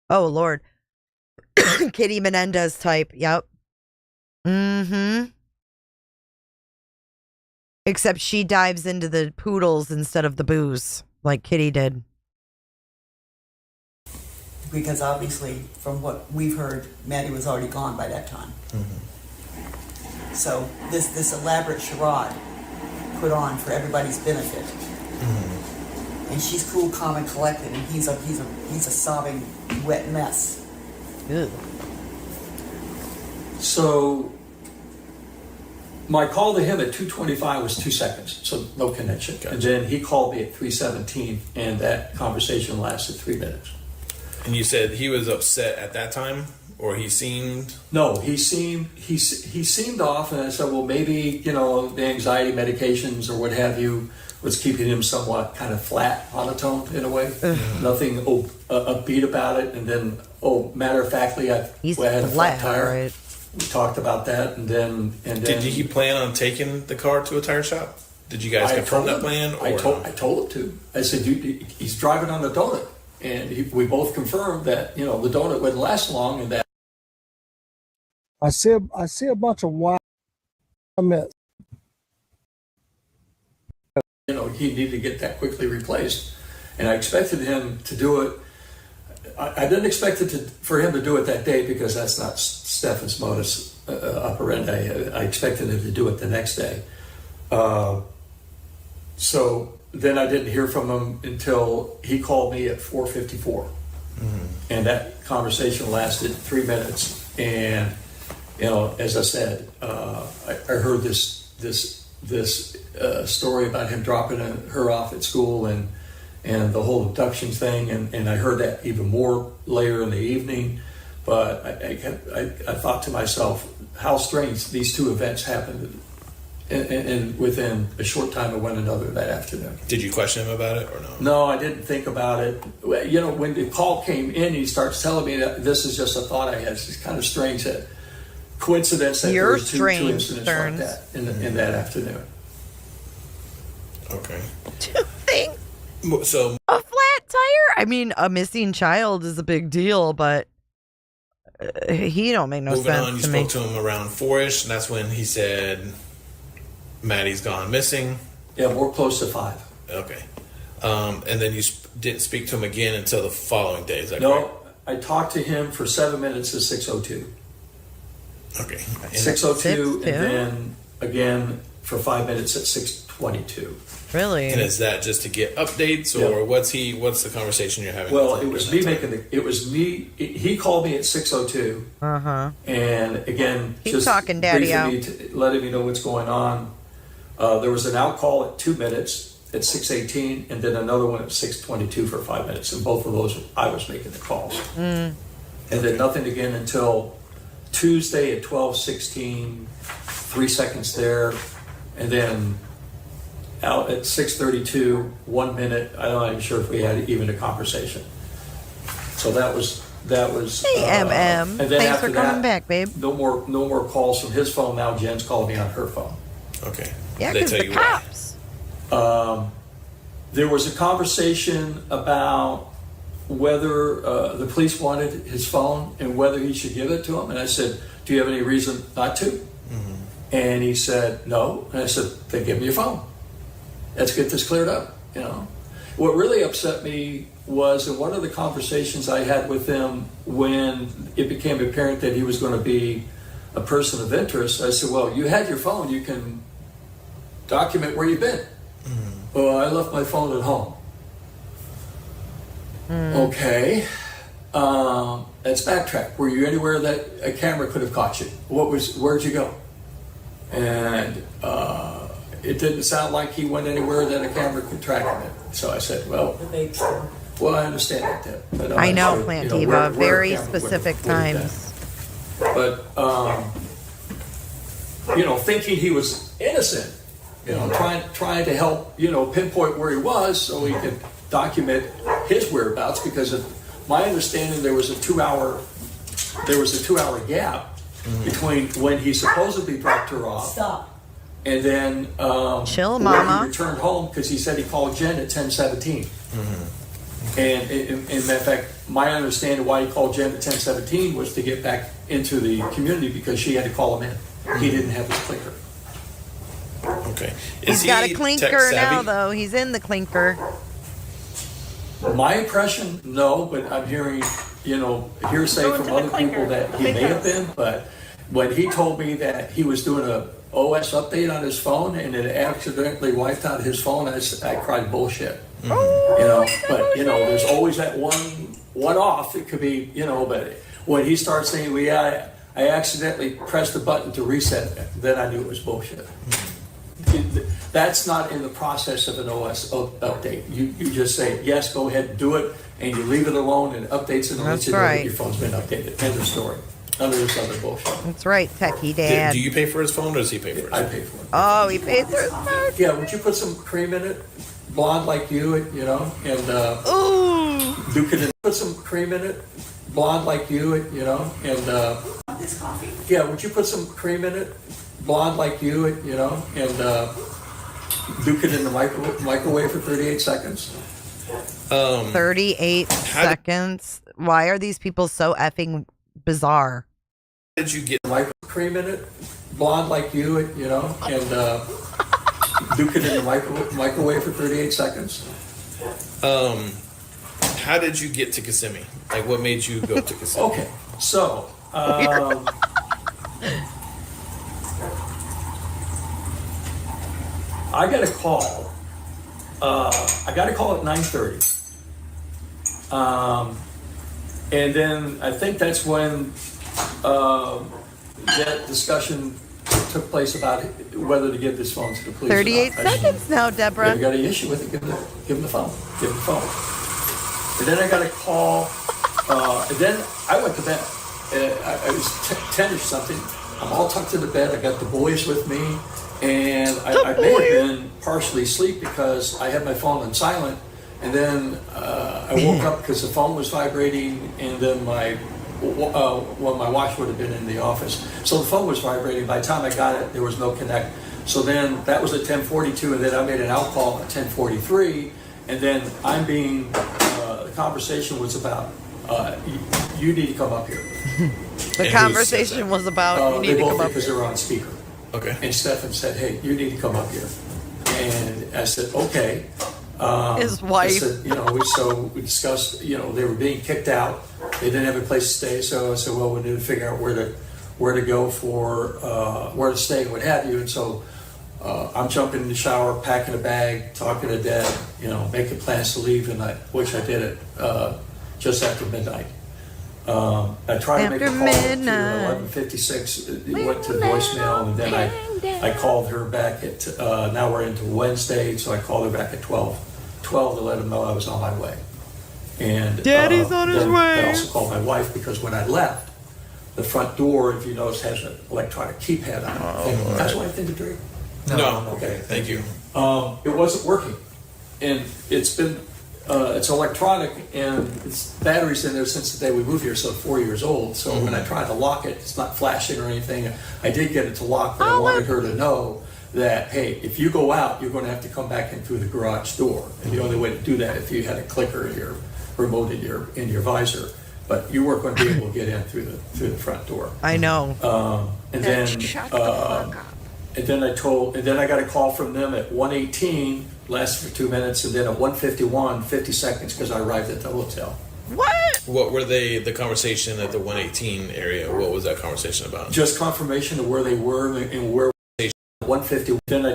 oh, Lord. Kitty Menendez type. Yep. Except she dives into the poodles instead of the booze, like Kitty did. Because obviously, from what we've heard, Maddie was already gone by that time. So this elaborate charade put on for everybody's benefit. And she's cool, calm, and collected, and he's a sobbing, wet mess. Ew. So my call to him at 2:25 was 2 seconds, so no connection. Gotcha. And then he called me at 3:17, and that conversation lasted 3 minutes. And you said he was upset at that time, or he seemed? No, he seemed off, and I said, well, maybe the anxiety medications or what have you was keeping him somewhat kind of flat, monotone in a way. Nothing upbeat about it. And then, matter of factly, I had a flat tire. Right. We talked about that, and then. Did he plan on taking the car to a tire shop? Did you guys confirm that plan? Or I told him to. I said, he's driving on the donut, and we both confirmed that the donut wouldn't last long, and that. I see a bunch of white mess. He needed to get that quickly replaced, and I expected him to do it. I didn't expect for him to do it that day because that's not Stephan's modus operandi. I expected him to do it the next day. So then I didn't hear from him until he called me at 4:54, and that conversation lasted 3 minutes. And as I said, I heard this story about him dropping her off at school and the whole abduction thing, and I heard that even more later in the evening. But I thought to myself, how strange these two events happened and within a short time of one another that afternoon. Did you question him about it or no? No, I didn't think about it. When the call came in, he starts telling me that this is just a thought I had. It's kind of strange that coincidence that there were two incidents like that in that afternoon. Okay. Two things. So a flat tire? I mean, a missing child is a big deal, but he don't make no sense on, you to me. spoke to him around 4-ish, and that's when he said Maddie's gone missing. Yeah, we're close to 5. Okay. And then you didn't speak to him again until the following day. Is that No, correct? I talked to him for 7 minutes at 6:02. Okay. 6:02, and then again for 5 minutes at 6:22. Really? And is that just to get updates, or what's the conversation you're having? Well, with him it was during me that time? making the. It was me. He called me at 6:02. And again, Keep just talking, Daddy. briefing me, letting me know what's going on. There was an out call at 2 minutes at 6:18, and then another one at 6:22 for 5 minutes. And both of those, I was making the calls. And then nothing again until Tuesday at 12:16, 3 seconds there, and then out at 6:32, 1 minute. I'm not even sure if we had even a conversation. So that was. Hey, MM. And then Thanks after for coming that, back, babe. No more calls from his phone. Now Jen's calling me on her phone. Okay. Yeah, They because tell the you why? cops. There was a conversation about whether the police wanted his phone and whether he should give it to him. And I said, "Do you have any reason not to?" And he said, "No." And I said, "Then give me your phone. Let's get this cleared up." You know, what really upset me was in one of the conversations I had with him when it became apparent that he was going to be a person of interest. I said, "Well, you had your phone. You can document where you've been." "Well, I left my phone at home." Okay. Let's backtrack. Were you anywhere that a camera could have caught you? Where'd you go? And it didn't sound like he went anywhere that a camera could track him in. So I said, well, I understand that, Deb, but I'm I not know, sure, Plant you know, Diva. where a Very camera would have specific done. times. But, thinking he was innocent, trying to help, pinpoint where he was so he could document his whereabouts, because of my understanding there was a 2 hour gap between when he supposedly dropped her off. And then Chill, when Mama. he returned home, because he said he called Jen at 10:17. And in fact, my understanding why he called Jen at 10:17 was to get back into the community because she had to call him in. He didn't have his clinker. Okay. He's got a clinker now, though. He's in the clinker. My impression, no, but I'm hearing, hearsay from other people that he may have been. But when he told me that he was doing a OS update on his phone and it accidentally wiped out his phone, I cried bullshit. But there's always that one off. It could be, but when he starts saying, I accidentally pressed the button to reset it, then I knew it was bullshit. That's not in the process of an OS update. You just say, yes, go ahead and do it, and you leave it alone, and it updates it, and lets you know that your phone's been updated. End of story. None of this other bullshit. That's right, Techie Dad. Do you pay for his phone, or does he pay for it? I pay for it. Oh, he pays for his phone? Yeah, would you put some cream in it? Blonde like you, and Ooh. Duke it in. Put some cream in it. Blonde like you, and This coffee. yeah, would you put some cream in it? Blonde like you, and Duke it in the microwave for 38 seconds. 38 seconds. Why are these people so effing bizarre? How did you get cream in it? Blonde like you, and Duke it in the microwave for 38 seconds. How did you get to Kissimmee? Like, what made you go to Kissimmee? Okay, so I got a call. I got a call at 9:30, and then I think that's when that discussion took place about whether to give this phone to the police. 38 seconds now, Deborah. If you got an issue with it, give him the phone. Give him the phone. And then I got a call, and then I went to bed. I was 10 or something. I'm all tucked into bed. I got the boys with me, and I may have been partially asleep because I had my phone on silent. And then I woke up because the phone was vibrating, and then my watch would have been in the office. So the phone was vibrating. By the time I got it, there was no connect. So then that was at 10:42, and then I made an out call at 10:43, and then the conversation was about, you need to come up here. The conversation was about, you need to come up because here. they were on speaker. Okay. And Stephan said, hey, you need to come up here. And I said, okay. His I wife. said, we discussed, they were being kicked out. They didn't have a place to stay. So I said, well, we need to figure out where to go for, where to stay and what have you. And so I'm jumping in the shower, packing a bag, talking to Dad, making plans to leave. And which I did it just after midnight. I tried to make a call to 11:56. It went to voicemail, and then I called her back at. Now we're into Wednesday, so I called her back at 12 to let them know I was on my way. And Daddy's on his way. I also called my wife because when I left, the front door, if you notice, has an electronic keypad on it. That's why I think to drink. No. Okay. Thank you. It wasn't working, and it's been. It's electronic, and it's batteries in there since the day we moved here, so 4 years old. So when I tried to lock it, it's not flashing or anything. I did get it to lock, but I wanted her to know that, hey, if you go out, you're going to have to come back in through the garage door. And the only way to do that if you had a clicker in your remote in your visor. But you weren't going to be able to get in through the front door. I know. And then I got a call from them at 1:18. Lasted for 2 minutes, and then at 1:51, 50 seconds, because I arrived at the hotel. What were the conversation at the 118 area? What was that conversation about? Just confirmation of where they were and where 150. Then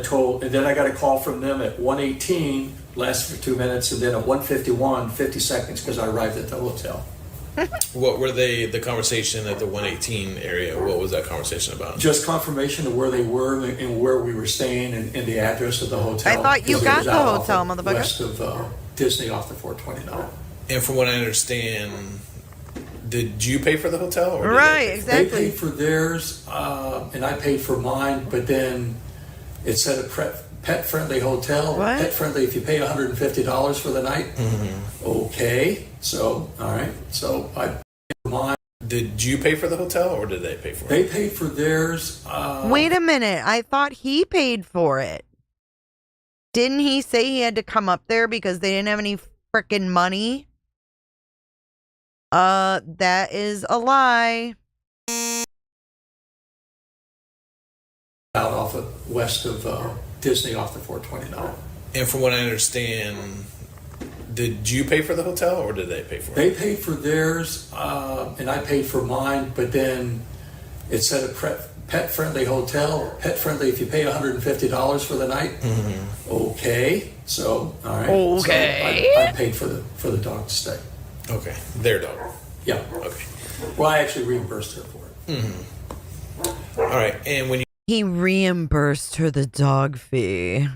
I got a call from them at 1:18. Lasted for 2 minutes, and then at 1:51, 50 seconds, because I arrived at the hotel. What were the conversation at the 118 area? What was that conversation about? Just confirmation of where they were and where we were staying and the address of the hotel. I thought you got the hotel, motherfucker. West of Disney off the 429. And from what I understand, did you pay for the hotel? Or right, exactly. They paid for theirs, and I paid for mine, but then it said a pet-friendly hotel. What? Pet-friendly if you pay $150 for the night. Mm-hmm. Okay, so, all right. So I paid for mine. Did you pay for the hotel, or did they pay for it? They paid for theirs. Wait a minute. I thought he paid for it. Didn't he say he had to come up there because they didn't have any freaking money? That is a lie. Out off of west of Disney off the 429. And from what I understand, did you pay for the hotel, or did they pay for it? They paid for theirs, and I paid for mine, but then it said a pet-friendly hotel. Pet-friendly if you pay $150 for the night. Mm-hmm. Okay, so, all right. Okay. So I paid for the dog to stay. Okay, their dog. Yeah. Okay. Well, I actually reimbursed her for it. Mm-hmm. All right, and when he reimbursed her the dog fee.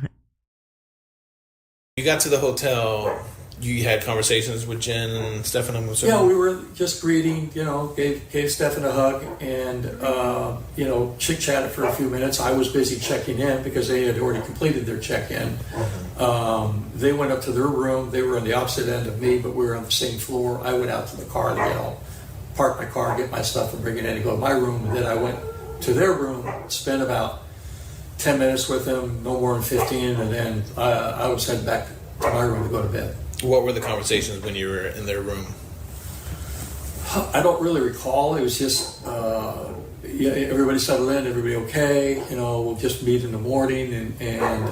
You got to the hotel, you had conversations with Jenn and Stephan, I'm assuming? Yeah, we were just greeting, gave Stephan a hug and, chit-chatted for a few minutes. I was busy checking in because they had already completed their check-in. They went up to their room. They were on the opposite end of me, but we were on the same floor. I went out to the car to, park my car, get my stuff, and bring it in and go to my room. And then I went to their room, spent about 10 minutes with them, no more than 15, and then I was heading back to my room to go to bed. What were the conversations when you were in their room? I don't really recall. It was just, everybody settled in, everybody okay, we'll just meet in the morning and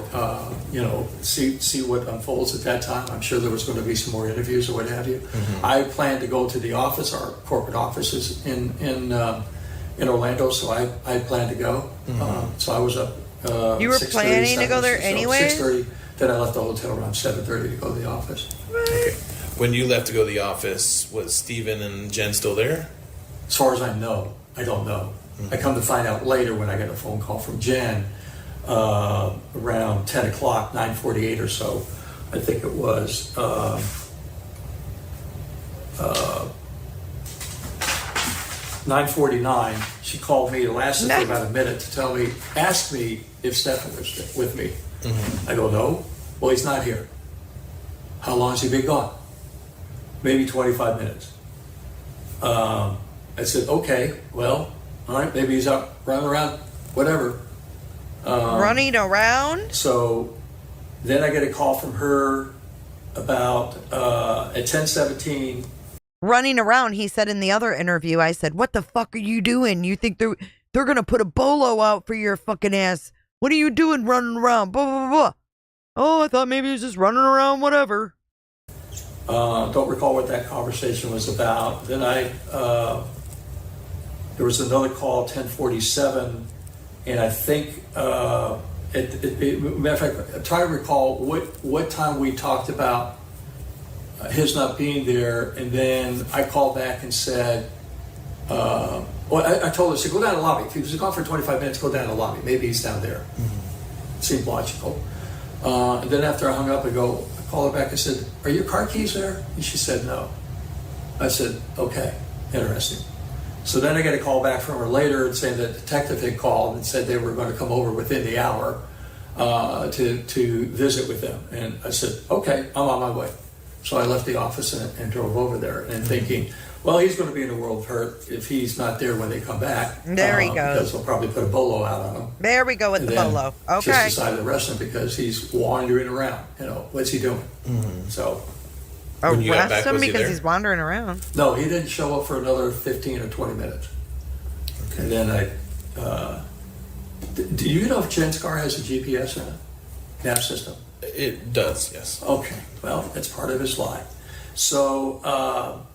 see what unfolds at that time. I'm sure there was going to be some more interviews or what have you. Mm-hmm. I planned to go to the office. Our corporate office is in Orlando, so I planned to go. Mm-hmm. So I was up. You were planning to go there anyway? 6:30. Then I left the hotel around 7:30 to go to the office. Okay. When you left to go to the office, was Stephan and Jenn still there? As far as I know, I don't know. Mm-hmm. I come to find out later when I get a phone call from Jenn around 10 o'clock, 9:48 or so. I think it was. 9:49. She called me. It lasted for about a minute to ask me if Stephan was with me. Mm-hmm. I go, no. Well, he's not here. How long has he been gone? Maybe 25 minutes. I said, okay, well, all right, maybe he's out running around, whatever. Running around? So then I get a call from her about at 10:17. Running around, he said in the other interview, I said, what the fuck are you doing? You think they're going to put a bolo out for your fucking ass? What are you doing running around? Blah, blah, blah. Oh, I thought maybe he was just running around, whatever. Don't recall what that conversation was about. Then there was another call, 10:47, and I think, matter of fact, I'm trying to recall what time we talked about his not being there, and then I called back and said, I told her, I said, go down to the lobby. If he was gone for 25 minutes, go down to the lobby. Maybe he's down there. Seemed logical. And then after I hung up, I called her back and said, are your car keys there? And she said, no. I said, okay, interesting. So then I got a call back from her later saying that the detective had called and said they were going to come over within the hour to visit with them. And I said, okay, I'm on my way. So I left the office and drove over there and thinking, well, he's going to be in a world of hurt if he's not there when they come back. There he goes. Because they'll probably put a bolo out on him. There we go with the bolo. Okay. Just decided to arrest him because he's wandering around. What's he doing? So. Arrest him because he's wandering around? No, he didn't show up for another 15 or 20 minutes. Okay. And then do you know if Jen's car has a GPS in it? Nav system? It does, yes. Okay, well, that's part of his life. So,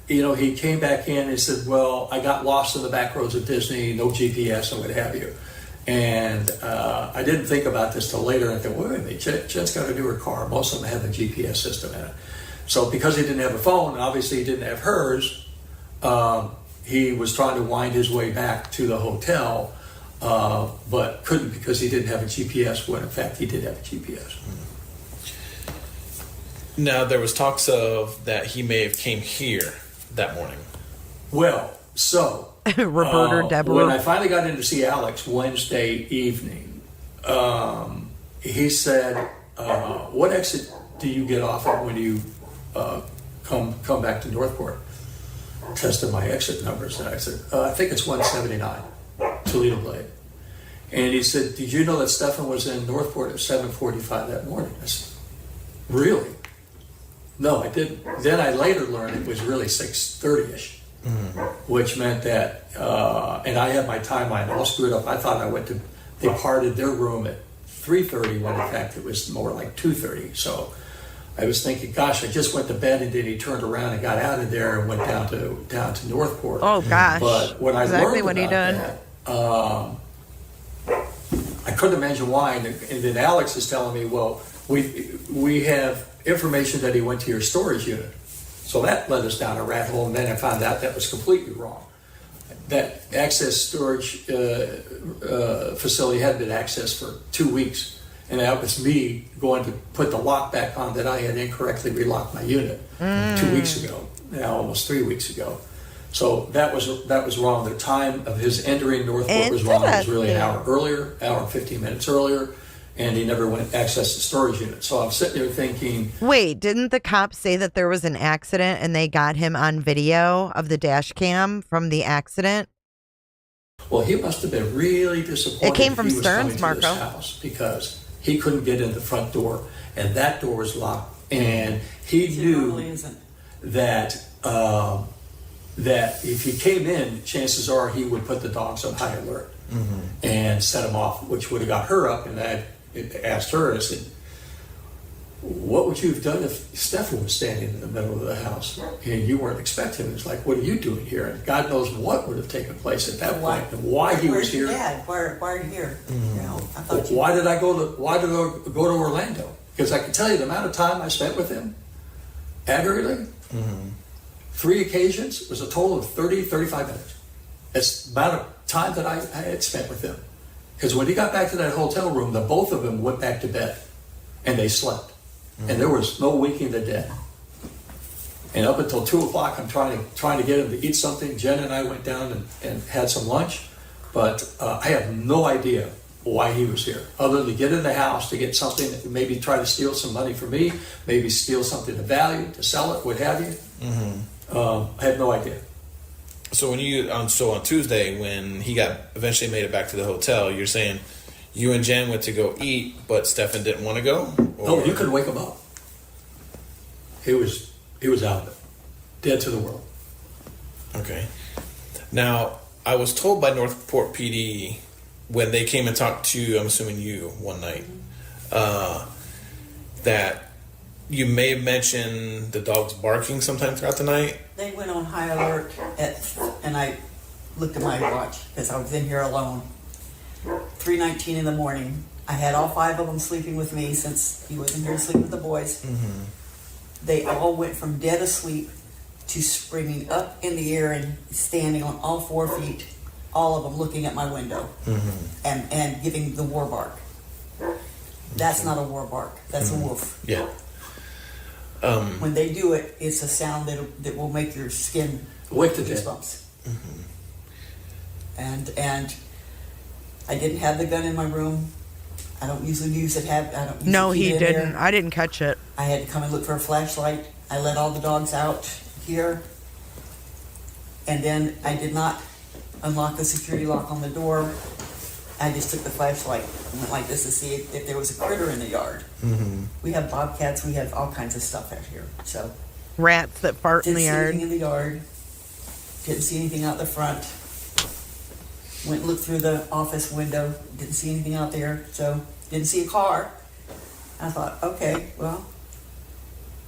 he came back in and said, well, I got lost in the back roads of Disney, no GPS and what have you. And I didn't think about this till later. I thought, wait a minute, Jen's got a newer car. Most of them have a GPS system in it. So because he didn't have a phone, and obviously he didn't have hers, he was trying to wind his way back to the hotel, but couldn't because he didn't have a GPS, when in fact he did have a GPS. Now, there was talks of that he may have came here that morning. Well, so Roberta, Deborah. When I finally got in to see Alex Wednesday evening, he said, what exit do you get off at when you come back to Northport? Tested my exit numbers, and I said, I think it's 179, Toledo Blade. And he said, did you know that Stephan was in Northport at 7:45 that morning? I said, really? No, I didn't. Then I later learned it was really 6:30ish, which meant that, and I had my timeline all screwed up. I thought they departed their room at 3:30 when in fact it was more like 2:30. So I was thinking, gosh, I just went to bed, and then he turned around and got out of there and went down to Northport. Oh gosh! But when I exactly learned what he about done. that, I couldn't imagine why. And then Alex is telling me, well, we have information that he went to your storage unit, so that led us down a rat hole. And then I found out that was completely wrong. That access storage facility had been accessed for 2 weeks. And that was me going to put the lock back on that I had incorrectly relocked my unit 2 weeks ago, now almost 3 weeks ago. So that was wrong. The time of his entering Northport was wrong. It was really an hour earlier, hour and 15 minutes earlier, and he never went access the storage unit. So I'm sitting there thinking, wait, didn't the cops say that there was an accident and they got him on video of the dash cam from the accident? Well, he must have been really disappointed. It came from he was Sterns, coming to this Marco. house because he couldn't get in the front door, and that door was locked. And he knew that that if he came in, chances are he would put the dogs on high alert and set them off, which would have got her up. And I asked her, I said, what would you have done if Stephan was standing in the middle of the house and you weren't expecting him? It's like, what are you doing here? And God knows what would have taken place at that point and why he was here. Dad? Why are you here? Why did I go to Orlando? Because I can tell you the amount of time I spent with him aggregately. 3 occasions was a total of 35 minutes. It's the amount of time that I had spent with him. Because when he got back to that hotel room, the both of them went back to bed and they slept. And there was no winking the dead. And up until 2 o'clock, I'm trying to get him to eat something. Jen and I went down and had some lunch, but I have no idea why he was here, other than to get in the house to get something, maybe try to steal some money from me, maybe steal something of value, to sell it, what have you. I have no idea. So on Tuesday, when he eventually made it back to the hotel, you're saying you and Jen went to go eat, but Stephan didn't want to go? No, you couldn't wake him up. He was out of it, dead to the world. Okay. Now, I was told by Northport PD when they came and talked to, I'm assuming you, one night, that you may have mentioned the dogs barking sometime throughout the night. They went on high alert and I looked at my watch because I was in here alone. 3:19 in the morning. I had all 5 of them sleeping with me since he wasn't here to sleep with the boys. Mm-hmm. They all went from dead asleep to springing up in the air and standing on all 4 feet, all of them looking at my window and giving the war bark. That's not a war bark. That's a wolf. Yeah. When they do it, it's a sound that will make your skin Wake to goosebumps. And I didn't have the gun in my room. I don't usually use it. I don't. Usually No, keep he it in didn't. there. I didn't catch it. I had to come and look for a flashlight. I let all the dogs out here, and then I did not unlock the security lock on the door. I just took the flashlight and went like this to see if there was a critter in the yard. We have bobcats. We have all kinds of stuff out here. So Rats that fart in didn't the see yard. anything in the yard. Didn't see anything out the front. Went and looked through the office window. Didn't see anything out there. So didn't see a car. I thought, okay, well,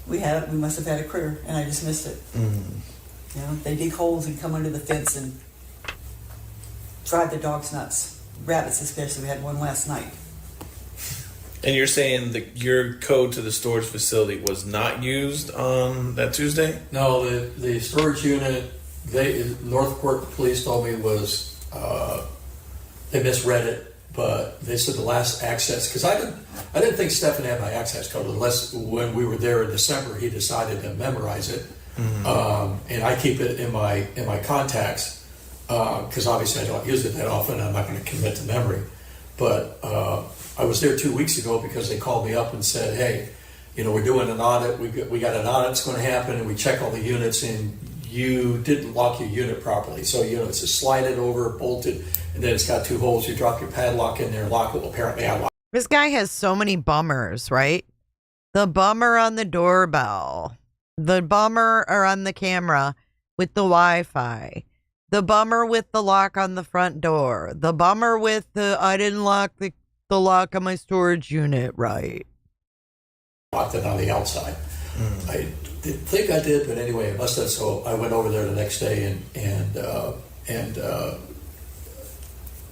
we must have had a critter, and I just missed it. You know, they dig holes and come under the fence and drive the dogs nuts. Rabbits especially. We had one last night. And you're saying that your code to the storage facility was not used on that Tuesday? No, the storage unit, Northport Police told me was, they misread it, but they said the last access, because I didn't think Stephan had my access code unless when we were there in December he decided to memorize it, and I keep it in my contacts because obviously I don't use it that often. I'm not going to commit to memory, but I was there 2 weeks ago because they called me up and said, hey, you know, we're doing an audit. We got an audit that's going to happen, and we check all the units, and you didn't lock your unit properly. So, you know, it's just slided over, bolted, and then it's got 2 holes. You drop your padlock in there and lock it. Well, apparently I locked it. This guy has so many bummers, right? The bummer on the doorbell, the bummer or on the camera with the Wi-Fi, the bummer with the lock on the front door, the bummer with the I didn't lock the lock on my storage unit right. Locked it on the outside. I didn't think I did, but anyway, I must have. So I went over there the next day and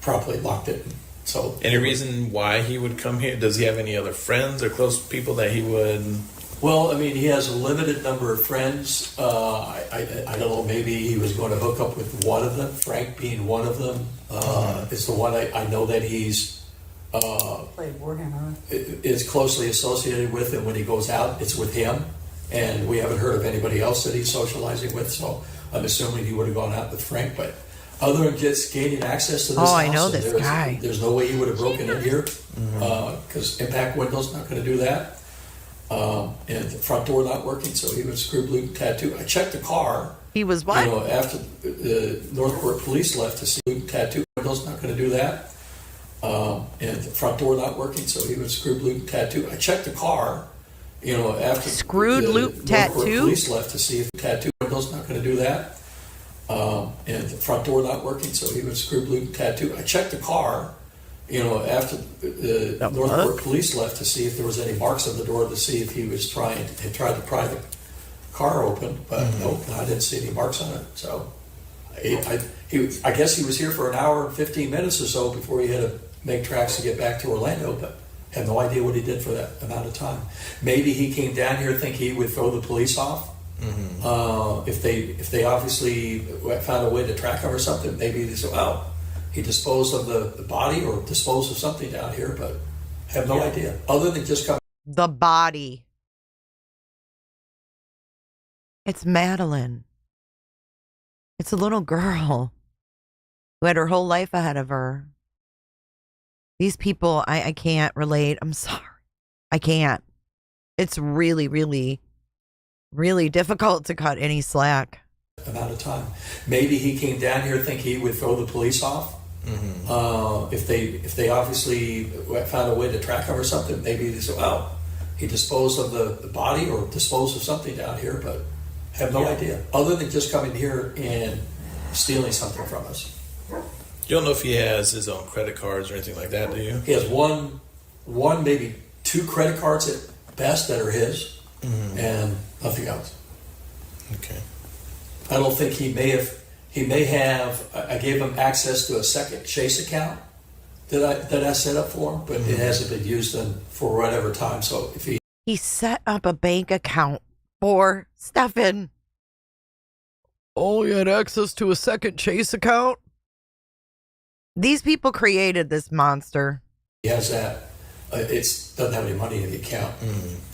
properly locked it. So any reason why he would come here? Does he have any other friends or close people that he would? Well, I mean, he has a limited number of friends. I don't know. Maybe he was going to hook up with one of them. Frank being one of them is the one I know that he's. Played Warhammer. Is closely associated with, and when he goes out, it's with him. And we haven't heard of anybody else that he's socializing with, so I'm assuming he would have gone out with Frank. But other than just gaining access to this house, I know this guy. There's no way he would have broken in here because impact windows not going to do that. And the front door not working, so he was screw blue tattoo. I checked the car. He was what? You know, after the Northport police left to see tattoo windows not going to do that. And the front door not working, so he was screw blue tattoo. I checked the car. You know, after screwed loop tattoo. Police left to see if the tattoo window's not going to do that, and the front door not working, so he was screwed loop tattoo. I checked the car. You know, after the Northport police left to see if there was any marks on the door to see if he was tried to pry the car open, but nope, I didn't see any marks on it. So I guess he was here for an hour and 15 minutes or so before he had to make tracks to get back to Orlando, but have no idea what he did for that amount of time. Maybe he came down here thinking he would throw the police off. If they obviously found a way to track him or something, maybe they said, well, he disposed of the body or disposed of something down here, but have no idea. Other than just coming. The body. It's Madeline. It's a little girl who had her whole life ahead of her. These people, I can't relate. I'm sorry. I can't. It's really, really, really difficult to cut any slack. Amount of time. Maybe he came down here thinking he would throw the police off. If they obviously found a way to track him or something, maybe they said, well, he disposed of the body or disposed of something down here, but have no idea. Other than just coming here and stealing something from us. You don't know if he has his own credit cards or anything like that, do you? He has one, maybe 2 credit cards best that are his, and nothing else. Okay. I don't think he may have. I gave him access to a second Chase account that I set up for him, but it hasn't been used for whatever time. So if he set up a bank account for Stephan. Oh, he had access to a second Chase account? These people created this monster. he has that, it doesn't have any money in the account.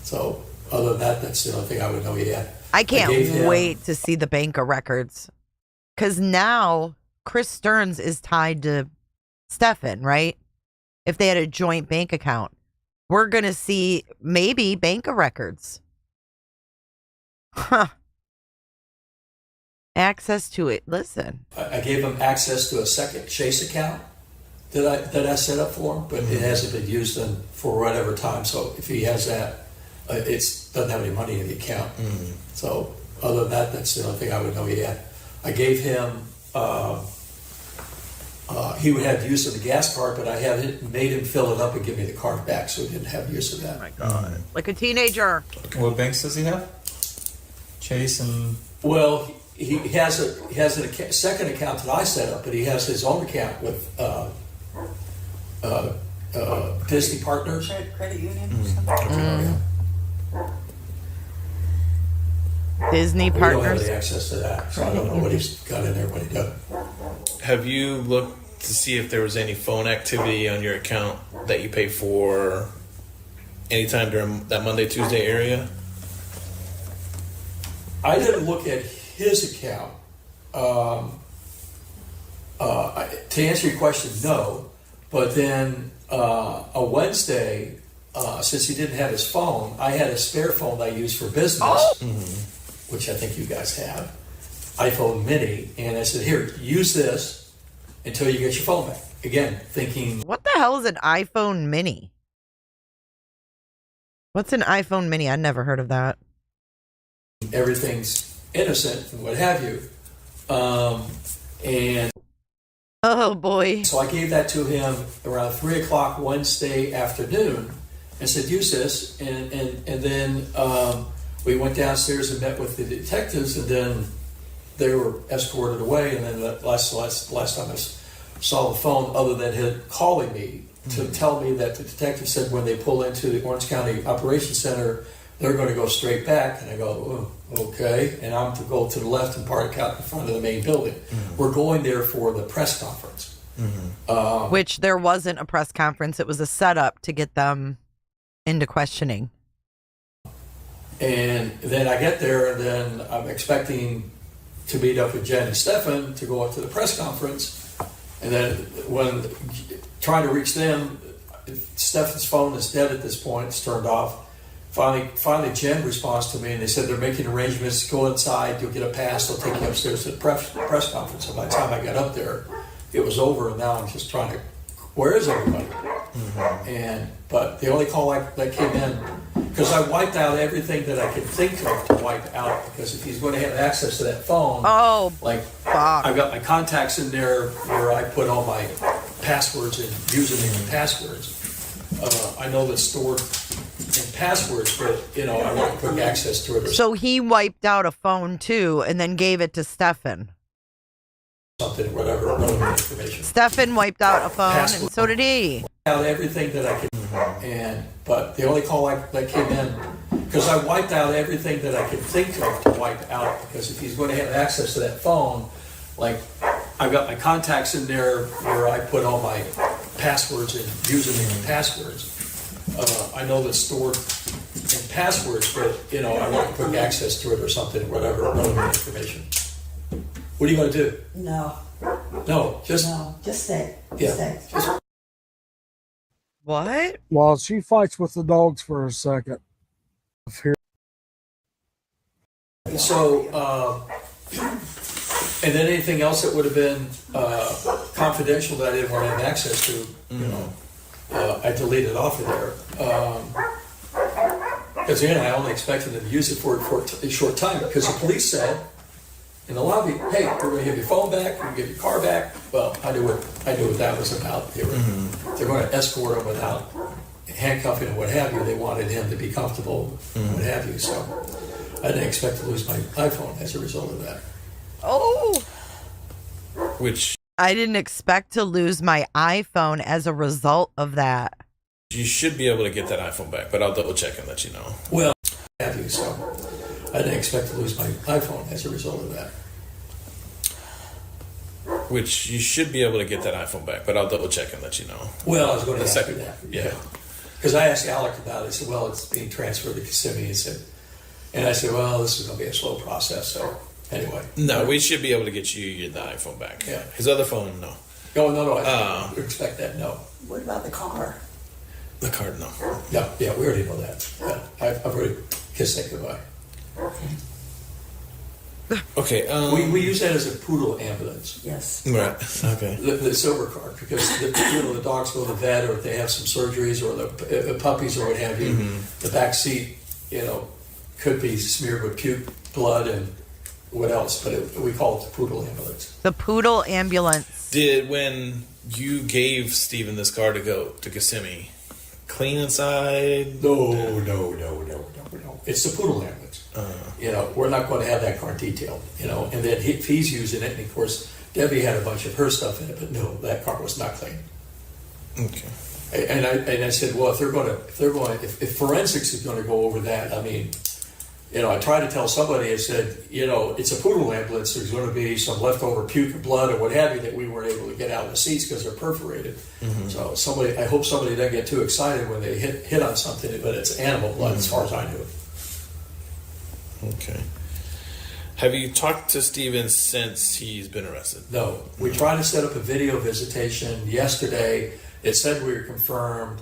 So other than that, that's the only thing I would know he had. I can't wait to see the bank of records. Because now Chris Sterns is tied to Stephan, right? If they had a joint bank account, we're going to see maybe bank of records. Huh. Access to it. Listen. I gave him access to a second Chase account that I set up for him, but it hasn't been used for whatever time. So if he has that, it doesn't have any money in the account. So other than that, that's the only thing I would know he had. I gave him, he would have use of the gas card, but I made him fill it up and give me the card back, so he didn't have use of that. Oh my God. Like a teenager. What banks does he have? Chase and... Well, he has a second account that I set up, but he has his own account with Disney Partners. Credit union or something. Disney We don't have Partners. any access to that, so I don't know what he's got in there, what he does. Have you looked to see if there was any phone activity on your account that you pay for anytime during that Monday, Tuesday area? I didn't look at his account. To answer your question, no. But then a Wednesday, since he didn't have his phone, I had a spare phone I used for business, which I think you guys have, iPhone mini. And I said, here, use this until you get your phone back. Again, thinking... What the hell is an iPhone mini? What's an iPhone mini? I never heard of that. Everything's innocent and what have you. And oh boy. So I gave that to him around 3 o'clock Wednesday afternoon and said, use this. And then we went downstairs and met with the detectives, and then they were escorted away. And then the last time I saw the phone, other than him calling me to tell me that the detective said when they pull into the Orange County Operations Center, they're going to go straight back. And I go, oh, okay. And I'm to go to the left and park out in front of the main building. We're going there for the press conference. Which there wasn't a press conference. It was a setup to get them into questioning. And then I get there, and then I'm expecting to meet up with Jenn and Stephan to go up to the press conference. And then when trying to reach them, Stephan's phone is dead at this point. It's turned off. Finally, Jenn responds to me, and they said they're making arrangements to go inside. You'll get a pass. They'll take you upstairs to the press conference. And by the time I got up there, it was over, and now I'm just trying to, where is everybody? But the only call that came in, because I wiped out everything that I could think of to wipe out, because if he's going to have access to that phone, I've got my contacts in there where I put all my passwords and username and passwords. I know that's stored in passwords, but I want quick access to it. So he wiped out a phone too, and then gave it to Stephan. Something, whatever, relevant information. Stephan wiped out a phone, and so did he. Out everything that I could, but the only call that came in, because I wiped out everything that I could think of to wipe out, because if he's going to have access to that phone, I've got my contacts in there where I put all my passwords and username and passwords. I know that's stored in passwords, but I want quick access to it or something, whatever, relevant information. What are you going to do? No, just stay. Yeah. Stay. What? While she fights with the dogs for a second. So, and then anything else that would have been confidential that I didn't want to have access to, I deleted off of there. Because again, I only expected them to use it for a short time, because the police said in the lobby, hey, we're going to give your phone back, we're going to give your car back. Well, I knew what that was about. They're going to escort them without handcuffing and what have you, they wanted him to be comfortable and what have you. So I didn't expect to lose my iPhone as a result of that. Oh. Which I didn't expect to lose my iPhone as a result of that. you should be able to get that iPhone back, but I'll double check and let you know. Well, have you? So I didn't expect to lose my iPhone as a result of that. Which you should be able to get that iPhone back, but I'll double check and let you know. Well, I was going to The ask you second that. one, yeah. Because I asked Alec about it. He said, well, it's being transferred to Kissimmee. And I said, well, this is going to be a slow process. So anyway. No, we should be able to get you the iPhone back. Yeah. His other phone, no. No, I would expect that, no. What about the car? The card, no. Yeah, we already know that. Yeah, I've already kissed that goodbye. Okay. We use that as a poodle ambulance. Yes. Right. Okay. The silver card, because the dogs go to the vet, or if they have some surgeries, or the puppies, or what have you. The back seat, could be smeared with puke, blood, and what else? But we call it the poodle ambulance. The poodle ambulance. Did when you gave Stephen this car to go to Kissimmee, clean inside? No. It's the poodle ambulance. We're not going to have that car detailed. And then if he's using it, and of course Debbie had a bunch of her stuff in it, but no, that car was not clean. Okay. And I said, well, if forensics is going to go over that, I mean, I tried to tell somebody, I said, it's a poodle ambulance. There's going to be some leftover puke or blood or what have you that we weren't able to get out of the seats because they're perforated. So I hope somebody doesn't get too excited when they hit on something, but it's animal blood as far as I knew. Okay. Have you talked to Stephen since he's been arrested? No. We tried to set up a video visitation yesterday. It said we were confirmed.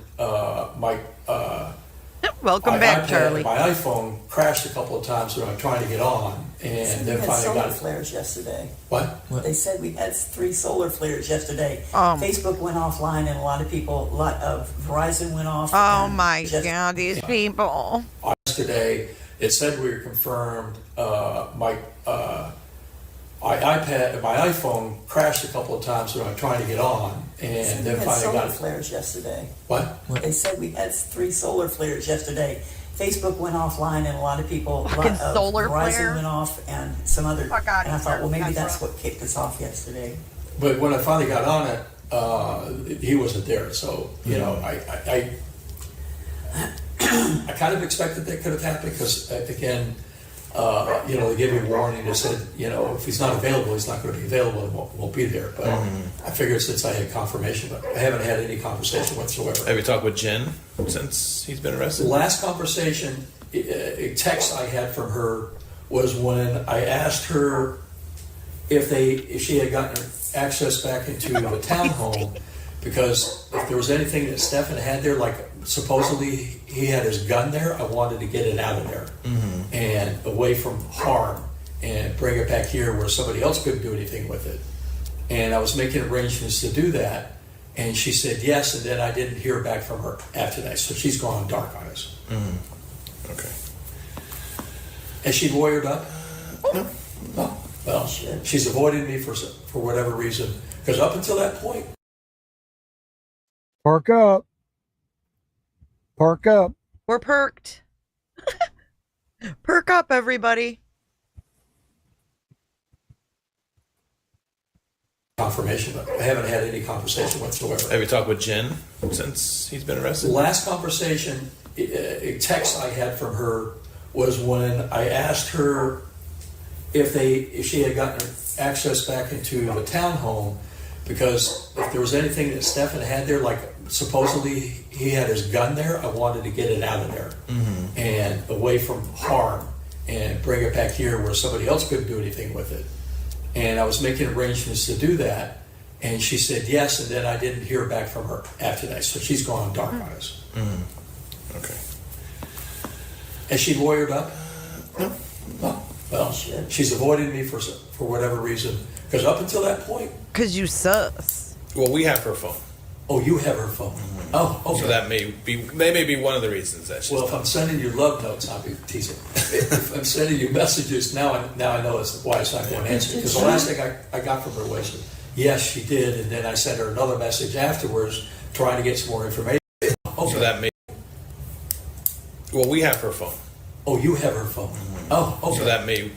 Welcome back, Charlie. My iPhone crashed a couple of times when I'm trying to get on, and then we had finally solar got it. flares yesterday. What? They said we had 3 solar flares yesterday. Oh. Facebook went offline, and a lot of Verizon went off. Oh my God, these people. Yesterday, it said we were confirmed. My iPhone crashed a couple of times when I'm trying to get on, and then finally got it. Flares yesterday. What? They said we had 3 solar flares yesterday. Facebook went offline, and a lot of solar Verizon flare? went off, and some other. Fuck out and I of thought, here. well, maybe That's that's what kicked us off yesterday. But when I finally got on it, he wasn't there. So I kind of expected that could have happened because again, they gave me a warning. They said, if he's not available, he's not going to be available. And won't be there. But I figured since I had confirmation, but I haven't had any conversation whatsoever. Have you talked with Jenn since he's been arrested? The last conversation, a text I had from her was when I asked her if she had gotten access back into the townhome, because if there was anything that Stephan had there, like supposedly he had his gun there, I wanted to get it out of there and away from harm and bring it back here where somebody else couldn't do anything with it. And I was making arrangements to do that, and she said yes, and then I didn't hear back from her after that, so she's gone dark on us. Okay. Has she lawyered up? No. Well, she's avoided me for whatever reason, because up until that point. Park up. Park up. We're perked. Perk up, everybody. Confirmation, but I haven't had any conversation whatsoever. Have you talked with Jenn since he's been arrested? The last conversation, a text I had from her was when I asked her if she had gotten access back into the townhome, because if there was anything that Stephan had there, like supposedly he had his gun there, I wanted to get it out of there and away from harm and bring it back here where somebody else couldn't do anything with it. And I was making arrangements to do that, and she said yes, and then I didn't hear back from her after that, so she's gone dark on us. Okay. Has she lawyered up? No. Well, she's avoided me for whatever reason, because up until that point. Because you sus. Well, we have her phone. Oh, you have her phone. Oh, okay. So that may be one of the reasons that she's. Well, if I'm sending you love notes, I'll be teasing. If I'm sending you messages, now I know why it's not going to answer. Because the last thing I got from her was, yes, she did, and then I sent her another message afterwards trying to get some more information. Okay. So that may Well, we have her phone. Oh, you have her phone. Oh, okay. So that may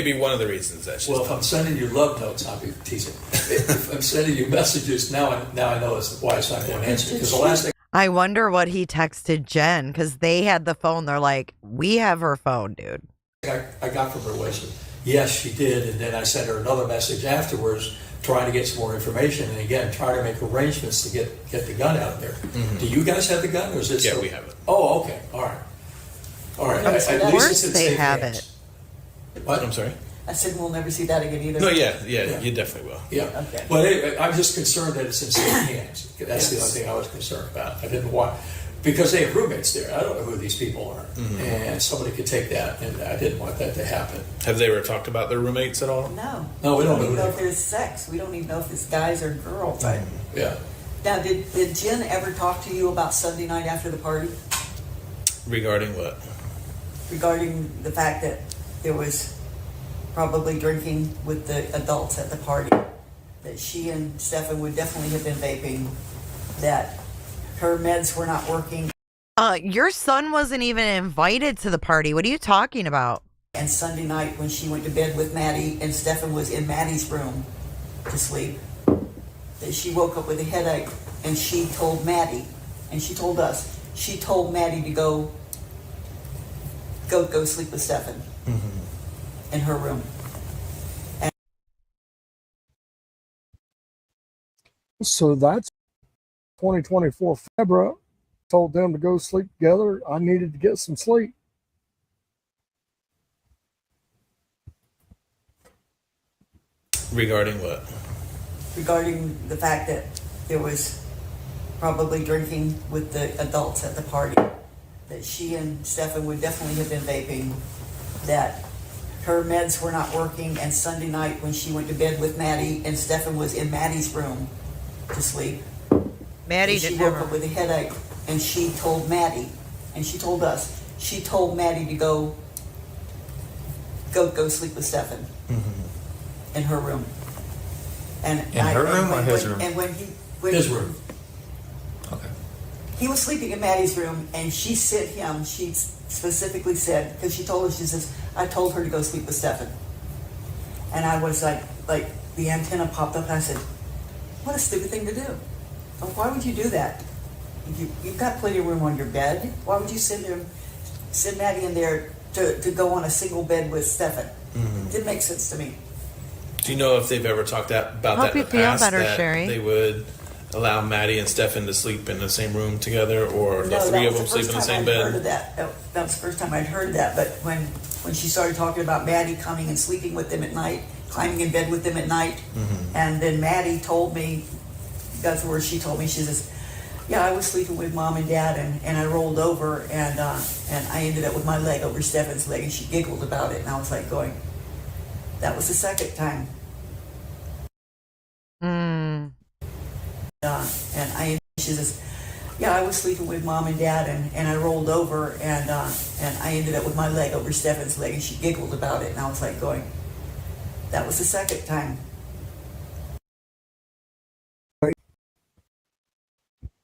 be one of the reasons that she's. Well, if I'm sending you love notes, I'll be teasing. If I'm sending you messages, now I know why it's not going to answer. Because the last thing. I wonder what he texted Jen because they had the phone. They're like, we have her phone, dude. I got from her was, yes, she did. And then I sent her another message afterwards trying to get some more information. And again, trying to make arrangements to get the gun out of there. Mm-hmm. Do you guys have the gun or is it Yeah, we have it. Oh, okay. All right. All right. Of course they have it. What? I'm sorry? I said we'll never see that again either. No, yeah, you definitely will. Yeah. Okay. But anyway, I'm just concerned that it's in safe hands. That's the only thing I was concerned about. I didn't want, because they have roommates there. I don't know who these people are. Mm-hmm. And somebody could take that, and I didn't want that to happen. Have they ever talked about their roommates at all? No. No, we don't even know if there's sex. We don't even know if it's guys or girls. Mm-hmm. Yeah. Now, did Jen ever talk to you about Sunday night after the party? Regarding what? Regarding the fact that there was probably drinking with the adults at the party, that she and Stephan would definitely have been vaping, that her meds were not working. Your son wasn't even invited to the party. What are you talking about? And Sunday night when she went to bed with Maddie and Stephan was in Maddie's room to sleep, that she woke up with a headache and she told Maddie, and she told us, she told Maddie to go sleep with Stephan. Mm-hmm. In her room. So that's 2024 February. Told them to go sleep together. I needed to get some sleep. Regarding what? Regarding the fact that there was probably drinking with the adults at the party, that she and Stephan would definitely have been vaping, that her meds were not working, and Sunday night when she went to bed with Maddie and Stephan was in Maddie's room to sleep, Maddie she woke up with a headache and she told Maddie, and she told us, she told Maddie to go sleep with Stephan. Mm-hmm. In her room. And in her room or his room? And when his room. Okay. He was sleeping in Maddie's room, and she sent him. She specifically said, because she told us, she says, I told her to go sleep with Stephan. And I was like the antenna popped up, and I said, what a stupid thing to do. Why would you do that? You've got plenty of room on your bed. Why would you send Maddie in there to go on a single bed with Stephan? Mm-hmm. It didn't make sense to me. Do you know if they've ever talked about that in the past? Better, that Sherry. They would allow Maddie and Stephan to sleep in the same room together, or the three of them sleep in the same bed? Heard of that. That was the first time I'd heard that. But when she started talking about Maddie coming and sleeping with them at night, climbing in bed with them at night, mm-hmm. and then Maddie told me, that's where she told me, she says, yeah, I was sleeping with Mom and Dad, and I rolled over, and I ended up with my leg over Stephan's leg, and she giggled about it, and I was like going, that was the second time. Mm. And she says, yeah, I was sleeping with Mom and Dad, and I rolled over, and I ended up with my leg over Stephan's leg, and she giggled about it, and I was like going, that was the second time.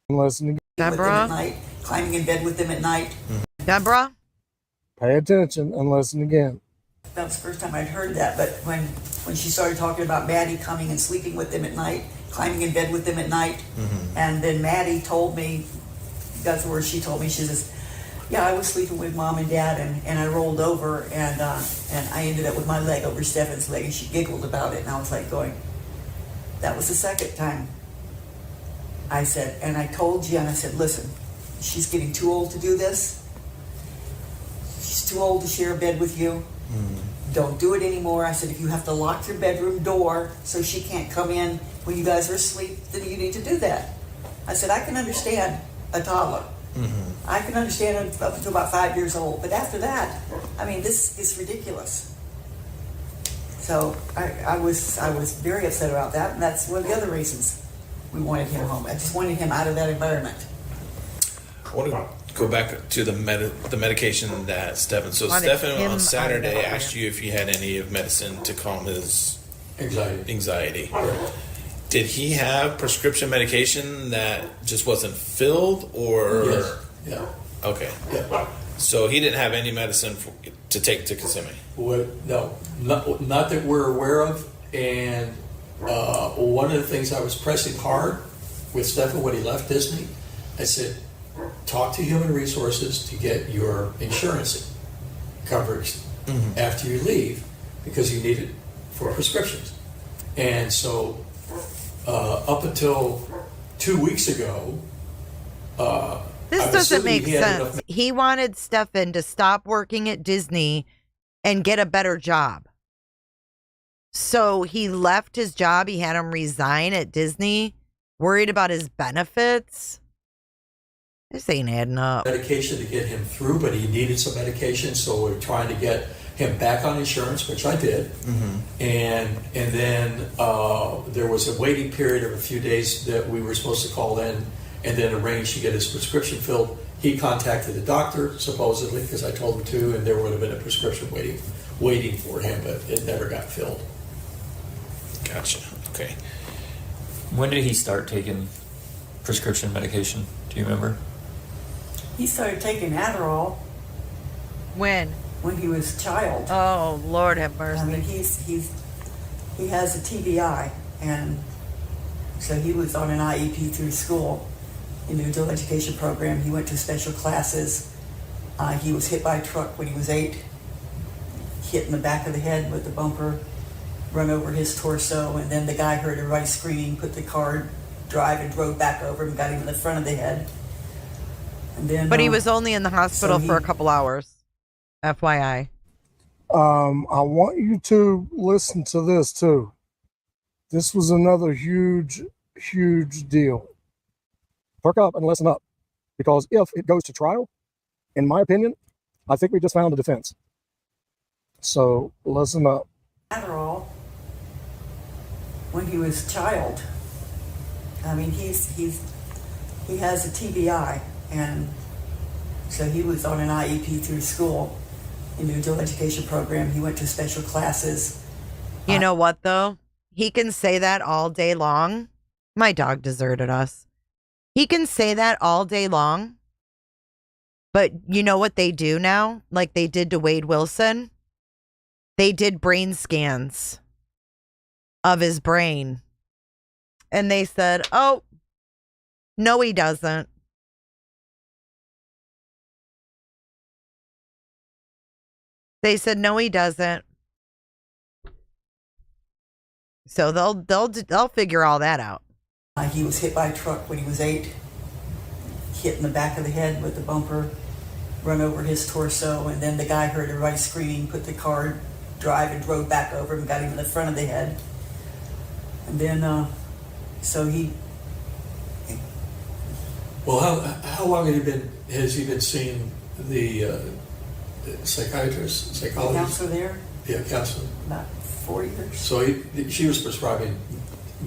Listen, Deborah, night, climbing in bed with them at night. Deborah, pay attention and listen again. That was the first time I'd heard that, but when she started talking about Maddie coming and sleeping with them at night, climbing in bed with them at night, mm-hmm. and then Maddie told me, that's where she told me, she says, yeah, I was sleeping with Mom and Dad, and I rolled over, and I ended up with my leg over Stephan's leg, and she giggled about it, and I was like going, that was the second time. I said, and I told Jen, I said, listen, she's getting too old to do this. She's too old to share a bed with you. Mm. Don't do it anymore. I said, if you have to lock your bedroom door so she can't come in when you guys are asleep, then you need to do that. I said, I can understand a toddler. Mm-hmm. I can understand up until about 5 years old. But after that, I mean, this is ridiculous. So I was very upset about that, and that's one of the other reasons we wanted him home. I just wanted him out of that environment. I want to go back to the medication that Stephan. So Stephan on Saturday asked you if you had any of medicine to calm his anxiety. Did he have prescription medication that just wasn't filled, or? Yes. Yeah. Okay. Yeah. So he didn't have any medicine to take to Kissimmee? No, not that we're aware of. And one of the things I was pressing hard with Stephan when he left Disney, I said, talk to Human Resources to get your insurance coverage after you leave, because you need it for prescriptions. And so up until 2 weeks ago, this doesn't make sense. He wanted Stephan to stop working at Disney and get a better job. So he left his job. He had him resign at Disney, worried about his benefits. This ain't adding up. Medication to get him through, but he needed some medication, so we're trying to get him back on insurance, which I did. And then there was a waiting period of a few days that we were supposed to call in and then arrange to get his prescription filled. He contacted the doctor, supposedly, because I told him to, and there would have been a prescription waiting for him, but it never got filled. Gotcha. Okay. When did he start taking prescription medication? Do you remember? He started taking Adderall. When? When he was a child. Oh, Lord have mercy. I mean, he has a TBI, and so he was on an IEP through school in the adult education program. He went to special classes. He was hit by a truck when he was 8, hit in the back of the head with the bumper, run over his torso, and then the guy heard everybody screaming, put the car drive and drove back over him, got him in the front of the head. And then, but he was only in the hospital for a couple hours. FYI. I want you to listen to this too. This was another huge deal. Perk up and listen up, because if it goes to trial, in my opinion, I think we just found a defense. So listen up. Adderall when he was a child. I mean, he has a TBI, and so he was on an IEP through school in the adult education program. He went to special classes. You know what, though? He can say that all day long. My dog deserted us. He can say that all day long. But you know what they do now? Like they did to Wade Wilson? They did brain scans of his brain. And they said, oh, no, he doesn't. They said, no, he doesn't. So they'll figure all that out. He was hit by a truck when he was 8, hit in the back of the head with the bumper, run over his torso, and then the guy heard everybody screaming, put the car drive and drove back over him, got him in the front of the head. And then, so he... Well, how long has he been seeing the psychiatrist, psychologist? The counselor there? Yeah, counselor. About 4 years. So she was prescribing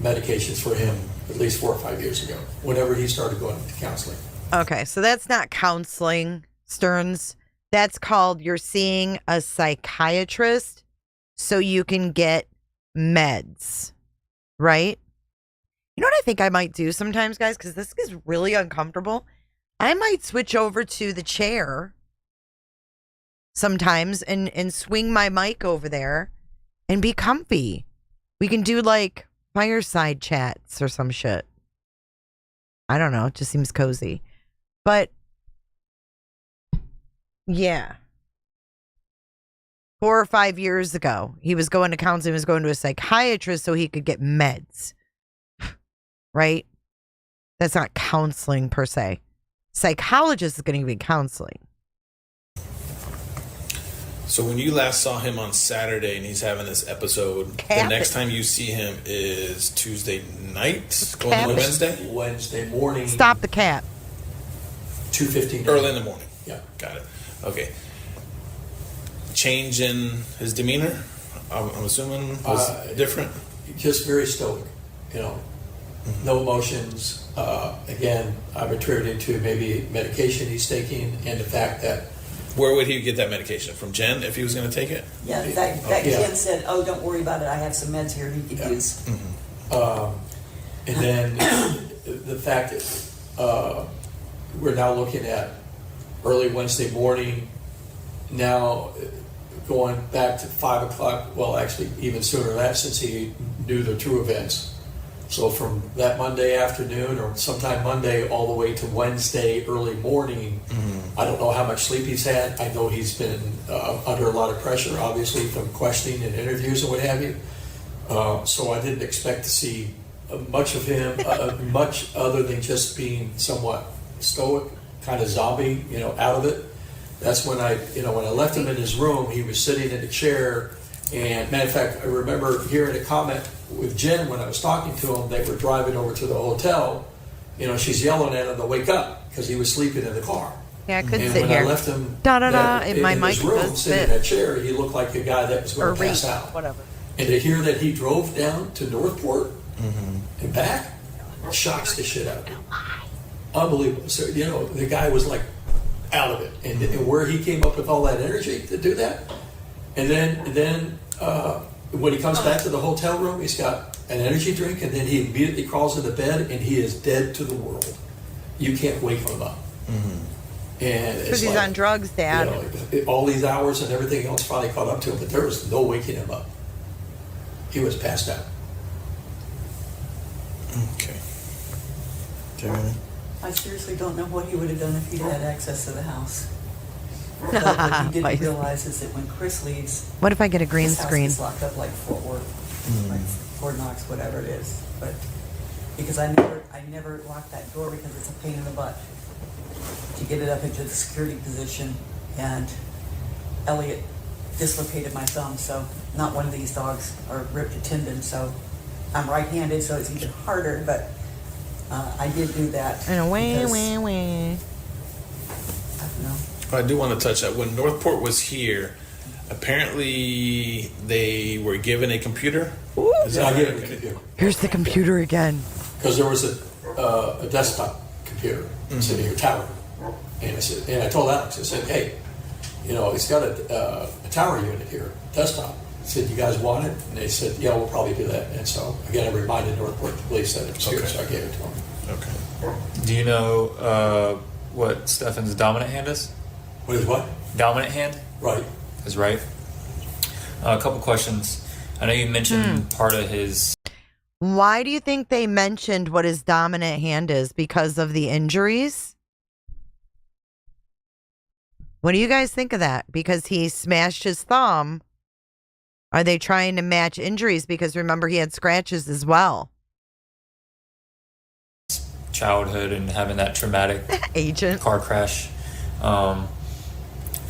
medications for him at least 4 or 5 years ago, whenever he started going to counseling. Okay, so that's not counseling, Sterns. That's called you're seeing a psychiatrist so you can get meds, right? You know what I think I might do sometimes, guys, because this is really uncomfortable? I might switch over to the chair sometimes and swing my mic over there and be comfy. We can do like fireside chats or some shit. I don't know. It just seems cozy. But yeah. 4 or 5 years ago, he was going to counseling, he was going to a psychiatrist so he could get meds. Right? That's not counseling per se. Psychologist is going to be counseling. So when you last saw him on Saturday and he's having this episode, the next time you see him is Tuesday night, going to Wednesday? Wednesday morning. Stop the cat. 2:15. Early in the morning. Yeah. Got it. Okay. Change in his demeanor, I'm assuming, was different? Just very stoic, you know. No emotions. Again, I've attributed to maybe medication he's taking and the fact that... Where would he get that medication? From Jenn, if he was going to take it? Yeah, in fact, Jen said, oh, don't worry about it. I have some meds here he could use. And then the fact that we're now looking at early Wednesday morning. Now going back to 5 o'clock, well, actually even sooner than that, since he knew the true events. So from that Monday afternoon or sometime Monday all the way to Wednesday early morning, I don't know how much sleep he's had. I know he's been under a lot of pressure, obviously, from questioning and interviews and what have you. So I didn't expect to see much of him, much other than just being somewhat stoic, kind of zombie, out of it. That's when I left him in his room, he was sitting in a chair. And matter of fact, I remember hearing a comment with Jenn when I was talking to him. They were driving over to the hotel. She's yelling at him to wake up because he was sleeping in the car. Yeah, I could and sit when here. I left him in my mic his room, does sitting in fit. that chair, he looked like a guy that was going to pass out. Whatever. And to hear that he drove down to Northport and back shocks the shit out of me. Unbelievable. So, the guy was like out of it. And where he came up with all that energy to do that. And then when he comes back to the hotel room, he's got an energy drink, and then he immediately crawls into bed, and he is dead to the world. You can't wake him up. And Because he's on drugs, Dad. All these hours and everything else finally caught up to him, but there was no waking him up. He was passed out. Okay. Jeremy? I seriously don't know what he would have done if he'd had access to the house. But what he didn't realize is that when Chris leaves, What if I get a green his house screen? is locked up like Fort Worth, like Fort Knox, whatever it is. But because I never lock that door because it's a pain in the butt to get it up into the security position. And Elliot dislocated my thumb, so not one of these dogs are ripped a tendon. So I'm right-handed, so it's even harder. But I did do that. And away. I don't know. I do want to touch that. When Northport was here, apparently they were given a computer. Is that I right? gave him a computer. Here's the computer again. Because there was a desktop computer sitting here, tower. And I told Alex, I said, hey, it's got a tower unit here, desktop. I said, you guys want it? And they said, yeah, we'll probably do that. And so, again, I reminded Northport Police that it was here, so I gave it to them. Okay. Do you know what Stephan's dominant hand is? What is what? Dominant hand? Right. Is right. A couple questions. I know you mentioned part of his... Why do you think they mentioned what his dominant hand is? Because of the injuries? What do you guys think of that? Because he smashed his thumb. Are they trying to match injuries? Because remember, he had scratches as well. Childhood and having that traumatic agent car crash.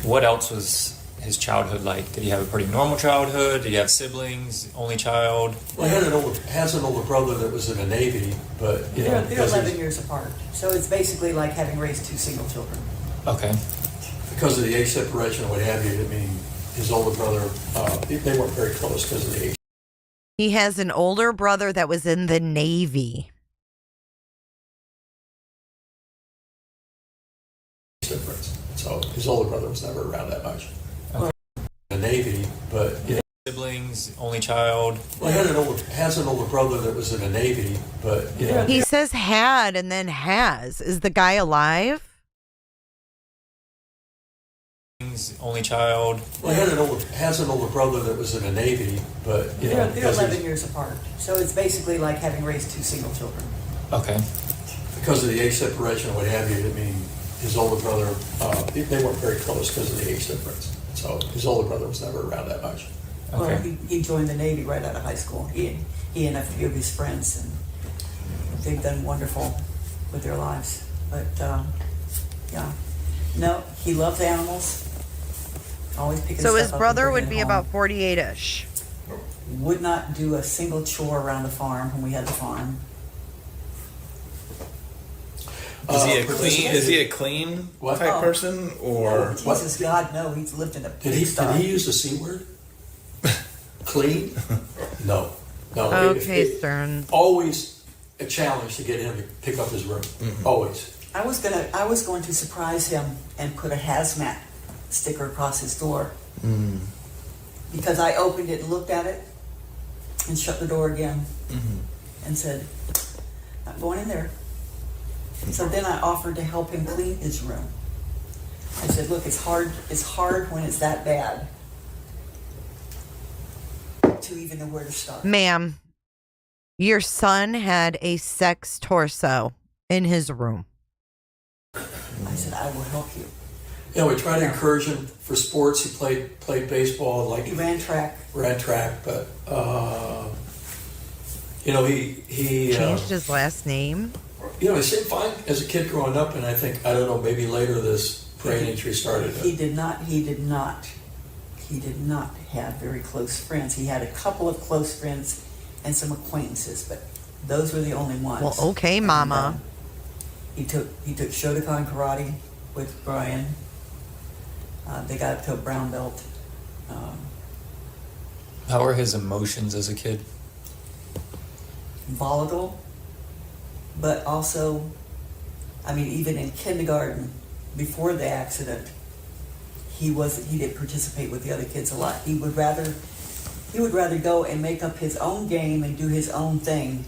What else was his childhood like? Did he have a pretty normal childhood? Did he have siblings? Only child? Well, he has an older brother that was in the Navy, but They're 11 years apart, so it's basically like having raised two single children. Okay. Because of the age separation or what have you, I mean, his older brother, they weren't very close because of the age. He has an older brother that was in the Navy. Difference. So his older brother was never around that much. Okay. The Navy, but siblings, only child. Well, he has an older brother that was in the Navy, but he says had and then has. Is the guy alive? Only child. Well, he has an older brother that was in the Navy, but they're 11 years apart, so it's basically like having raised two single children. Okay. Because of the age separation or what have you, I mean, his older brother, they weren't very close because of the age difference. So his older brother was never around that much. Okay. Well, he joined the Navy right out of high school. He and a few of his friends, and they've done wonderful with their lives. But yeah, no, he loves animals. Always picking So stuff his up brother and would be bringing it about home. 48-ish. Would not do a single chore around the farm when we had the farm. Is he a clean type person, or Jesus God, no, he's lived in a Did he use the C word? Clean? No. Okay, Sterns. Always a challenge to get him to pick up his room. Always. I was going to surprise him and put a hazmat sticker across his door. Because I opened it and looked at it and shut the door again and said, "Not going in there." So then I offered to help him clean his room. I said, look, it's hard when it's that bad to even know where to start. Ma'am, your son had a sex torso in his room. I said, I will help you. Yeah, we tried to encourage him for sports. He played baseball, like he ran track. But he changed his last name. He seemed fine as a kid growing up, and I don't know, maybe later this brain injury started. He did not have very close friends. He had a couple of close friends and some acquaintances, but those were the only ones. Well, okay, Mama. And, he took Shotokan karate with Brian. They got up to a brown belt. How were his emotions as a kid? Volatile, but also, even in kindergarten, before the accident, he didn't participate with the other kids a lot. He would rather go and make up his own game and do his own thing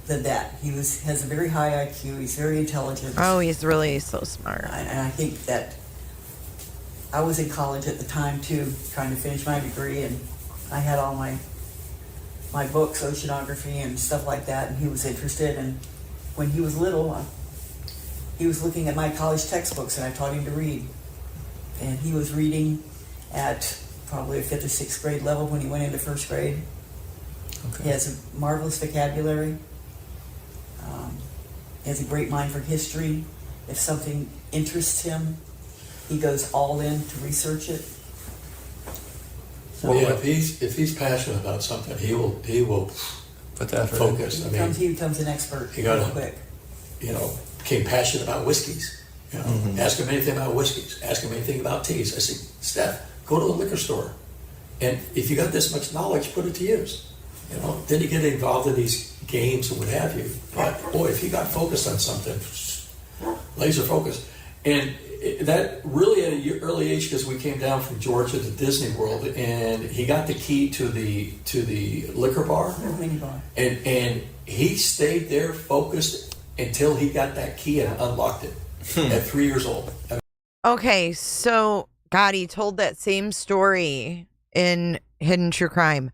than that. He has a very high IQ. He's very intelligent. Oh, he's really so smart. And I think that I was in college at the time too, trying to finish my degree, and I had all my books, oceanography and stuff like that, and he was interested. And when he was little, he was looking at my college textbooks, and I taught him to read. And he was reading at probably a 5th or 6th grade level when he went into 1st grade. Okay. He has a marvelous vocabulary. He has a great mind for history. If something interests him, he goes all in to research it. So, well, if he's passionate about something, he will put that focus. He becomes an expert. He got quick. Became passionate about whiskeys. Ask him anything about whiskeys. Ask him anything about teas. I said, Steph, go to the liquor store, and if you got this much knowledge, put it to use. Then you get involved in these games and what have you. But boy, if he got focused on something, laser focused, and that really at an early age, because we came down from Georgia to Disney World, and he got the key to the liquor bar, and he stayed there focused until he got that key and unlocked it at 3 years old. Okay, so God, he told that same story in Hidden True Crime,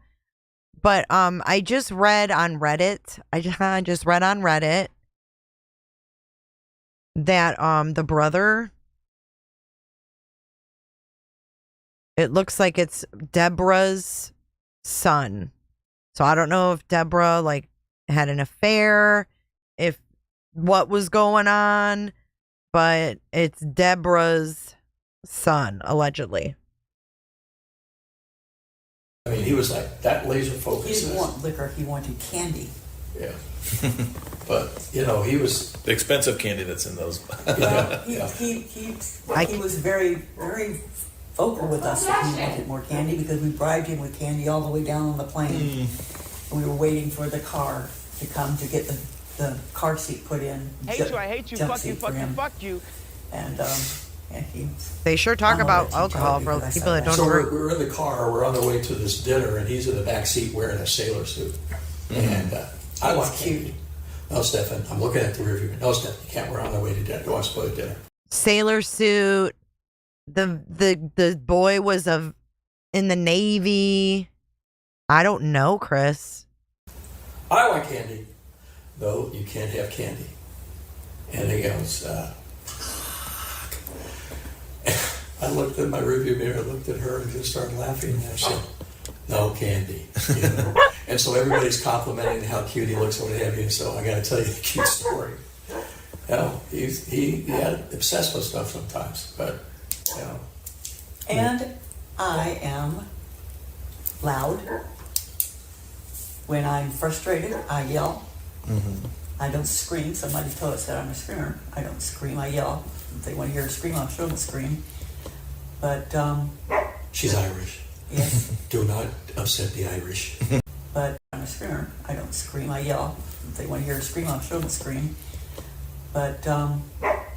but I just read on Reddit. I just read on Reddit that the brother. It looks like it's Deborah's son. So I don't know if Deborah had an affair, if what was going on, but it's Deborah's son, allegedly. He was like that laser focused. He didn't want liquor, he wanted candy. Yeah. But, he was... The expensive candy that's in those. He was very, very vocal with us that he wanted more candy, because we bribed him with candy all the way down on the plane. And we were waiting for the car to come to get the car seat put in. I hate you, fuck you. And they sure talk about alcohol for people that don't drink. So we're in the car, we're on the way to this dinner, and he's in the back seat wearing a sailor suit. And I want candy. No, Stephan, I'm looking at the rear view. No, Stephan, you can't. We're on the way to dinner. Go on, spoil dinner. Sailor suit. The boy was in the Navy. I don't know, Chris. I want candy. No, you can't have candy. And he goes, I looked in my rearview mirror, looked at her, and just started laughing. And I said, no candy. And so everybody's complimenting how cute he looks and what have you. So I got to tell you a cute story. He had obsessed with stuff sometimes, but And I am loud. When I'm frustrated, I yell. I don't scream. Somebody told us that I'm a screamer. I don't scream, I yell. If they want to hear a scream, I'll show them a scream. But she's Irish. Yes. Do not upset the Irish. But I'm a screamer. I don't scream, I yell. If they want to hear a scream, I'll show them a scream. But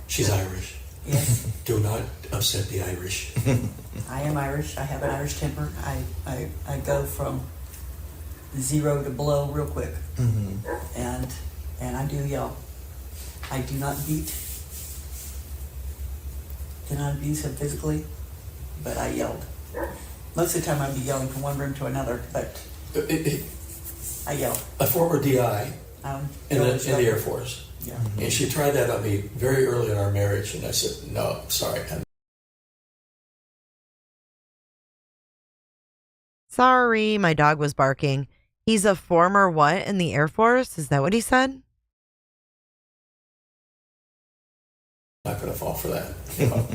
she's Irish. Yes. Do not upset the Irish. I am Irish. I have an Irish temper. I go from 0 to blow real quick. And I do yell. I do not beat. did not abuse him physically, but I yelled. Most of the time I'd be yelling from one room to another, but I yelled. A former DI in the Air Force. Yeah. And she tried that on me very early in our marriage, and I said, no, sorry. Sorry, my dog was barking. He's a former what in the Air Force? Is that what he said? I'm not going to fall for that. You know.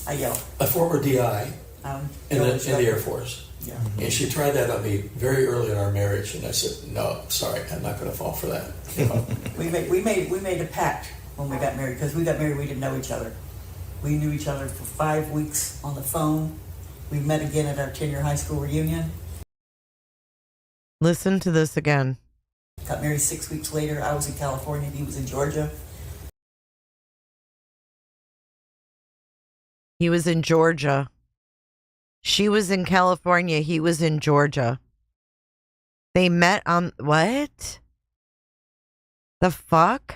I yelled. A former DI in the Air Force. Yeah. And she tried that on me very early in our marriage, and I said, no, sorry, I'm not going to fall for that. You know. we made a pact when we got married, because we got married, we didn't know each other. We knew each other for 5 weeks on the phone. We met again at our 10-year high school reunion. Listen to this again. Got married 6 weeks later. I was in California, he was in Georgia. He was in Georgia. She was in California. He was in Georgia. They met on what? The fuck?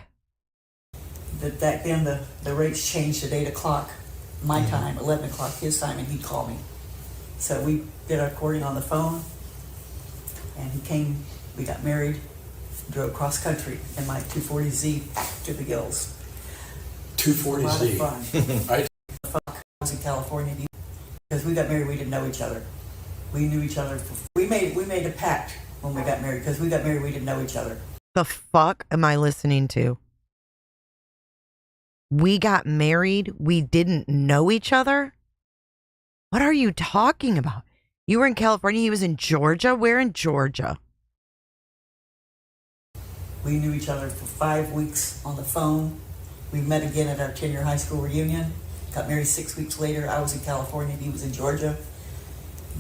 Back then, the rates changed at 8 o'clock, my time, 11 o'clock his time, and he'd call me. So we did our courting on the phone, and he came, we got married, drove cross country in my 240Z to the gills. 240Z. A lot of fun. I was in California, because we got married, we didn't know each other. We knew each other. We made a pact when we got married, because we got married, we didn't know each other. The fuck am I listening to? We got married, we didn't know each other? What are you talking about? You were in California, he was in Georgia? Where in Georgia? We knew each other for 5 weeks on the phone. We met again at our 10-year high school reunion. Got married 6 weeks later. I was in California, he was in Georgia.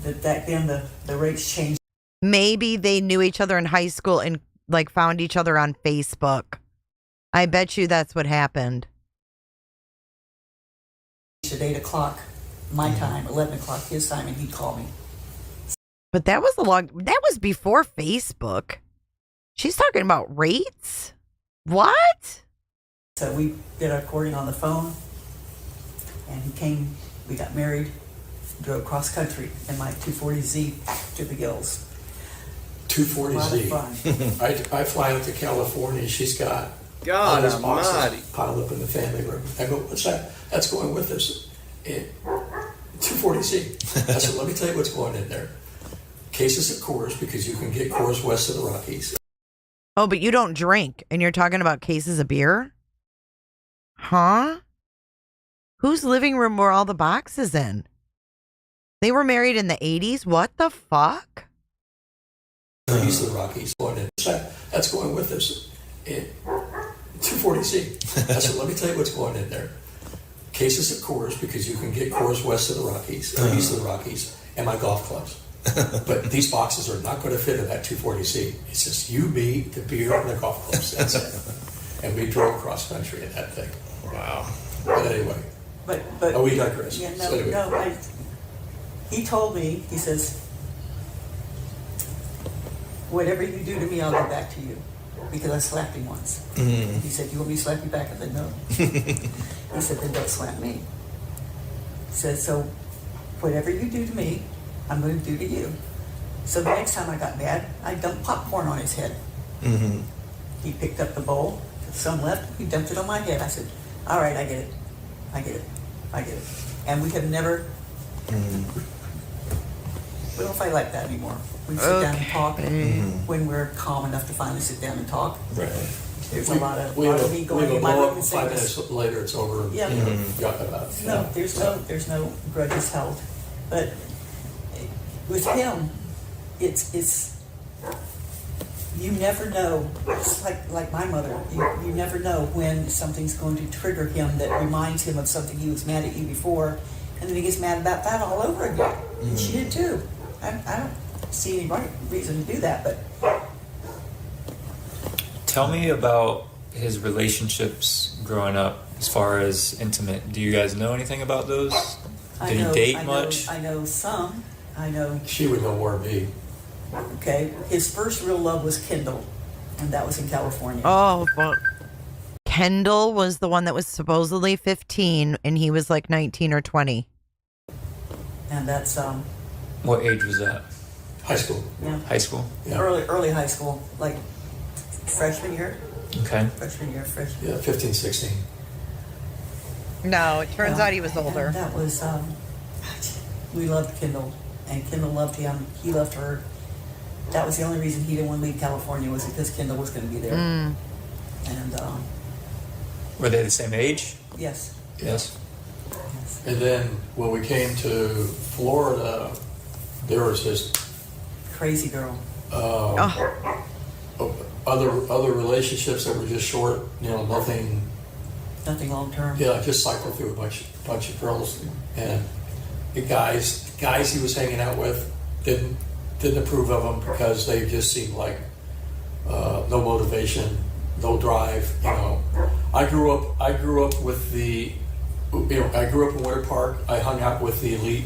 Back then, the rates changed. Maybe they knew each other in high school and like found each other on Facebook. I bet you that's what happened. At 8 o'clock, my time, 11 o'clock his time, and he'd call me. But that was before Facebook. She's talking about rates? What? So we did our courting on the phone, and he came, we got married, drove cross country in my 240Z to the gills. 240Z. A lot of fun. I fly up to California, she's got God all these boxes almighty. piled up in the family room. I go, what's that? That's going with us. 240Z. I said, let me tell you what's going in there. Cases of Coors, because you can get Coors west of the Rockies. Oh, but you don't drink, and you're talking about cases of beer? Huh? Whose living room were all the boxes in? They were married in the 80s? What the fuck? East of the Rockies. That's going with us. 240Z. I said, let me tell you what's going in there. Cases of Coors, because you can get Coors west of the Rockies, or east of the Rockies, and my golf clubs. But these boxes are not going to fit in that 240Z. It's just you, me, the beer, and the golf clubs. That's it. And we drove cross country in that thing. Wow. But anyway. But we digress. Yeah, So anyway. He told me, he says, whatever you do to me, I'll go back to you. Because I slapped him once. Mm-hmm. He said, you want me to slap you back? I said, no. He said, then don't slap me. He said, so whatever you do to me, I'm going to do to you. So the next time I got mad, I dumped popcorn on his head. Mm-hmm. He picked up the bowl, some left, he dumped it on my head. I said, all right, I get it. I get it. I get it. And we have never, we don't fight like that anymore. We sit down and talk when we're calm enough to finally sit down and talk. Right. There's a lot of me going in my room and saying 5 minutes later, it's over. Yeah. Forgotten about it. No, there's no grudges held. But with him, it's you never know. It's like my mother. You never know when something's going to trigger him that reminds him of something he was mad at you before, and then he gets mad about that all over again. And she did too. I don't see any reason to do that, but. Tell me about his relationships growing up as far as intimate. Do you guys know anything about those? Did he date much? I know some. I know. She would know more than me. Okay. His first real love was Kendall, and that was in California. Oh, fuck. Kendall was the one that was supposedly 15, and he was like 19 or 20. And that's What age was that? High school. Yeah. High school? Yeah. early high school, like freshman year. Okay. Freshman year. Yeah, 15, 16. No, it turns out he was older. And that was we loved Kendall, and Kendall loved him. He loved her. That was the only reason he didn't want to leave California, was because Kendall was going to be there. And Were they the same age? yes. Yes. And then when we came to Florida, there was this Crazy girl. other relationships that were just short, nothing. Nothing long term. Yeah, just cycled through a bunch of girls, and the guys he was hanging out with didn't approve of him because they just seemed like no motivation, no drive. I grew up with the, I grew up in Winter Park. I hung out with the elite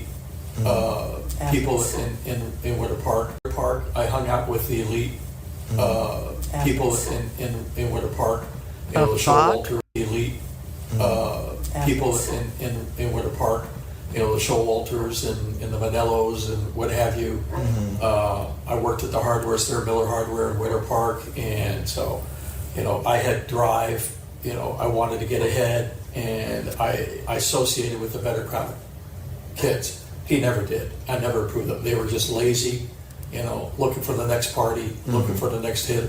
people in Winter Park. I hung out with the elite people in Winter Park. The Showalter, the elite people in Winter Park. The Showalters and the Manellos and what have you. I worked at the hardware store, Miller Hardware in Winter Park, and so, I had drive. I wanted to get ahead, and I associated with the better crowd of kids. He never did. I never approved them. They were just lazy, looking for the next party, looking for the next hit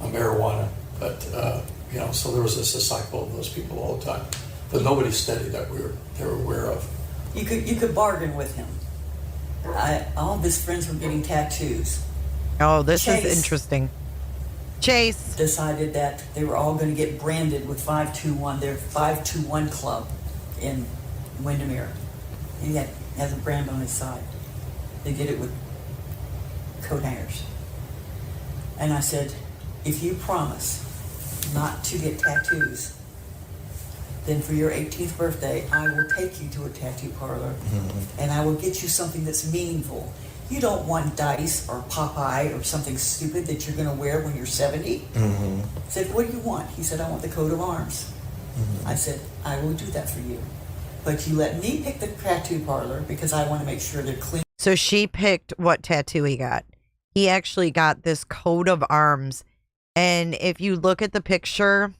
of marijuana. But so there was a cycle of those people all the time. But nobody steady that they were aware of. You could bargain with him. All of his friends were getting tattoos. Oh, this Chase is interesting. Chase decided that they were all going to get branded with 521, their 521 club in Windermere. He has a brand on his side. They did it with coat hangers. And I said, if you promise not to get tattoos, then for your 18th birthday, I will take you to a tattoo parlor, and I will get you something that's meaningful. You don't want Dice or Popeye or something stupid that you're going to wear when you're 70. I said, what do you want? He said, I want the coat of arms. I said, I will do that for you. But you let me pick the tattoo parlor because I want to make sure they're clean. So she picked what tattoo he got. He actually got this coat of arms. And if you look at the picture,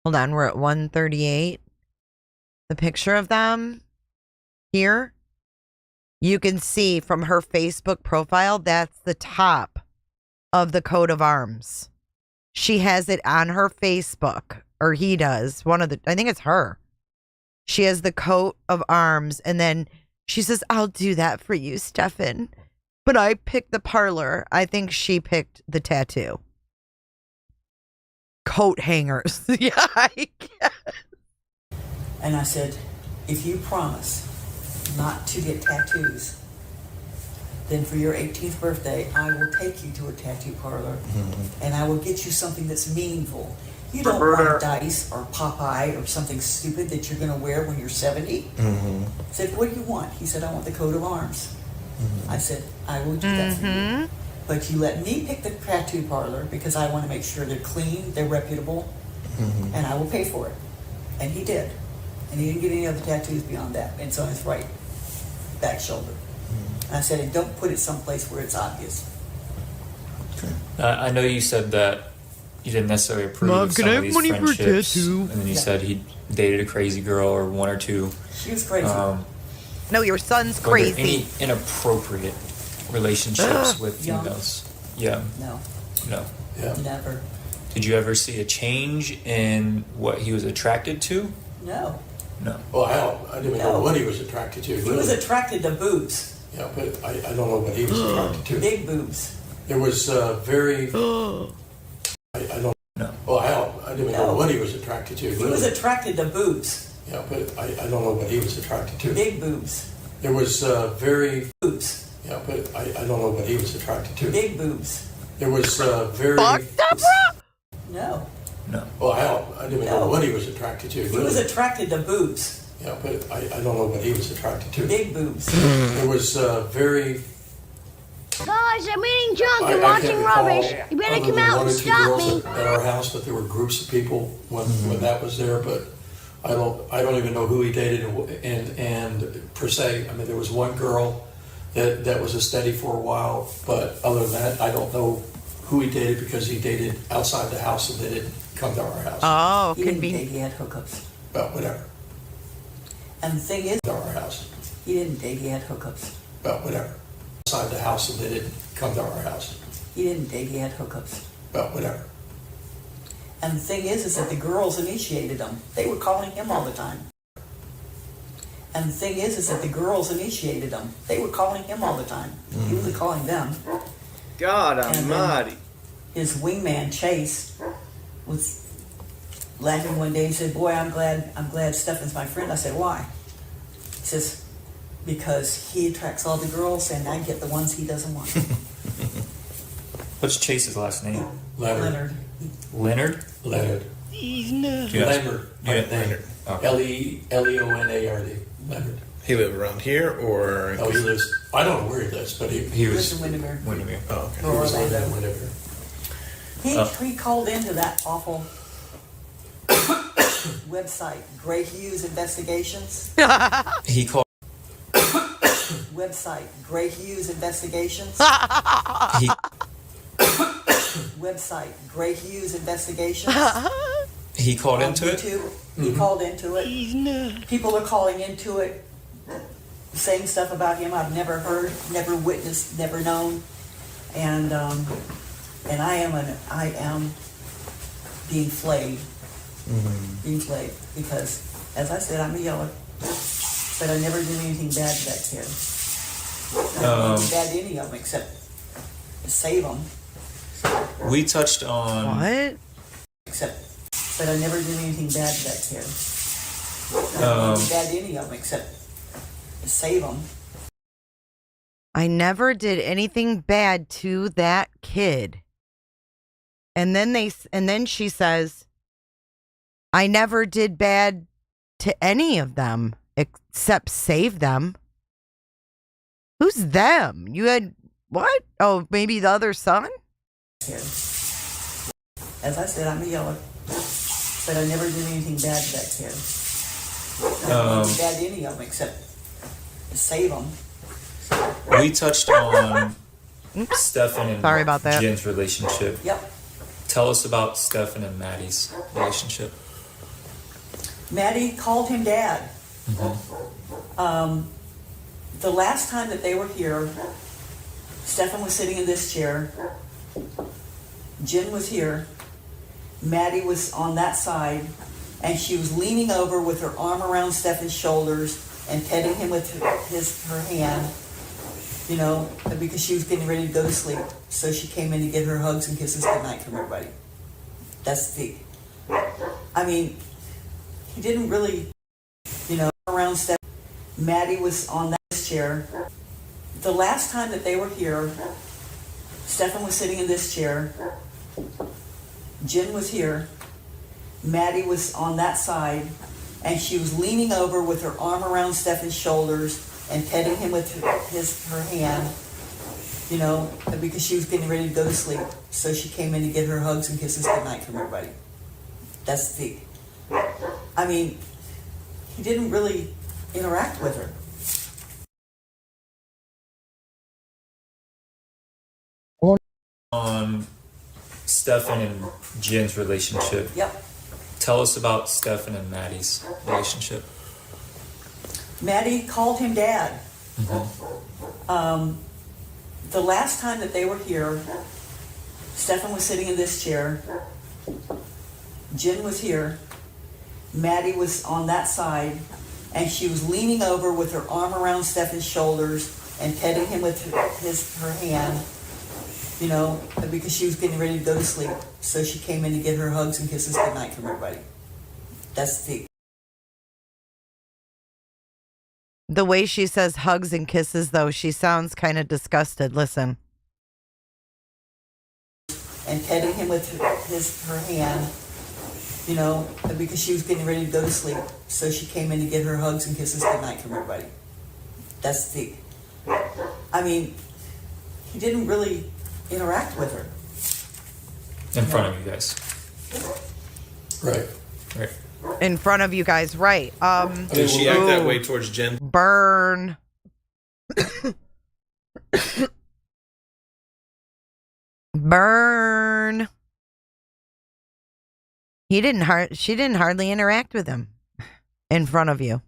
hold on, we're at 138. The picture of them here, you can see from her Facebook profile, that's the top of the coat of arms. She has it on her Facebook, or he does. I think it's her. She has the coat of arms, and then she says, I'll do that for you, Stephan. But I picked the parlor. I think she picked the tattoo. Coat hangers. Yeah, I guess. And I said, if you promise not to get tattoos, then for your 18th birthday, I will take you to a tattoo parlor, and I will get you something that's meaningful. You don't want Dice or Popeye or something stupid that you're going to wear when you're 70. I said, what do you want? He said, I want the coat of arms. I said, I will do that for you. But you let me pick the tattoo parlor because I want to make sure they're clean, they're reputable, and I will pay for it. And he did. And he didn't get any other tattoos beyond that. It's on his right back shoulder. And I said, and don't put it someplace where it's obvious. I know you said that you didn't necessarily approve of some of these friendships, and then you said he dated a crazy girl or one or two. She was crazy. No, your son's Were crazy. there any inappropriate relationships with females? Yeah. No. No. Yeah. Never. Did you ever see a change in what he was attracted to? No. No. Well, I didn't know what he was attracted to. He was attracted to boobs. Yeah, but I don't know what he was attracted to. Big boobs. It was very. I don't know. Well, I didn't know what he was attracted to. He was attracted to boobs. Yeah, but I don't know what he was attracted to. Big boobs. It was very. Boobs. Yeah, but I don't know what he was attracted to. Big boobs. It was very. No. No. Well, I didn't know what he was attracted to. He was attracted to boobs. Yeah, but I don't know what he was attracted to. Big boobs. It was very. God boys, I'm eating junk and I watching can't recall rubbish. You better other come than out one and or two stop girls me. at our house, but there were groups of people when that was there. But I don't even know who he dated and per se. I mean, there was one girl that was a steady for a while, but other than that, I don't know who he dated because he dated outside the house and they didn't come to our house. Oh, He could didn't be. date, he had hookups. Well, whatever. And the thing is, To our house. he didn't date, he had hookups. Well, whatever. Outside the house and they didn't come to our house. He didn't date, he had hookups. Well, whatever. And the thing is that the girls initiated them. They were calling him all the time. And the thing is that the girls initiated them. They were calling him all the time. He wasn't calling them. God And then almighty. his wingman Chase was laughing one day. He said, "Boy, I'm glad Stephan's my friend." I said, "Why?" He says, "Because he attracts all the girls, and I get the ones he doesn't want." What's Chase's last name? Leonard. Leonard? Leonard. He's not. Leonard. Leonard. Okay. Leonard. Leonard. He live around here, or Oh, he lives. I don't know where he lives, but he He was. lives in Windermere. Windermere. Oh, okay. He was living in Windermere. He called into that awful website, Gray Hughes Investigations. He called. Website, Gray Hughes Investigations. He, Website, Gray Hughes Investigations. he called On into it? YouTube. He called into it. He's not. People are calling into it, saying stuff about him I've never heard, never witnessed, never known, and I am being flayed, because, as I said, I'm a yeller, but I never did anything bad to that kid. I didn't do bad to any of them except save them. We touched on. What? But I never did anything bad to that kid. I didn't do bad to any of them except save them. I never did anything bad to that kid. And then she says, I never did bad to any of them except save them. Who's them? You had what? Oh, maybe the other son? As I said, I'm a yeller, but I never did anything bad to that kid. I didn't do bad to any of them except save them. We touched on Stephan and Sorry about that. Jen's relationship. Yep. Tell us about Stephan and Maddie's relationship. Maddie called him dad. The last time that they were here, Stephan was sitting in this chair. Jen was here. Maddie was on that side, and she was leaning over with her arm around Stephan's shoulders and petting him with her hand, you know, because she was getting ready to go to sleep. So she came in to get her hugs and kisses goodnight from everybody. That's the, I mean, he didn't really, you know, around Stephan. Maddie was on that chair. The last time that they were here, Stephan was sitting in this chair. Jen was here. Maddie was on that side, and she was leaning over with her arm around Stephan's shoulders and petting him with her hand, you know, because she was getting ready to go to sleep. So she came in to get her hugs and kisses goodnight from everybody. That's the, I mean, he didn't really interact with her. On Stephan and Jen's relationship. Yep. Tell us about Stephan and Maddie's relationship. Maddie called him dad. The last time that they were here, Stephan was sitting in this chair. Jen was here. Maddie was on that side, and she was leaning over with her arm around Stephan's shoulders and petting him with her hand, you know, because she was getting ready to go to sleep. So she came in to get her hugs and kisses goodnight from everybody. That's The way she says hugs and kisses, though, she sounds kind of disgusted. Listen. And petting him with her hand, you know, because she was getting ready to go to sleep. So she came in to get her hugs and kisses goodnight from everybody. That's the, I mean, he didn't really interact with her. In front of you guys. Right. In front of you guys, right. Did she act that way towards Jenn? Burn. Burn. She didn't hardly interact with him in front of you.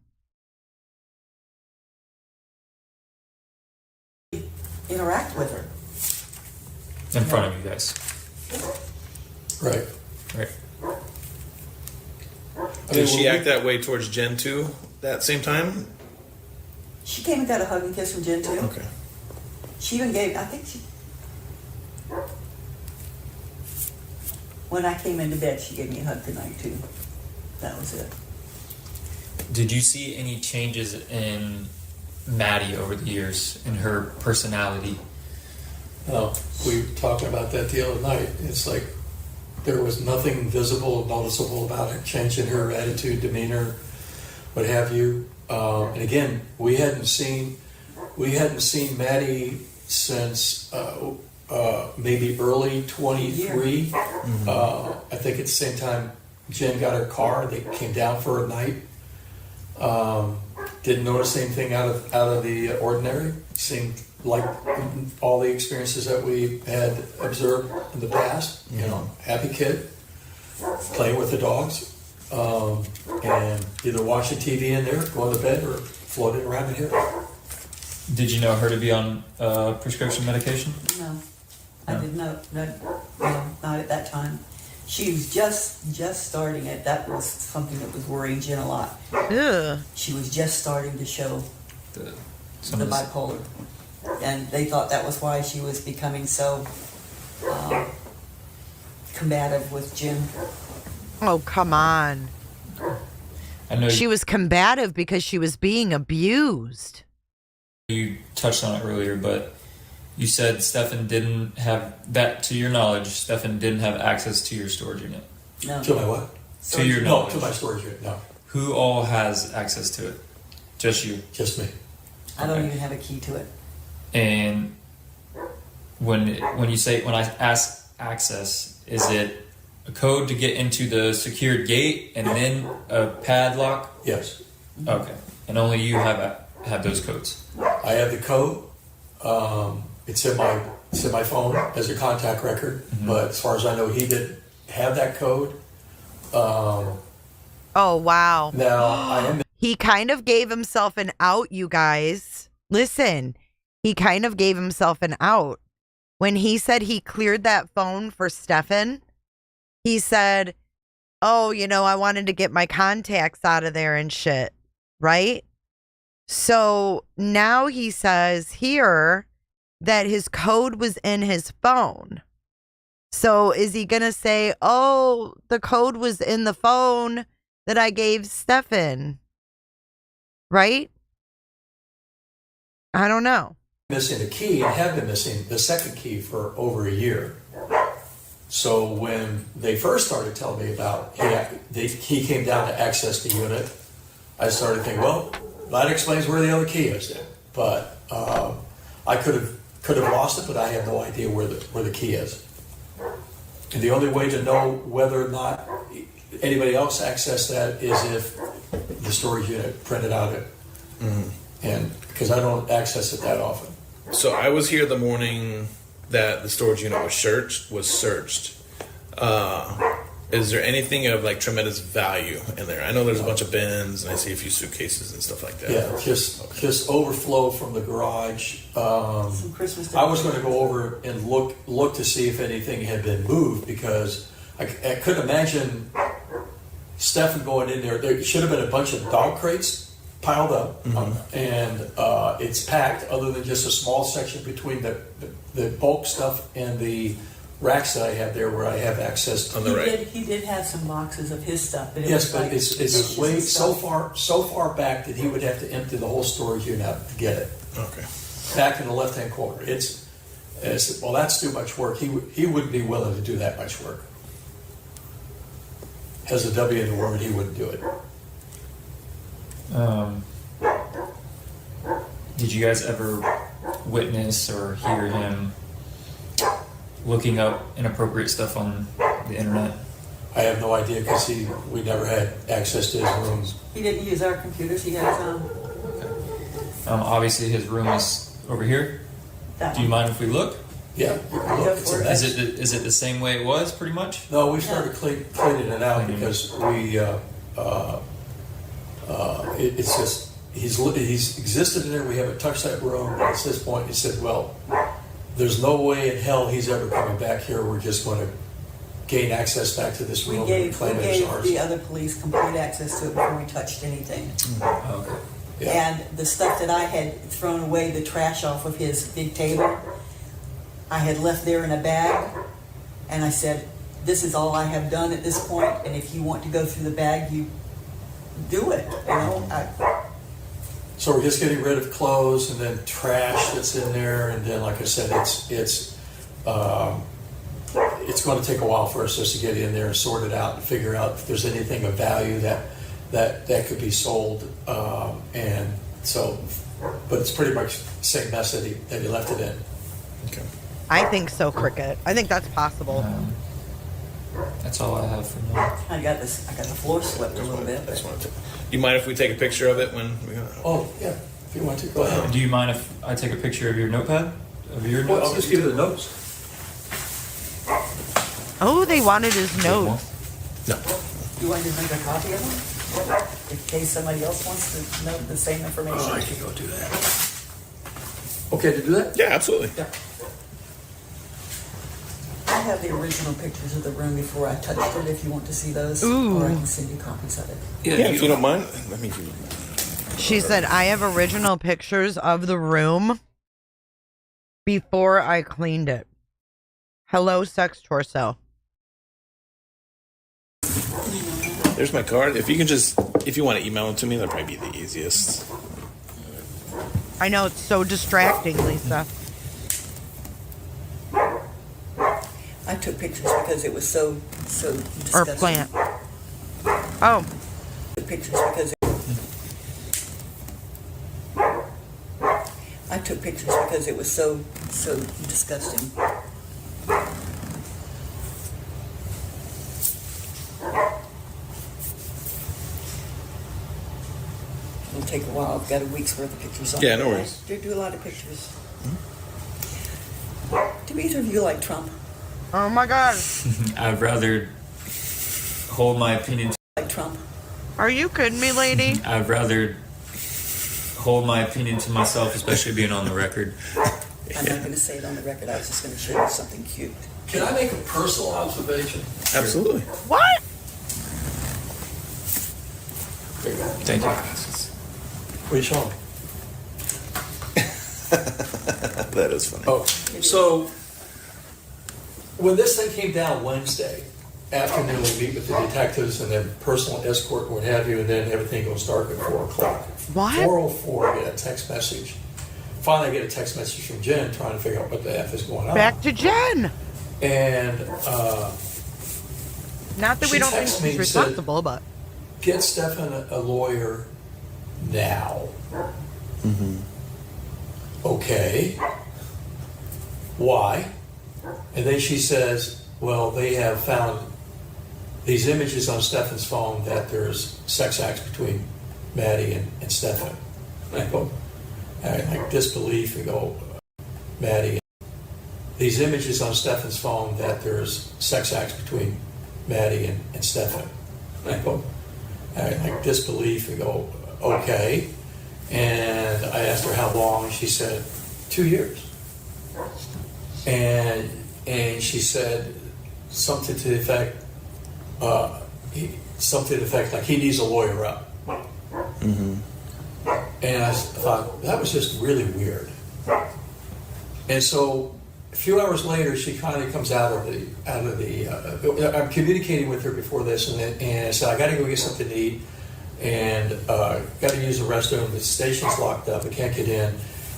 Interact with her. In front of you guys. Right. Did she act that way towards Jenn too? That same time? She came and got a hug and kiss from Jen too. Okay. She even gave, I think she, when I came into bed, she gave me a hug tonight too. That was it. Did you see any changes in Maddie over the years in her personality? No, we were talking about that the other night. It's like there was nothing visible, noticeable about her, change in her attitude, demeanor, what have you. And again, we hadn't seen Maddie since maybe early 23. I think at the same time Jenn got her car. They came down for a night. Didn't notice anything out of the ordinary. Seemed like all the experiences that we had observed in the past. You know, happy kid, playing with the dogs, and either watching TV in there, going to bed, or floating around in here. Did you know her to be on prescription medication? No, I didn't know. No, not at that time. She was just starting it. That was something that was worrying Jen a lot. Ugh. She was just starting to show the bipolar. And they thought that was why she was becoming so combative with Jen. Oh, come on. I know she was combative because she was being abused. You touched on it earlier, but you said Stephan didn't have that, to your knowledge, Stephan didn't have access to your storage unit. No. To my what? To your knowledge. No, to my storage unit, no. Who all has access to it? Just you? Just me. I don't even have a key to it. And when I ask access, is it a code to get into the secured gate and then a padlock? Yes. Okay. And only you have those codes. I have the code. It's in my phone as a contact record. But as far as I know, he didn't have that code. Oh, wow. Now I am. He kind of gave himself an out, you guys. Listen, he kind of gave himself an out. When he said he cleared that phone for Stephan, he said, oh, I wanted to get my contacts out of there and shit, right? So now he says here that his code was in his phone. So is he going to say, oh, the code was in the phone that I gave Stephan? Right? I don't know. Missing a key and have been missing the second key for over a year. So when they first started telling me about he came down to access the unit, I started thinking, well, that explains where the other key is then. But I could have lost it, but I have no idea where the key is. And the only way to know whether or not anybody else accessed that is if the storage unit printed out it. And because I don't access it that often. So I was here the morning that the storage unit was searched. Is there anything of like tremendous value in there? I know there's a bunch of bins, and I see a few suitcases and stuff like that. Yeah, just overflow from the garage. Some Christmas I was going to go over and look to see if anything had been moved, because I couldn't imagine Stephan going in there. There should have been a bunch of dog crates piled up, and it's packed, other than just a small section between the bulk stuff and the racks that I have there where I have access on the right. He did have some boxes of his stuff. But it's way so far back that he would have to empty the whole storage unit out to get it. Okay. Back in the left-hand corner. It's well, that's too much work. He wouldn't be willing to do that much work. Has a W in the word, he wouldn't do it. Did you guys ever witness or hear him looking up inappropriate stuff on the internet? I have no idea because we never had access to his rooms. He didn't use our computers. He had his own. Obviously, his room is over here. That Do you one. mind if we look? Yeah, you can look. It's a mess. Is it the same way it was, pretty much? No, we started cleaning it out because it's just he's existed in there. We haven't touched that room. At this point, he said, "Well, there's no way in hell he's ever coming back here. We're just going to gain access back to this room We gave, and claim we it as gave ours." the other police complete access to it before we touched anything. Okay. Yeah. And the stuff that I had thrown away, the trash off of his big table, I had left there in a bag, and I said, "This is all I have done at this point, and if you want to go through the bag, you do it." You know, So we're just getting rid of clothes and then trash that's in there, and then, like I said, it's going to take a while for us just to get in there and sort it out and figure out if there's anything of value that could be sold, and so, but it's pretty much the same mess that he left it in. Okay. I think so, Cricket. I think that's possible. That's all I have for now. I got the floor swept a little bit. You mind if we take a picture of it when we? Oh yeah, if you want to, go ahead. Do you mind if I take a picture of your notepad? Of your Well, notes? I'll just give you the notes. Oh, they wanted his notes. No. You want to make a copy of them? In case somebody else wants to know the same information. Oh, I can go do that. Okay to do that? Yeah, absolutely. Yeah. I have the original pictures of the room before I touched it, if you want to see those. Ooh. Or I can send you copies of it. Yeah, if you don't mind, let me. She said, I have original pictures of the room before I cleaned it. Hello, sex torso. There's my card. If you want to email them to me, that'd probably be the easiest. I know, it's so distracting, Lisa. I took pictures because it was so disgusting. Or plant. Oh. Pictures because I took pictures because it was so disgusting. It'll take a while. I've got a week's worth of pictures on. Yeah, no worries. I do a lot of pictures. Do either of you like Trump? Oh my God. I'd rather hold my opinion. Like Trump? Are you kidding me, lady? I'd rather hold my opinion to myself, especially being on the record. I'm not going to say it on the record. I was just going to show you something cute. Can I make a personal observation? Absolutely. What? There you go. Thank you. What are you showing me? That is funny. Oh, so when this thing came down Wednesday afternoon, we meet with the detectives and then personal escort and what have you, and then everything goes dark at 4 o'clock. What? 4:04, I get a text message. Finally, I get a text message from Jenn trying to figure out what the F is going on. Back to Jen. And Not that we she don't think texted me she's and said, responsible, but get Stephan a lawyer now. Mm-hmm. Okay. Why? And then she says, well, they have found these images on Stephan's phone that there's sex acts between Maddie and Stephan. And I go, I like disbelief and go, Maddie, these images on Stephan's phone that there's sex acts between Maddie and Stephan. And I go, I like disbelief and go, okay. And I asked her how long, and she said 2 years. And she said something to the effect, like he needs a lawyer up. Mm-hmm. And I thought that was just really weird. And so a few hours later, she finally comes out of the. I'm communicating with her before this, and I said I got to go get something to eat, and got to use the restroom. The station's locked up. I can't get in.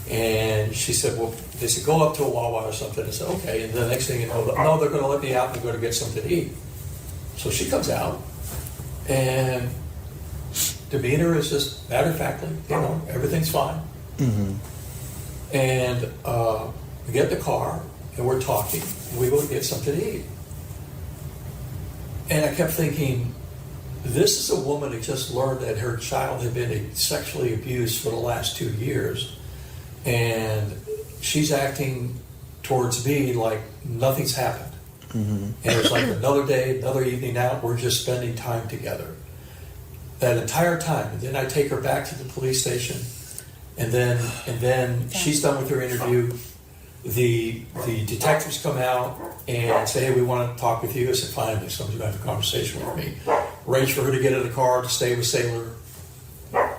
And she said, well, they said, go up to a Wawa or something. I said, okay. And the next thing you know, no, they're going to let me out and go to get something to eat. So she comes out, and demeanor is just matter-of-factly, everything's fine. Mm-hmm. And we get in the car, and we're talking. And we go to get something to eat. And I kept thinking, this is a woman who just learned that her child had been sexually abused for the last 2 years. And she's acting towards me like nothing's happened. And it's like another day, another evening out, we're just spending time together. That entire time. And then I take her back to the police station. And then she's done with her interview. The detectives come out and say, hey, we want to talk with you. I said, fine, there's somebody going to have a conversation with me. Arrange for her to get in the car to stay with Sailor.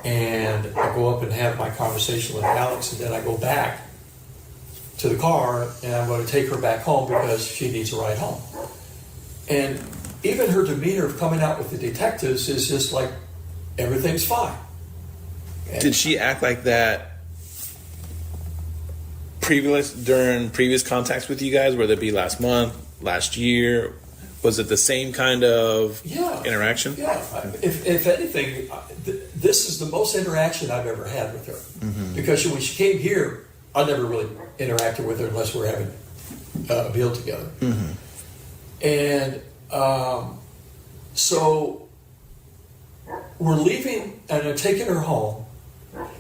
And I go up and have my conversation with Alex, and then I go back to the car, and I'm going to take her back home because she needs a ride home. And even her demeanor of coming out with the detectives is just like, everything's fine. And did she act like that during previous contacts with you guys, whether it be last month, last year? Was it the same kind of interaction? Yeah. If anything, this is the most interaction I've ever had with her. Because when she came here, I never really interacted with her unless we're having a meal together. And so we're leaving, and I'm taking her home.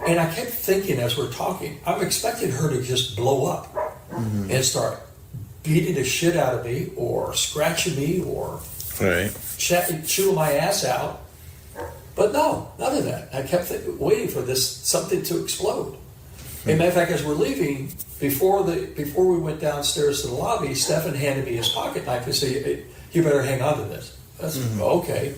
And I kept thinking as we're talking, I'm expecting her to just blow up and start beating the shit out of me or scratching me or chewing my ass out. But no, none of that. I kept waiting for something to explode. As a matter of fact, as we're leaving, before we went downstairs to the lobby, Stephan handed me his pocket knife and said, hey, you better hang on to this. I said, okay.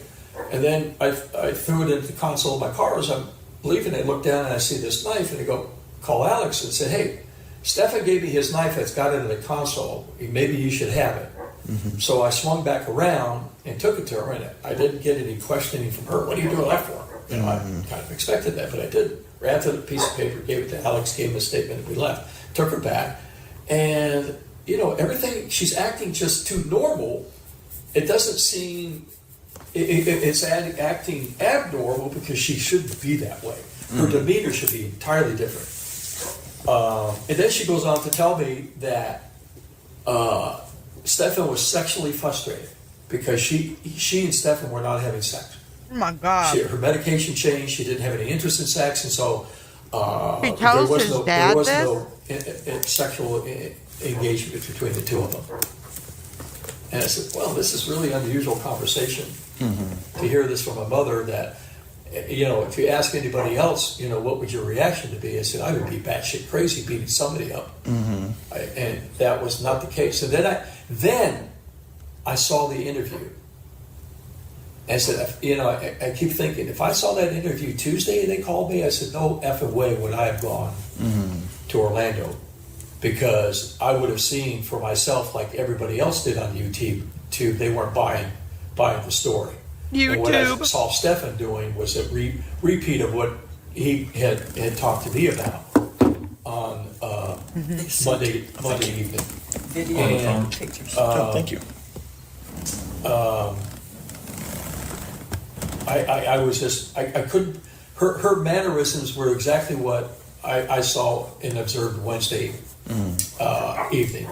And then I threw it into the console of my car as I'm leaving. I look down and I see this knife, and I go call Alex and say, hey, Stephan gave me his knife that's got it in the console. Maybe you should have it. So I swung back around and took it to her, and I didn't get any questioning from her. What are you doing that for? You know, I kind of expected that, but I didn't. Ran through the piece of paper, gave it to Alex, gave him a statement, and we left. Took her back, and everything. She's acting just too normal. It doesn't seem. It's acting abnormal because she shouldn't be that way. Her demeanor should be entirely different. And then she goes on to tell me that Stephan was sexually frustrated because she and Stephan were not having sex. Oh my God. Her medication changed. She didn't have any interest in sex, and so he tells there was no sexual engagement between the two of them. And I said, well, this is really unusual conversation to hear this from a mother that, if you ask anybody else, what would your reaction to be? I said, I would be batshit crazy beating somebody up. And that was not the case. And then I saw the interview. And I said, I keep thinking, if I saw that interview Tuesday and they called me, I said, no effing way would I have gone to Orlando, because I would have seen for myself like everybody else did on YouTube. They weren't buying the story. YouTube. And what I saw Stephan doing was a repeat of what he had talked to me about on Monday evening. Video and pictures. Thank you. I was just I couldn't. Her mannerisms were exactly what I saw and observed Wednesday evening.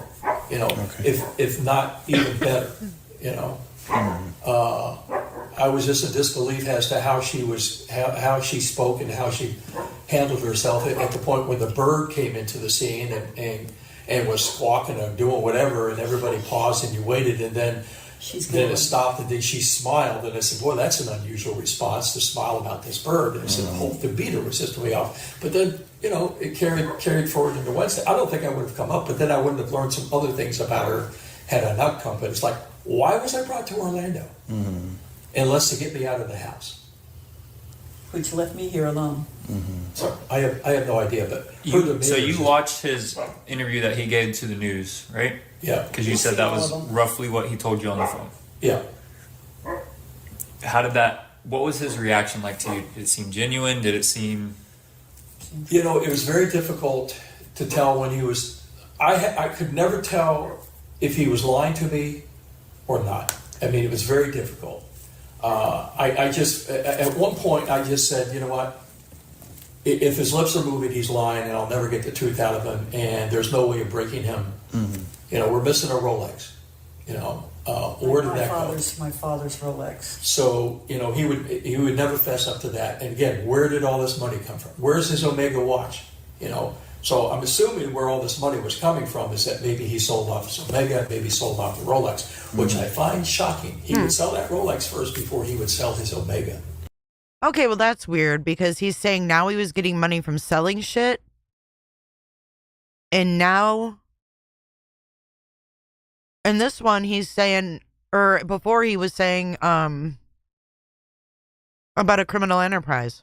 If not even better. I was just in disbelief as to how she spoke and how she handled herself at the point when the bird came into the scene and was squawking or doing whatever, and everybody paused and you waited, and then it stopped, and then she smiled, and I said, boy, that's an unusual response to smile about this bird. And I said, the beater was just way off. But then, it carried forward into Wednesday. I don't think I would have come up, but then I wouldn't have learned some other things about her had I not come. But it's like, why was I brought to Orlando? Unless to get me out of the house. Which left me here alone. So I have no idea, but so you watched his interview that he gave to the news, right? Yeah. Because you said that was roughly what he told you on the phone. Yeah. What was his reaction like to you? Did it seem genuine? Did it seem... It was very difficult to tell when he was... I could never tell if he was lying to me or not. I mean, it was very difficult. I just... At one point, I just said, you know what? if his lips are moving, he's lying, and I'll never get the truth out of him. And there's no way of breaking him. You know, we're missing a Rolex. You know, where did that go? My father's Rolex. So you know, he would never fess up to that. And again, where did all this money come from? Where's his Omega watch? You know, so I'm assuming where all this money was coming from is that maybe he sold off his Omega, maybe he sold off the Rolex, which I find shocking. He would sell that Rolex first before he would sell his Omega. Okay, well, that's weird because he's saying now he was getting money from selling shit. And now, in this one, he's saying, or before he was saying, about a criminal enterprise.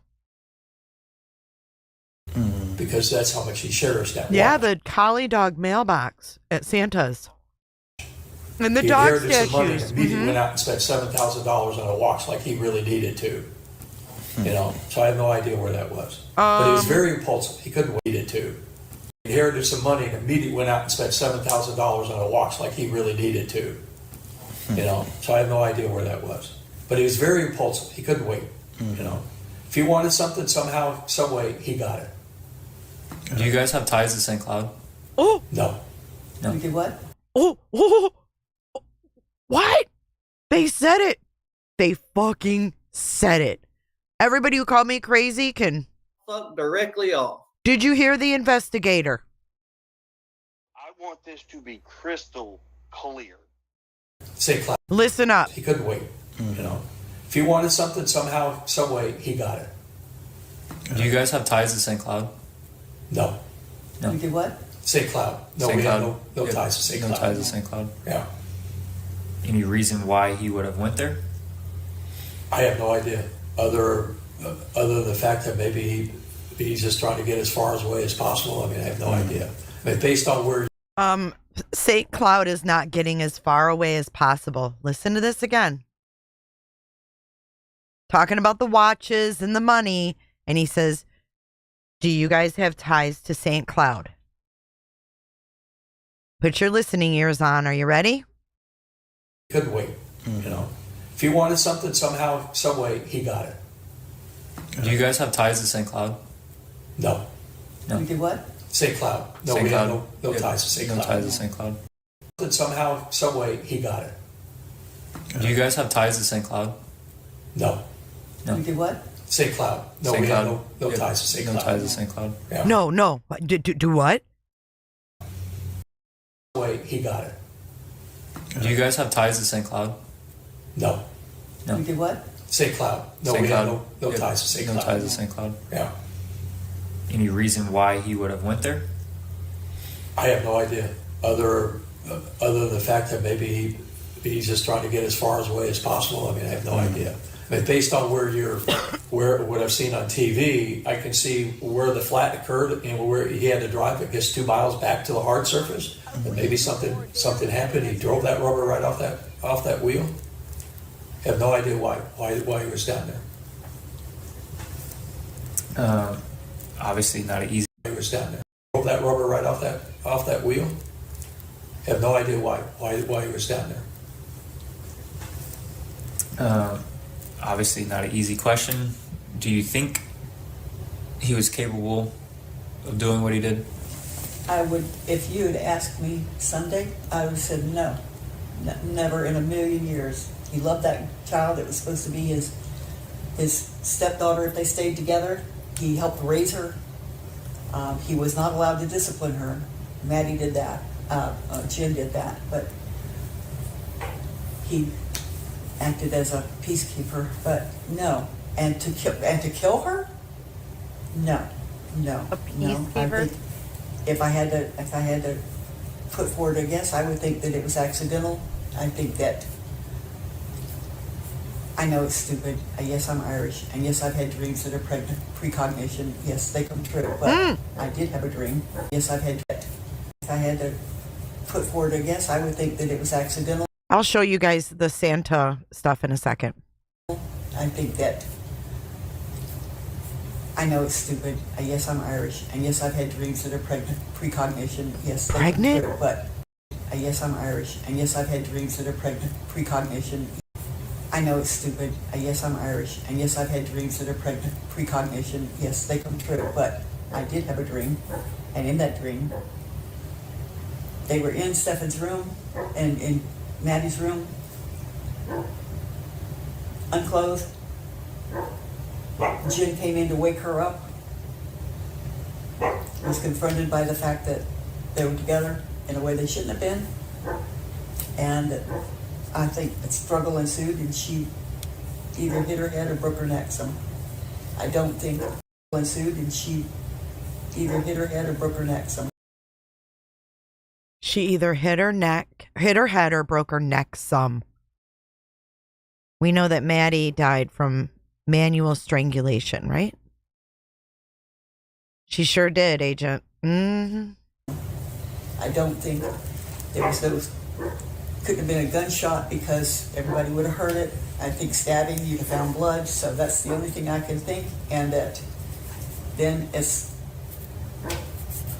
Because that's how much he cherished that Yeah, watch. the collie dog mailbox at Santa's. And the He dog inherited some money and statues. immediately went out and spent $7,000 on a watch like he really needed to. You know, so I have no idea where that was. But he was very impulsive. He couldn't wait it to. He inherited some money and immediately went out and spent $7,000 on a watch like he really needed to. You know, so I have no idea where that was. But he was very impulsive. He couldn't wait. You know, if he wanted something somehow, some way, he got it. Do you guys have ties to St. Cloud? Oh! No. You did what? Oh! What? They said it. They fucking said it. Everybody who called me crazy can... Fuck directly off. Did you hear the investigator? I want this to be crystal clear. St. Cloud. Listen up. He couldn't wait. You know, if he wanted something somehow, some way, he got it. Do you guys have ties to St. Cloud? No. You did what? St. Cloud. No, St. we Cloud. have no ties to St. Cloud. No ties to St. Cloud. Yeah. Any reason why he would have went there? I have no idea. Other than the fact that maybe he's just trying to get as far away as possible. I mean, I have no idea. I mean, based on where... St. Cloud is not getting as far away as possible. Listen to this again. Talking about the watches and the money. And he says, do you guys have ties to St. Cloud? Put your listening ears on. Are you ready? Couldn't wait. You know, if he wanted something somehow, some way, he got it. Do you guys have ties to St. Cloud? No. You did what? St. Cloud. No, St. we Cloud. have no ties to St. No Cloud. ties to St. Cloud. Something somehow, some way, he got it. Do you guys have ties to St. Cloud? No. You did what? St. Cloud. No, St. we Cloud. have no ties to St. No Cloud. ties to St. Cloud. Yeah. No. Do what? Way, he got it. Do you guys have ties to St. Cloud? No. You did what? St. Cloud. No, St. we have Cloud. no ties to St. No Cloud. ties to St. Cloud. Yeah. Any reason why he would have went there? I have no idea. Other than the fact that maybe he's just trying to get as far away as possible. I mean, I have no idea. I mean, based on what I've seen on TV, I can see where the flat occurred and where he had to drive, I guess, 2 miles back to the hard surface. And maybe something happened. He drove that rubber right off that wheel. I have no idea why he was down there. Obviously not an easy. He was down there. Drove that rubber right off that wheel. I have no idea why he was down there. Obviously not an easy question. Do you think he was capable of doing what he did? I would, if you had asked me Sunday, I would have said no. Never in a million years. He loved that child. It was supposed to be his stepdaughter if they stayed together. He helped raise her. He was not allowed to discipline her. Maddie did that. Jenn did that. But he acted as a peacekeeper. But no. And to kill her? No. A peacekeeper? If I had to put forward a guess, I would think that it was accidental. I think that, I know it's stupid. Yes, I'm Irish, and yes, I've had dreams that are precognition. Yes, they come true, but I did have a dream. Yes, if I had to put forward a guess, I would think that it was accidental. I'll show you guys the Santa stuff in a second. I think that, I know it's stupid. Yes, I'm Irish, and yes, I've had dreams that are precognition. Yes, they Pregnant? come true, but yes, I'm Irish, and yes, I've had dreams that are precognition. I know it's stupid. Yes, I'm Irish. And yes, I've had dreams that are precognition. Yes, they come true. But I did have a dream. And in that dream, they were in Stephan's room and in Maddie's room, unclothed. Jenn came in to wake her up. Was confronted by the fact that they were together in a way they shouldn't have been. And I think a struggle ensued, and she either hit her head or broke her neck. So I don't think ensued, and she either hit her head or broke her neck. So She either hit her head or broke her neck some. We know that Maddie died from manual strangulation, right? She sure did, Agent. Mm-hmm. I don't think there was those. Couldn't have been a gunshot because everybody would have heard it. I think stabbing, you'd have found blood. So that's the only thing I can think. And that then as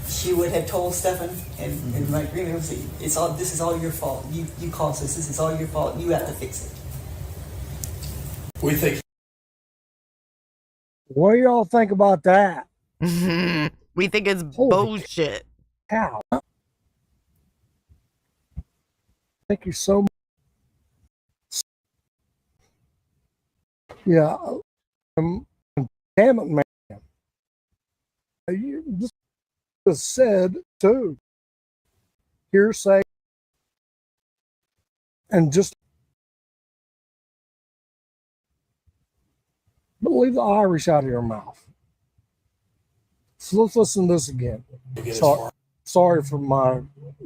she would have told Stephan, and my agreement was, this is all your fault. You caused this. This is all your fault. You have to fix it. We think. What do y'all think about that? We think it's bullshit. How? Thank you so much. Yeah. Damn it, man. You just said too. Hearsay. And just leave the Irish out of your mouth. So let's listen to this again. Sorry for my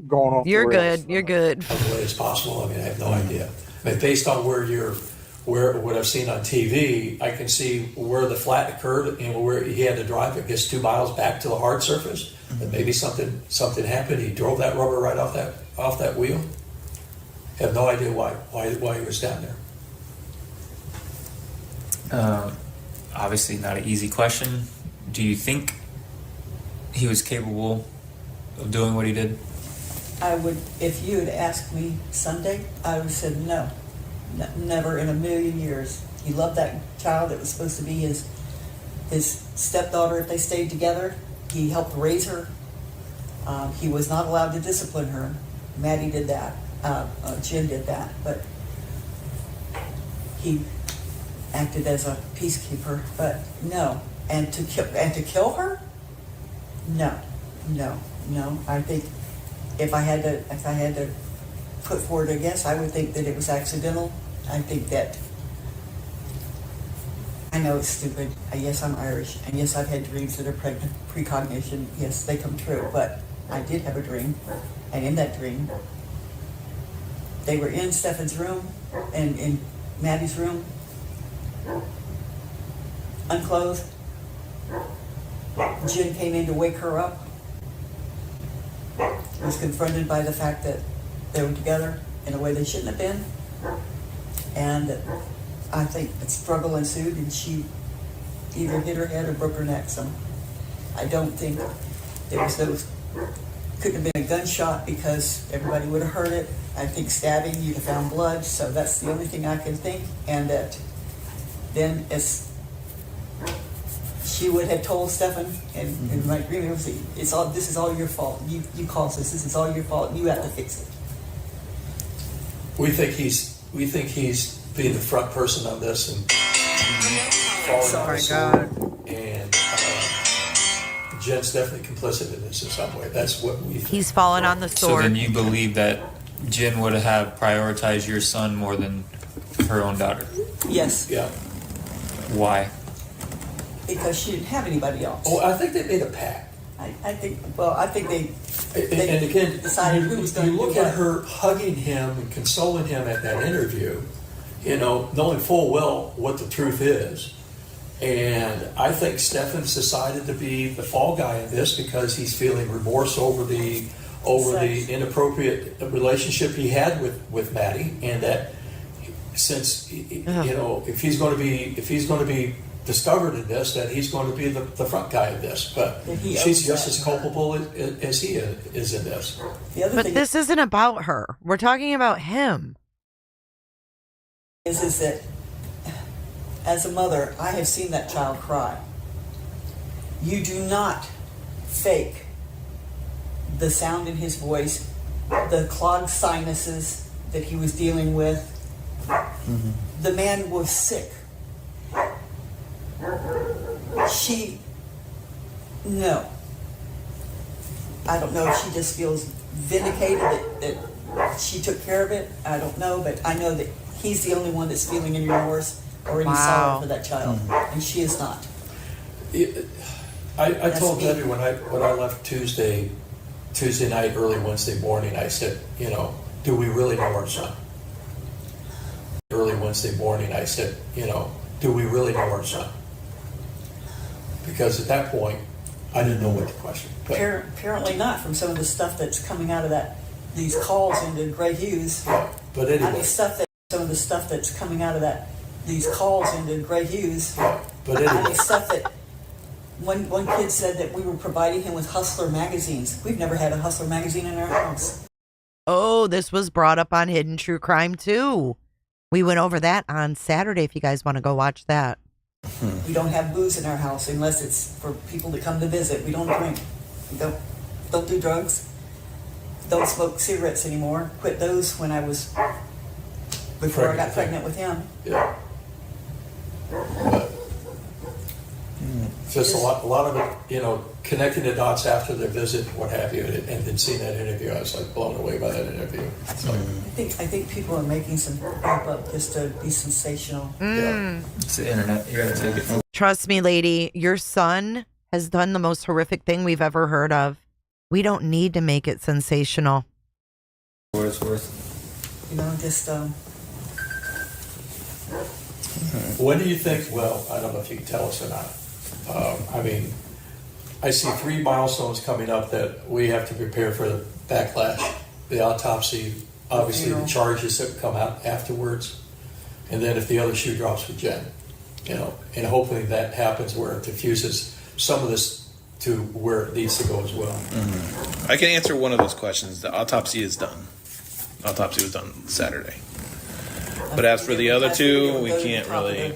going off. You're good. You're good. As late as possible. I mean, I have no idea. I mean, based on what I've seen on TV, I can see where the flat occurred and where he had to drive, I guess, 2 miles back to the hard surface. And maybe something happened. He drove that rubber right off that wheel. Have no idea why he was down there. Obviously not an easy question. Do you think he was capable of doing what he did? I would, if you had asked me Sunday, I would have said no. Never in a million years. He loved that child that was supposed to be his stepdaughter if they stayed together. He helped raise her. He was not allowed to discipline her. Maddie did that. Jenn did that. But he acted as a peacekeeper. But no. And to kill her? No. I think if I had to put forward a guess, I would think that it was accidental. I think that I know it's stupid. Yes, I'm Irish, and yes, I've had dreams that are precognition. Yes, they come true. But I did have a dream, and in that dream, they were in Stephan's room and in Maddie's room, unclothed. Jenn came in to wake her up. Was confronted by the fact that they were together in a way they shouldn't have been. And I think a struggle ensued, and she either hit her head or broke her neck. So I don't think there was those. Couldn't have been a gunshot because everybody would have heard it. I think stabbing, you'd have found blood. So that's the only thing I can think. And that then as she would have told Stephan, and my agreement was, this is all your fault. You caused this. This is all your fault. You have to fix it. We think he's being the front person on this and falling on the sword. And Jenn's definitely complicit in this in some way. That's what we think. He's fallen on the sword. So then you believe that Jenn would have prioritized your son more than her own daughter? Yes. Yeah. Why? Because she didn't have anybody else. Oh, I think they made a pact. I think they and again, decided who was going to you look at her hugging him and consoling him at that interview, knowing full well what the truth is. And I think Stephan's decided to be the fall guy in this because he's feeling remorse over the inappropriate relationship he had with Maddie, and that since if he's going to be discovered in this, that he's going to be the front guy in this, but she's just as culpable as he is in this. But this isn't about her. We're talking about him. is that as a mother, I have seen that child cry. You do not fake the sound in his voice, the clogged sinuses that he was dealing with. The man was sick. No. I don't know if she just feels vindicated that she took care of it. I don't know, but I know that he's the only one that's feeling any remorse or any sorrow for that child, and she is not. I told Debbie when I left Tuesday night, early Wednesday morning, I said, do we really know our son? Early Wednesday morning, I said, do we really know our son? Because at that point, I didn't know what to question. Apparently not, from some of the stuff that's coming out of these calls into Gray Hughes. But anyway. I mean, some of the stuff that's coming out of these calls into Gray Hughes. But anyway. I mean, stuff that one kid said that we were providing him with Hustler magazines. We've never had a Hustler magazine in our house. Oh, this was brought up on Hidden True Crime too. We went over that on Saturday if you guys want to go watch that. We don't have booze in our house unless it's for people to come to visit. We don't drink. We don't do drugs. Don't smoke cigarettes anymore. Quit those when I was before I got pregnant with him. Yeah. Just a lot of it, connecting the dots after their visit, what have you, and then seeing that interview, I was like blown away by that interview. So, I think people are making some crap up just to be sensational. Yeah. It's the internet. You gotta take it. Trust me, lady, your son has done the most horrific thing we've ever heard of. We don't need to make it sensational. For what it's worth. Just when do you think? Well, I don't know if you can tell us or not. I see 3 milestones coming up that we have to prepare for the backlash. The autopsy, obviously the charges that come out afterwards, and then if the other shoe drops with Jenn, and hopefully that happens where it diffuses some of this to where it needs to go as well. I can answer one of those questions. The autopsy is done. Autopsy was done Saturday. But as for the other two, we can't really.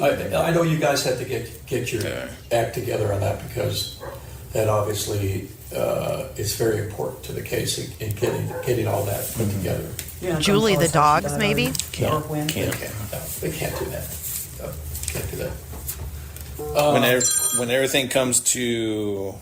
I know you guys have to get your act together on that because that obviously is very important to the case in getting all that put together. Julie, the dogs, maybe? They can't do that. No, can't do that. When everything comes to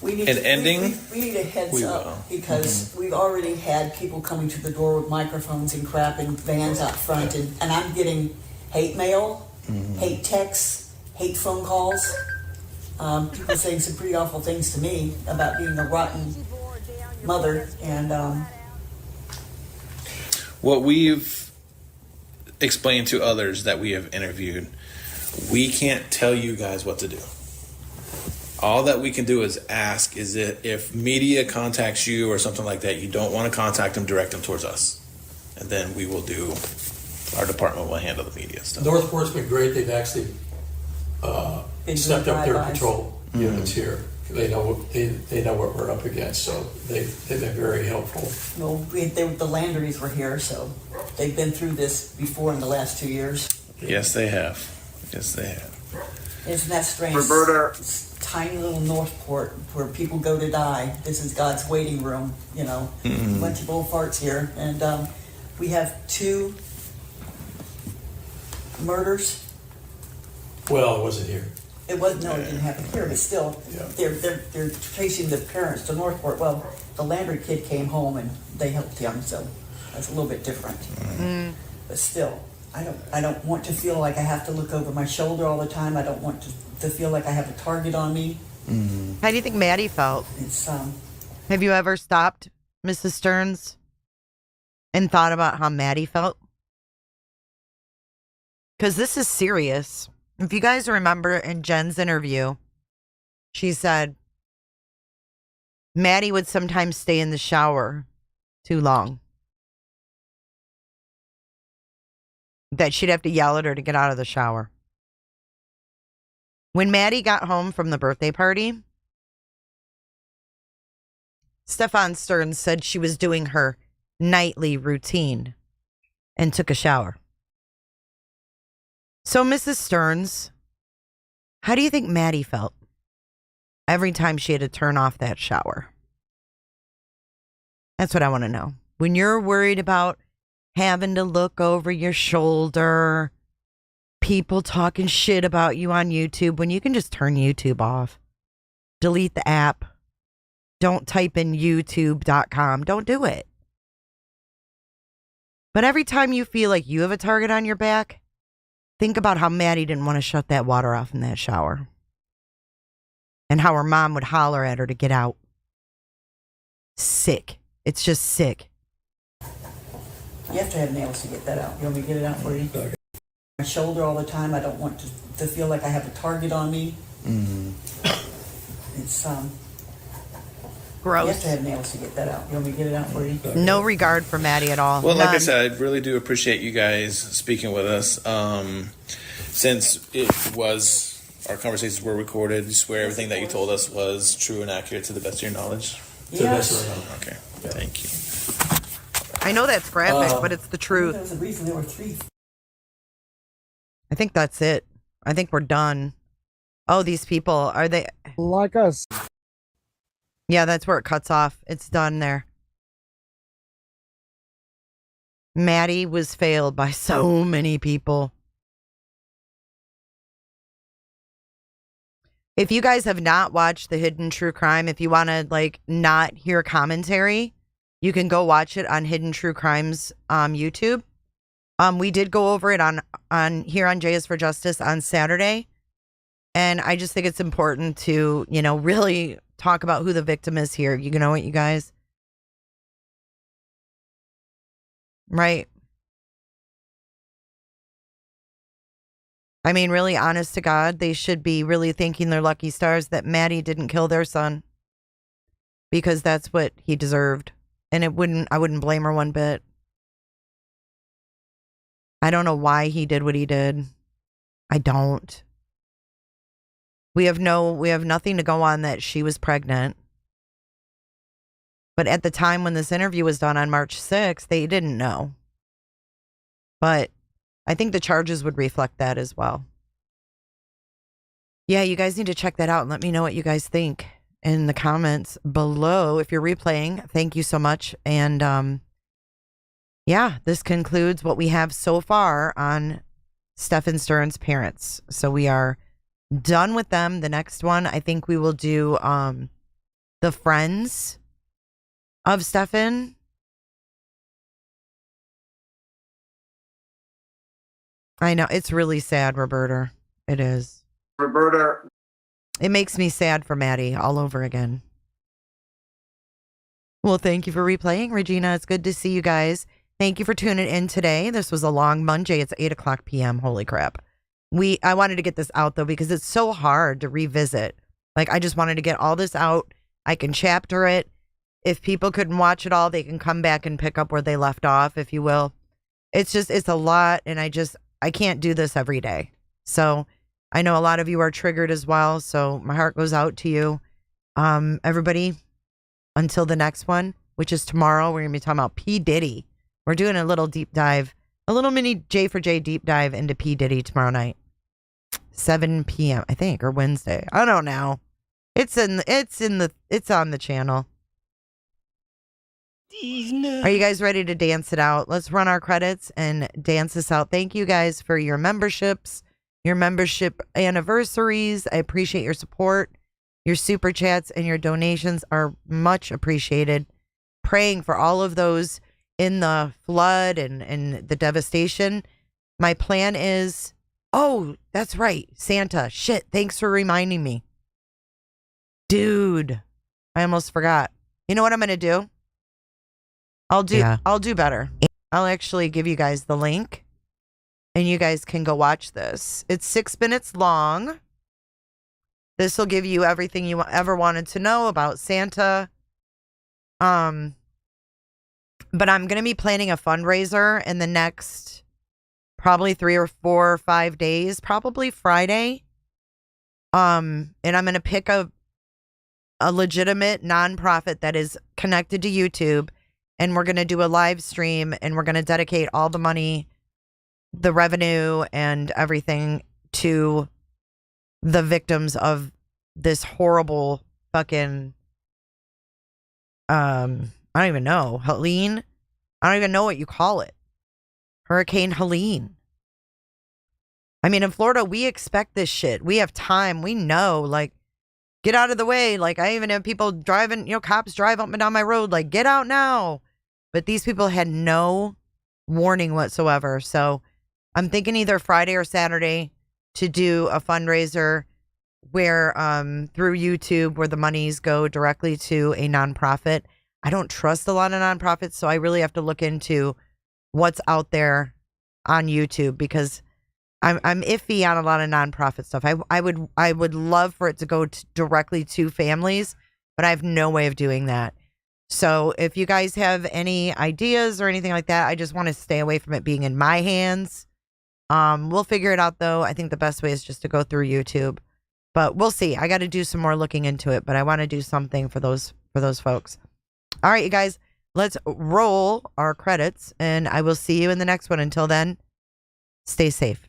an ending, we need a heads up because we've already had people coming to the door with microphones and crap and vans out front, and I'm getting hate mail, hate texts, hate phone calls. People saying some pretty awful things to me about being a rotten mother, and what we've explained to others that we have interviewed, we can't tell you guys what to do. All that we can do is ask, is it if media contacts you or something like that, you don't want to contact them, direct them towards us. And then we will do, our department will handle the media stuff. Northport's been great. They've actually stepped up their patrol units here. They know what we're up against, so they've been very helpful. Well, the Landrys were here, so they've been through this before in the last 2 years. Yes, they have. Yes, they have. Isn't that strange? Roberta. Tiny little Northport where people go to die. This is God's waiting room, a bunch of old farts here. And we have 2 murders. Well, it wasn't here. It didn't happen here, but still, they're tracing the parents to Northport. Well, the Landry kid came home and they helped him, so that's a little bit different. But still, I don't want to feel like I have to look over my shoulder all the time. I don't want to feel like I have a target on me. How do you think Maddie felt? Have you ever stopped Mrs. Sterns and thought about how Maddie felt? Because this is serious. If you guys remember in Jenn's interview, she said Maddie would sometimes stay in the shower too long. That she'd have to yell at her to get out of the shower. When Maddie got home from the birthday party, Stephan Sterns said she was doing her nightly routine and took a shower. So, Mrs. Sterns, how do you think Maddie felt every time she had to turn off that shower? That's what I want to know. When you're worried about having to look over your shoulder, people talking shit about you on YouTube, when you can just turn YouTube off, delete the app, don't type in youtube.com, don't do it. But every time you feel like you have a target on your back, think about how Maddie didn't want to shut that water off in that shower. And how her mom would holler at her to get out. Sick. It's just sick. You have to have nails to get that out. You want me to get it out for you? My shoulder all the time. I don't want to feel like I have a target on me. It's gross. You have to have nails to get that out. You want me to get it out for you? No regard for Maddie at all. Well, like I None. said, I really do appreciate you guys speaking with us. Since it was, our conversations were recorded, you swear everything that you told us was true and accurate to the best of your knowledge? Yes. To the best of our knowledge. Okay, thank you. I know that's graphic, but it's the truth. There was a reason there were 3. I think that's it. I think we're done. Oh, these people, are they like us? Yeah, that's where it cuts off. It's done there. Maddie was failed by so many people. If you guys have not watched The Hidden True Crime, if you want to not hear commentary, you can go watch it on Hidden True Crimes YouTube. We did go over it on here on J is for Justice on Saturday. And I just think it's important to, really talk about who the victim is here. You know what, you guys? Right. I mean, really, honest to God, they should be really thanking their lucky stars that Maddie didn't kill their son. Because that's what he deserved. And I wouldn't blame her one bit. I don't know why he did what he did. I don't. We have nothing to go on that she was pregnant. But at the time when this interview was done on March 6th, they didn't know. But I think the charges would reflect that as well. Yeah, you guys need to check that out and let me know what you guys think in the comments below. If you're replaying, thank you so much. And yeah, this concludes what we have so far on Stephan Sterns' parents. So we are done with them. The next one, I think we will do the friends of Stephan. I know, it's really sad, Roberta. It is. Roberta. It makes me sad for Maddie all over again. Well, thank you for replaying, Regina. It's good to see you guys. Thank you for tuning in today. This was a long Monday. It's 8:00 p.m. Holy crap. I wanted to get this out, though, because it's so hard to revisit. I just wanted to get all this out. I can chapter it. If people couldn't watch it all, they can come back and pick up where they left off, if you will. It's a lot, and I can't do this every day. So I know a lot of you are triggered as well, so my heart goes out to you. Everybody, until the next one, which is tomorrow, we're going to be talking about P. Diddy. We're doing a little deep dive, a little mini J for J deep dive into P. Diddy tomorrow night. 7 p.m., I think, or Wednesday. I don't know. It's on the channel. Are you guys ready to dance it out? Let's run our credits and dance this out. Thank you guys for your memberships, your membership anniversaries. I appreciate your support. Your super chats and your donations are much appreciated. Praying for all of those in the flood and the devastation. My plan is, oh, that's right, Santa. Shit, thanks for reminding me. Dude, I almost forgot. You know what I'm going to do? I'll do better. I'll actually give you guys the link and you guys can go watch this. It's 6 minutes long. This will give you everything you ever wanted to know about Santa. But I'm going to be planning a fundraiser in the next probably 3 or 4 or 5 days, probably Friday. And I'm going to pick a legitimate nonprofit that is connected to YouTube. and we're going to do a live stream, and we're going to dedicate all the money, the revenue and everything to the victims of this horrible fucking, I don't even know, Helene? I don't even know what you call it. Hurricane Helene. I mean, in Florida, we expect this shit. We have time. We know, like, get out of the way. Like, I even have people driving, cops drive up and down my road, like, get out now. But these people had no warning whatsoever. So I'm thinking either Friday or Saturday to do a fundraiser where, through YouTube, where the monies go directly to a nonprofit. I don't trust a lot of nonprofits, so I really have to look into what's out there on YouTube, because I'm iffy on a lot of nonprofit stuff. I would love for it to go directly to families, but I have no way of doing that. So if you guys have any ideas or anything like that, I just want to stay away from it being in my hands. We'll figure it out, though. I think the best way is just to go through YouTube, but we'll see. I got to do some more looking into it, but I want to do something for those folks. All right, you guys, let's roll our credits, and I will see you in the next one. Until then, stay safe.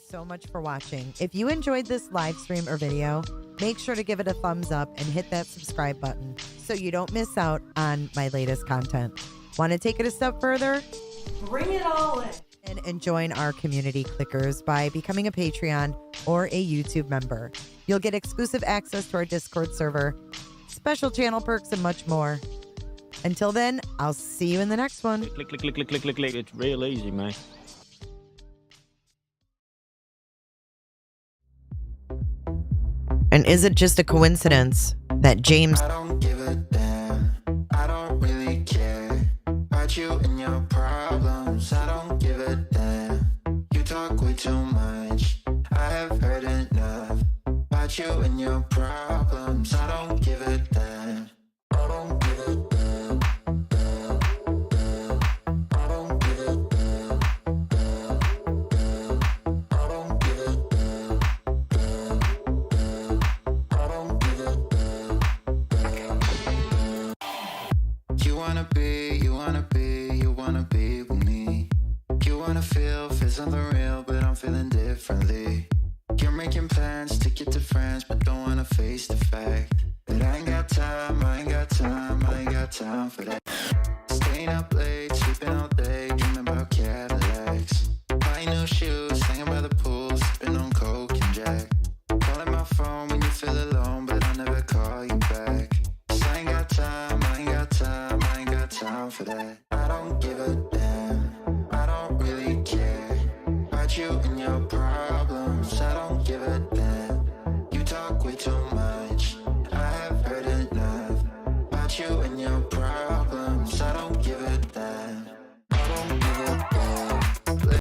So much for watching. If you enjoyed this live stream or video, make sure to give it a thumbs up and hit that subscribe button so you don't miss out on my latest content. Want to take it a step further? Bring it all in. And join our community clickers by becoming a Patreon or a YouTube member. You'll get exclusive access to our Discord server, special channel perks, and much more. Until then, I'll see you in the next one. Click, click, click, click, click, click, click. It's real easy, man. And is it just a coincidence that James... I don't give a damn. I don't really care about you and your problems. I don't give a damn. You talk way too much. I have heard enough about you and your problems. I don't give a damn. I don't give a damn. Damn, damn. I don't give a damn. Damn, damn. I don't give a damn. Damn, damn. I don't give a damn. Damn, damn. You wanna be with me. You wanna feel something real, but I'm feeling differently. You're making plans to get to France, but don't wanna face the fact that I ain't got time, I ain't got time, I ain't got time for that. Staying up late, sleeping all day, dreaming about Cadillacs. Buying new shoes, hanging by the pool, sipping on Coke and Jack. Calling my phone when you feel alone, but I'll never call you back. 'Cause I ain't got time, I ain't got time, I ain't got time for that. I don't give a damn, I don't really care about you and your problems. I don't give a damn.